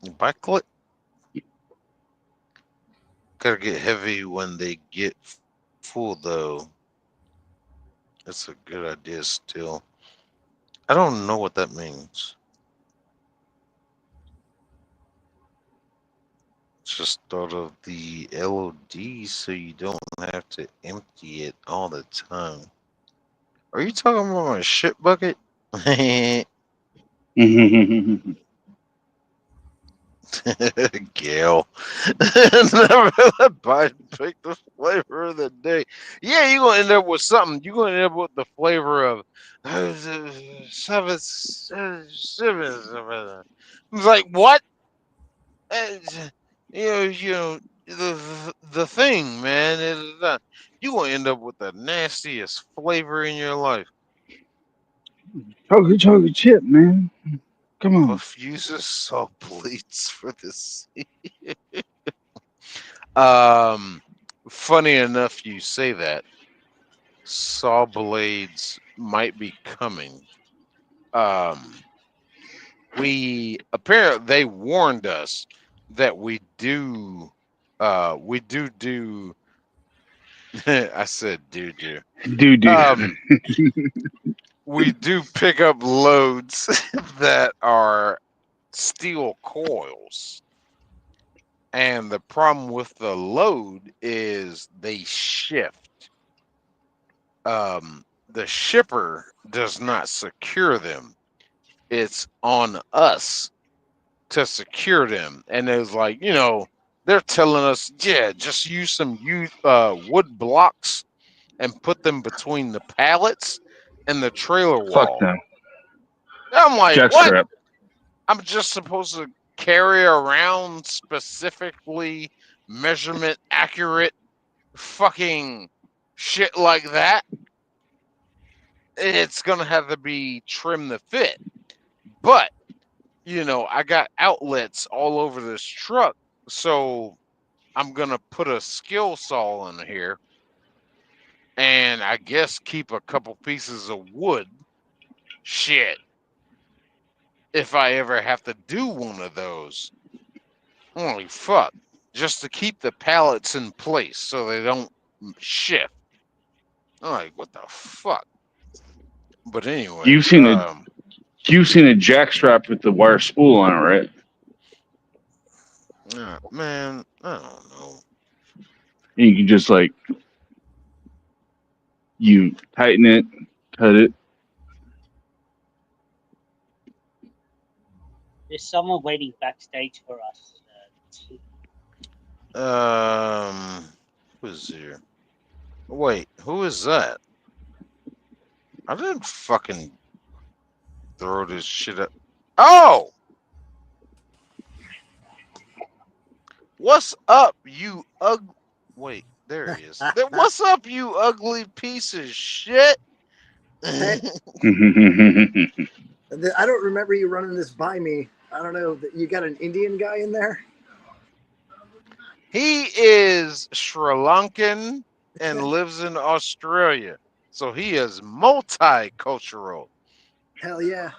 Biclet? Gotta get heavy when they get full, though. That's a good idea still. I don't know what that means. Just thought of the LOD so you don't have to empty it all the time. Are you talking about my shit bucket? Gail. Never let Biden pick the flavor of the day. Yeah, you're gonna end up with something. You're gonna end up with the flavor of it's like what? Uh, you know the thing, man. Is you gonna end up with the nastiest flavor in your life. Chocolate chip, man. Come on. Puff uses saw blades for this. Funny enough, you say that. Saw blades might be coming. We apparently they warned us that we do. I said do. Do. We do pick up loads that are steel coils. And the problem with the load is they shift. The shipper does not secure them. It's on us to secure them. And it's like, you know, they're telling us, yeah, just use some wood blocks and put them between the pallets and the trailer Fuck wall. them. I'm like, what? Jackstrap. I'm just supposed to carry around specifically measurement accurate fucking shit like that. It's gonna have to be trim to fit. But you know, I got outlets all over this truck, so I'm gonna put a skill saw in here and I guess keep a couple pieces of wood. Shit. If I ever have to do one of those. Holy fuck. Just to keep the pallets in place so they don't shift. I'm like, what the fuck? But anyway, You've seen a jackstrap with the wire spool on it, right? man, I don't know. And you can just like you tighten it, cut it. There's someone waiting backstage for us. Who's here? Wait, who is that? I didn't fucking throw this shit up. Oh! What's up, you Wait, there he is. What's up, you ugly piece of shit? Hey, I don't remember you running this by me. I don't know. You got an Indian guy in there? He is Sri Lankan and lives in Australia. So he is multicultural. Hell yeah.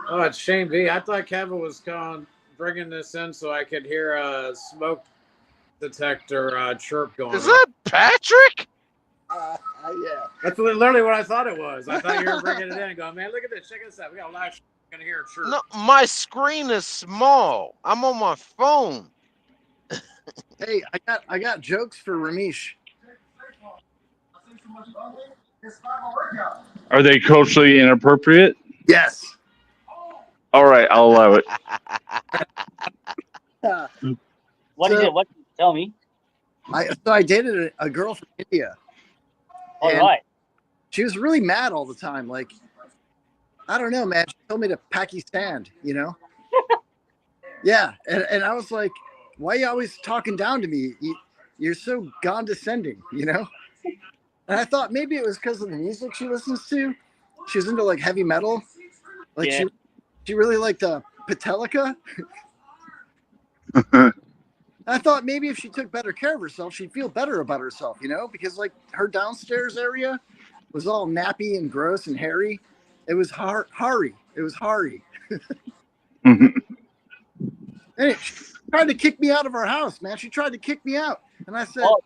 Oh, it's Shane B. I thought Kevin was bringing this in so I could hear a smoke detector chirp going Is on. that Patrick? Yeah. That's literally what I thought it was. I thought you were bringing it in and going, man, look at this. Check this out. We got a live show. You're going to hear a chirp. No, my screen is small. I'm on my phone. Hey, I got jokes for Ramesh. Are they culturally inappropriate? Yes. All right, I'll allow it. What is it? What? Tell me. I dated a girl from India. All and right. She was really mad all the time. Like, I don't know, man. She told me to Pakistan, you know? Yeah. And I was like, why are you always talking down to me? You're so condescending, you know? And I thought maybe it was because of the music she listens to. She was into like heavy metal. Like Yeah. she really liked Metallica. I thought maybe if she took better care of herself, she'd feel better about herself, you know? Because like her downstairs area was all nappy and gross and hairy. It was Hari. It was Hari. And she tried to kick me out of our house, man. She tried to kick me out. And I said, Oh,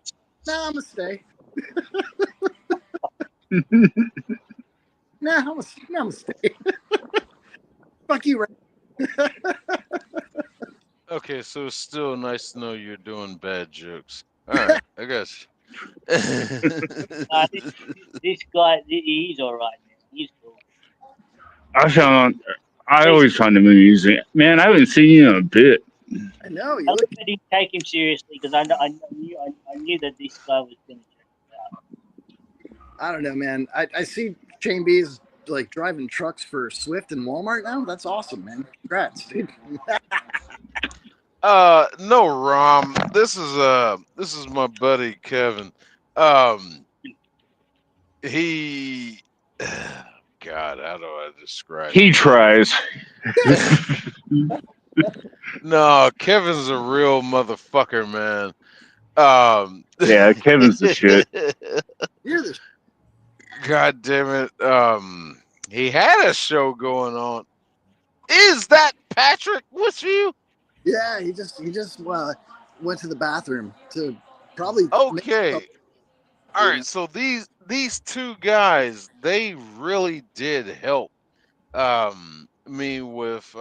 nah, I'm going to stay. Nah, I'm going to stay. Fuck you, Ray. Okay, so it's still nice to know you're doing bad jokes. All right, I guess. this guy, he's all right, man. He's cool. I always find him amusing. Man, I haven't seen you in a bit. I know. You I look, didn't take him seriously because I knew that this guy was going to check it out. I don't know, man. I see Shane B's like driving trucks for Swift and Walmart now. That's awesome, man. Congrats, dude. No, Rom. This is my buddy Kevin. He God, how do I describe He it? tries. No, Kevin's a real motherfucker, man. Yeah, Kevin's the shit. You're the God damn it. He had a show going on. Is that Patrick with you? Yeah, he just went to the bathroom to probably Okay. All right, so these two guys, they really did help me with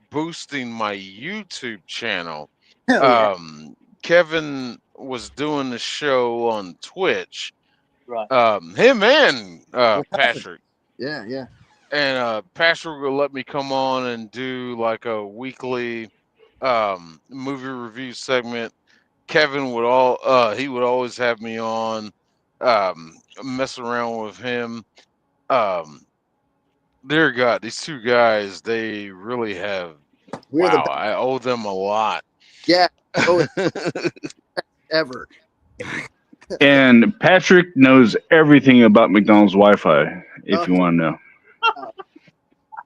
boosting my YouTube channel. Hell yeah. Kevin was doing the show on Twitch. Right. Him and Patrick. Yeah. And Patrick will let me come on and do like a weekly movie review segment. Kevin would always have me on, mess around with him. Dear God, these two guys, they really have. We're Wow, I owe them a lot. Yeah. Oh, ever. And Patrick knows everything about McDonald's Wi-Fi, if you want to know.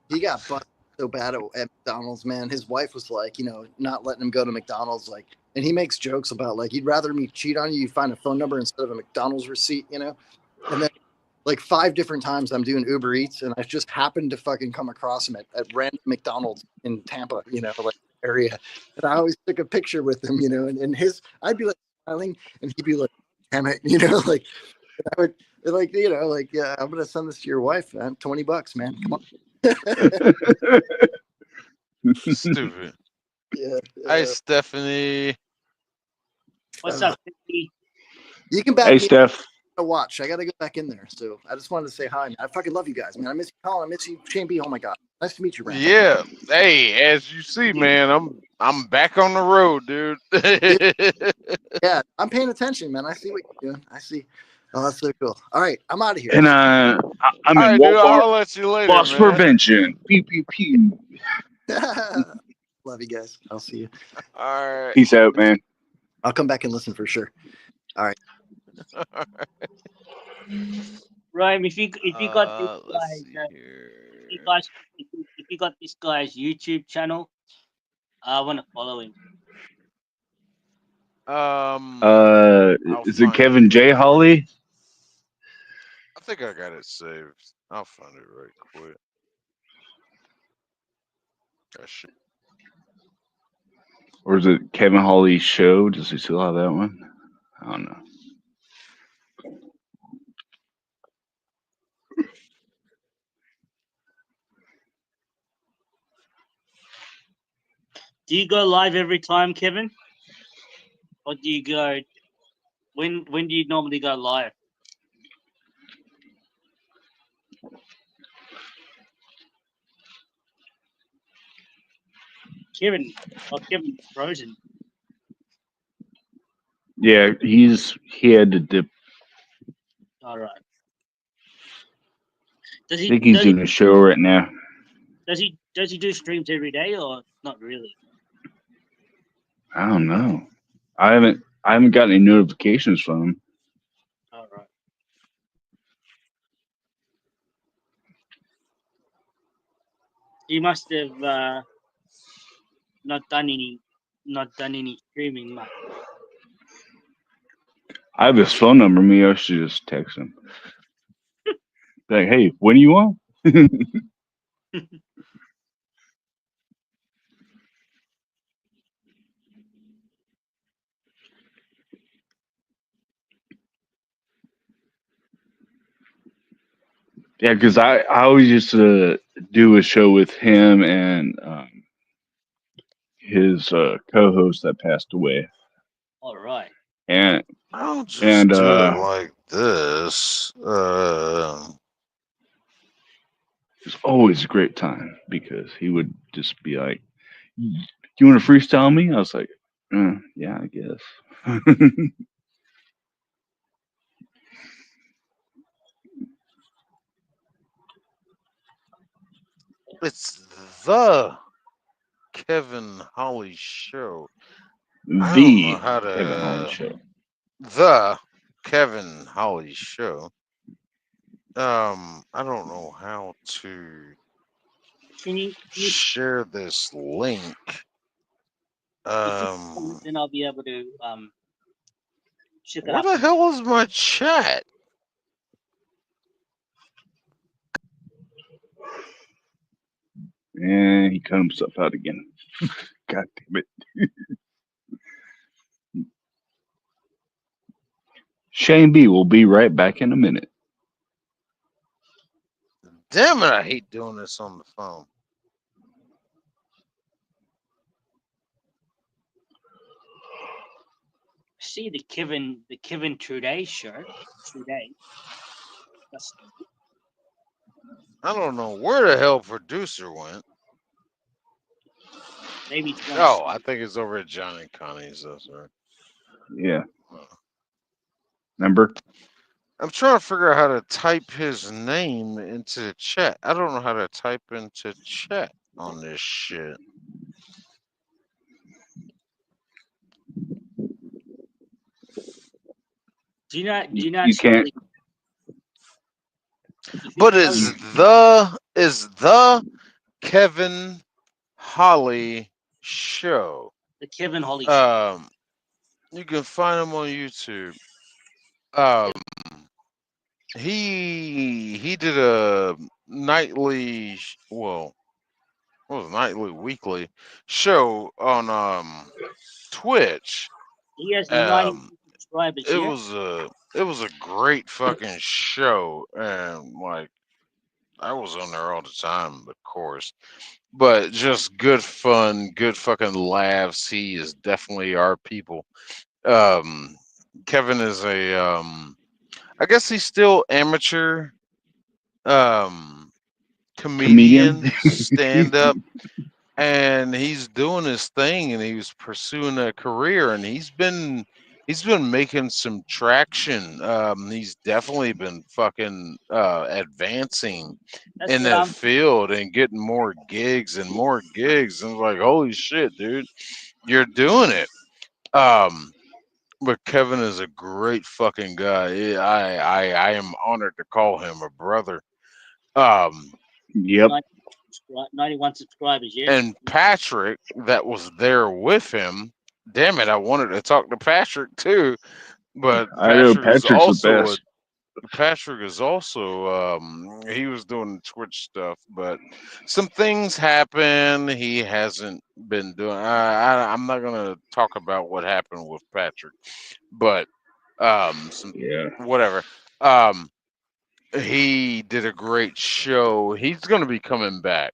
He got busted so bad at McDonald's, man. His wife was like, not letting him go to McDonald's, like, and he makes jokes about like, you'd rather me cheat on you, you find a phone number instead of a McDonald's receipt, And then like 5 different times I'm doing Uber Eats and I just happened to fucking come across him at random McDonald's in Tampa, like area. And I always took a picture with him, and I'd be like smiling and he'd be like damn it, you know, like I would like, you know, like, yeah, I'm gonna send this to your wife, man. $20, man. Come on. Stupid. Yeah. Hi, Stephanie. What's up, Steve? You can back Hey, me Steph. to watch. I gotta go back in there. So I just wanted to say hi, man. I fucking love you guys, man. I miss you, Colin. I miss you, Shane B. Oh my god. Nice to meet you, Rand. Yeah. Hey, as you see, man, I'm back on the road, dude. Yeah, I'm paying attention, man. I see what you're doing. I see. Oh, that's so cool. All right, I'm out of here. And I'm All in right, dude. Walmart. I'll let you later, Loss man. prevention. Pew, pew, pew. Love you guys. I'll see you. All right. Peace out, man. I'll come back and listen for sure. All right. Ryan, if you got this Let's guy's, see here. if you got this guy's YouTube channel, I want to follow him. I'll Is it find Kevin J. Holly? I think I got it saved. I'll find it right quick. I should. Or is it Kevin Holly Show? Does he still have that one? I don't know. Do you go live every time, Kevin? Or do you go when do you normally go live? Kevin frozen. Yeah, he had to dip. All right. I think he's doing a show right now. Does he do streams every day or not really? I don't know. I haven't got any notifications from him. All right. He must have not done any streaming much. I have his phone number. Maybe I should just text him. Like, hey, when do you want? Yeah, because I always used to do a show with him and his co-host that passed away. All right. And I'll just and do it like this. it was always a great time because he would just be like, "You want to freestyle me?" I was like, "Yeah, I guess." It's the Kevin Holly Show. I don't The know how Kevin Holly to. Show. The Kevin Holly Show. I don't know how to Can you share this link. then I'll be able to check it Where up. the hell is my chat? And he cut himself out again. God damn it. Shane B will be right back in a minute. Damn it, I hate doing this on the phone. See the Kevin Trudeau show. Trudeau. I don't know where the hell producer went. Maybe it's one. Oh, I think it's over at Johnny Connie's. That's right. Yeah. Remember? I'm trying to figure out how to type his name into the chat. I don't know how to type into chat on this shit. Do you know? You can't. But is the Kevin Holly Show? The Kevin Holly Show. You can find him on YouTube. He did a nightly, weekly show on Twitch. He has 90 subscribers. subscribers. it Yeah. was a great fucking show, and like I was on there all the time, of course. But just good fun, good fucking laughs. He is definitely our people. Um, Kevin is a I guess he's still amateur um Comedian. comedian, stand up, and he's doing his thing, and he was pursuing a career, and he's been making some traction. He's definitely been fucking advancing That's in what that I'm. field and getting more gigs and more gigs. And it's like, holy shit, dude, you're doing it. Um, but Kevin is a great fucking guy. I am honored to call him a brother. Um, Yep. 91 subscribers. Yeah. and Patrick that was there with him. Damn it, I wanted to talk to Patrick too, but I know Patrick's the best. Patrick is also he was doing Twitch stuff, but some things happen. He hasn't been doing. I'm not gonna talk about what happened with Patrick, but some Yeah. whatever. He did a great show. He's gonna be coming back.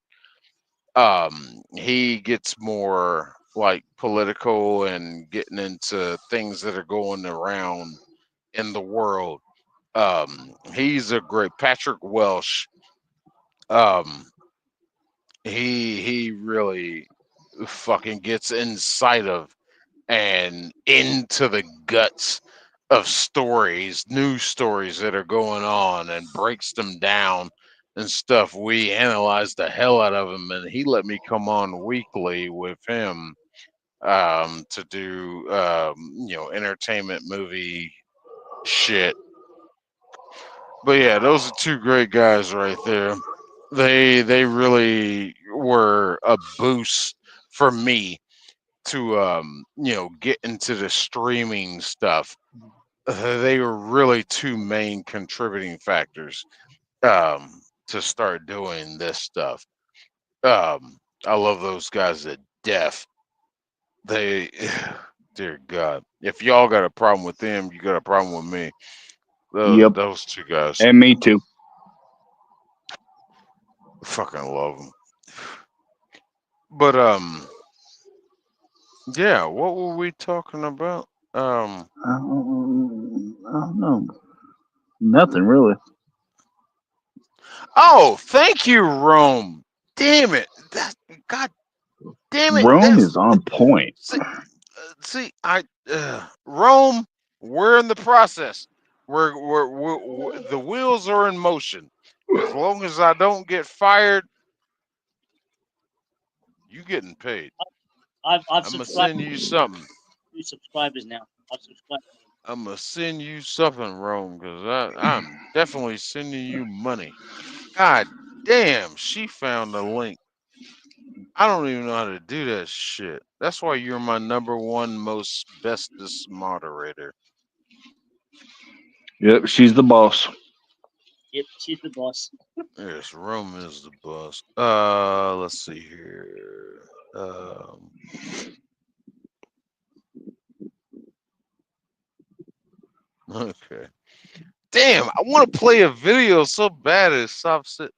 He gets more like political and getting into things that are going around in the world. He's a great Patrick Welsh. Um, he really fucking gets inside of and into the guts of stories, news stories that are going on, and breaks them down and stuff. We analyze the hell out of him, and he let me come on weekly with him to do entertainment movie shit. But yeah, those are two great guys right there. They really were a boost for me to get into the streaming stuff. They were really two main contributing factors to start doing this stuff. I love those guys at death. They, dear God, if y'all got a problem with them, you got a problem with me. Yep. Those two guys, And me too. fucking love them. But yeah, what were we talking about? I don't know. Nothing really. Oh, thank you, Rome. Damn it, God damn it, Rome is on point. see, Rome. We're in the process. The wheels are in motion. As long as I don't get fired, you getting paid. I've I'm gonna subscribed send you something. 2 subscribers now. I've subscribed. I'm gonna send you something, Rome, because I'm definitely sending you money. God damn, she found the link. I don't even know how to do that shit. That's why you're my number one most bestest moderator. Yep, she's the boss. Yep, she's the boss. Yes, Rome is the boss. Let's see here. Okay. Damn, I want to play a video so bad at Soft 6.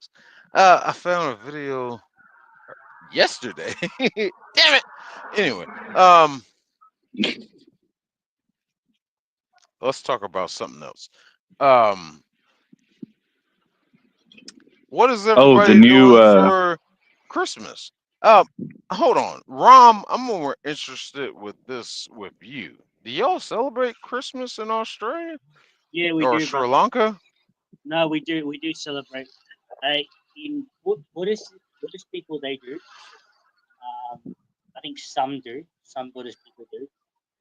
I found a video yesterday. Damn it. Anyway, let's talk about something else. What is Oh, everybody the new doing for Christmas? Hold on, Rom. I'm more interested with this with you. Do y'all celebrate Christmas in Australia Yeah, we or do, Sri but Lanka? no, we do. We do celebrate. In Buddhist people, they do. I think some do. Some Buddhist people do.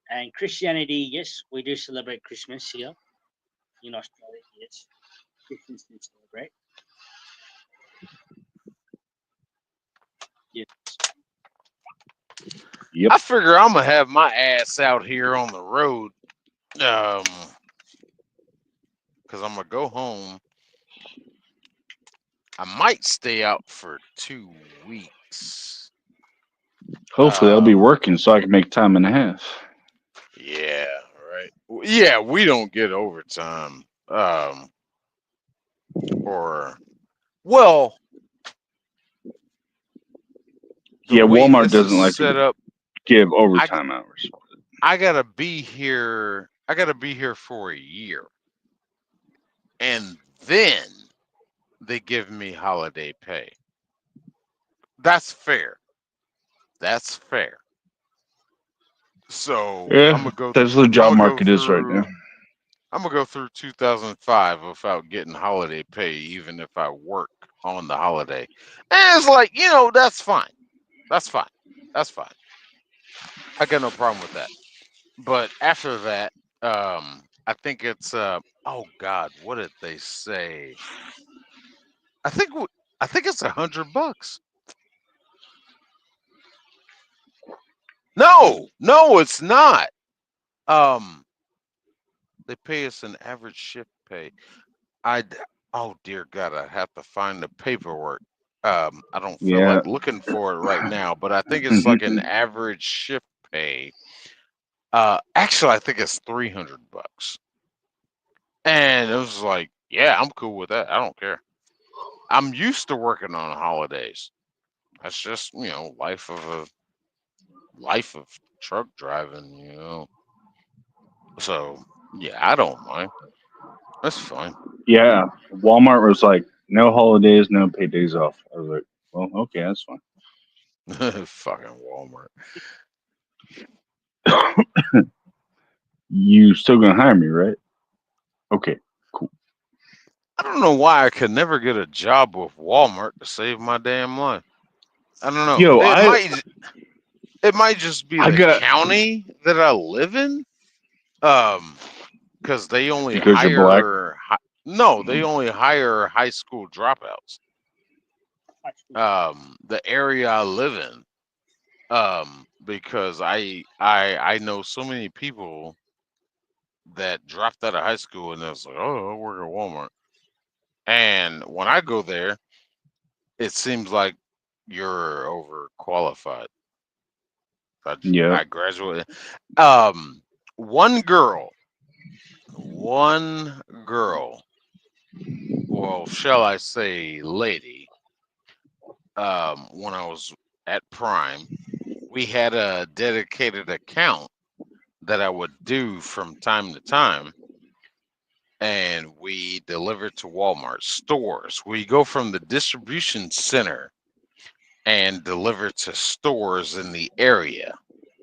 And Christianity, yes, we do celebrate Christmas here in Australia. Yes, Christians do celebrate. Yes. Yep. I figure I'm gonna have my ass out here on the road, because I'm gonna go home. I might stay out for 2 weeks. Hopefully, I'll be working so I can make time and a half. Yeah, right. Yeah, we don't get overtime. Or well, the Yeah, way Walmart this is doesn't like set to up, give I g- overtime hours. I gotta be here. I gotta be here for a year, and then they give me holiday pay. That's fair. That's fair. So Yeah, that's what the I'm job gonna go market is right now. through. I'm gonna go through 2005 without getting holiday pay, even if I work on the holiday. And it's like, that's fine. That's fine. That's fine. I got no problem with that. But after that, I think it's oh God, what did they say? I think I think it's $100. No, it's not. Um, they pay us an average shift pay. I oh dear God, I have to find the paperwork. I don't feel Yeah. like looking for it right now, but I think it's like an average shift pay. Actually, I think it's $300, and it was like, yeah, I'm cool with that. I don't care. I'm used to working on holidays. That's just life of truck driving. So yeah, I don't mind. That's fine. Yeah. Walmart was like, no holidays, no paid days off. I was like, well, okay, that's Fucking Walmart. fine. You still gonna hire me, right? Okay, cool. I don't know why I could never get a job with Walmart to save my damn life. I don't know. Yo, It might just be I the got county that I live in. Because they only because you're black. no, they only hire high school dropouts. High school. The area I live in. Because I know so many people that dropped out of high school and it's like, oh, I work at Walmart. And when I go there, it seems like you're overqualified. Yeah. I graduated. Um, one girl, one girl, well, shall I say, lady. When I was at Prime, we had a dedicated account that I would do from time to time, and we deliver to Walmart stores. We go from the distribution center and deliver to stores in the area.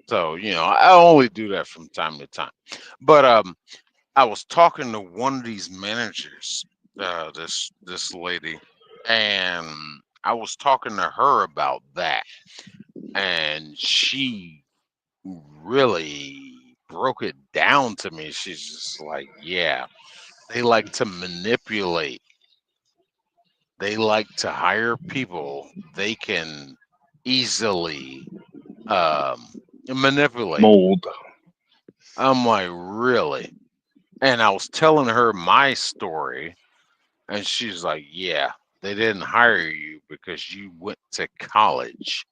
So, I only do that from time to time. But I was talking to one of these managers, this lady, and I was talking to her about that, and she really broke it down to me. She's just like, yeah, they like to manipulate. They like to hire people they can easily manipulate. Mold. I'm like, really? And I was telling her my story, and she's like, yeah, they didn't hire you because you went to college.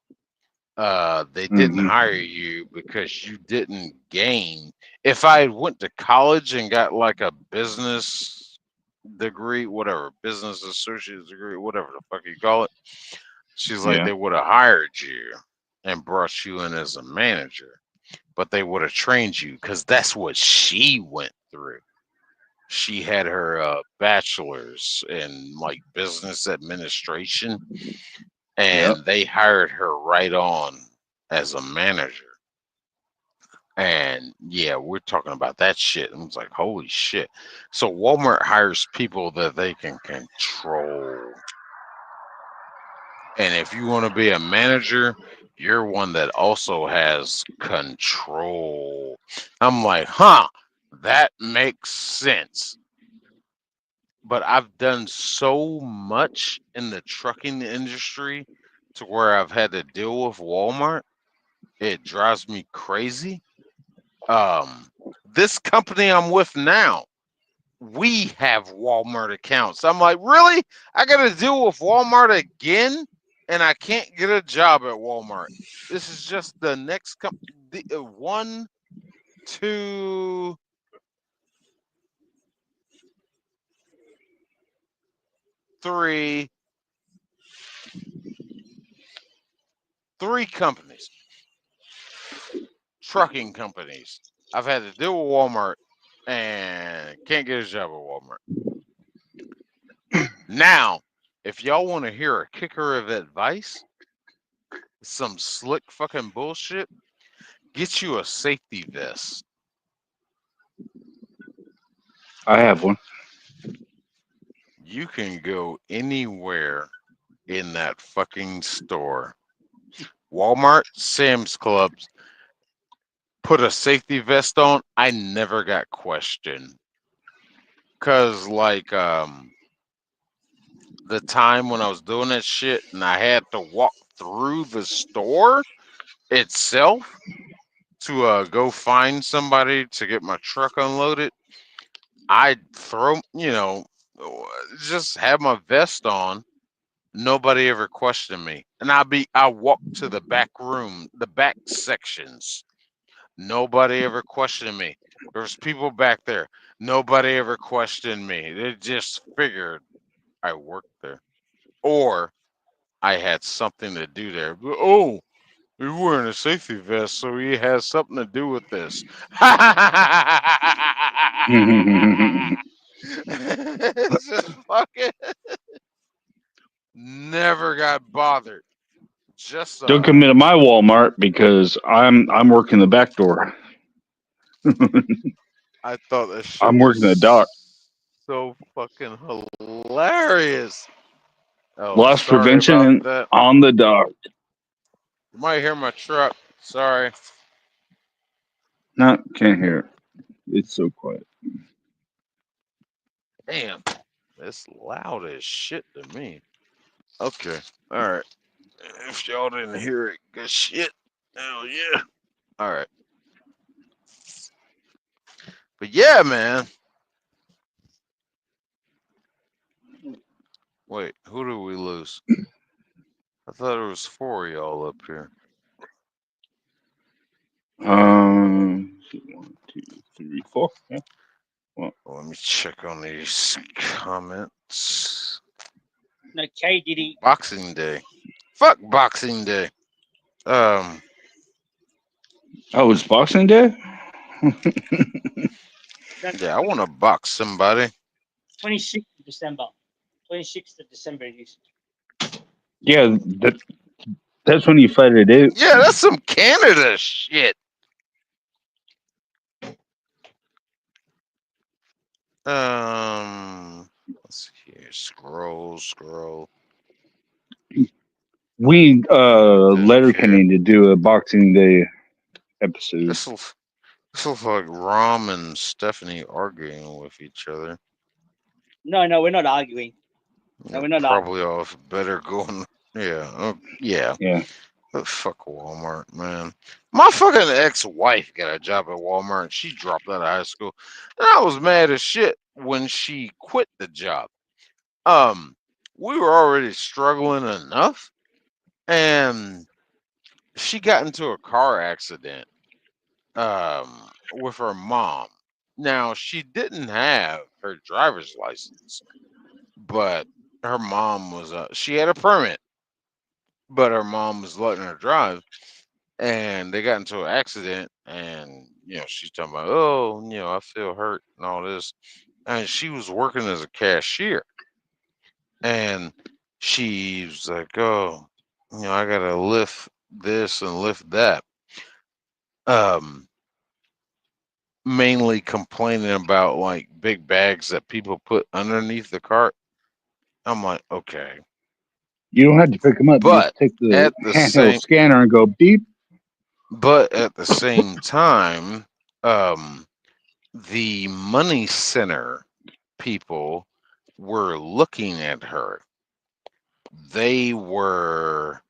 They didn't Hmm. hire you because you didn't gain. If I went to college and got like a business degree, whatever, business associate's degree, whatever the fuck you call it, she's like, Yeah. they would have hired you and brought you in as a manager, but they would have trained you because that's what she went through. She had her bachelor's in like business administration, Yep. and they hired her right on as a manager. And yeah, we're talking about that shit. And it's like, holy shit. So Walmart hires people that they can control. And if you want to be a manager, you're one that also has control. I'm like, huh, that makes sense. But I've done so much in the trucking industry to where I've had to deal with Walmart. It drives me crazy. Um, this company I'm with now, we have Walmart accounts. I'm like, really? I got to deal with Walmart again, and I can't get a job at Walmart. This is just the next one, two, three companies, trucking companies. I've had to deal with Walmart and can't get a job at Walmart. Now, if y'all want to hear a kicker of advice, some slick fucking bullshit, get you a safety vest. I have one. You can go anywhere in that fucking store. Walmart, Sam's Clubs, put a safety vest on. I never got questioned. Cause like the time when I was doing that shit and I had to walk through the store itself to go find somebody to get my truck unloaded, I'd throw, just have my vest on. Nobody ever questioned me. And I walk to the back room, the back sections. Nobody ever questioned me. There's people back there. Nobody ever questioned me. They just figured I worked there. Or I had something to do there. Oh, you're wearing a safety vest, so he has something to do with this. Just fucking never got bothered. Just Don't come into my Walmart because I'm working the back door. I thought that shit I'm working the dock. so fucking hilarious. Oh, Loss sorry prevention about and that. on the dock. You might hear my truck. Sorry. No, can't hear it. It's so quiet. Damn. It's loud as shit to me. Okay. All right. If y'all didn't hear it, good shit. Hell yeah. All right. But yeah, man. Wait, who did we lose? I thought there was 4 of y'all up here. 1, 2, 3, 4. Yeah. Well, let me check on these comments. No, K Diddy. Boxing Day. Fuck Boxing Day. Oh, it's Boxing Day? Yeah, I want to box somebody. 26th of December. 26th of December it is. Yeah, that's when you fight it out. Yeah, that's some Canada shit. Let's see here. Scroll. We Letterkenny to do a Boxing Day episode. This looks like Rom and Stephanie arguing with each other. No, we're not arguing. No, we're not Probably off better going. Yeah. Yeah. But fuck Walmart, man. My fucking ex-wife got a job at Walmart and she dropped out of high school. And I was mad as shit when she quit the job. We were already struggling enough. And she got into a car accident with her mom. Now, she didn't have her driver's license, but her mom was she had a permit, but her mom was letting her drive, and they got into an accident, and she's talking about, oh, I feel hurt and all this, and she was working as a cashier, and she was like, oh, I gotta lift this and lift that, mainly complaining about like big bags that people put underneath the cart. I'm like, okay. You don't have to pick them up. But you just take at the the handheld same scanner and go beep. But at the same time, the money center people were looking at her. They were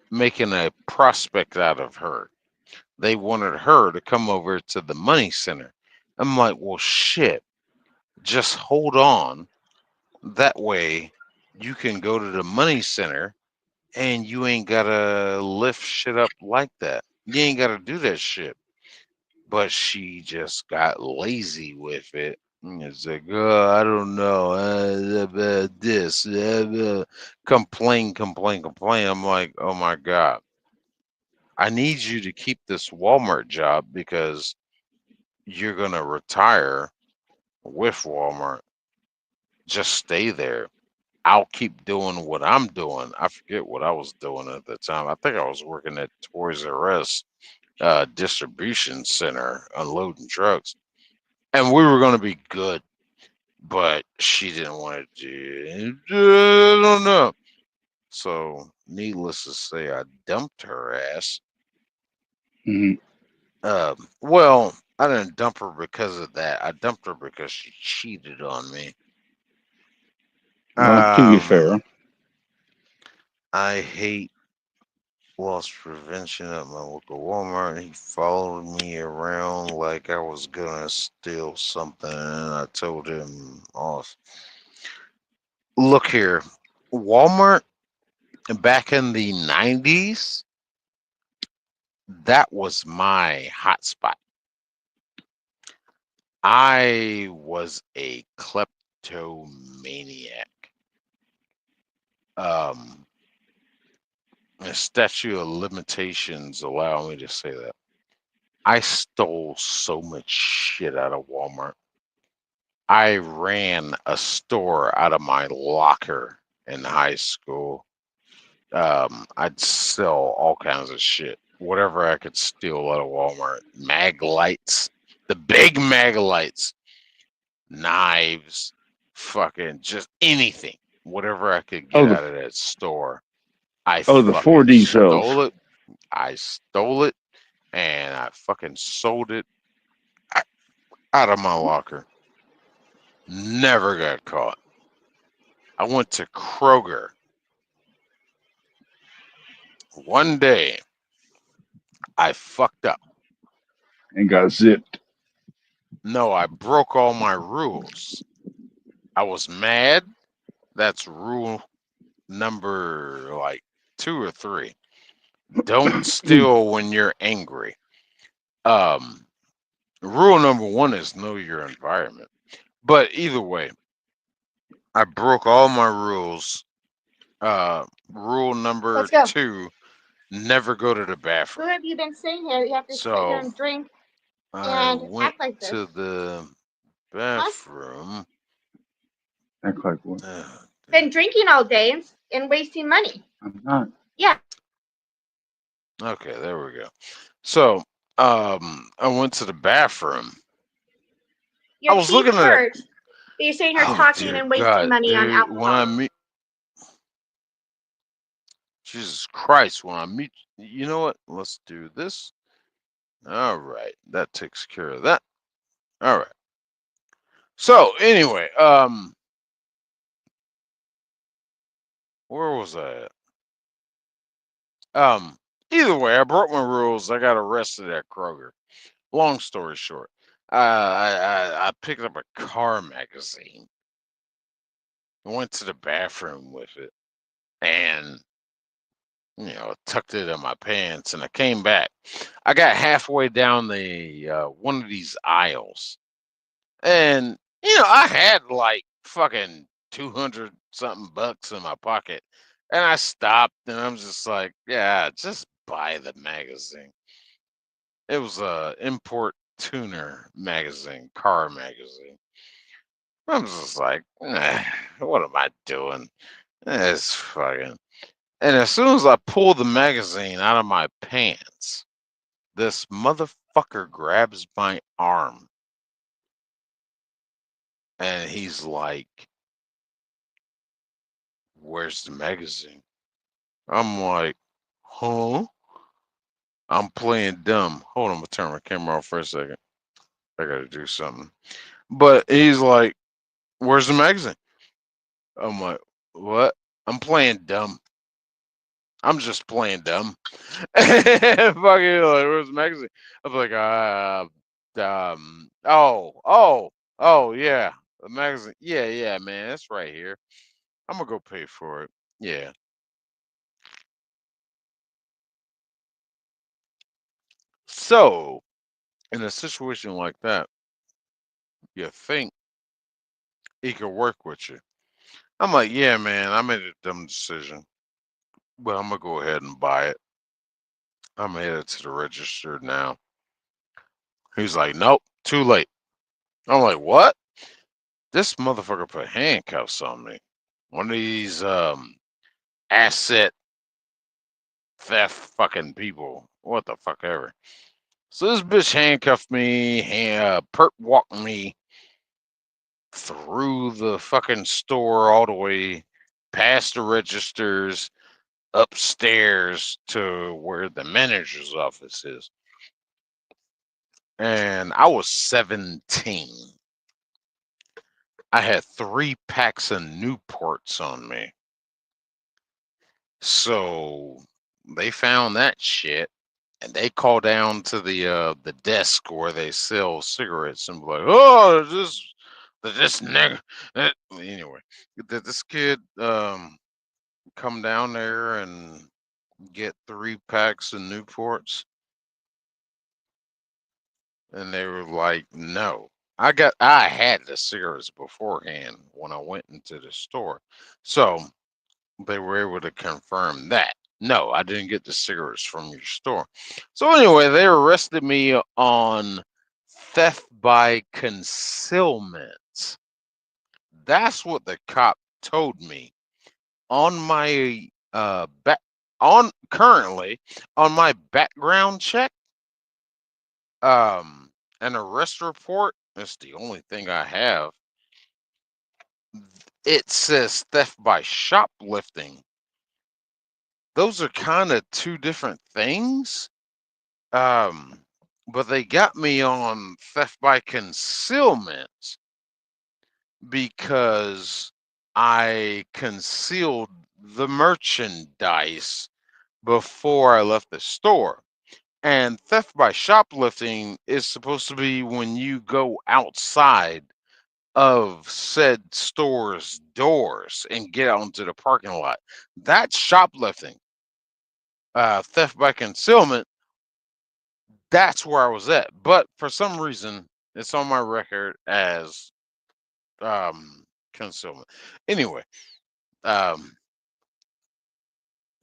making a prospect out of her. They wanted her to come over to the money center. I'm like, well, shit, just hold on. That way you can go to the money center and you ain't gotta lift shit up like that. You ain't gotta do that shit. But she just got lazy with it It's like, I don't know, this, complain, complain, complain. I'm like, oh my God, I need you to keep this Walmart job because you're going to retire with Walmart. Just stay there. I'll keep doing what I'm doing. I forget what I was doing at the time. I think I was working at Toys R Us distribution center, unloading trucks, and we were going to be good. But she didn't want to do. I don't know. So, needless to say, I dumped her ass. Mhm. Well, I didn't dump her because of that. I dumped her because she cheated on me. Well, to be fair, I hate loss prevention at my local Walmart. He followed me around like I was gonna steal something, and I told him off. Look here, Walmart back in the 90s, that was my hotspot. I was a kleptomaniac. Um, the statute of limitations allow me to say that. I stole so much shit out of Walmart. I ran a store out of my locker in high school. I'd sell all kinds of shit, whatever I could steal out of Walmart. Mag lights, the big mag lights, knives, fucking just anything, whatever I could oh get the out of that store. I oh the fucking 4D cells. stole it. I stole it and I fucking sold it out of my locker. Never got caught. I went to Kroger one day. I fucked up. And got zipped. No, I broke all my rules. I was mad. That's rule number like 2 or 3. Don't steal when you're angry. Rule number 1 is know your environment. But either way, I broke all my rules. Rule number Let's go. 2, never go to the Who bathroom. have you been sitting here? You have to sit here So and drink I and went act like this. to the Huh? bathroom. Act like what? Been drinking all day and wasting money. I'm not. Yeah. Okay, there we go. So, I went to the bathroom. I Your was teeth looking at. hurt. But you're sitting here Oh talking dear and wasting God, money on dude! When I alcohol. meet Jesus Christ, when I meet, you know what? Let's do this. All right, that takes care of that. All right. So anyway, where was I at? Either way, I broke my rules. I got arrested at Kroger. Long story short, I picked up a car magazine. I went to the bathroom with it, and tucked it in my pants, and I came back. I got halfway down the one of these aisles, and I had like fucking 200 something bucks in my pocket, and I stopped, and I'm just like, yeah, just buy the magazine. It was a import tuner magazine, car magazine. I'm just like, nah, what am I doing? It's fucking. And as soon as I pull the magazine out of my pants, this motherfucker grabs my arm and he's like, "Where's the magazine?" I'm like, "Huh?" I'm playing dumb. Hold on, I'm gonna turn my camera off for a second. I gotta do something. But he's like, "Where's the magazine?" I'm like, "What?" I'm playing dumb. I'm just playing dumb. Fucking like, where's the magazine? I'm like, oh, yeah, the magazine. Yeah, yeah, man, it's right here. I'm gonna go pay for it. Yeah. So, in a situation like that, you think he could work with you. I'm like, yeah, man, I made a dumb decision, but I'm gonna go ahead and buy it. I'm headed to the register now. He's like, nope, too late. I'm like, what? This motherfucker put handcuffs on me. One of these asset theft fucking people. What the fuck ever. So this bitch handcuffed me, perp walked me through the fucking store all the way past the registers upstairs to where the manager's office is. And I was 17. I had 3 packs of Newports on me. So they found that shit and they call down to the desk where they sell cigarettes and be like, oh, this nigga. Anyway, did this kid come down there and get 3 packs of Newports? And they were like, no. I had the cigarettes beforehand when I went into the store. So they were able to confirm that. No, I didn't get the cigarettes from your store. So anyway, they arrested me on theft by concealment. That's what the cop told me on my currently on my background check. An arrest report. That's the only thing I have. It says theft by shoplifting. Those are kind of 2 different things. But they got me on theft by concealment because I concealed the merchandise before I left the store. And theft by shoplifting is supposed to be when you go outside of said store's doors and get out into the parking lot. That's shoplifting. Theft by concealment, that's where I was at. But for some reason, it's on my record as concealment. Anyway,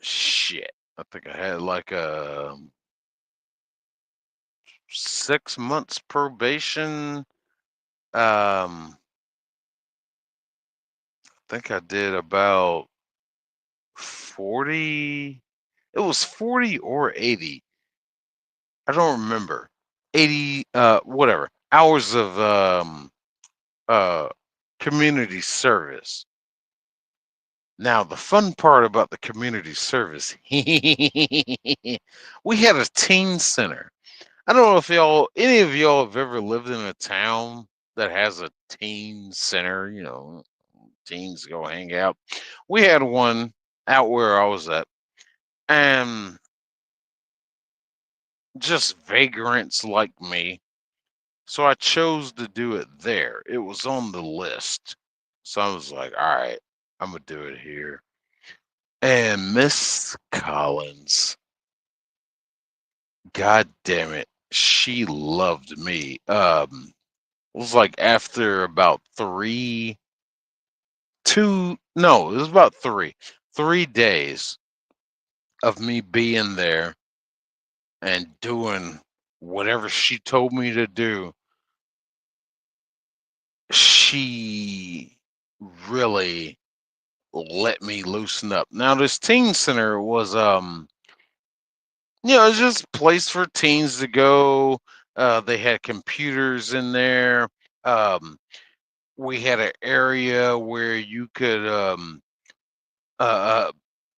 shit. I think I had like a 6 months probation. I think I did about 40. It was 40 or 80. I don't remember. 80 whatever. Hours of uh community service. Now the fun part about the community service, we had a teen center. I don't know if any of y'all have ever lived in a town that has a teen center, teens go hang out. We had one out where I was at, and just vagrants like me. So I chose to do it there. It was on the list. So I was like, all right, I'm going to do it here. And Miss Collins, God damn it, she loved me. It was like after about it was about 3 days of me being there and doing whatever she told me to do. She really let me loosen up. Now this teen center was it's just a place for teens to go. They had computers in there. We had an area where you could uh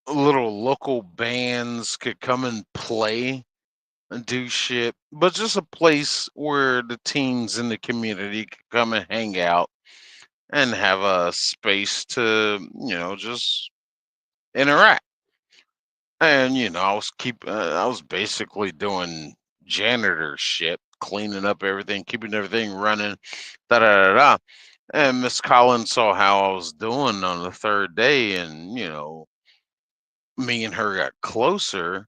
little local bands could come and play and do shit, but just a place where the teens in the community could come and hang out and have a space to, just interact. And I was basically doing janitor shit, cleaning up everything, keeping everything running, da da da da. And Miss Collins saw how I was doing on the 3rd day, and me and her got closer,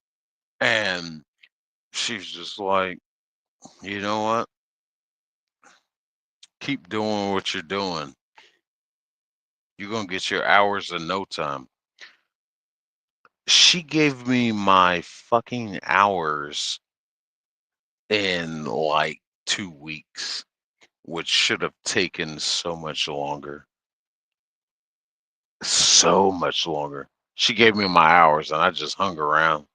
and she's just like, you know what? Keep doing what you're doing. You're gonna get your hours in no time. She gave me my fucking hours in like 2 weeks, which should have taken so much longer. So much longer. She gave me my hours and I just hung around.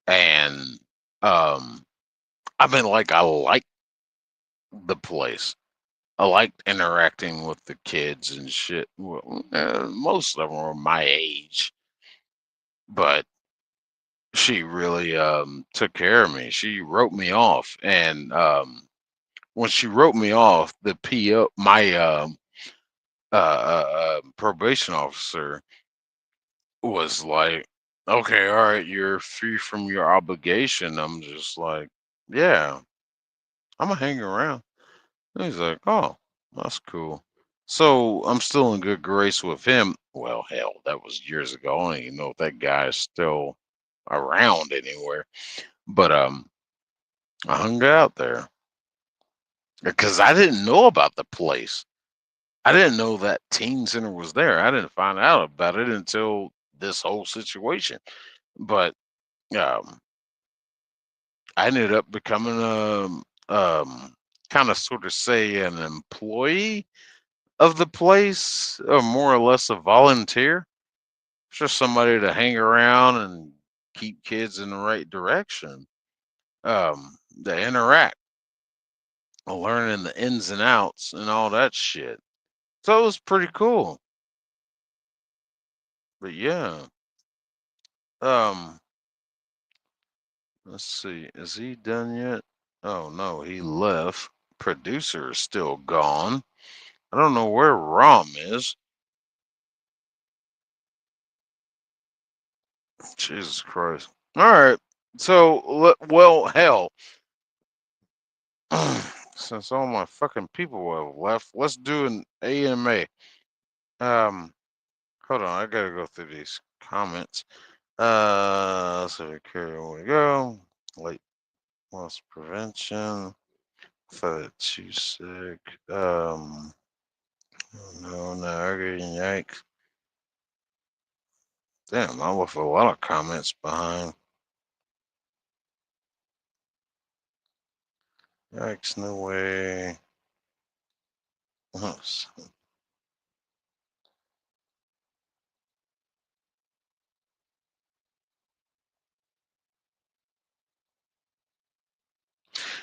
And um I mean, like, I like the place. I liked interacting with the kids and shit. Well, most of them were my age, but she really took care of me. She wrote me off, and when she wrote me off, the PO, my probation officer, was like, "Okay, all right, you're free from your obligation." I'm just like, "Yeah, I'm gonna hang around." And he's like, "Oh, that's cool." So I'm still in good grace with him. Well, hell, that was years ago. I don't even know if that guy is still around anywhere. But I hung out there because I didn't know about the place. I didn't know that teen center was there. I didn't find out about it until this whole situation. But um, I ended up becoming kind of sort of say an employee of the place, or more or less a volunteer, just somebody to hang around and keep kids in the right direction, to interact, learning the ins and outs and all that shit. So it was pretty cool. But yeah, um, let's see, is he done yet? Oh no, he left. Producer is still gone. I don't know where Rom is. Jesus Christ. All right. So, well, hell, since all my fucking people have left, let's do an AMA. Um, hold on, I gotta go through these comments. Let's see, where we go. Late loss prevention. For too sick. No, no, yikes. Damn, I left a lot of comments behind. Yikes, no way.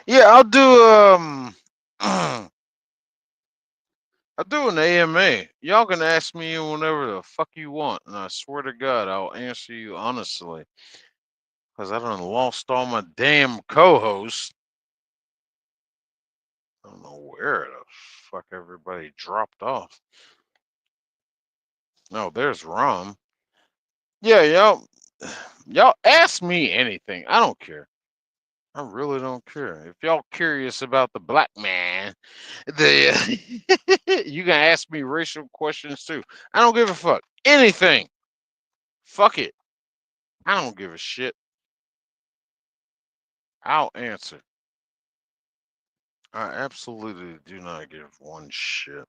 Yeah, I'll do I'll do an AMA. Y'all can ask me whenever the fuck you want, and I swear to God, I'll answer you honestly. Cause I done lost all my damn co-hosts. I don't know where the fuck everybody dropped off. No, there's Rom. Yeah, y'all ask me anything. I don't care. I really don't care. If y'all curious about the black man, the you can ask me racial questions too. I don't give a fuck. Anything. Fuck it. I don't give a shit. I'll answer. I absolutely do not give one shit.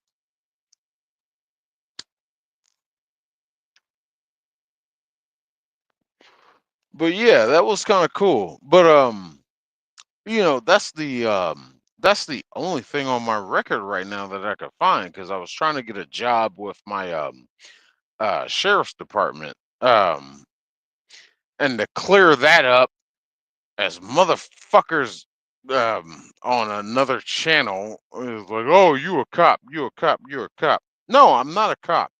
But yeah, that was kind of cool. But that's the only thing on my record right now that I could find, because I was trying to get a job with my sheriff's department. And to clear that up, as motherfuckers on another channel is like, "Oh, you a cop, you a cop, you a cop." No, I'm not a cop.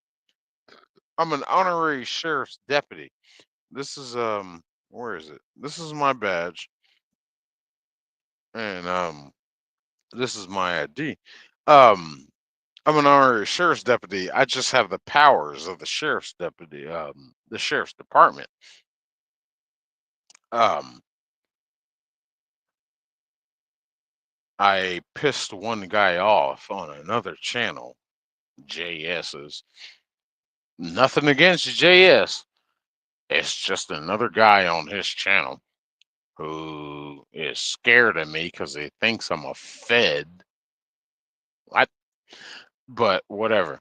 I'm an honorary sheriff's deputy. This is where is it? This is my badge, and this is my ID. Um I'm an honorary sheriff's deputy. I just have the powers of the sheriff's deputy, the sheriff's department. Um I pissed one guy off on another channel, JS's. Nothing against JS. It's just another guy on his channel who is scared of me because he thinks I'm a Fed. What? But whatever.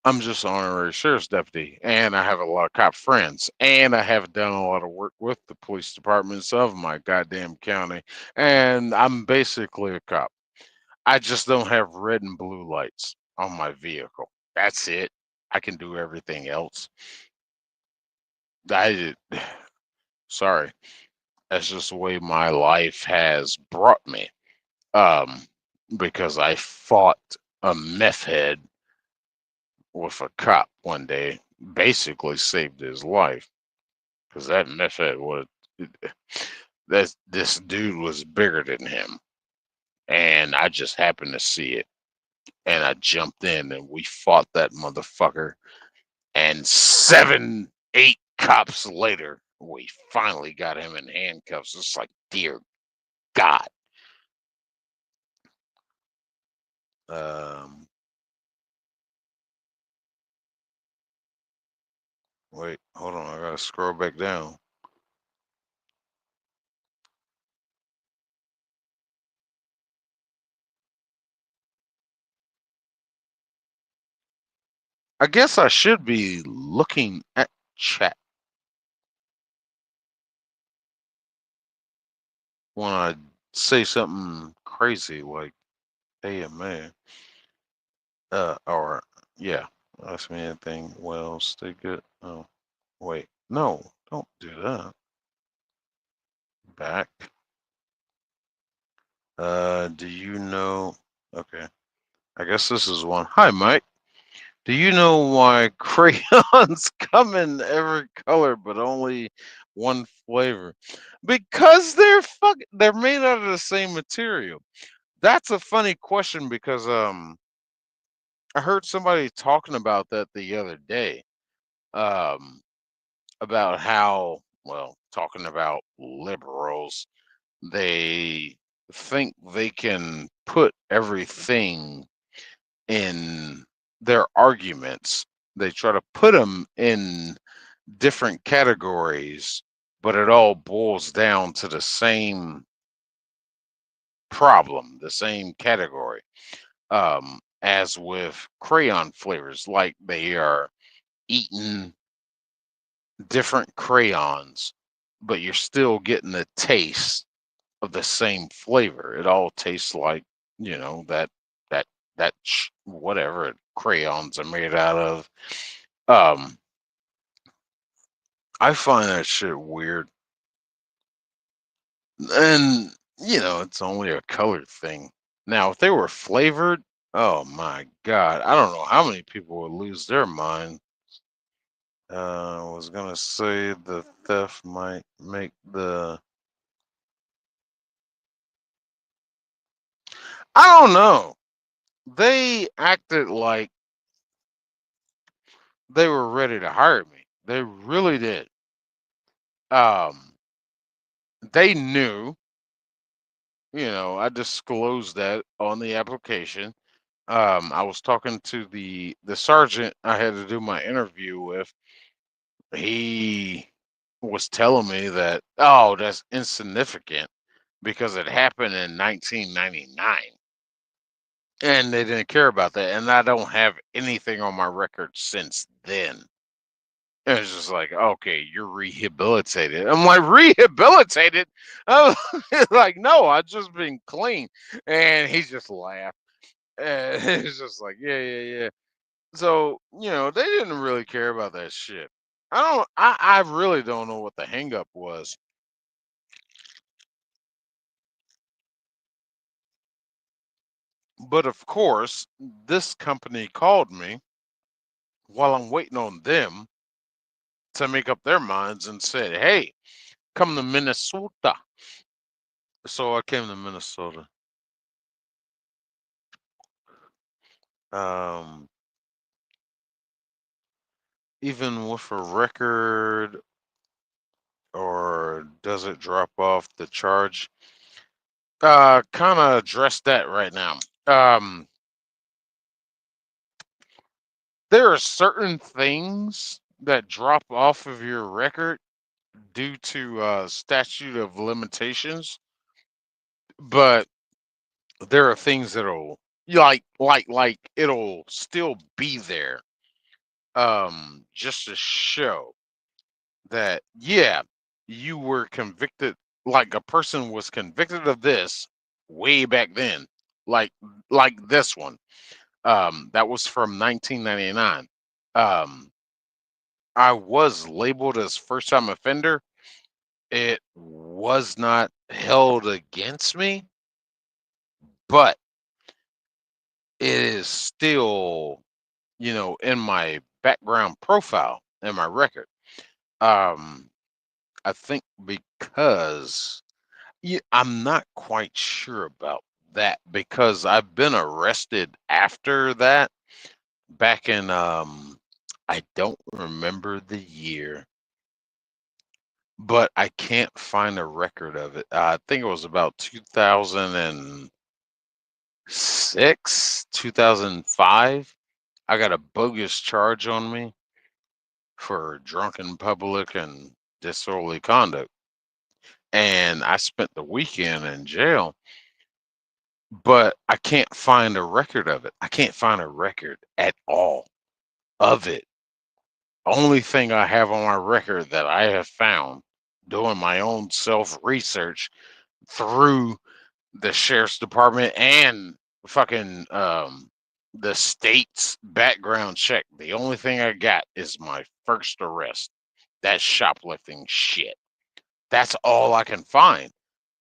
I'm just an honorary sheriff's deputy, and I have a lot of cop friends, and I have done a lot of work with the police departments of my goddamn county, and I'm basically a cop. I just don't have red and blue lights on my vehicle. That's it. I can do everything else. I sorry. That's just the way my life has brought me. Um, because I fought a meth head with a cop one day, basically saved his life because that meth head would that this dude was bigger than him, and I just happened to see it, and I jumped in and we fought that motherfucker, and 7, 8 cops later, we finally got him in handcuffs. It's like, dear God. Um, Wait, hold on. I gotta scroll back down. I guess I should be looking at chat when I say something crazy like AMA. Or yeah, ask me anything. Well, stay good. Oh, wait, no, don't do that. Back. Do you know? Okay, I guess this is one. Hi, Mike. Do you know why crayons come in every color but only one flavor? Because they're made out of the same material. That's a funny question because I heard somebody talking about that the other day. Um about how, well, talking about liberals, they think they can put everything in their arguments. They try to put them in different categories, but it all boils down to the same problem, the same category. As with crayon flavors, like they are eating different crayons, but you're still getting the taste of the same flavor. It all tastes like, that whatever crayons are made out of. Um, I find that shit weird. And, it's only a color thing. Now, if they were flavored, oh my God, I don't know how many people would lose their mind. I was gonna say the theft might make the. I don't know. They acted like they were ready to hire me. They really did. Um, they knew, I disclosed that on the application. I was talking to the sergeant I had to do my interview with. He was telling me that, oh, that's insignificant because it happened in 1999 and they didn't care about that. And I don't have anything on my record since then. And it's just like, okay, you're rehabilitated. I'm like, rehabilitated? I'm like, no, I've just been clean. And he just laughed. And it's just like, yeah, yeah, yeah. So, they didn't really care about that shit. I really don't know what the hang up was. But of course, this company called me while I'm waiting on them to make up their minds and said, hey, come to Minnesota. So I came to Minnesota. Um, Even with a record, or does it drop off the charge? Kind of address that right now. There are certain things that drop off of your record due to statute of limitations, but there are things that'll, like it'll still be there just to show that, yeah, you were convicted, like a person was convicted of this way back then, like this one. That was from 1999. Um, I was labeled as first time offender. It was not held against me, but it is still, in my background profile in my record. Um, I think because I'm not quite sure about that because I've been arrested after that back in I don't remember the year, but I can't find a record of it. I think it was about 2006, 2005. I got a bogus charge on me for drunken public and disorderly conduct. And I spent the weekend in jail, but I can't find a record of it. I can't find a record at all of it. Only thing I have on my record that I have found doing my own self research through the sheriff's department and fucking the state's background check. The only thing I got is my first arrest. That shoplifting shit. That's all I can find.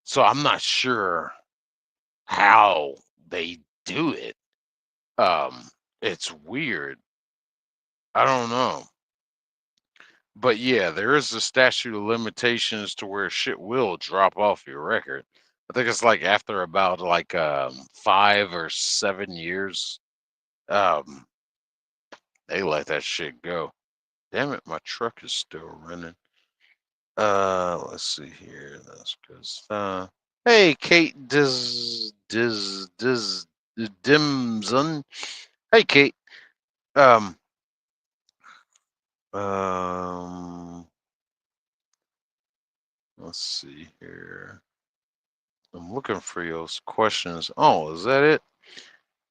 So I'm not sure how they do it. It's weird. I don't know. But yeah, there is a statute of limitations to where shit will drop off your record. I think it's like after about like 5 or 7 years, um, they let that shit go. Damn it, my truck is still running. Let's see here. That's because hey, Kate Dimson. Hey, Kate. Um, let's see here. I'm looking for your questions. Oh, is that it?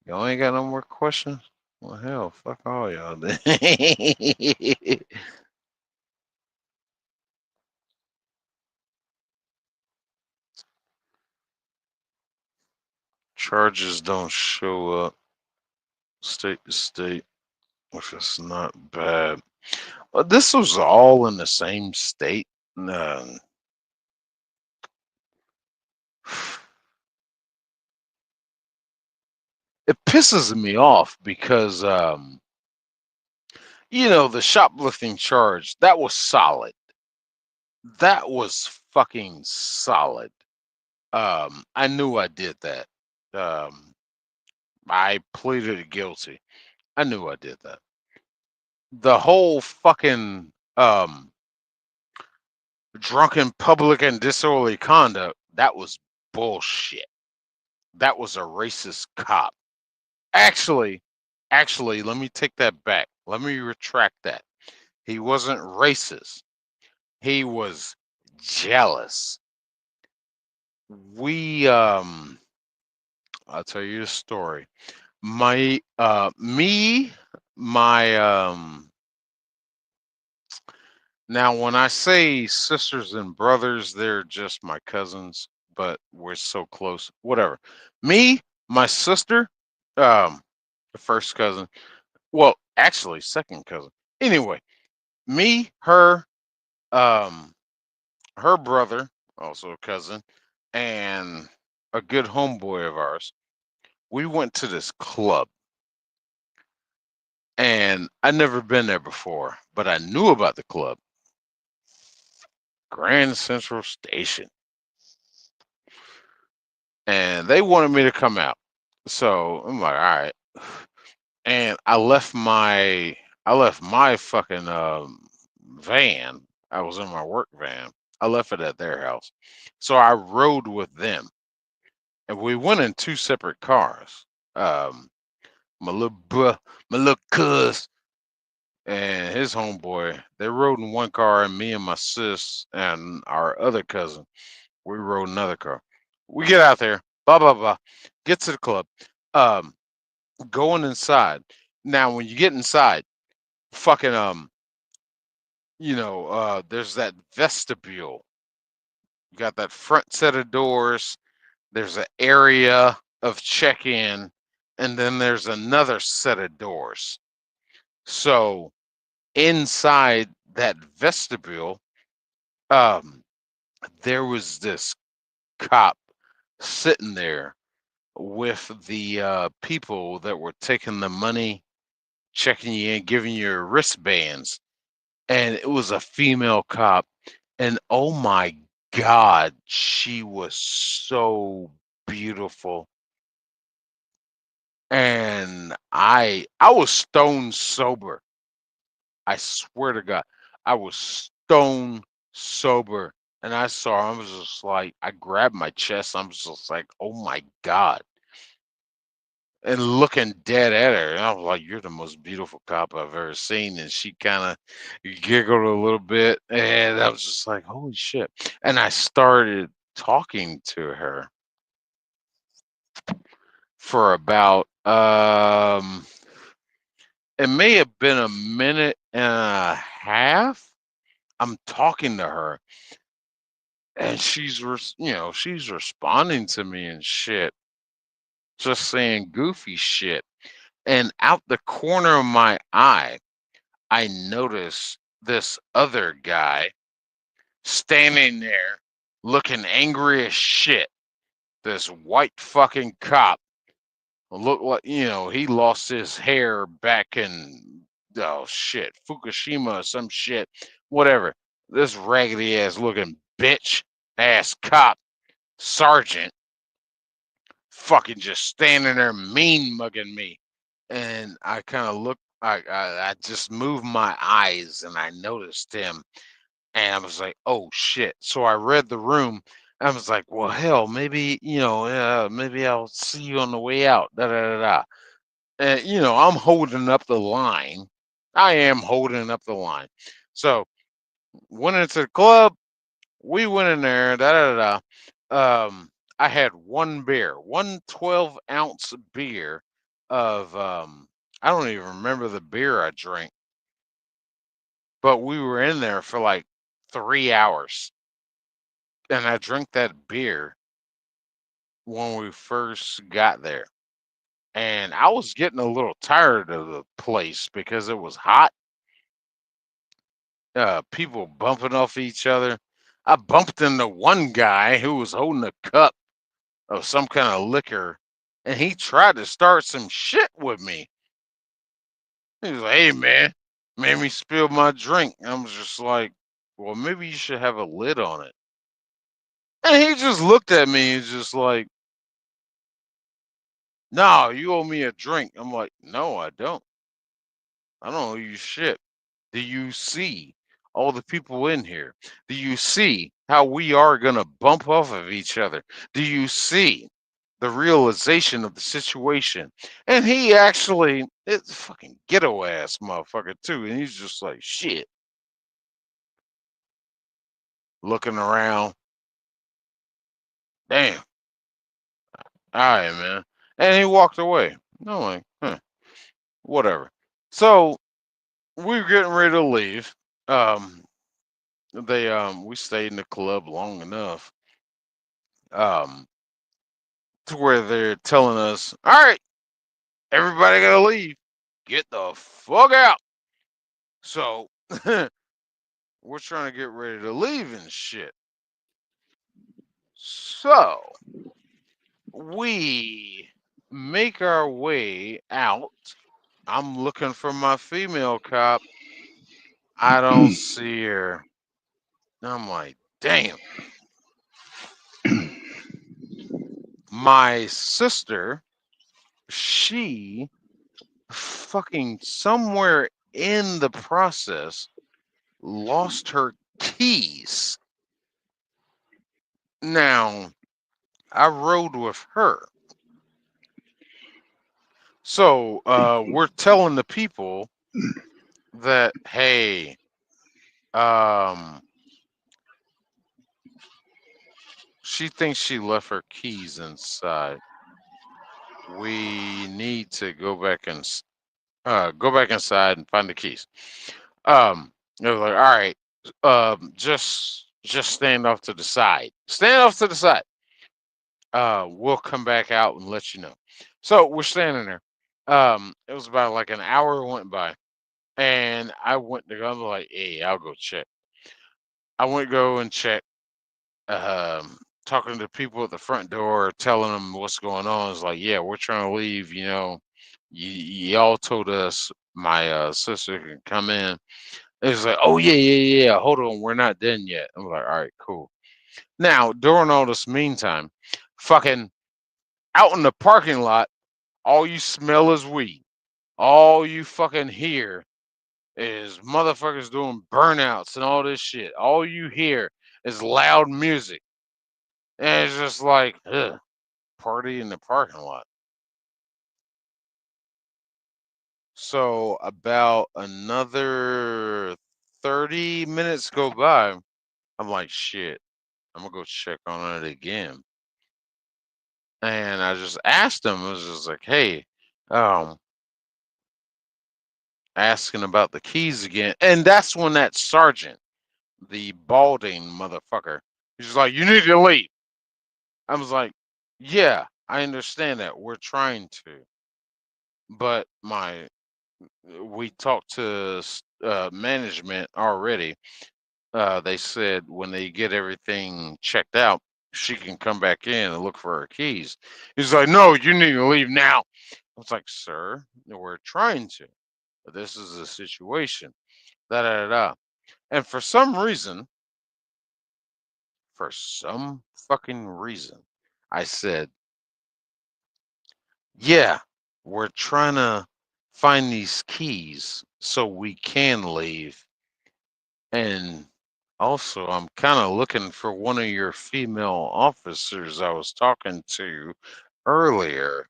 Y'all ain't got no more questions? Well, hell, fuck all y'all then. Charges don't show up state to state, which is not bad. But this was all in the same state. It pisses me off because the shoplifting charge, that was solid. That was fucking solid. I knew I did that. I pleaded guilty. I knew I did that. The whole fucking drunken public and disorderly conduct, that was bullshit. That was a racist cop. Actually, let me take that back. Let me retract that. He wasn't racist. He was jealous. I'll tell you a story. My now when I say sisters and brothers, they're just my cousins, but we're so close. Whatever. Me, my sister, the first cousin. Well, actually, second cousin. Anyway, me, her, her brother, also a cousin, and a good homeboy of ours. We went to this club, and I'd never been there before, but I knew about the club. Grand Central Station. And they wanted me to come out. So I'm like, all right. And I left my fucking van. I was in my work van. I left it at their house. So I rode with them. And we went in two separate cars. My little cuz and his homeboy, they rode in one car, and me and my sis and our other cousin, we rode another car. We get out there, blah blah blah, get to the club, going inside. Now, when you get inside, fucking there's that vestibule. You got that front set of doors. There's an area of check-in, and then there's another set of doors. So inside that vestibule, there was this cop sitting there with the people that were taking the money, checking you in, giving you your wristbands, and it was a female cop, and oh my God, she was so beautiful. And I was stone sober. I swear to God, I was stone sober. And I saw her, I was just like, I grabbed my chest. I'm just like, oh my God. And looking dead at her. And I was like, you're the most beautiful cop I've ever seen. And she kind of giggled a little bit. And I was just like, holy shit. And I started talking to her for about it may have been a minute and a half. I'm talking to her, and she's responding to me and shit, just saying goofy shit. And out the corner of my eye, I notice this other guy standing there looking angry as shit. This white fucking cop looked like, he lost his hair back in, oh shit, Fukushima or some shit, whatever. This raggedy ass looking bitch ass cop sergeant fucking just standing there mean mugging me. And I kind of looked, I just moved my eyes and I noticed him. And I was like, oh shit. So I read the room. I was like, well, hell, maybe, maybe I'll see you on the way out. Da da da da. And, I'm holding up the line. I am holding up the line. So went into the club. We went in there. Da da da da. I had one beer, one 12-ounce beer of I don't even remember the beer I drank, but we were in there for like 3 hours. And I drank that beer when we first got there. And I was getting a little tired of the place because it was hot. People bumping off each other. I bumped into one guy who was holding a cup of some kind of liquor, and he tried to start some shit with me. He was like, hey, man, made me spill my drink. And I was just like, well, maybe you should have a lid on it. And he just looked at me and just like, no, you owe me a drink. I'm like, no, I don't. I don't owe you shit. Do you see all the people in here? Do you see how we are going to bump off of each other? Do you see the realization of the situation? And he actually, it's fucking ghetto ass motherfucker too. And he's just like, shit. Looking around. Damn. All right, man. And he walked away. I'm like, whatever. So we were getting ready to leave. We stayed in the club long enough to where they're telling us, all right, everybody gotta leave, get the fuck out. So we're trying to get ready to leave and shit. So we make our way out. I'm looking for my female cop. I don't see her. I'm like, damn. My sister, she fucking somewhere in the process lost her keys. Now, I rode with her. So we're telling the people that, hey, she thinks she left her keys inside. We need to go back and Go back inside and find the keys. They was like, all right, just stand off to the side. Stand off to the side. We'll come back out and let you know. So we're standing there. It was about like an hour went by, and I went to go. I'm like, hey, I'll go check. I went to go and check. Talking to people at the front door, telling them what's going on. It's like, yeah, we're trying to leave. You know, y'all told us my sister can come in. It was like, oh yeah. Hold on, we're not done yet. I'm like, all right, cool. Now, during all this meantime, fucking out in the parking lot, all you smell is weed. All you fucking hear is motherfuckers doing burnouts and all this shit. All you hear is loud music. And it's just like, ugh, party in the parking lot. So about another 30 minutes go by. I'm like, shit, I'm gonna go check on it again. And I just asked him, I was just like, hey, um, asking about the keys again. And that's when that sergeant, the balding motherfucker, he's like, you need to leave. I was like, yeah, I understand that. We're trying to. But we talked to management already. They said when they get everything checked out, she can come back in and look for her keys. He's like, no, you need to leave now. I was like, sir, we're trying to. But this is a situation. Da da da da. And for some fucking reason, I said, yeah, we're trying to find these keys so we can leave. And also, I'm kind of looking for one of your female officers I was talking to earlier.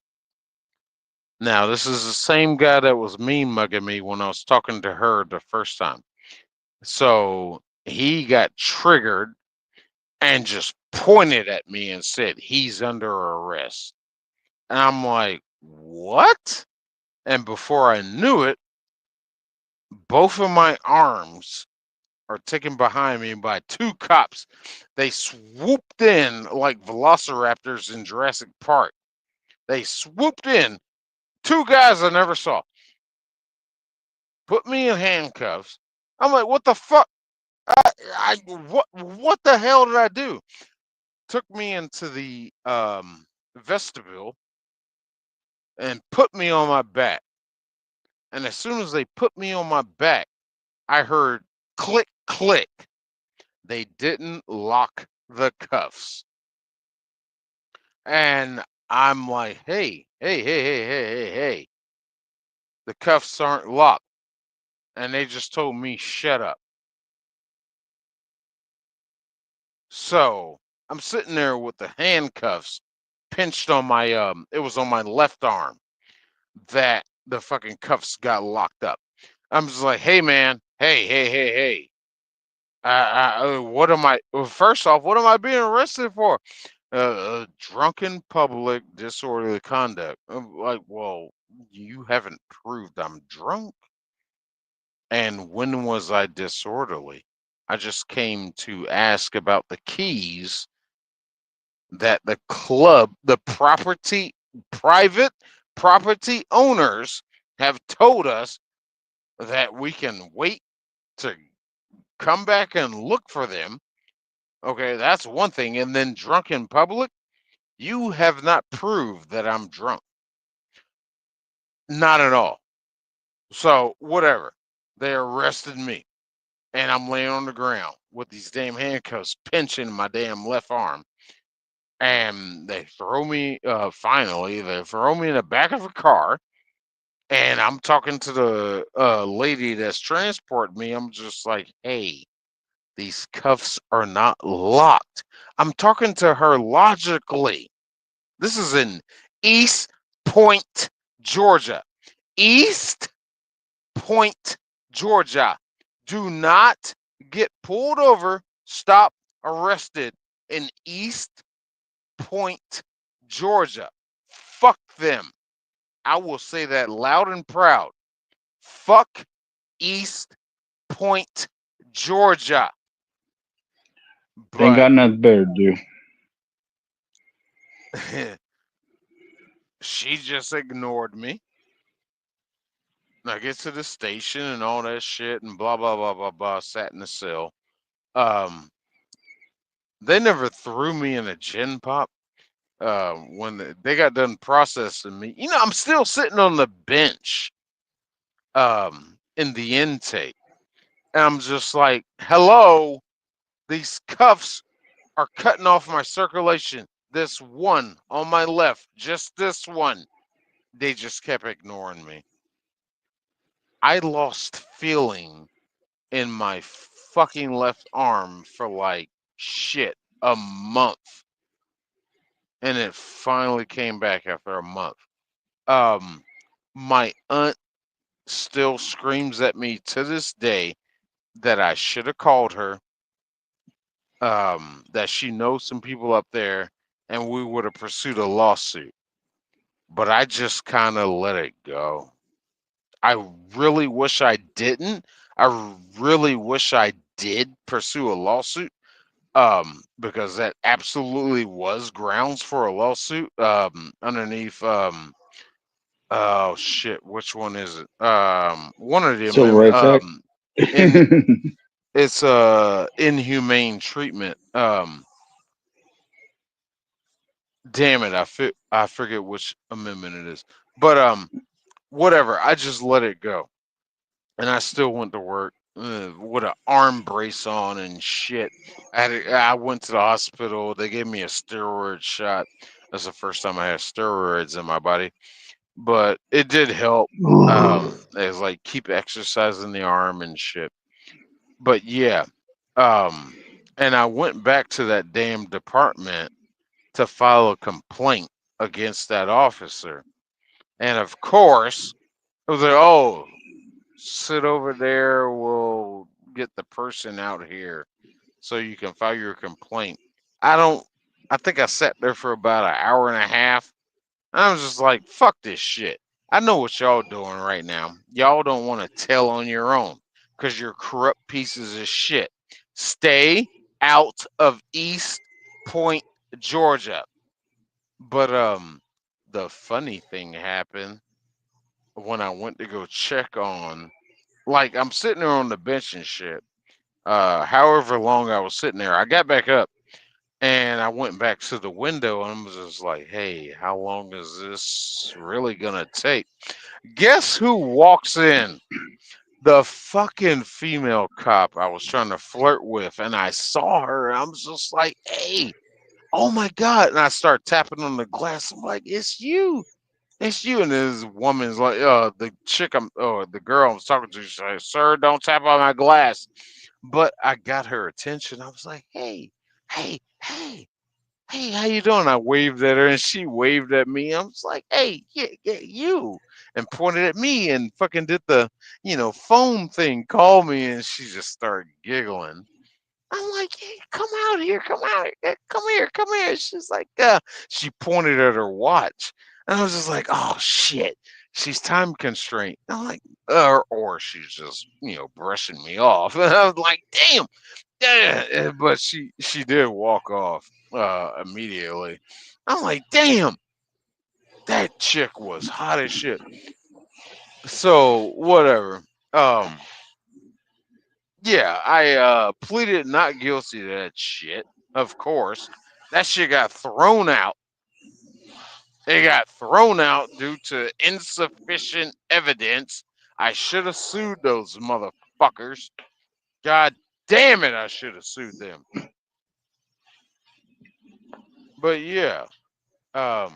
Now, this is the same guy that was mean mugging me when I was talking to her the first time. So he got triggered and just pointed at me and said, he's under arrest. And I'm like, what? And before I knew it, both of my arms are taken behind me by two cops. They swooped in like velociraptors in Jurassic Park. They swooped in. Two guys I never saw. Put me in handcuffs. I'm like, what the fuck? What the hell did I do? Took me into the vestibule and put me on my back. And as soon as they put me on my back, I heard click, click. They didn't lock the cuffs. And I'm like, hey. The cuffs aren't locked. And they just told me, shut up. So I'm sitting there with the handcuffs pinched on my, it was on my left arm that the fucking cuffs got locked up. I'm just like, hey, man, hey. What am I, well, first off, what am I being arrested for? Drunken public disorderly conduct. I'm like, well, you haven't proved I'm drunk. And when was I disorderly? I just came to ask about the keys that the club, the private property owners have told us that we can wait to come back and look for them. Okay, that's one thing. And then drunk in public, you have not proved that I'm drunk. Not at all. So, whatever. They arrested me. And I'm laying on the ground with these damn handcuffs pinching my damn left arm. And they throw me, finally, they throw me in the back of a car. And I'm talking to the lady that's transporting me. I'm just like, hey, these cuffs are not locked. I'm talking to her logically. This is in East Point, Georgia. East Point, Georgia. Do not get pulled over, stop, arrested in East Point, Georgia. Fuck them. I will say that loud and proud. Fuck East Point, Georgia. Ain't got But nothing better to do. she just ignored me. And I get to the station and all that shit and blah blah blah blah blah. Sat in the cell. Um, they never threw me in a gin pop. When they got done processing me, I'm still sitting on the bench. In the intake, and I'm just like, hello, these cuffs are cutting off my circulation. This one on my left, just this one. They just kept ignoring me. I lost feeling in my fucking left arm for like shit a month. And it finally came back after a month. My aunt still screams at me to this day that I should have called her, that she knows some people up there, and we would have pursued a lawsuit. But I just kind of let it go. I really wish I didn't. I really wish I did pursue a lawsuit, because that absolutely was grounds for a lawsuit, underneath, oh shit, which one is it? One of them, Civil Rights Act. in it's inhumane treatment. Damn it, I forget which amendment it is. But whatever, I just let it go. And I still went to work with an arm brace on and shit. I went to the hospital. They gave me a steroid shot. That's the first time I had steroids in my body, but it did help. It was like keep exercising the arm and shit. But yeah, and I went back to that damn department to file a complaint against that officer. And of course, it was like, oh, sit over there. We'll get the person out here so you can file your complaint. I think I sat there for about an hour and a half. I was just like, fuck this shit. I know what y'all doing right now. Y'all don't want to tell on your own because you're corrupt pieces of shit. Stay out of East Point, Georgia. But the funny thing happened when I went to go check on, like, I'm sitting there on the bench and shit. However long I was sitting there, I got back up and I went back to the window and I was just like, hey, how long is this really gonna take? Guess who walks in? The fucking female cop I was trying to flirt with, and I saw her. I was just like, hey, oh my God. And I start tapping on the glass. I'm like, it's you. It's you. And this woman's like, the girl I was talking to, she's like, sir, don't tap on my glass. But I got her attention. I was like, hey, hey, hey, hey, how you doing? I waved at her and she waved at me. I was like, hey, yeah, you. And pointed at me and fucking did the, phone thing, call me. And she just started giggling. I'm like, hey, come out here, come out here, come here, come here. She's like, she pointed at her watch. And I was just like, oh shit, she's time constrained. I'm like, or she's just, brushing me off. And I was like, damn, yeah. But she did walk off immediately. I'm like, damn, that chick was hot as shit. So whatever. Yeah, I pleaded not guilty to that shit. Of course, that shit got thrown out. It got thrown out due to insufficient evidence. I should have sued those motherfuckers. God damn it, I should have sued them. But yeah, um,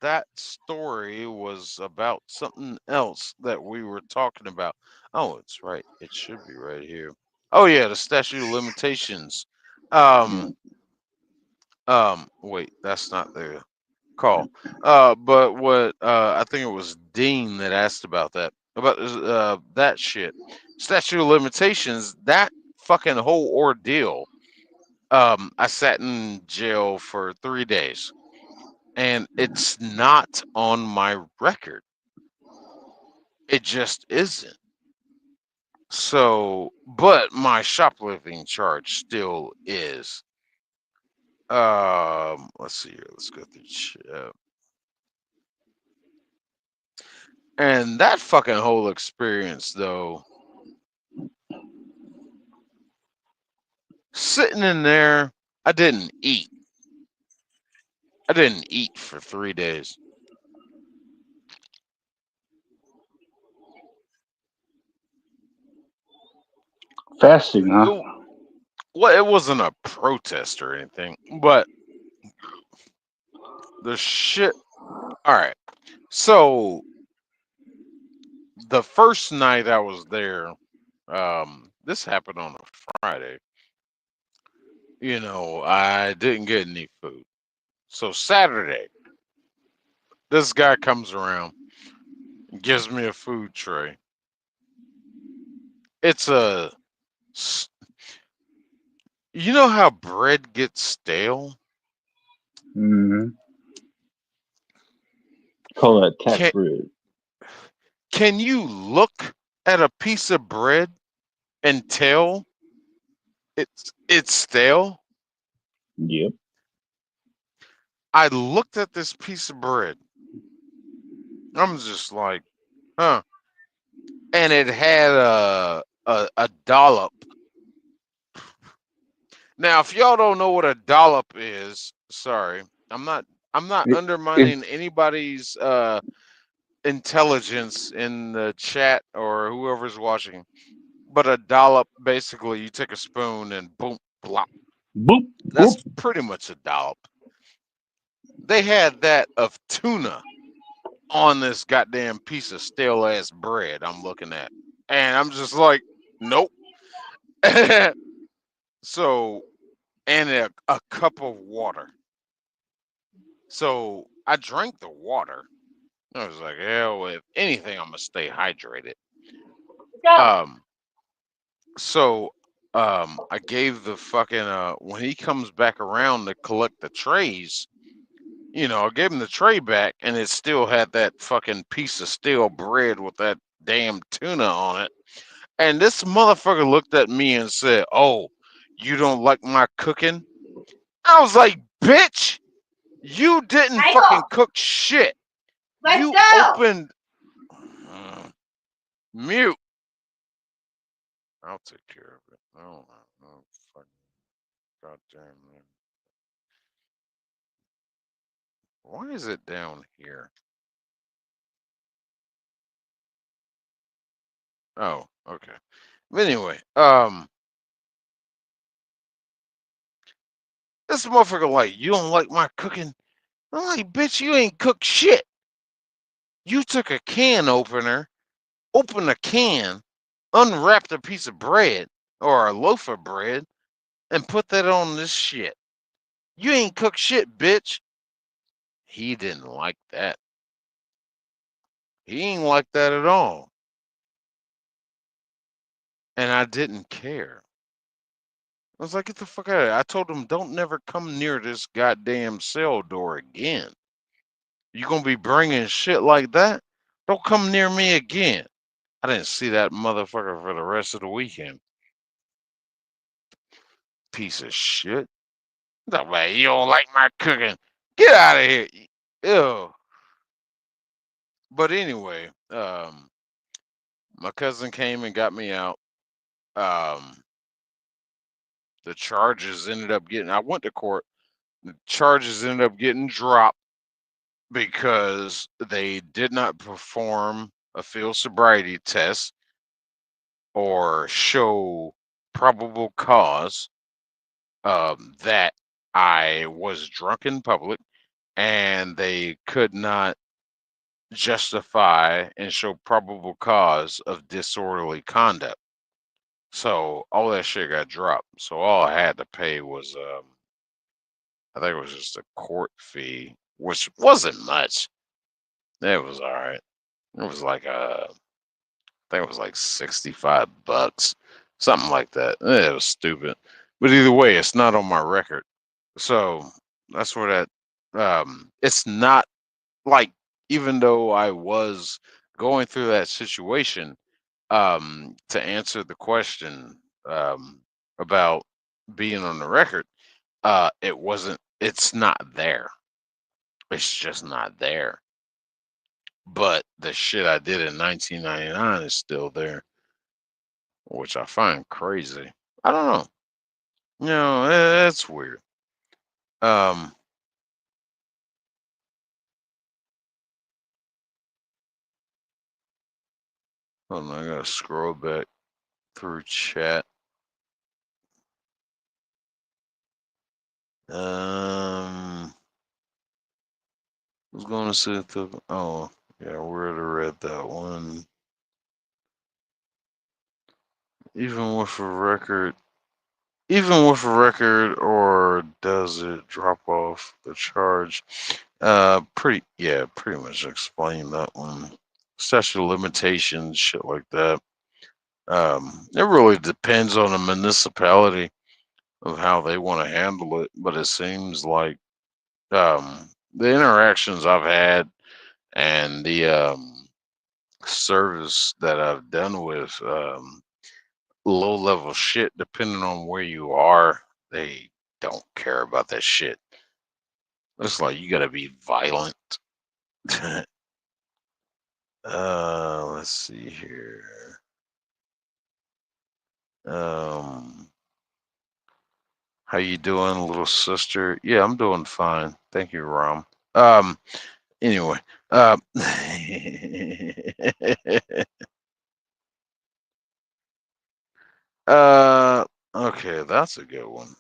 that story was about something else that we were talking about. Oh, it's right. It should be right here. Oh yeah, the statute of limitations. Um, wait, that's not the call. But what I think it was Dean that asked about that shit. Statute of limitations, that fucking whole ordeal. I sat in jail for 3 days and it's not on my record. It just isn't. So, but my shoplifting charge still is. Let's see here. Let's go through chat. And that fucking whole experience, though, sitting in there, I didn't eat. I didn't eat for 3 days. Fasting, huh? Well, it wasn't a protest or anything, but the shit. All right. So the first night I was there, this happened on a Friday. You know, I didn't get any food. So Saturday, this guy comes around, gives me a food tray. It's a, you know how bread gets stale? Mm-hmm. Call that cat bread. Can you look at a piece of bread and tell it's stale? Yep. I looked at this piece of bread. I'm just like, huh. And it had a dollop. Now, if y'all don't know what a dollop is, sorry. I'm not undermining anybody's intelligence in the chat or whoever's watching. But a dollop, basically, you take a spoon and boom, blop. Boop. That's pretty much a dollop. They had that of tuna on this goddamn piece of stale ass bread I'm looking at. And I'm just like, nope. So, and a cup of water. So I drank the water. I was like, hell, if anything, I'm gonna stay hydrated. So I gave the fucking when he comes back around to collect the trays, you know, I gave him the tray back and it still had that fucking piece of stale bread with that damn tuna on it. And this motherfucker looked at me and said, "Oh, you don't like my cooking?" I was like, "Bitch, you didn't fucking cook shit. Let's You go. opened mute. I'll take care of it. Oh, fucking goddamn man. Why is it down here? Oh, okay. But anyway, this motherfucker like, you don't like my cooking? I'm like, bitch, you ain't cooked shit. You took a can opener, opened a can, unwrapped a piece of bread or a loaf of bread, and put that on this shit. You ain't cooked shit, bitch. He didn't like that. He ain't like that at all. And I didn't care. I was like, get the fuck out of here. I told him, don't never come near this goddamn cell door again. You gonna be bringing shit like that? Don't come near me again. I didn't see that motherfucker for the rest of the weekend. Piece of shit. That way, you don't like my cooking. Get out of here. Ew. But anyway, my cousin came and got me out. The charges ended up getting, I went to court. The charges ended up getting dropped because they did not perform a field sobriety test or show probable cause that I was drunk in public, and they could not justify and show probable cause of disorderly conduct. So all that shit got dropped. So all I had to pay was I think it was just a court fee, which wasn't much. It was all right. It was like I think it was like $65, something like that. It was stupid, but either way, it's not on my record. So that's where that. It's not like, even though I was going through that situation, to answer the question, about being on the record, it wasn't. It's not there. It's just not there. But the shit I did in 1999 is still there, which I find crazy. I don't know. You know, it's weird. Um, Hold on, I gotta scroll back through chat. I was going to say the. Oh, yeah, we already read that one. Even with a record, or does it drop off the charge? Pretty much explain that one. Statute of limitations, shit like that. It really depends on the municipality of how they want to handle it, but it seems like the interactions I've had and the service that I've done with low level shit, depending on where you are, they don't care about that shit. It's like you gotta be violent. Let's see here. How you doing, little sister? Yeah, I'm doing fine. Thank you, Rom. Anyway, okay, that's a good one.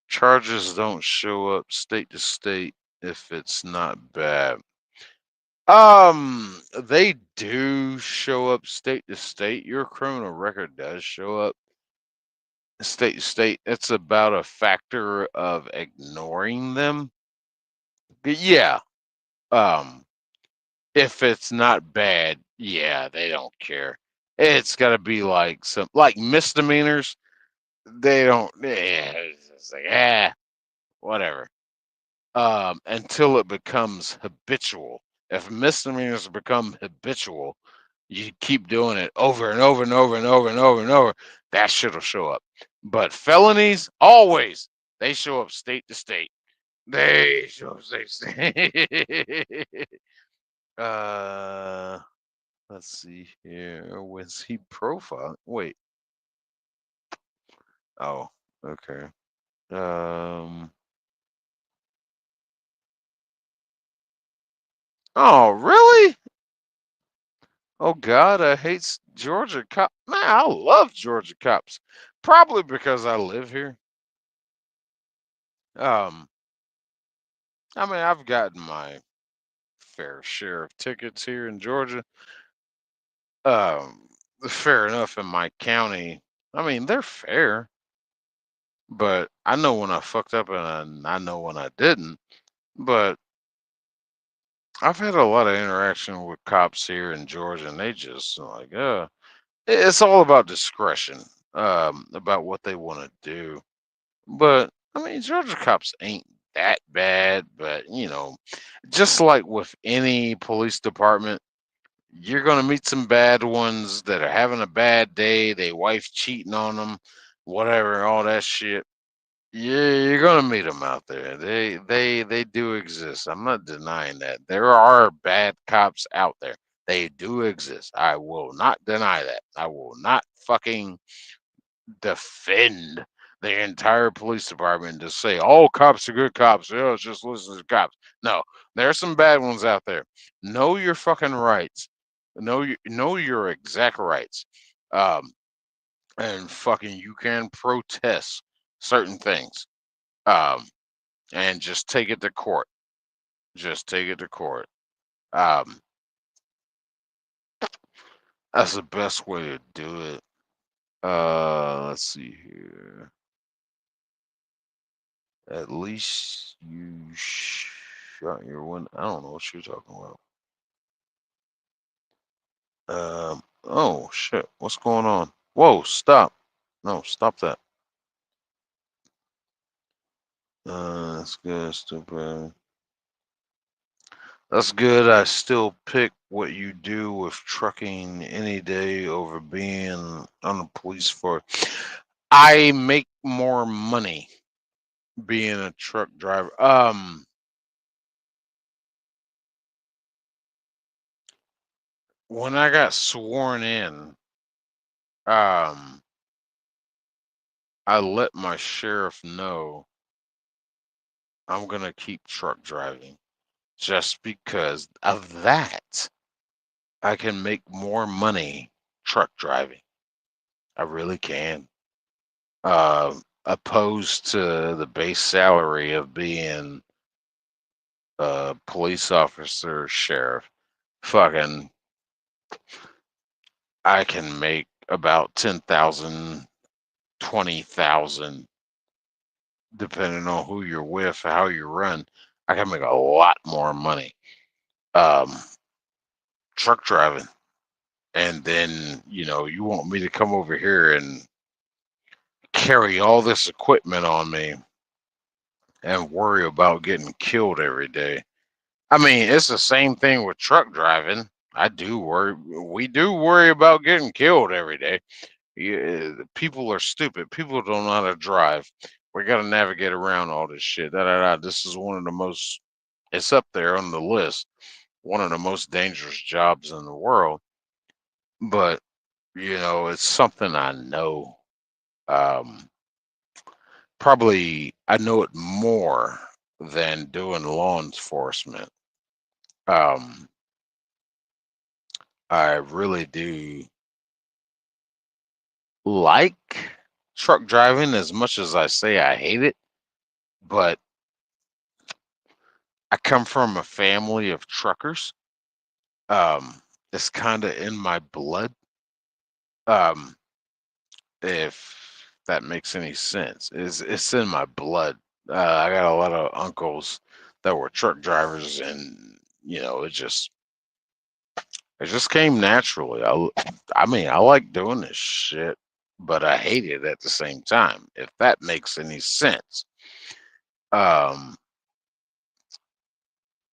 Charges don't show up state to state if it's not bad. They do show up state to state. Your criminal record does show up state to state. It's about a factor of ignoring them. But yeah. If it's not bad, yeah, they don't care. It's got to be like some like misdemeanors. They don't. Yeah, it's just like whatever. Until it becomes habitual. If misdemeanors become habitual, you keep doing it over and over and over and over and over and over. That shit will show up. But felonies, always they show up state to state. They show up state to state. Let's see here. Was he profile? Wait. Oh, okay. Oh, really? Oh God, I hate Georgia cops. Man, I love Georgia cops. Probably because I live here. Um, I mean, I've gotten my fair share of tickets here in Georgia. Fair enough in my county. I mean, they're fair, but I know when I fucked up and I know when I didn't. But I've had a lot of interaction with cops here in Georgia, and they just like, it's all about discretion, about what they want to do. But I mean, Georgia cops ain't that bad, but you know, just like with any police department, you're gonna meet some bad ones that are having a bad day, they wife cheating on them, whatever, all that shit. Yeah, you're gonna meet them out there. They do exist. I'm not denying that. There are bad cops out there. They do exist. I will not deny that. I will not fucking defend the entire police department to say all cops are good cops. Oh, just listen to cops. No, there are some bad ones out there. Know your fucking rights. Know your exact rights. And fucking you can protest certain things. And just take it to court. Just take it to court. Um, that's the best way to do it. Let's see here. At least you shot your one. I don't know what you're talking about. Oh shit, what's going on? Whoa, stop. No, stop that. That's good, stupid. That's good. I still pick what you do with trucking any day over being on the police force. I make more money being a truck driver. When I got sworn in, um, I let my sheriff know I'm gonna keep truck driving just because of that. I can make more money truck driving. I really can. Opposed to the base salary of being a police officer, sheriff. Fucking, I can make about 10,000, 20,000, depending on who you're with, how you run. I can make a lot more money um, truck driving. And then, you want me to come over here and carry all this equipment on me and worry about getting killed every day. I mean, it's the same thing with truck driving. We do worry about getting killed every day. Yeah, people are stupid. People don't know how to drive. We got to navigate around all this shit. Da, da, da. This is one of the most, it's up there on the list, one of the most dangerous jobs in the world. But, it's something I know. Um, Probably I know it more than doing law enforcement. Um, I really do like truck driving as much as I say I hate it, but I come from a family of truckers. It's kind of in my blood. Um, if that makes any sense, it's in my blood. I got a lot of uncles that were truck drivers, and it just came naturally. I mean, I like doing this shit, but I hate it at the same time. If that makes any sense. Um,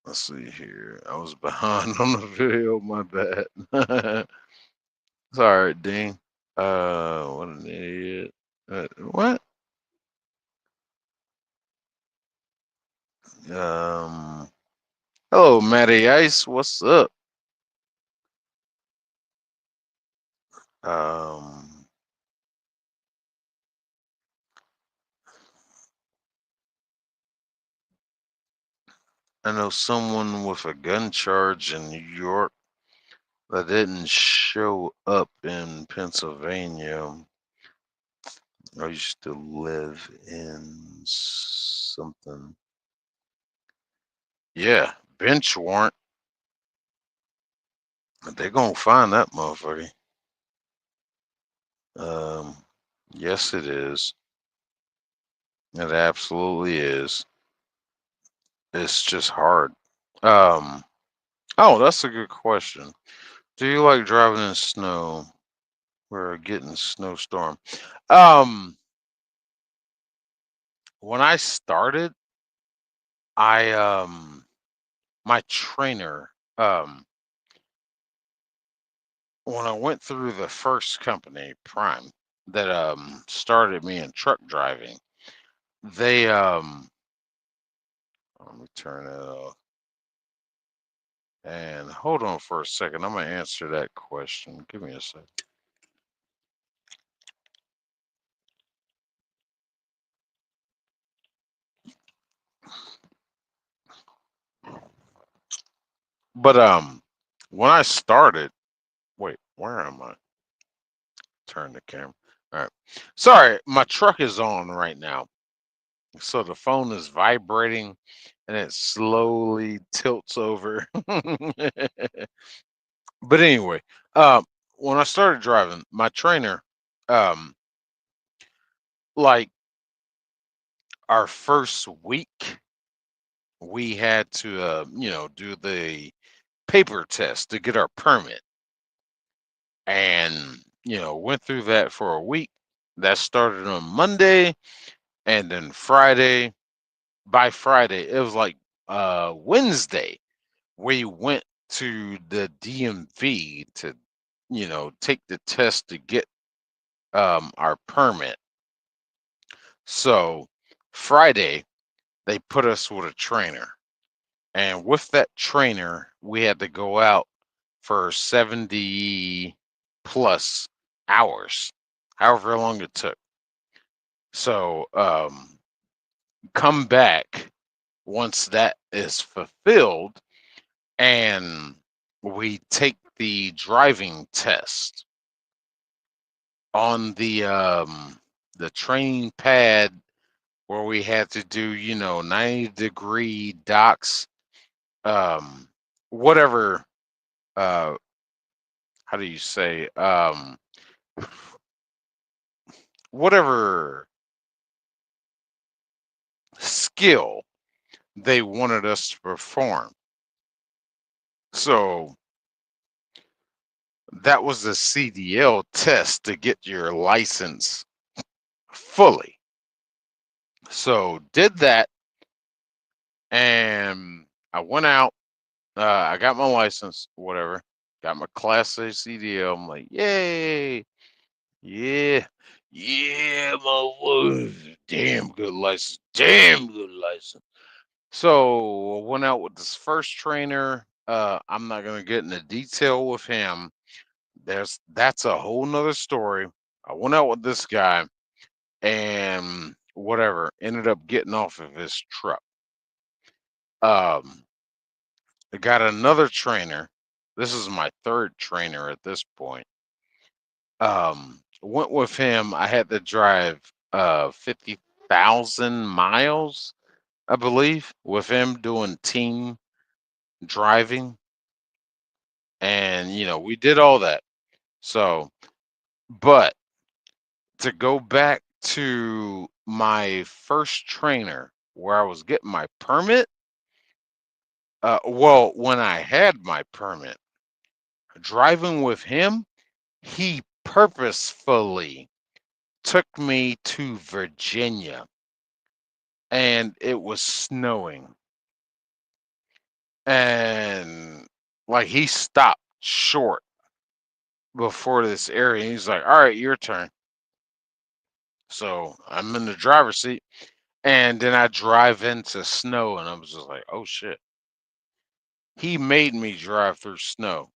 let's see here. I was behind on the video. My bad. Sorry, Dean. What an idiot. What? Um, Hello, Matty Ice. What's up? Um, I know someone with a gun charge in New York that didn't show up in Pennsylvania. I used to live in something. Yeah, bench warrant. They're gonna find that motherfucker. Um, yes, it is. It absolutely is. It's just hard. Um, oh, that's a good question. Do you like driving in snow? We're getting snowstorm. Um, when I started, I my trainer, when I went through the first company, Prime, that started me in truck driving, they let me turn it off. And hold on for a second. I'm gonna answer that question. Give me a sec. But when I started, wait, where am I? Turn the camera. All right. Sorry, my truck is on right now. So the phone is vibrating and it slowly tilts over. But anyway, when I started driving, my trainer, um, like our first week, we had to, do the paper test to get our permit, and went through that for a week. That started on Monday, and then Friday. By Friday, it was like Wednesday. we went to the DMV to, take the test to get our permit. So Friday, they put us with a trainer. And with that trainer, we had to go out for 70 plus hours, however long it took. So come back once that is fulfilled, and we take the driving test on the training pad where we had to do 90-degree docks, whatever, how do you say, whatever skill they wanted us to perform. So that was the CDL test to get your license fully. So did that, and I went out. I got my license, whatever. Got my Class A CDL. I'm like, yay, yeah, yeah, my damn good license, damn good license. So I went out with this first trainer. I'm not gonna get into detail with him. That's a whole nother story. I went out with this guy and whatever, ended up getting off of his truck. I got another trainer. This is my third trainer at this point. Went with him. I had to drive 50,000 miles, I believe, with him doing team driving. And we did all that. So, but to go back to my first trainer where I was getting my permit, well, when I had my permit, driving with him, he purposefully took me to Virginia, and it was snowing. And like he stopped short before this area. And he's like, all right, your turn. So I'm in the driver's seat, and then I drive into snow, and I was just like, oh shit. He made me drive through snow,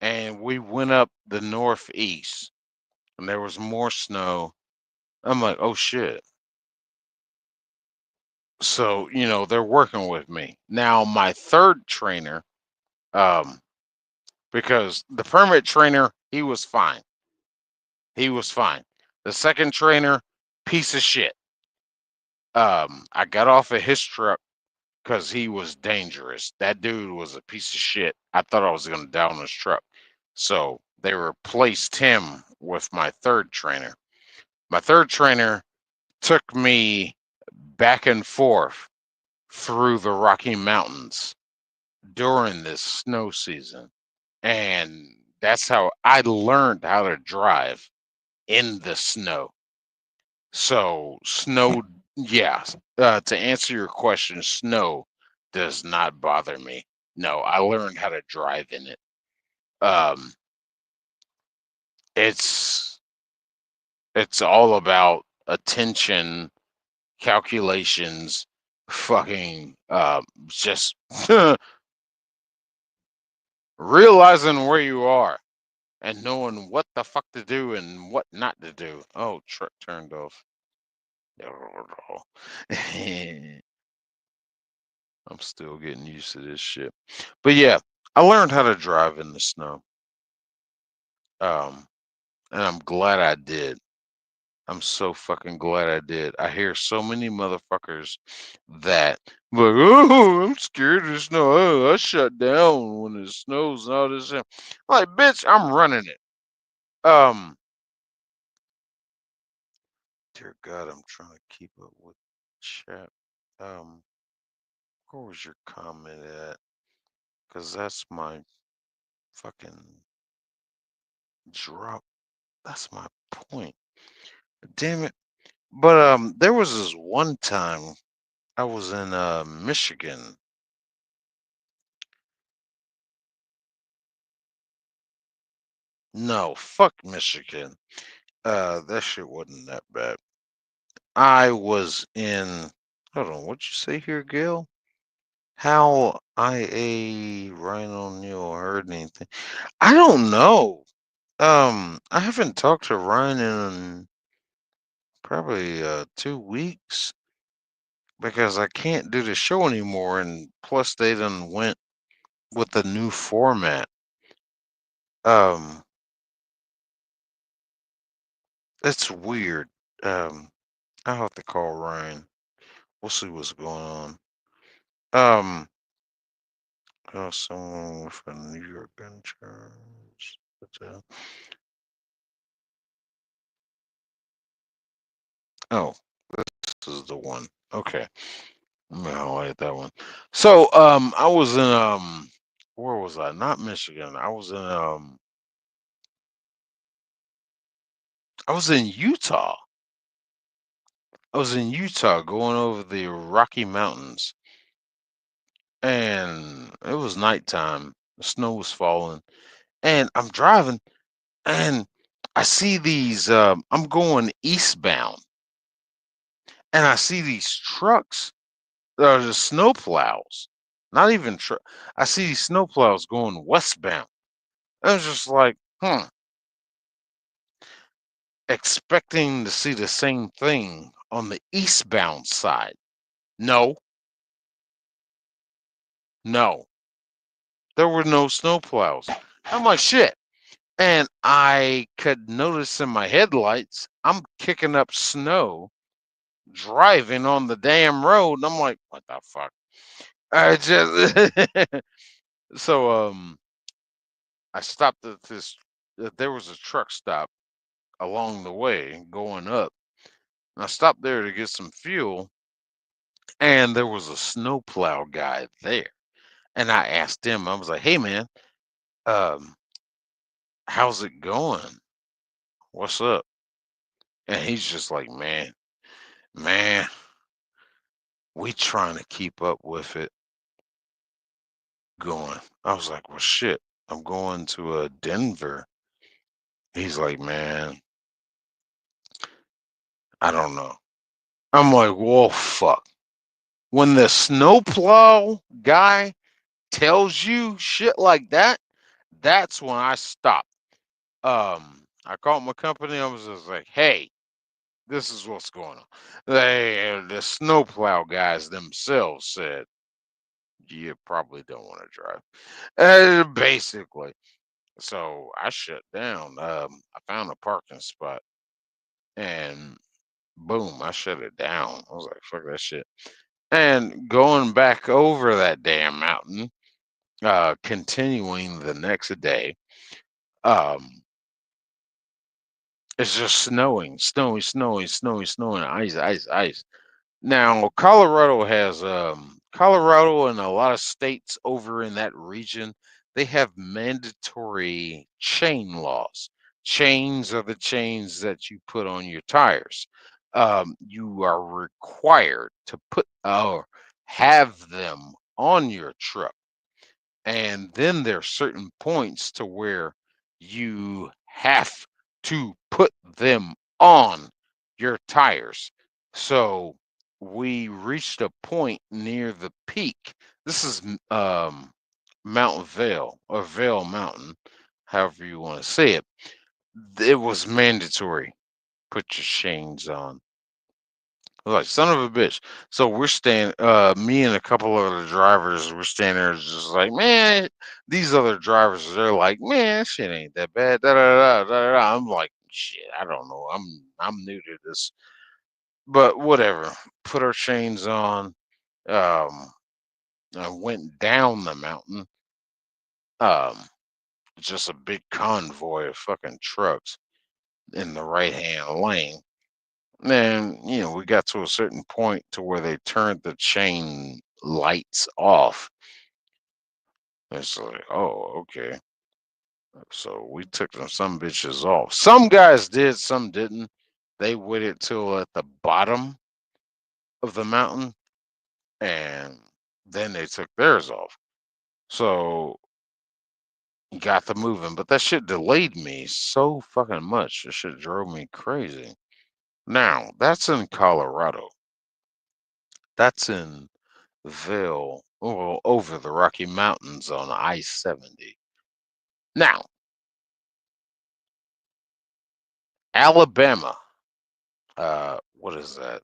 and we went up the northeast, and there was more snow. I'm like, oh shit. So, they're working with me. Now, my third trainer, um, because the permit trainer, he was fine. He was fine. The second trainer, piece of shit. I got off of his truck because he was dangerous. That dude was a piece of shit. I thought I was gonna die on his truck. So they replaced him with my third trainer. My third trainer took me back and forth through the Rocky Mountains during this snow season. And that's how I learned how to drive in the snow. So, snow, yeah, to answer your question, snow does not bother me. No, I learned how to drive in it. Um, it's it's all about attention, calculations, fucking just realizing where you are and knowing what the fuck to do and what not to do. Oh, truck turned off. I'm still getting used to this shit. But yeah, I learned how to drive in the snow. Um, and I'm glad I did. I'm so fucking glad I did. I hear so many motherfuckers that like, oh, I'm scared of the snow. Oh, I shut down when it snows and all this shit. I'm like, bitch, I'm running it. Dear God, I'm trying to keep up with chat. Where was your comment at? Because that's my fucking drop. That's my point. Damn it. But there was this one time I was in Michigan, No, fuck Michigan. That shit wasn't that bad. I was in. Hold on, what'd you say here, Gail? How Ryan O'Neal heard anything? I don't know. I haven't talked to Ryan in probably 2 weeks because I can't do the show anymore, and plus they done went with the new format. Um, it's weird. I'll have to call Ryan. We'll see what's going on. Um, someone with a New York insurance. Oh, this is the one. Okay. I'm gonna highlight that one. So, I was in where was I? Not Michigan. I was in Utah. I was in Utah going over the Rocky Mountains, and it was nighttime. The snow was falling, and I'm driving, and I see these. I'm going eastbound, and I see these trucks. The snow plows. Not even truck. I see these snow plows going westbound. I was just like, expecting to see the same thing on the eastbound side. No, no, there were no snow plows. I'm like, shit. And I could notice in my headlights, I'm kicking up snow driving on the damn road. And I'm like, what the fuck? I just, so, I stopped at this, there was a truck stop along the way going up. And I stopped there to get some fuel, and there was a snowplow guy there. And I asked him, I was like, hey man, um, how's it going? What's up? And he's just like, man, we trying to keep up with it going. I was like, well shit, I'm going to Denver. He's like, man, I don't know. I'm like, whoa, fuck. When the snowplow guy tells you shit like that, that's when I stop. I called my company. I was just like, hey, this is what's going on. The snowplow guys themselves said, you probably don't want to drive. Basically. So I shut down. I found a parking spot and boom, I shut it down. I was like, fuck that shit. And going back over that damn mountain, continuing the next day, um, it's just snowing, ice. Now, Colorado and a lot of states over in that region, they have mandatory chain laws. Chains are the chains that you put on your tires. You are required to put or have them on your truck. And then there are certain points to where you have to put them on your tires. So we reached a point near the peak. This is Mount Vale or Vale Mountain, however you want to say it. It was mandatory. Put your chains on. I was like, son of a bitch. So we're standing, me and a couple of the drivers, we're standing there just like, man, these other drivers, they're like, man, shit ain't that bad. Da, da, da, da, da, da. I'm like, shit, I don't know. I'm new to this. But whatever. Put our chains on. Um, I went down the mountain. Um, just a big convoy of fucking trucks in the right hand lane. And we got to a certain point to where they turned the chain lights off. It's like, oh, okay. So we took some bitches off. Some guys did, some didn't. They waited till at the bottom of the mountain and then they took theirs off. So got the moving, but that shit delayed me so fucking much. That shit drove me crazy. Now, that's in Colorado. That's in Vail, well, over the Rocky Mountains on I-70. Now, Alabama, what is that?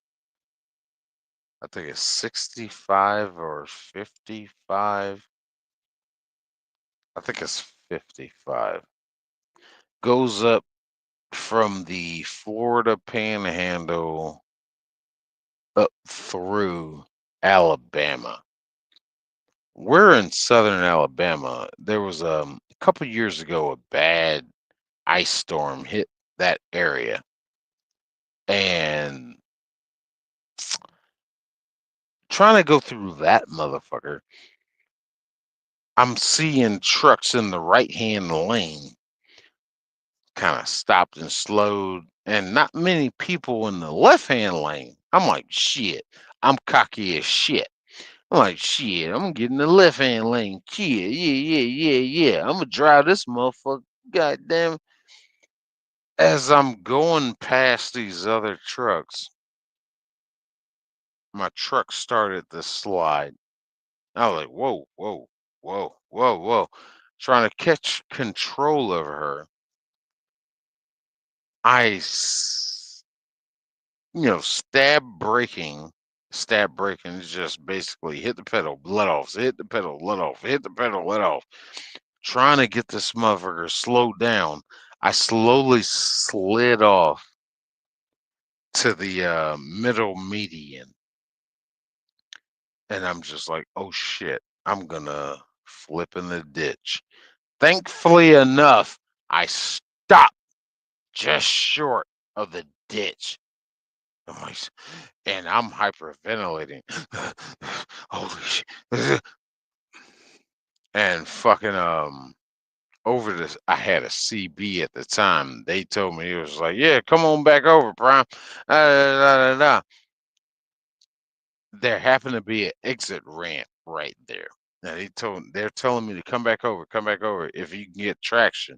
I think it's 65 or 55. I think it's 55. Goes up from the Florida Panhandle up through Alabama. We're in southern Alabama. There was a couple years ago a bad ice storm hit that area, and trying to go through that motherfucker, I'm seeing trucks in the right hand lane kind of stopped and slowed, and not many people in the left hand lane. I'm like, shit, I'm cocky as shit. I'm like, shit, I'm getting the left hand lane. Yeah. I'm gonna drive this motherfucker. Goddamn. As I'm going past these other trucks, my truck started to slide. I was like, whoa. Trying to catch control of her. Stab braking is just basically hit the pedal, let off, hit the pedal, let off, hit the pedal, let off. Trying to get this motherfucker slowed down. I slowly slid off to the middle median. And I'm just like, oh shit, I'm gonna flip in the ditch. Thankfully enough, I stopped just short of the ditch. And I'm hyperventilating. Holy shit. And fucking over this, I had a CB at the time. They told me, it was like, yeah, come on back over, Prime. There happened to be an exit ramp right there. Now they're telling me to come back over if you can get traction.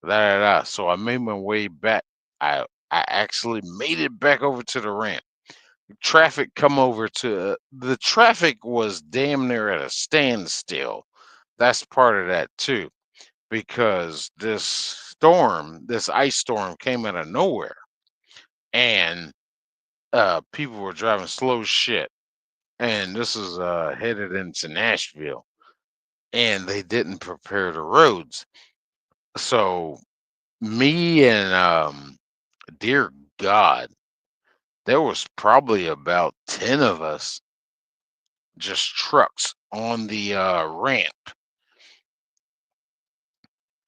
So I made my way back. I actually made it back over to the ramp. Traffic the traffic was damn near at a standstill. That's part of that too, because this ice storm came out of nowhere, and people were driving slow as shit. And this is headed into Nashville, and they didn't prepare the roads. So me and dear God, there was probably about 10 of us, just trucks on the ramp.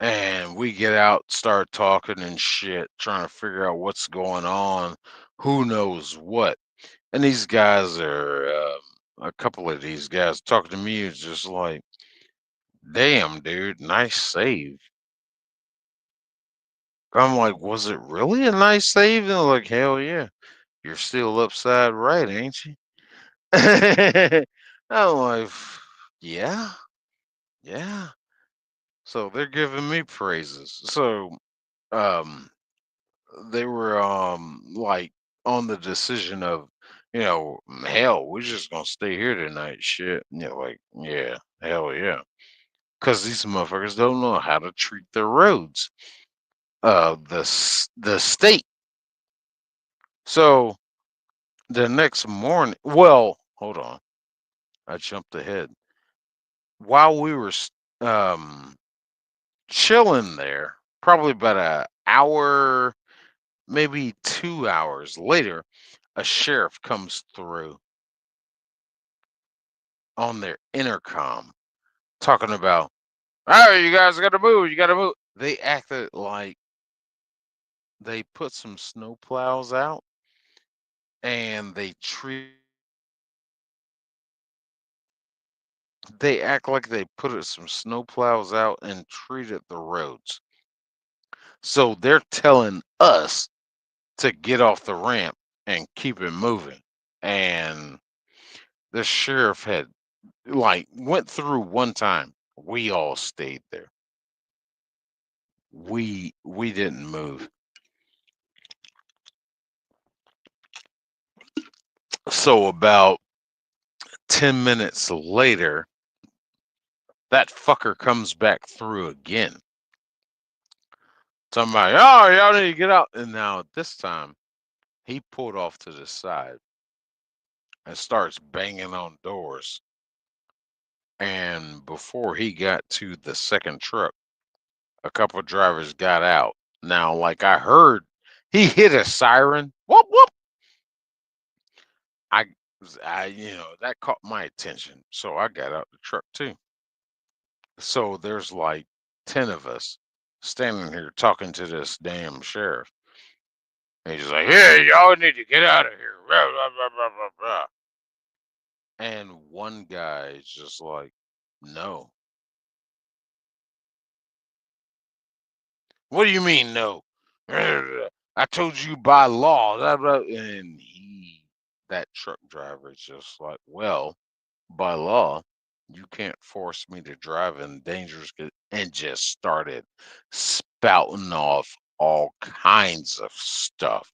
And we get out, start talking and shit, trying to figure out what's going on, who knows what. And these guys a couple of these guys talking to me is just like, damn, dude, nice save. I'm like, was it really a nice save? And they're like, hell yeah, you're still upside right, ain't you? I'm like, yeah. So they're giving me praises. So um they were like on the decision of, hell, we're just gonna stay here tonight, shit. And you're like, yeah, hell yeah. Cause these motherfuckers don't know how to treat their roads. The state. So the next morning, well, hold on. I jumped ahead. While we were um chilling there, probably about an hour, maybe 2 hours later, a sheriff comes through on their intercom talking about, oh, you guys gotta move, you gotta move. They acted like they put some snow plows out, and they act like they put some snow plows out and treated the roads. So they're telling us to get off the ramp and keep it moving. And the sheriff had went through one time. We all stayed there. we didn't move. So about 10 minutes later, that fucker comes back through again. Somebody, oh, y'all need to get out. And now this time, he pulled off to the side and starts banging on doors. And before he got to the second truck, a couple of drivers got out. Now, like I heard, he hit a siren. Whoop whoop. I, that caught my attention, so I got out the truck too. So there's like 10 of us standing here talking to this damn sheriff. And he's like, "Hey, y'all need to get out of here." Blah, blah, blah, blah, blah, blah. And one guy is just like, "No." What do you mean, no? I told you by law. Blah, blah. And that truck driver is just like, well, by law, you can't force me to drive in dangerous and just started spouting off all kinds of stuff.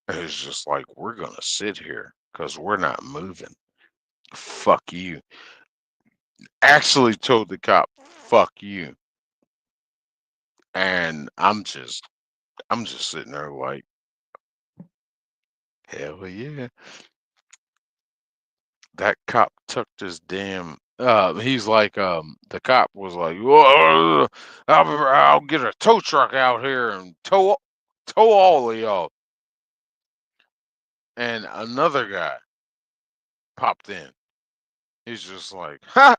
It's just like, we're going to sit here because we're not moving. Fuck you. Actually told the cop, fuck you. And I'm just sitting there like, hell yeah. That cop tucked his damn he's like the cop was like, "Whoa, I'll get a tow truck out here and tow all of y'all." And another guy popped in. He's just like, "Ha!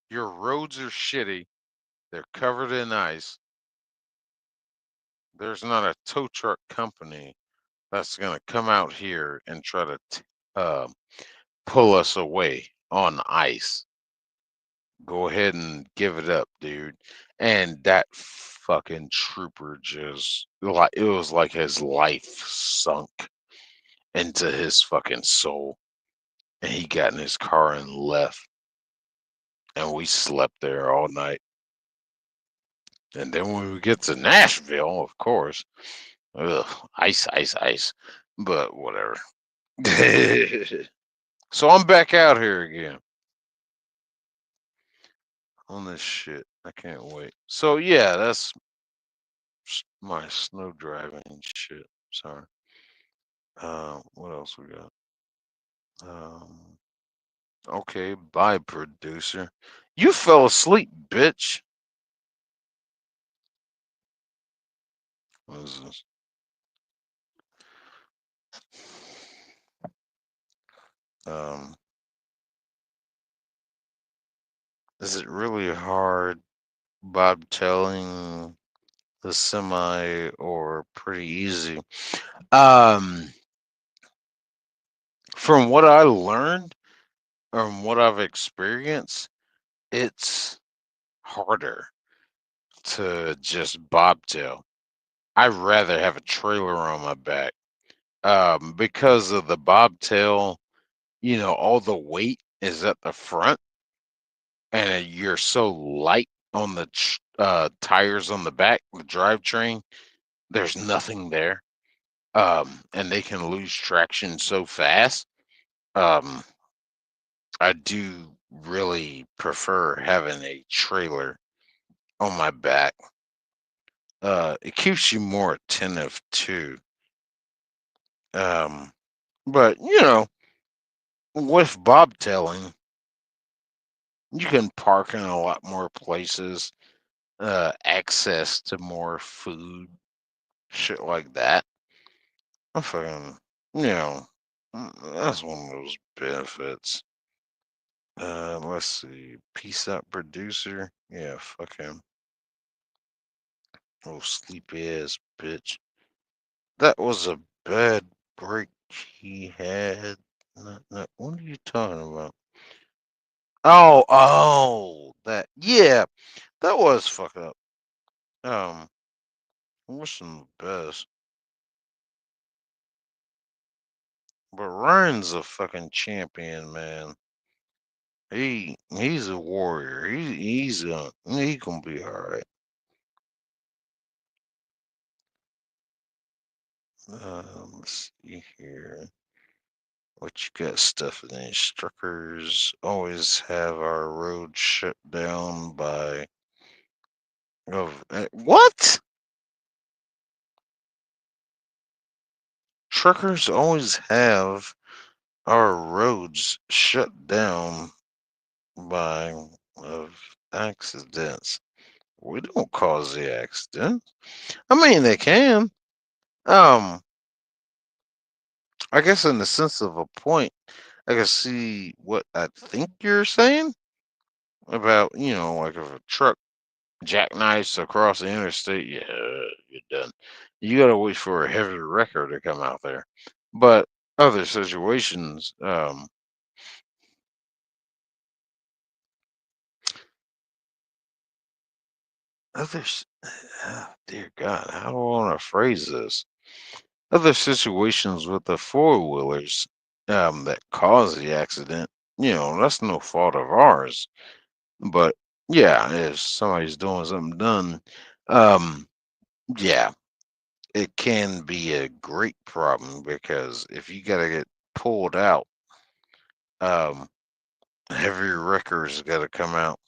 Your roads are shitty. They're covered in ice. There's not a tow truck company that's gonna come out here and try to uh, pull us away on ice. Go ahead and give it up, dude." And that fucking trooper just like it was like his life sunk into his fucking soul. And he got in his car and left. And we slept there all night. And then when we get to Nashville, of course, ugh, ice, ice, ice. But whatever. So I'm back out here again on this shit. I can't wait. So yeah, that's my snow driving shit. Sorry. What else we got? Okay, bye, producer. You fell asleep, bitch. What is this? Um, is it really hard, Bob, telling the semi, or pretty easy? Um, from what I learned, from what I've experienced, it's harder to just bobtail. I'd rather have a trailer on my back. Because of the bobtail, all the weight is at the front, and you're so light on the tires on the back, the drivetrain. There's nothing there, and they can lose traction so fast. Um, I do really prefer having a trailer on my back. It keeps you more attentive too. Um, but with bobtailing, you can park in a lot more places, access to more food, shit like that. I fucking, that's one of those benefits. Let's see. Peace out, producer. Yeah, fuck him. Oh, sleepy ass bitch. That was a bad break he had. What are you talking about? Oh, that. Yeah, that was fuck up. I wish him the best. But Ryan's a fucking champion, man. He's a warrior. He gonna be all right. Let's see here. What you got stuff in these truckers always have our road shut down by what? Truckers always have our roads shut down by of accidents. We don't cause the accident. I mean, they can. Um, I guess in the sense of a point, I can see what I think you're saying about, like if a truck jackknifes across the interstate, yeah, you're done. You gotta wait for a heavy wrecker to come out there. But other situations, others, dear God, how do I want to phrase this? Other situations with the four wheelers, that cause the accident, that's no fault of ours. But yeah, if somebody's doing something done, um, yeah, it can be a great problem because if you gotta get pulled out, um, heavy wreckers gotta come out.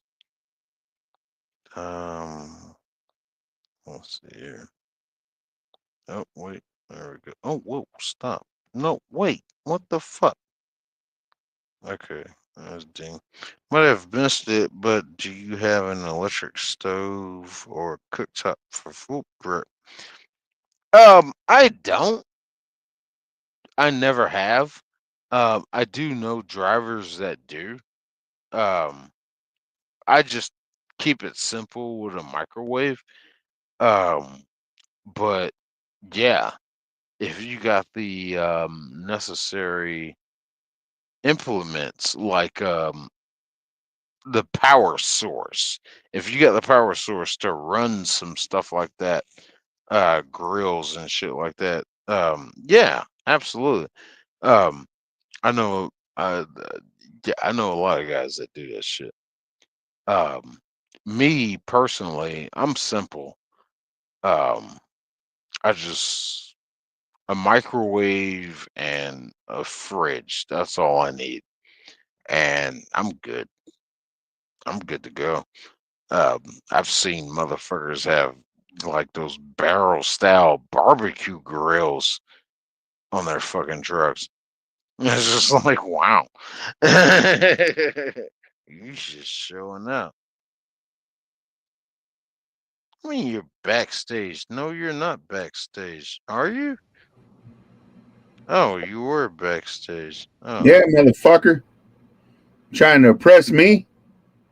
Um, let's see here. Oh wait, there we go. Oh whoa, stop. No, wait, what the fuck? Okay, that was ding. Might have missed it, but do you have an electric stove or cooktop for food prep? I don't. I never have. I do know drivers that do. Um, I just keep it simple with a microwave. Um, but yeah, if you got the necessary implements like the power source, if you got the power source to run some stuff like that, grills and shit like that, yeah, absolutely. Um, I know, yeah, I know a lot of guys that do that shit. Um, Me personally, I'm simple. Um, I just a microwave and a fridge. That's all I need, and I'm good. I'm good to go. I've seen motherfuckers have like those barrel style barbecue grills on their fucking trucks. It's just like, wow. You just showing up. I mean, you're backstage. No, you're not backstage. Are you? Oh, you were backstage. Oh, Yeah, motherfucker. Trying to oppress me.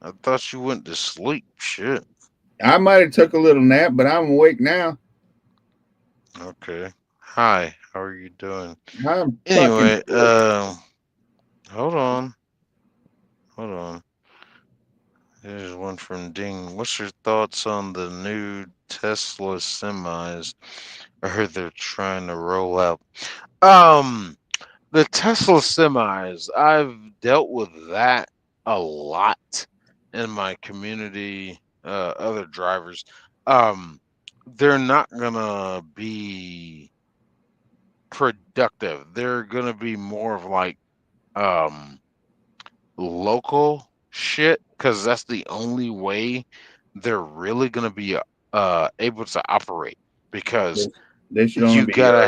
I thought you went to sleep. Shit. I might have took a little nap, but I'm awake now. Okay. Hi, how are you doing? I'm fucking Anyway, hold on. Hold on. Here's one from Ding. What's your thoughts on the new Tesla semis? I heard they're trying to roll out. The Tesla semis, I've dealt with that a lot in my community, other drivers. Um, they're not gonna be productive. They're gonna be more of like um local shit because that's the only way they're really gonna be able to operate because they should only you be gotta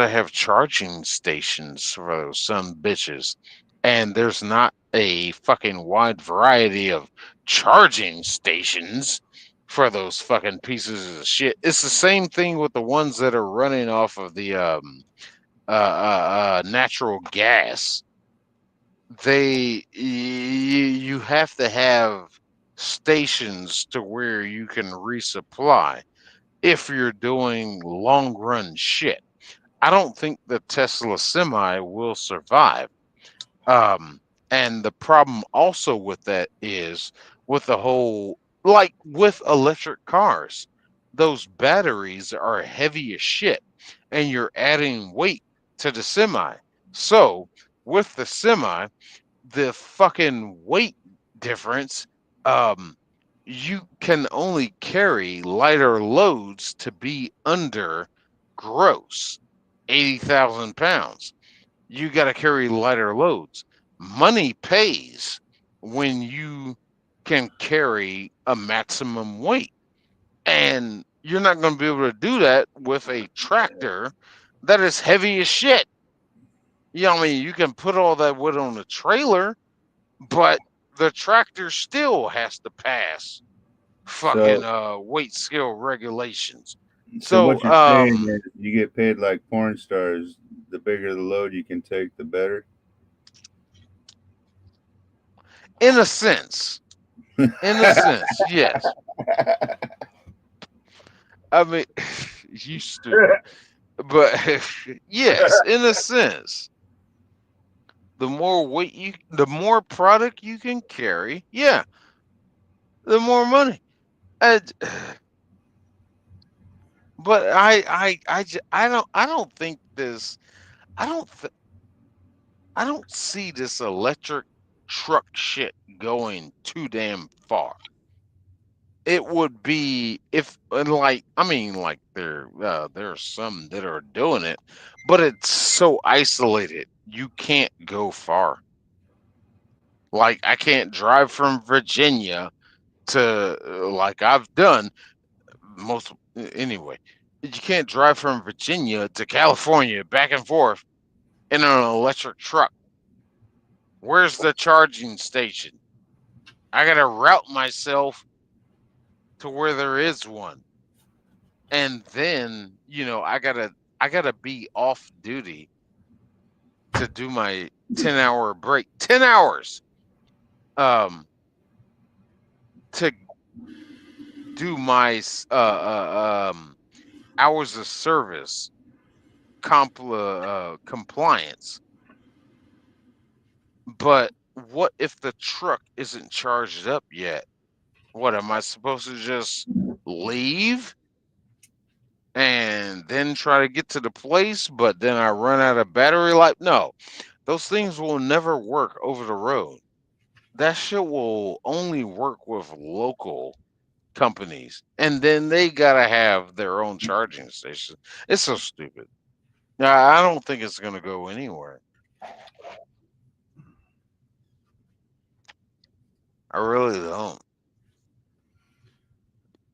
have charging stations for those some bitches, and there's not a fucking wide variety of charging stations for those fucking pieces of shit. It's the same thing with the ones that are running off of the natural gas. You have to have stations to where you can resupply if you're doing long run shit. I don't think the Tesla semi will survive. And the problem also with that is with the whole, like with electric cars, those batteries are heavy as shit, and you're adding weight to the semi. So with the semi, the fucking weight difference, you can only carry lighter loads to be under gross 80,000 pounds. You got to carry lighter loads. Money pays when you can carry a maximum weight. And you're not going to be able to do that with a tractor that is heavy as shit. Yeah, I mean, you can put all that wood on the trailer, but the tractor still has to pass fucking weight scale regulations. So what So, you're saying is you get paid like porn stars. The bigger the load you can take, the better. in a sense, yes. I mean, you stupid. But yes, in a sense, the more the more product you can carry, yeah, the more money. And, but I don't think this. I don't. I don't see this electric truck shit going too damn far. It would be if, and like, I mean, like there are some that are doing it, but it's so isolated. You can't go far. Like I can't drive from Virginia to like I've done most anyway. You can't drive from Virginia to California back and forth in an electric truck. Where's the charging station? I gotta route myself to where there is one. And then, I gotta be off duty to do my 10-hour break. 10 hours to do my hours of service compliance. But what if the truck isn't charged up yet? What am I supposed to just leave and then try to get to the place, but then I run out of battery life? No, those things will never work over the road. That shit will only work with local companies, and then they gotta have their own charging station. It's so stupid. I don't think it's gonna go anywhere. I really don't.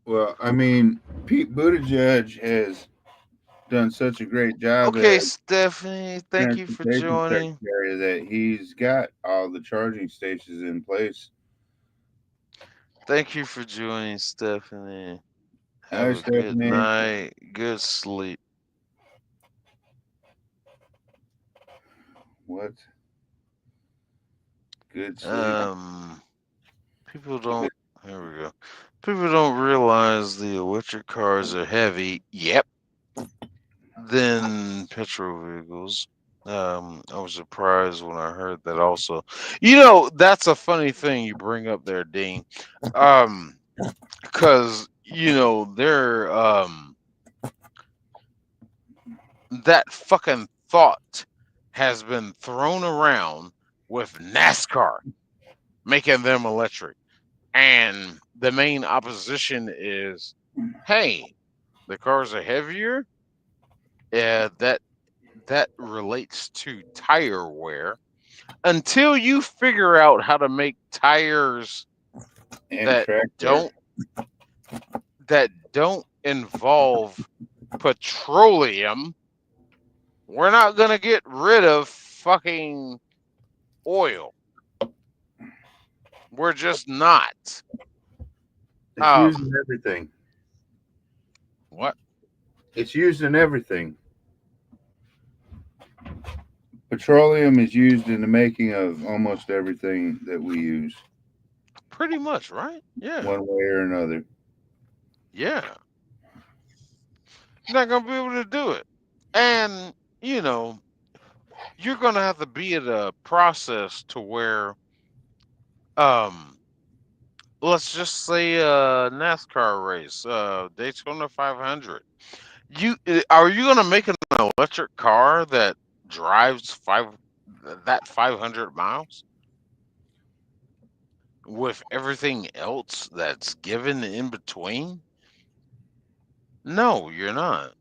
Well, I mean, Pete Buttigieg has done such a great job Okay, as Stephanie, thank you for transportation joining. secretary that he's got all the charging stations in place. Thank you for joining, Stephanie. Hi, Have a good Stephanie. night. Good sleep. What? Good sleep. People don't. Here we go. People don't realize the electric cars are heavy. Yep. Than petrol vehicles. I was surprised when I heard that also. That's a funny thing you bring up there, Dean. Because they're that fucking thought has been thrown around with NASCAR making them electric. And the main opposition is, hey, the cars are heavier. That relates to tire wear. Until you figure out how to make tires And that tractor. don't involve petroleum, we're not gonna get rid of fucking oil. We're just not. It's used in everything. What? It's used in everything. Petroleum is used in the making of almost everything that we use, Pretty much, right? Yeah. one way or another. Yeah. You're not gonna be able to do it. And you're gonna have to be at a process to where let's just say a NASCAR race, Daytona 500. Are you gonna make an electric car that drives 500 miles? with everything else that's given in between? No, you're not.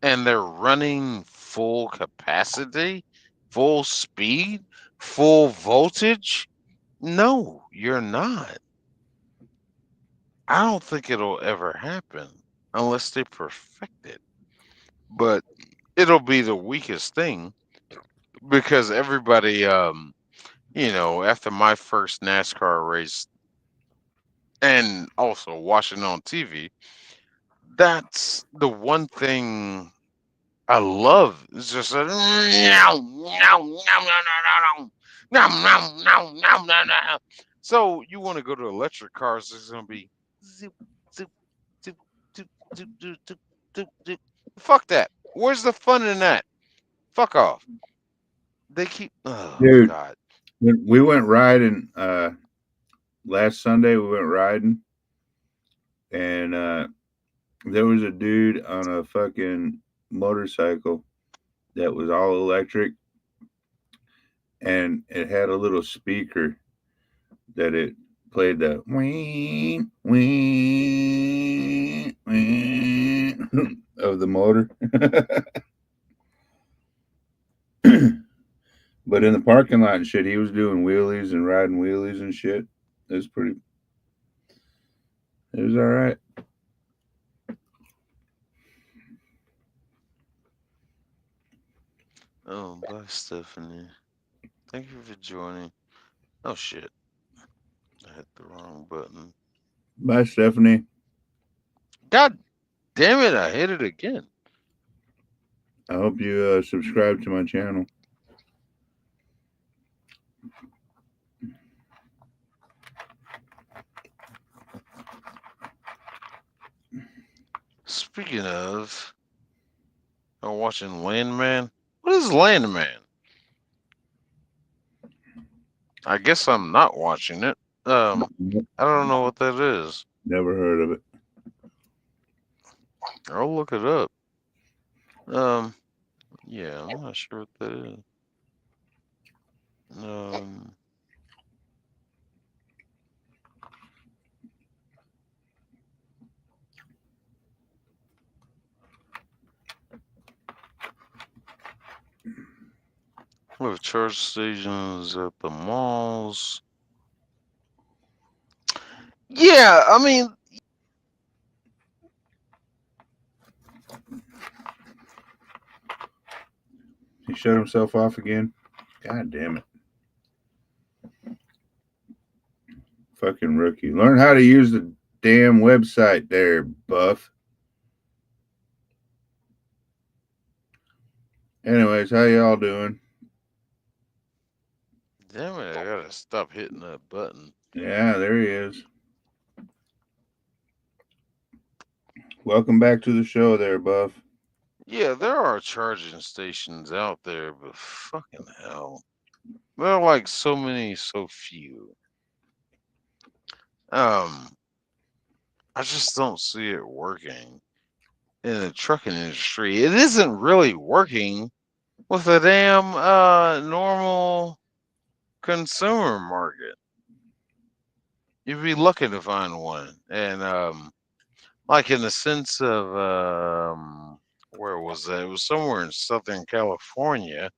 And they're running full capacity, full speed, full voltage? No, you're not. I don't think it'll ever happen unless they perfect it. But it'll be the weakest thing because everybody, after my first NASCAR race and also watching on TV, that's the one thing I love. It's just a meow, meow, meow, meow, meow, meow, meow, meow, meow, meow. So you want to go to electric cars? It's gonna be zoop, zoop, zoop, zoop, zoop, zoop, zoop, zoop, zoop. Fuck that. Where's the fun in that? Fuck off. They keep. Oh Dude, God. we went riding last Sunday. We went riding, and there was a dude on a fucking motorcycle that was all electric, and it had a little speaker that it played the ween ween ween of the motor. But in the parking lot and shit, he was doing wheelies and riding wheelies and shit. It was all right. Oh, bye, Stephanie. Thank you for joining. Oh shit. I hit the wrong button. Bye, Stephanie. God damn it, I hit it again. I hope you subscribe to my channel. Speaking of, I'm watching Landman. What is Landman? I guess I'm not watching it. I don't know what that is. Never heard of it. I'll look it up. Yeah, I'm not sure what that is. With charge stations at the malls. Yeah, I mean, He shut himself off again. God damn it. Fucking rookie. Learn how to use the damn website there, Buff. Anyways, how y'all doing? damn it, I gotta stop hitting that button. Yeah, there he is. Welcome back to the show there, Buff. Yeah, there are charging stations out there, but fucking hell. There are like so many, so few. I just don't see it working in the trucking industry. It isn't really working with a damn normal consumer market. You'd be lucky to find one. And like in the sense of where was that? It was somewhere in Southern California.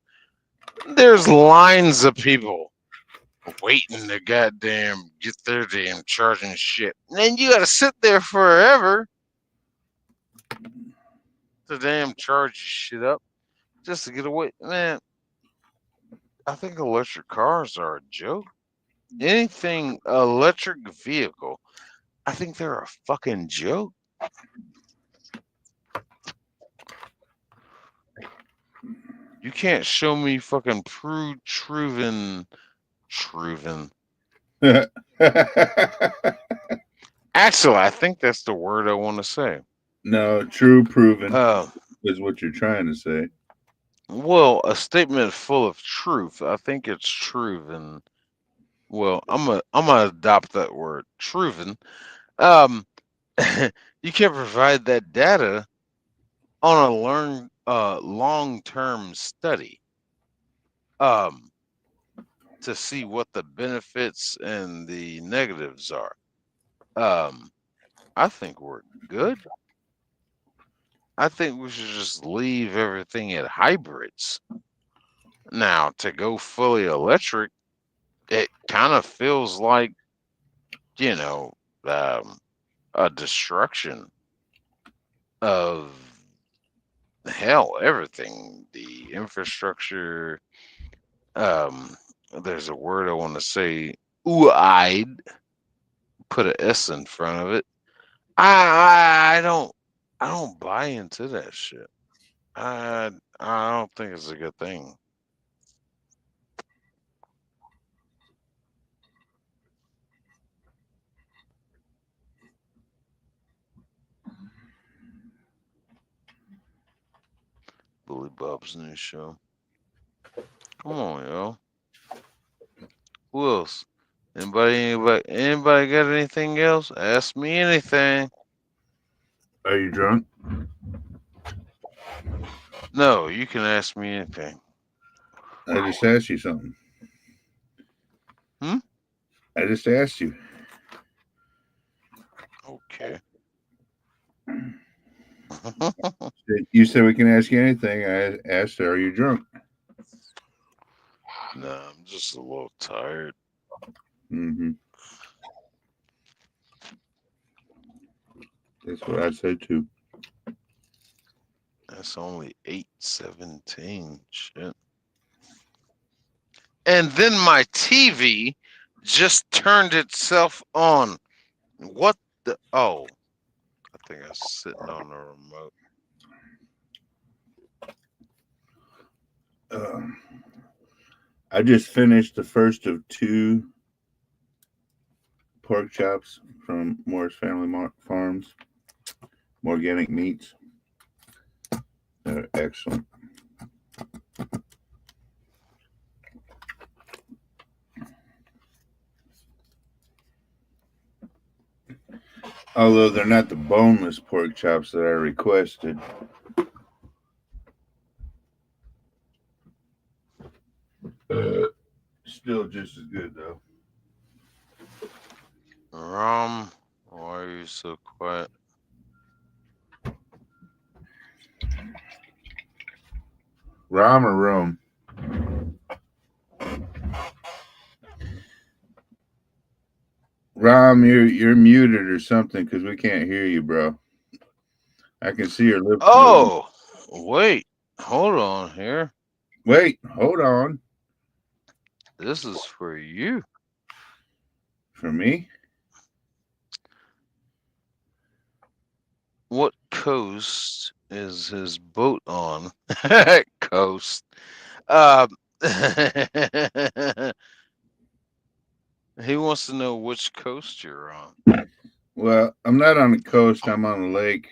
There's lines of people waiting to goddamn get their damn charging shit. And then you gotta sit there forever to damn charge your shit up just to get away. Man, I think electric cars are a joke. Anything electric vehicle, I think they're a fucking joke. You can't show me fucking proven. Actually, I think that's the word I want to say. No, true proven Uh, is what you're trying to say. well, a statement full of truth. I think it's truven. Well, I'm gonna adopt that word, truven. You can't provide that data on a long-term study. to see what the benefits and the negatives are. I think we're good. I think we should just leave everything at hybrids. Now, to go fully electric, it kind of feels like, you know, a destruction of hell, everything, the infrastructure. There's a word I want to say, ooh-eyed, put an S in front of it. I don't buy into that shit. I don't think it's a good thing. Billy Bob's new show. Come on, yo. Who else? Anybody got anything else? Ask me anything. Are you drunk? No, you can ask me anything. I just asked you something. Hmm? I just asked you. Okay. You said we can ask you anything. I asked her, are you drunk? Nah, I'm just a little tired. Mm-hmm. That's what I said too. That's only 8:17. Shit. And then my TV just turned itself on. What the? Oh, I think I was sitting on the remote. I just finished the first of 2 pork chops from Morris Family Farms, organic meats. They're excellent. Although they're not the boneless pork chops that I requested. Still just as good though. Why are you so quiet? Rom or Rome? Rom, you're muted or something because we can't hear you, bro. I can see your lips moving. Oh, wait. Hold on here. Wait, hold on. This is for you. For me? What coast is his boat on? Coast. He wants to know which coast you're on. Well, I'm not on the coast. I'm on the lake.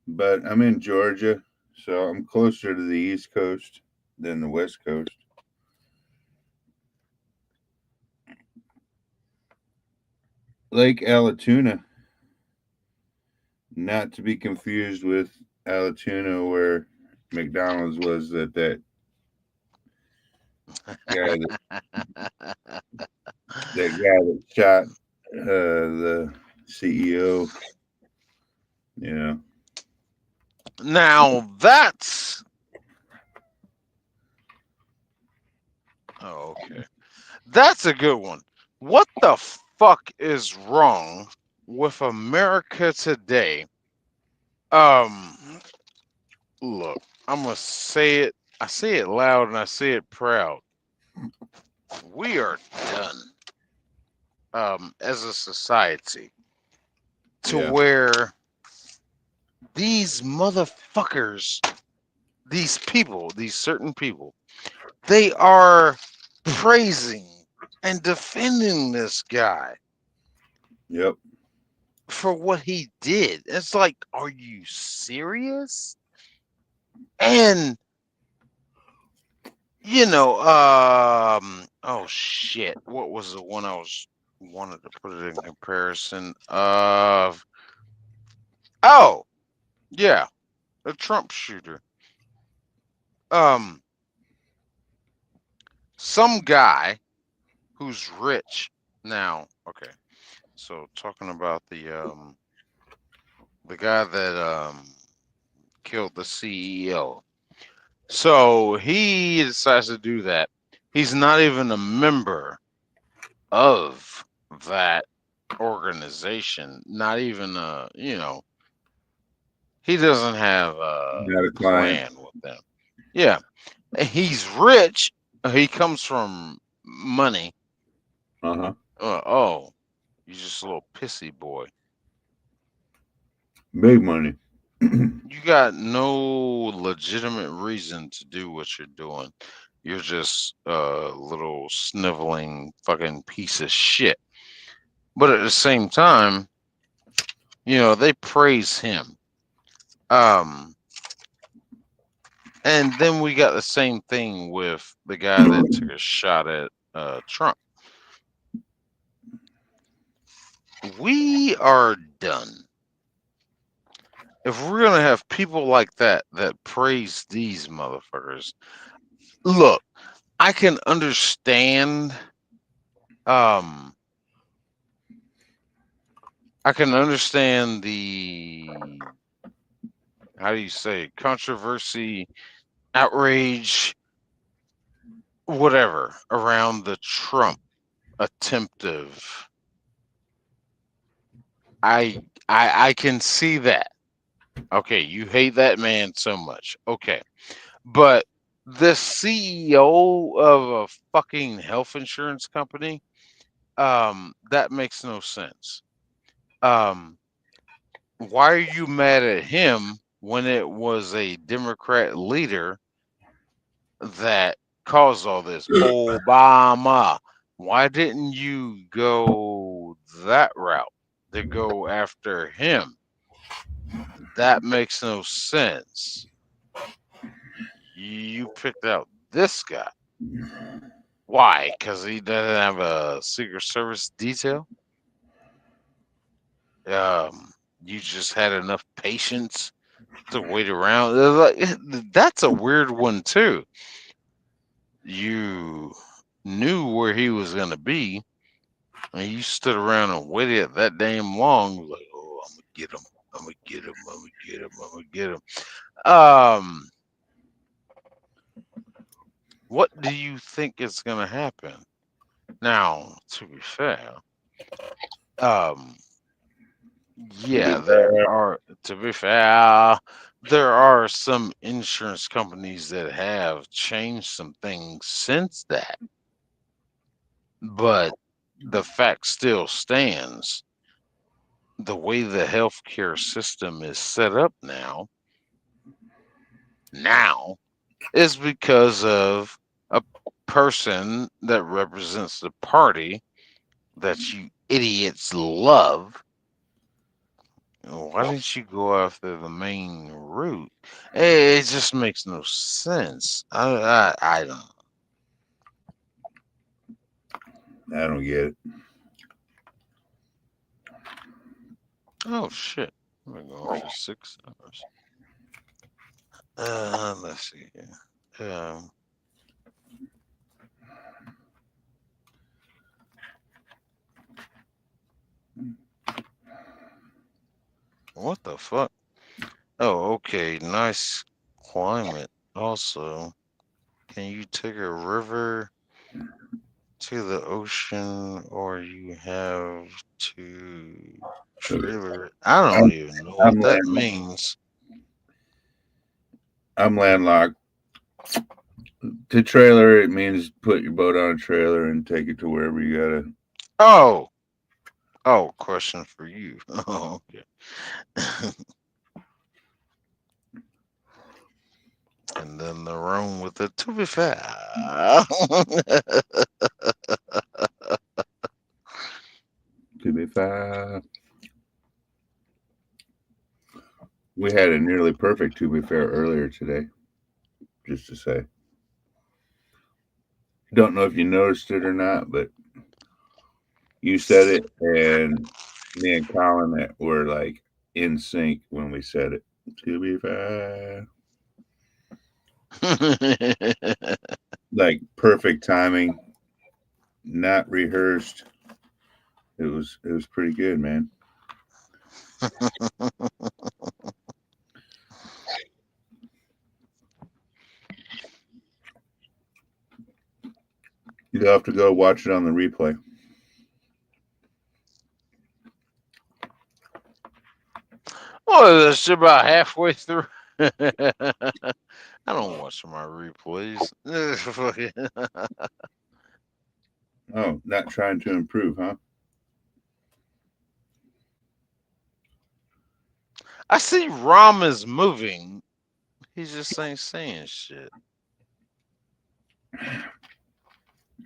But I'm in Georgia, so I'm closer to the East Coast than the West Coast. Lake Allatoona. Not to be confused with Allatoona, where McDonald's was that guy that shot the CEO. Yeah. Now that's. Oh, okay. That's a good one. What the fuck is wrong with America today? Look, I'm gonna say it. I say it loud and I say it proud. We are done. As a society, to where these motherfuckers, these people, these certain people, they are praising and defending this guy. Yep. For what he did. It's like, are you serious? And oh shit, what was the one wanted to put it in comparison of? Oh, yeah, the Trump shooter. some guy who's rich now. Okay, so talking about the guy that killed the CEO. So he decides to do that. He's not even a member of that organization. Not even he doesn't have a Not a client. plan with them. Yeah, and he's rich. He comes from money. Uh-huh. Oh, you're just a little pissy boy. Big money. You got no legitimate reason to do what you're doing. You're just a little sniveling fucking piece of shit. But at the same time, they praise him. And then we got the same thing with the guy that took a shot at Trump. We are done. If we're gonna have people like that praise these motherfuckers, look, I can understand. I can understand the, how do you say, controversy, outrage, whatever around the Trump attempt of. I can see that. Okay, you hate that man so much. Okay. But the CEO of a fucking health insurance company, that makes no sense. Why are you mad at him when it was a Democrat leader that caused all this? Obama. Why didn't you go that route to go after him? That makes no sense. You picked out this guy. Why? Because he doesn't have a Secret Service detail? You just had enough patience to wait around. That's a weird one too. You knew where he was gonna be, and you stood around and waited that damn long. Like, oh, I'm gonna get him. I'm gonna get him. I'm gonna get him. I'm gonna get him. What do you think is gonna happen? Now, to be fair, yeah, there are some insurance companies that have changed some things since that, but the fact still stands. The way the healthcare system is set up now is because of a person that represents the party that you idiots love. Why didn't you go after the main route? It just makes no sense. I don't. I don't get it. Oh shit! We're going for 6 hours. Let's see here. What the fuck? Oh, okay. Nice climate. Also, can you take a river to the ocean, or you have to trailer it? I don't even know what that means. I'm landlocked. To trailer, it means put your boat on a trailer and take it to wherever you gotta. Oh, question for you. Oh, okay. And then the room with it, to be fair. To be fair. We had a nearly perfect to be fair earlier today. Just to say. Don't know if you noticed it or not, but you said it, and me and Colin were like in sync when we said it. To be fair. like perfect timing, not rehearsed. It was pretty good, man. You'll have to go watch it on the replay. Well, that's about halfway through. I don't watch my replays. Oh, not trying to improve, huh? I see Rom is moving. He just ain't saying shit.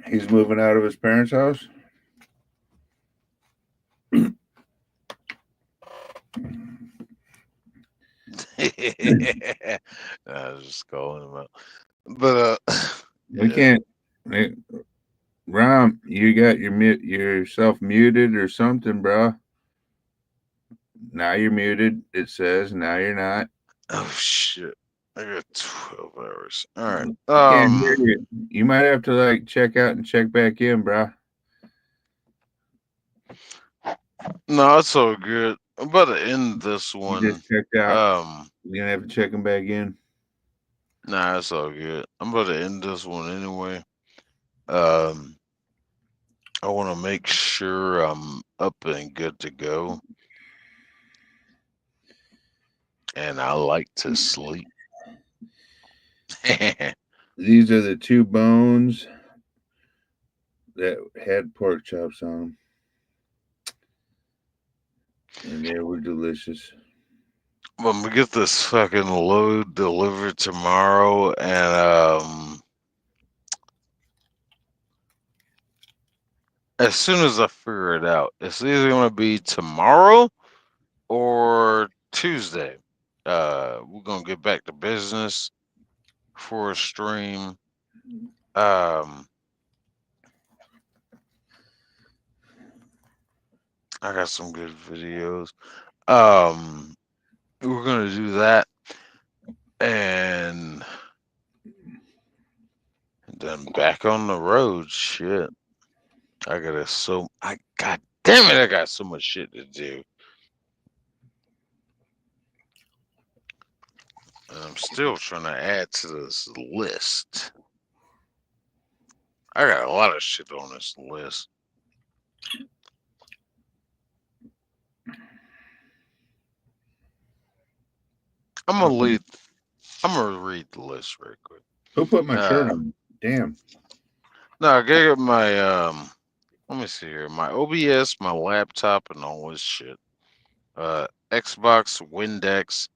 He's moving out of his parents' house. I was just calling him out. But We yeah. can't. Rom, you got yourself muted or something, bro. Now you're muted. It says now you're not. Oh shit! I got 12 hours. All right. Can't hear you. You might have to like check out and check back in, bro. No, it's all good. I'm about to end this one. You just checked out. You're gonna have to check him back in. Nah, it's all good. I'm about to end this one anyway. I want to make sure I'm up and good to go. And I like to sleep. These are the two bones that had pork chops on them. And they were delicious. I'm gonna get this fucking load delivered tomorrow, and as soon as I figure it out, it's either gonna be tomorrow or Tuesday. We're gonna get back to business for a stream. I got some good videos. We're gonna do that, and then back on the road. Shit, God damn it, I got so much shit to do. And I'm still trying to add to this list. I got a lot of shit on this list. I'm gonna read the list very quick. Who put my shirt on? Damn. No, I gotta get my let me see here. My OBS, my laptop, and all this shit. Xbox, Windex,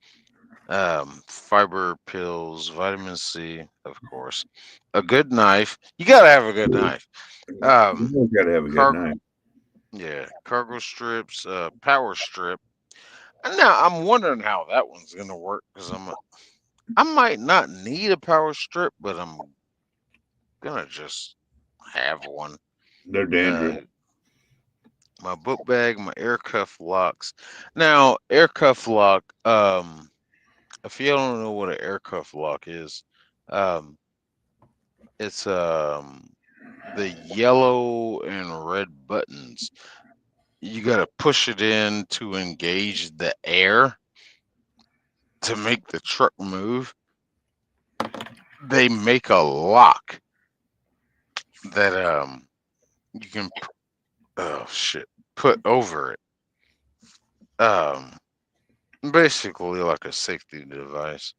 fiber pills, vitamin C, of course. A good knife. You gotta have a good knife. You gotta have a good knife. Yeah, cargo strips, power strip. And now I'm wondering how that one's gonna work because I might not need a power strip, but I'm gonna just have one. They're dangerous. My book bag, my air cuff locks. Now, air cuff lock. If you don't know what an air cuff lock is, it's the yellow and red buttons. You gotta push it in to engage the air to make the truck move. They make a lock that you can put over it. Basically like a safety device.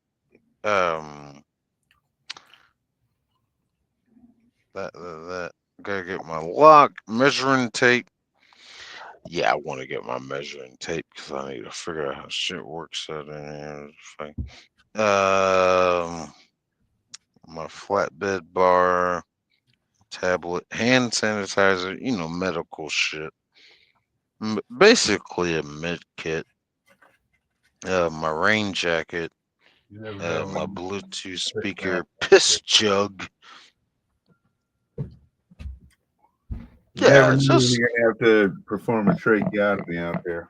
That gotta get my lock, measuring tape. Yeah, I want to get my measuring tape because I need to figure out how shit works out in here. My flatbed bar, tablet, hand sanitizer, medical shit. Basically a med kit. My rain jacket, my Bluetooth speaker, piss jug. Yeah, you're gonna have to perform a tracheotomy out there.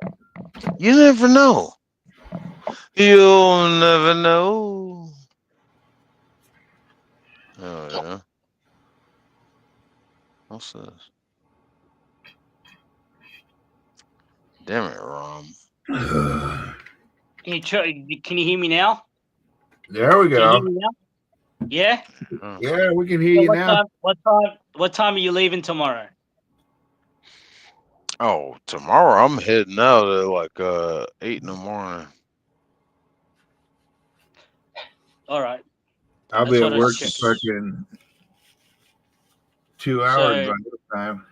You never know. You'll never know. Oh yeah. What's this? Damn it, Rom. Can you hear me now? There we Can you hear go. me now? Yeah. Yeah, we can hear So you now. What time are you leaving tomorrow? Oh, tomorrow I'm heading out at like 8 in the morning. All right. I'll That's be what at I work in checked. fucking 2 hours So by this time.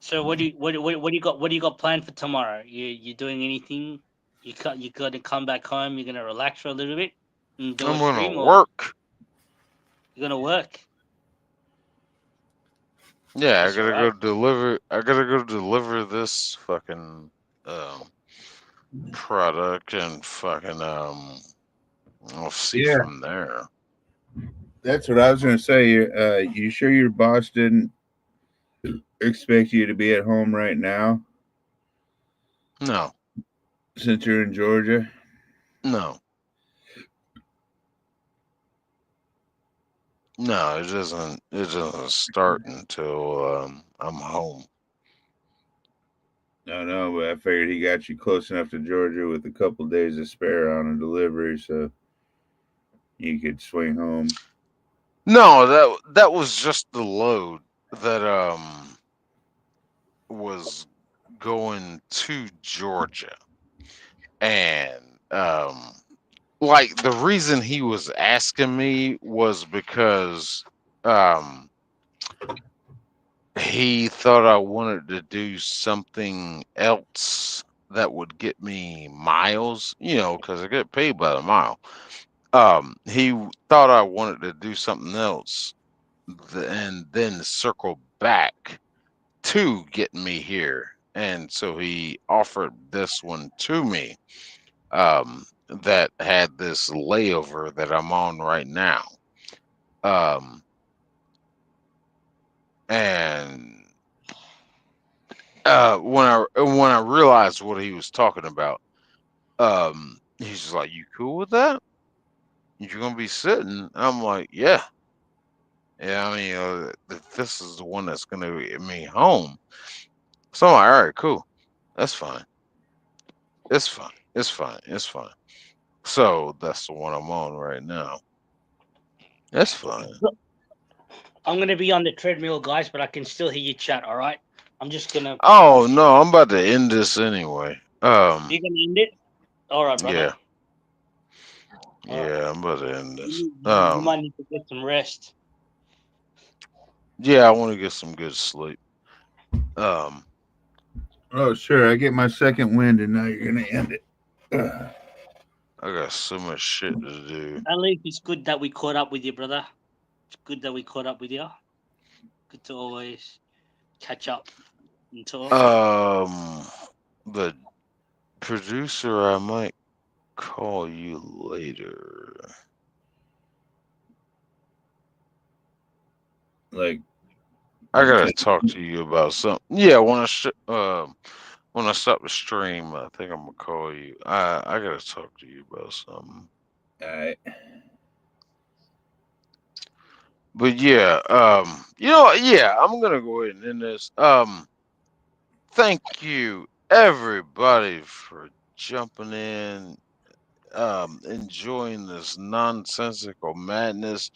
so what do you got planned for tomorrow? You doing anything? You got to come back home. You're gonna relax for a little bit and do I'm a gonna stream, or work. you're gonna work? Yeah, That's all right. I gotta go deliver this fucking product and fucking I'll see Yeah, from there. that's what I was gonna say. You sure your boss didn't expect you to be at home right now No, since you're in Georgia? no, no. It doesn't. It doesn't start until I'm home. No, but I figured he got you close enough to Georgia with a couple days to spare on a delivery, so you could swing home. No, that was just the load that was going to Georgia, and like the reason he was asking me was because um he thought I wanted to do something else that would get me miles, because I get paid by the mile. He thought I wanted to do something else and then circle back to get me here. And so he offered this one to me that had this layover that I'm on right now. And when I realized what he was talking about, he's just like, "You cool with that? You're gonna be sitting?" I'm like, "Yeah, yeah. I mean, this is the one that's gonna get me home." So I'm like, "All right, cool. That's fine. It's fine. It's fine. It's fine." So that's the one I'm on right now. That's fine. I'm gonna be on the treadmill, guys, but I can still hear you chat. All right. I'm just gonna. Oh no, I'm about to end this anyway. You're gonna end it. All right, brother. Yeah, All right. yeah, I'm about to end this. You might need to get some rest. Yeah, I want to get some good sleep. Oh, sure. I get my second wind, and now you're gonna end it. I got so much shit to do. At least it's good that we caught up with you, brother. It's good that we caught up with you. Good to always catch up and talk. The producer, I might call you later. Like, I gotta talk to you about something. Yeah, when I stop the stream, I think I'm gonna call you. I gotta talk to you about something. all right. But yeah, yeah, I'm gonna go ahead and end this. Thank you everybody for jumping in, enjoying this nonsensical madness.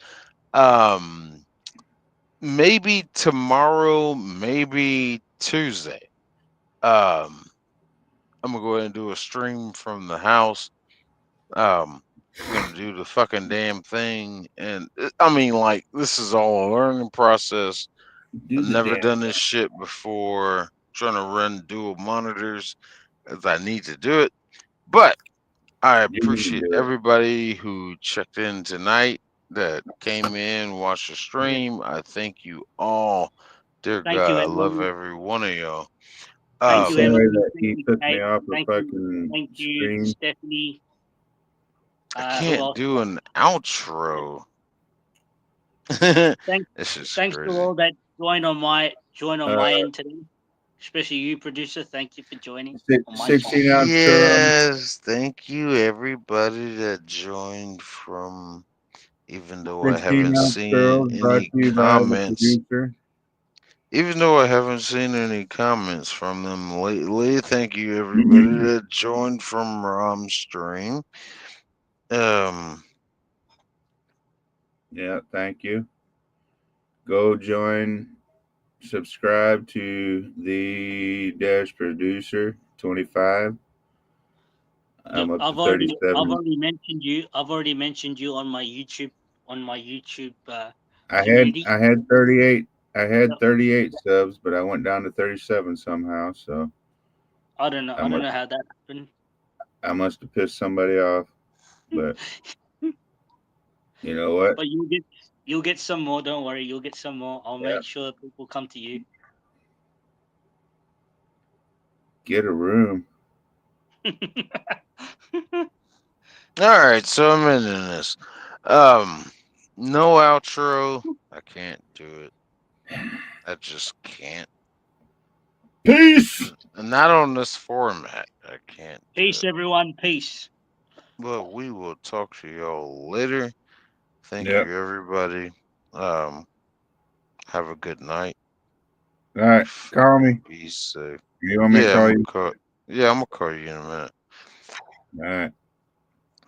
Maybe tomorrow, maybe Tuesday. I'm gonna go ahead and do a stream from the house. I'm gonna do the fucking damn thing, and I mean, like, this is all a learning process. I've never done this shit before. Trying to run dual monitors as I need to do it, but I appreciate everybody who checked in tonight, that came in, watched the stream. I thank you all. Dear Thank God, you, I love Emily. every one of y'all. Thank you, Sorry Emily. that Thank he you, took me Kate. off the Thank fucking you, stream. Stephanie. I Who can't else? do an outro. Thanks This is to crazy. all that joined on my end today, especially you, producer. Thank you for joining. On my 16 ounce Yes, thank you everybody that joined from even though I 16 haven't ounce seen girls brought any to you by the comments. producer. Even though I haven't seen any comments from them lately, thank you everybody that joined from stream. Yeah, thank you. Go join, subscribe to the Dash Producer 25. I'm up to I've already 37. I've already mentioned you on my YouTube I community. had 38. I had Yep. 38 subs, but I went down to 37 somehow. So I don't know. I don't know how that happened. I must have pissed somebody off. But you know what? But you'll get some more. Don't worry. You'll get some more. I'll Yeah. make sure people come to you. Get a room. All right, so I'm ending this. No outro. I can't do it. I just can't. Peace. Not on this format. I can't. Peace, everyone. Peace. But we will talk to y'all later. Thank Yep. you, everybody. Have a good night. All right. Call me. Be safe. You want me to call you? I'm gonna call you in a minute. All right.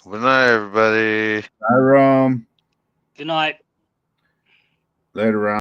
Good night, everybody. Bye, Rome. Good night. Later, Ron.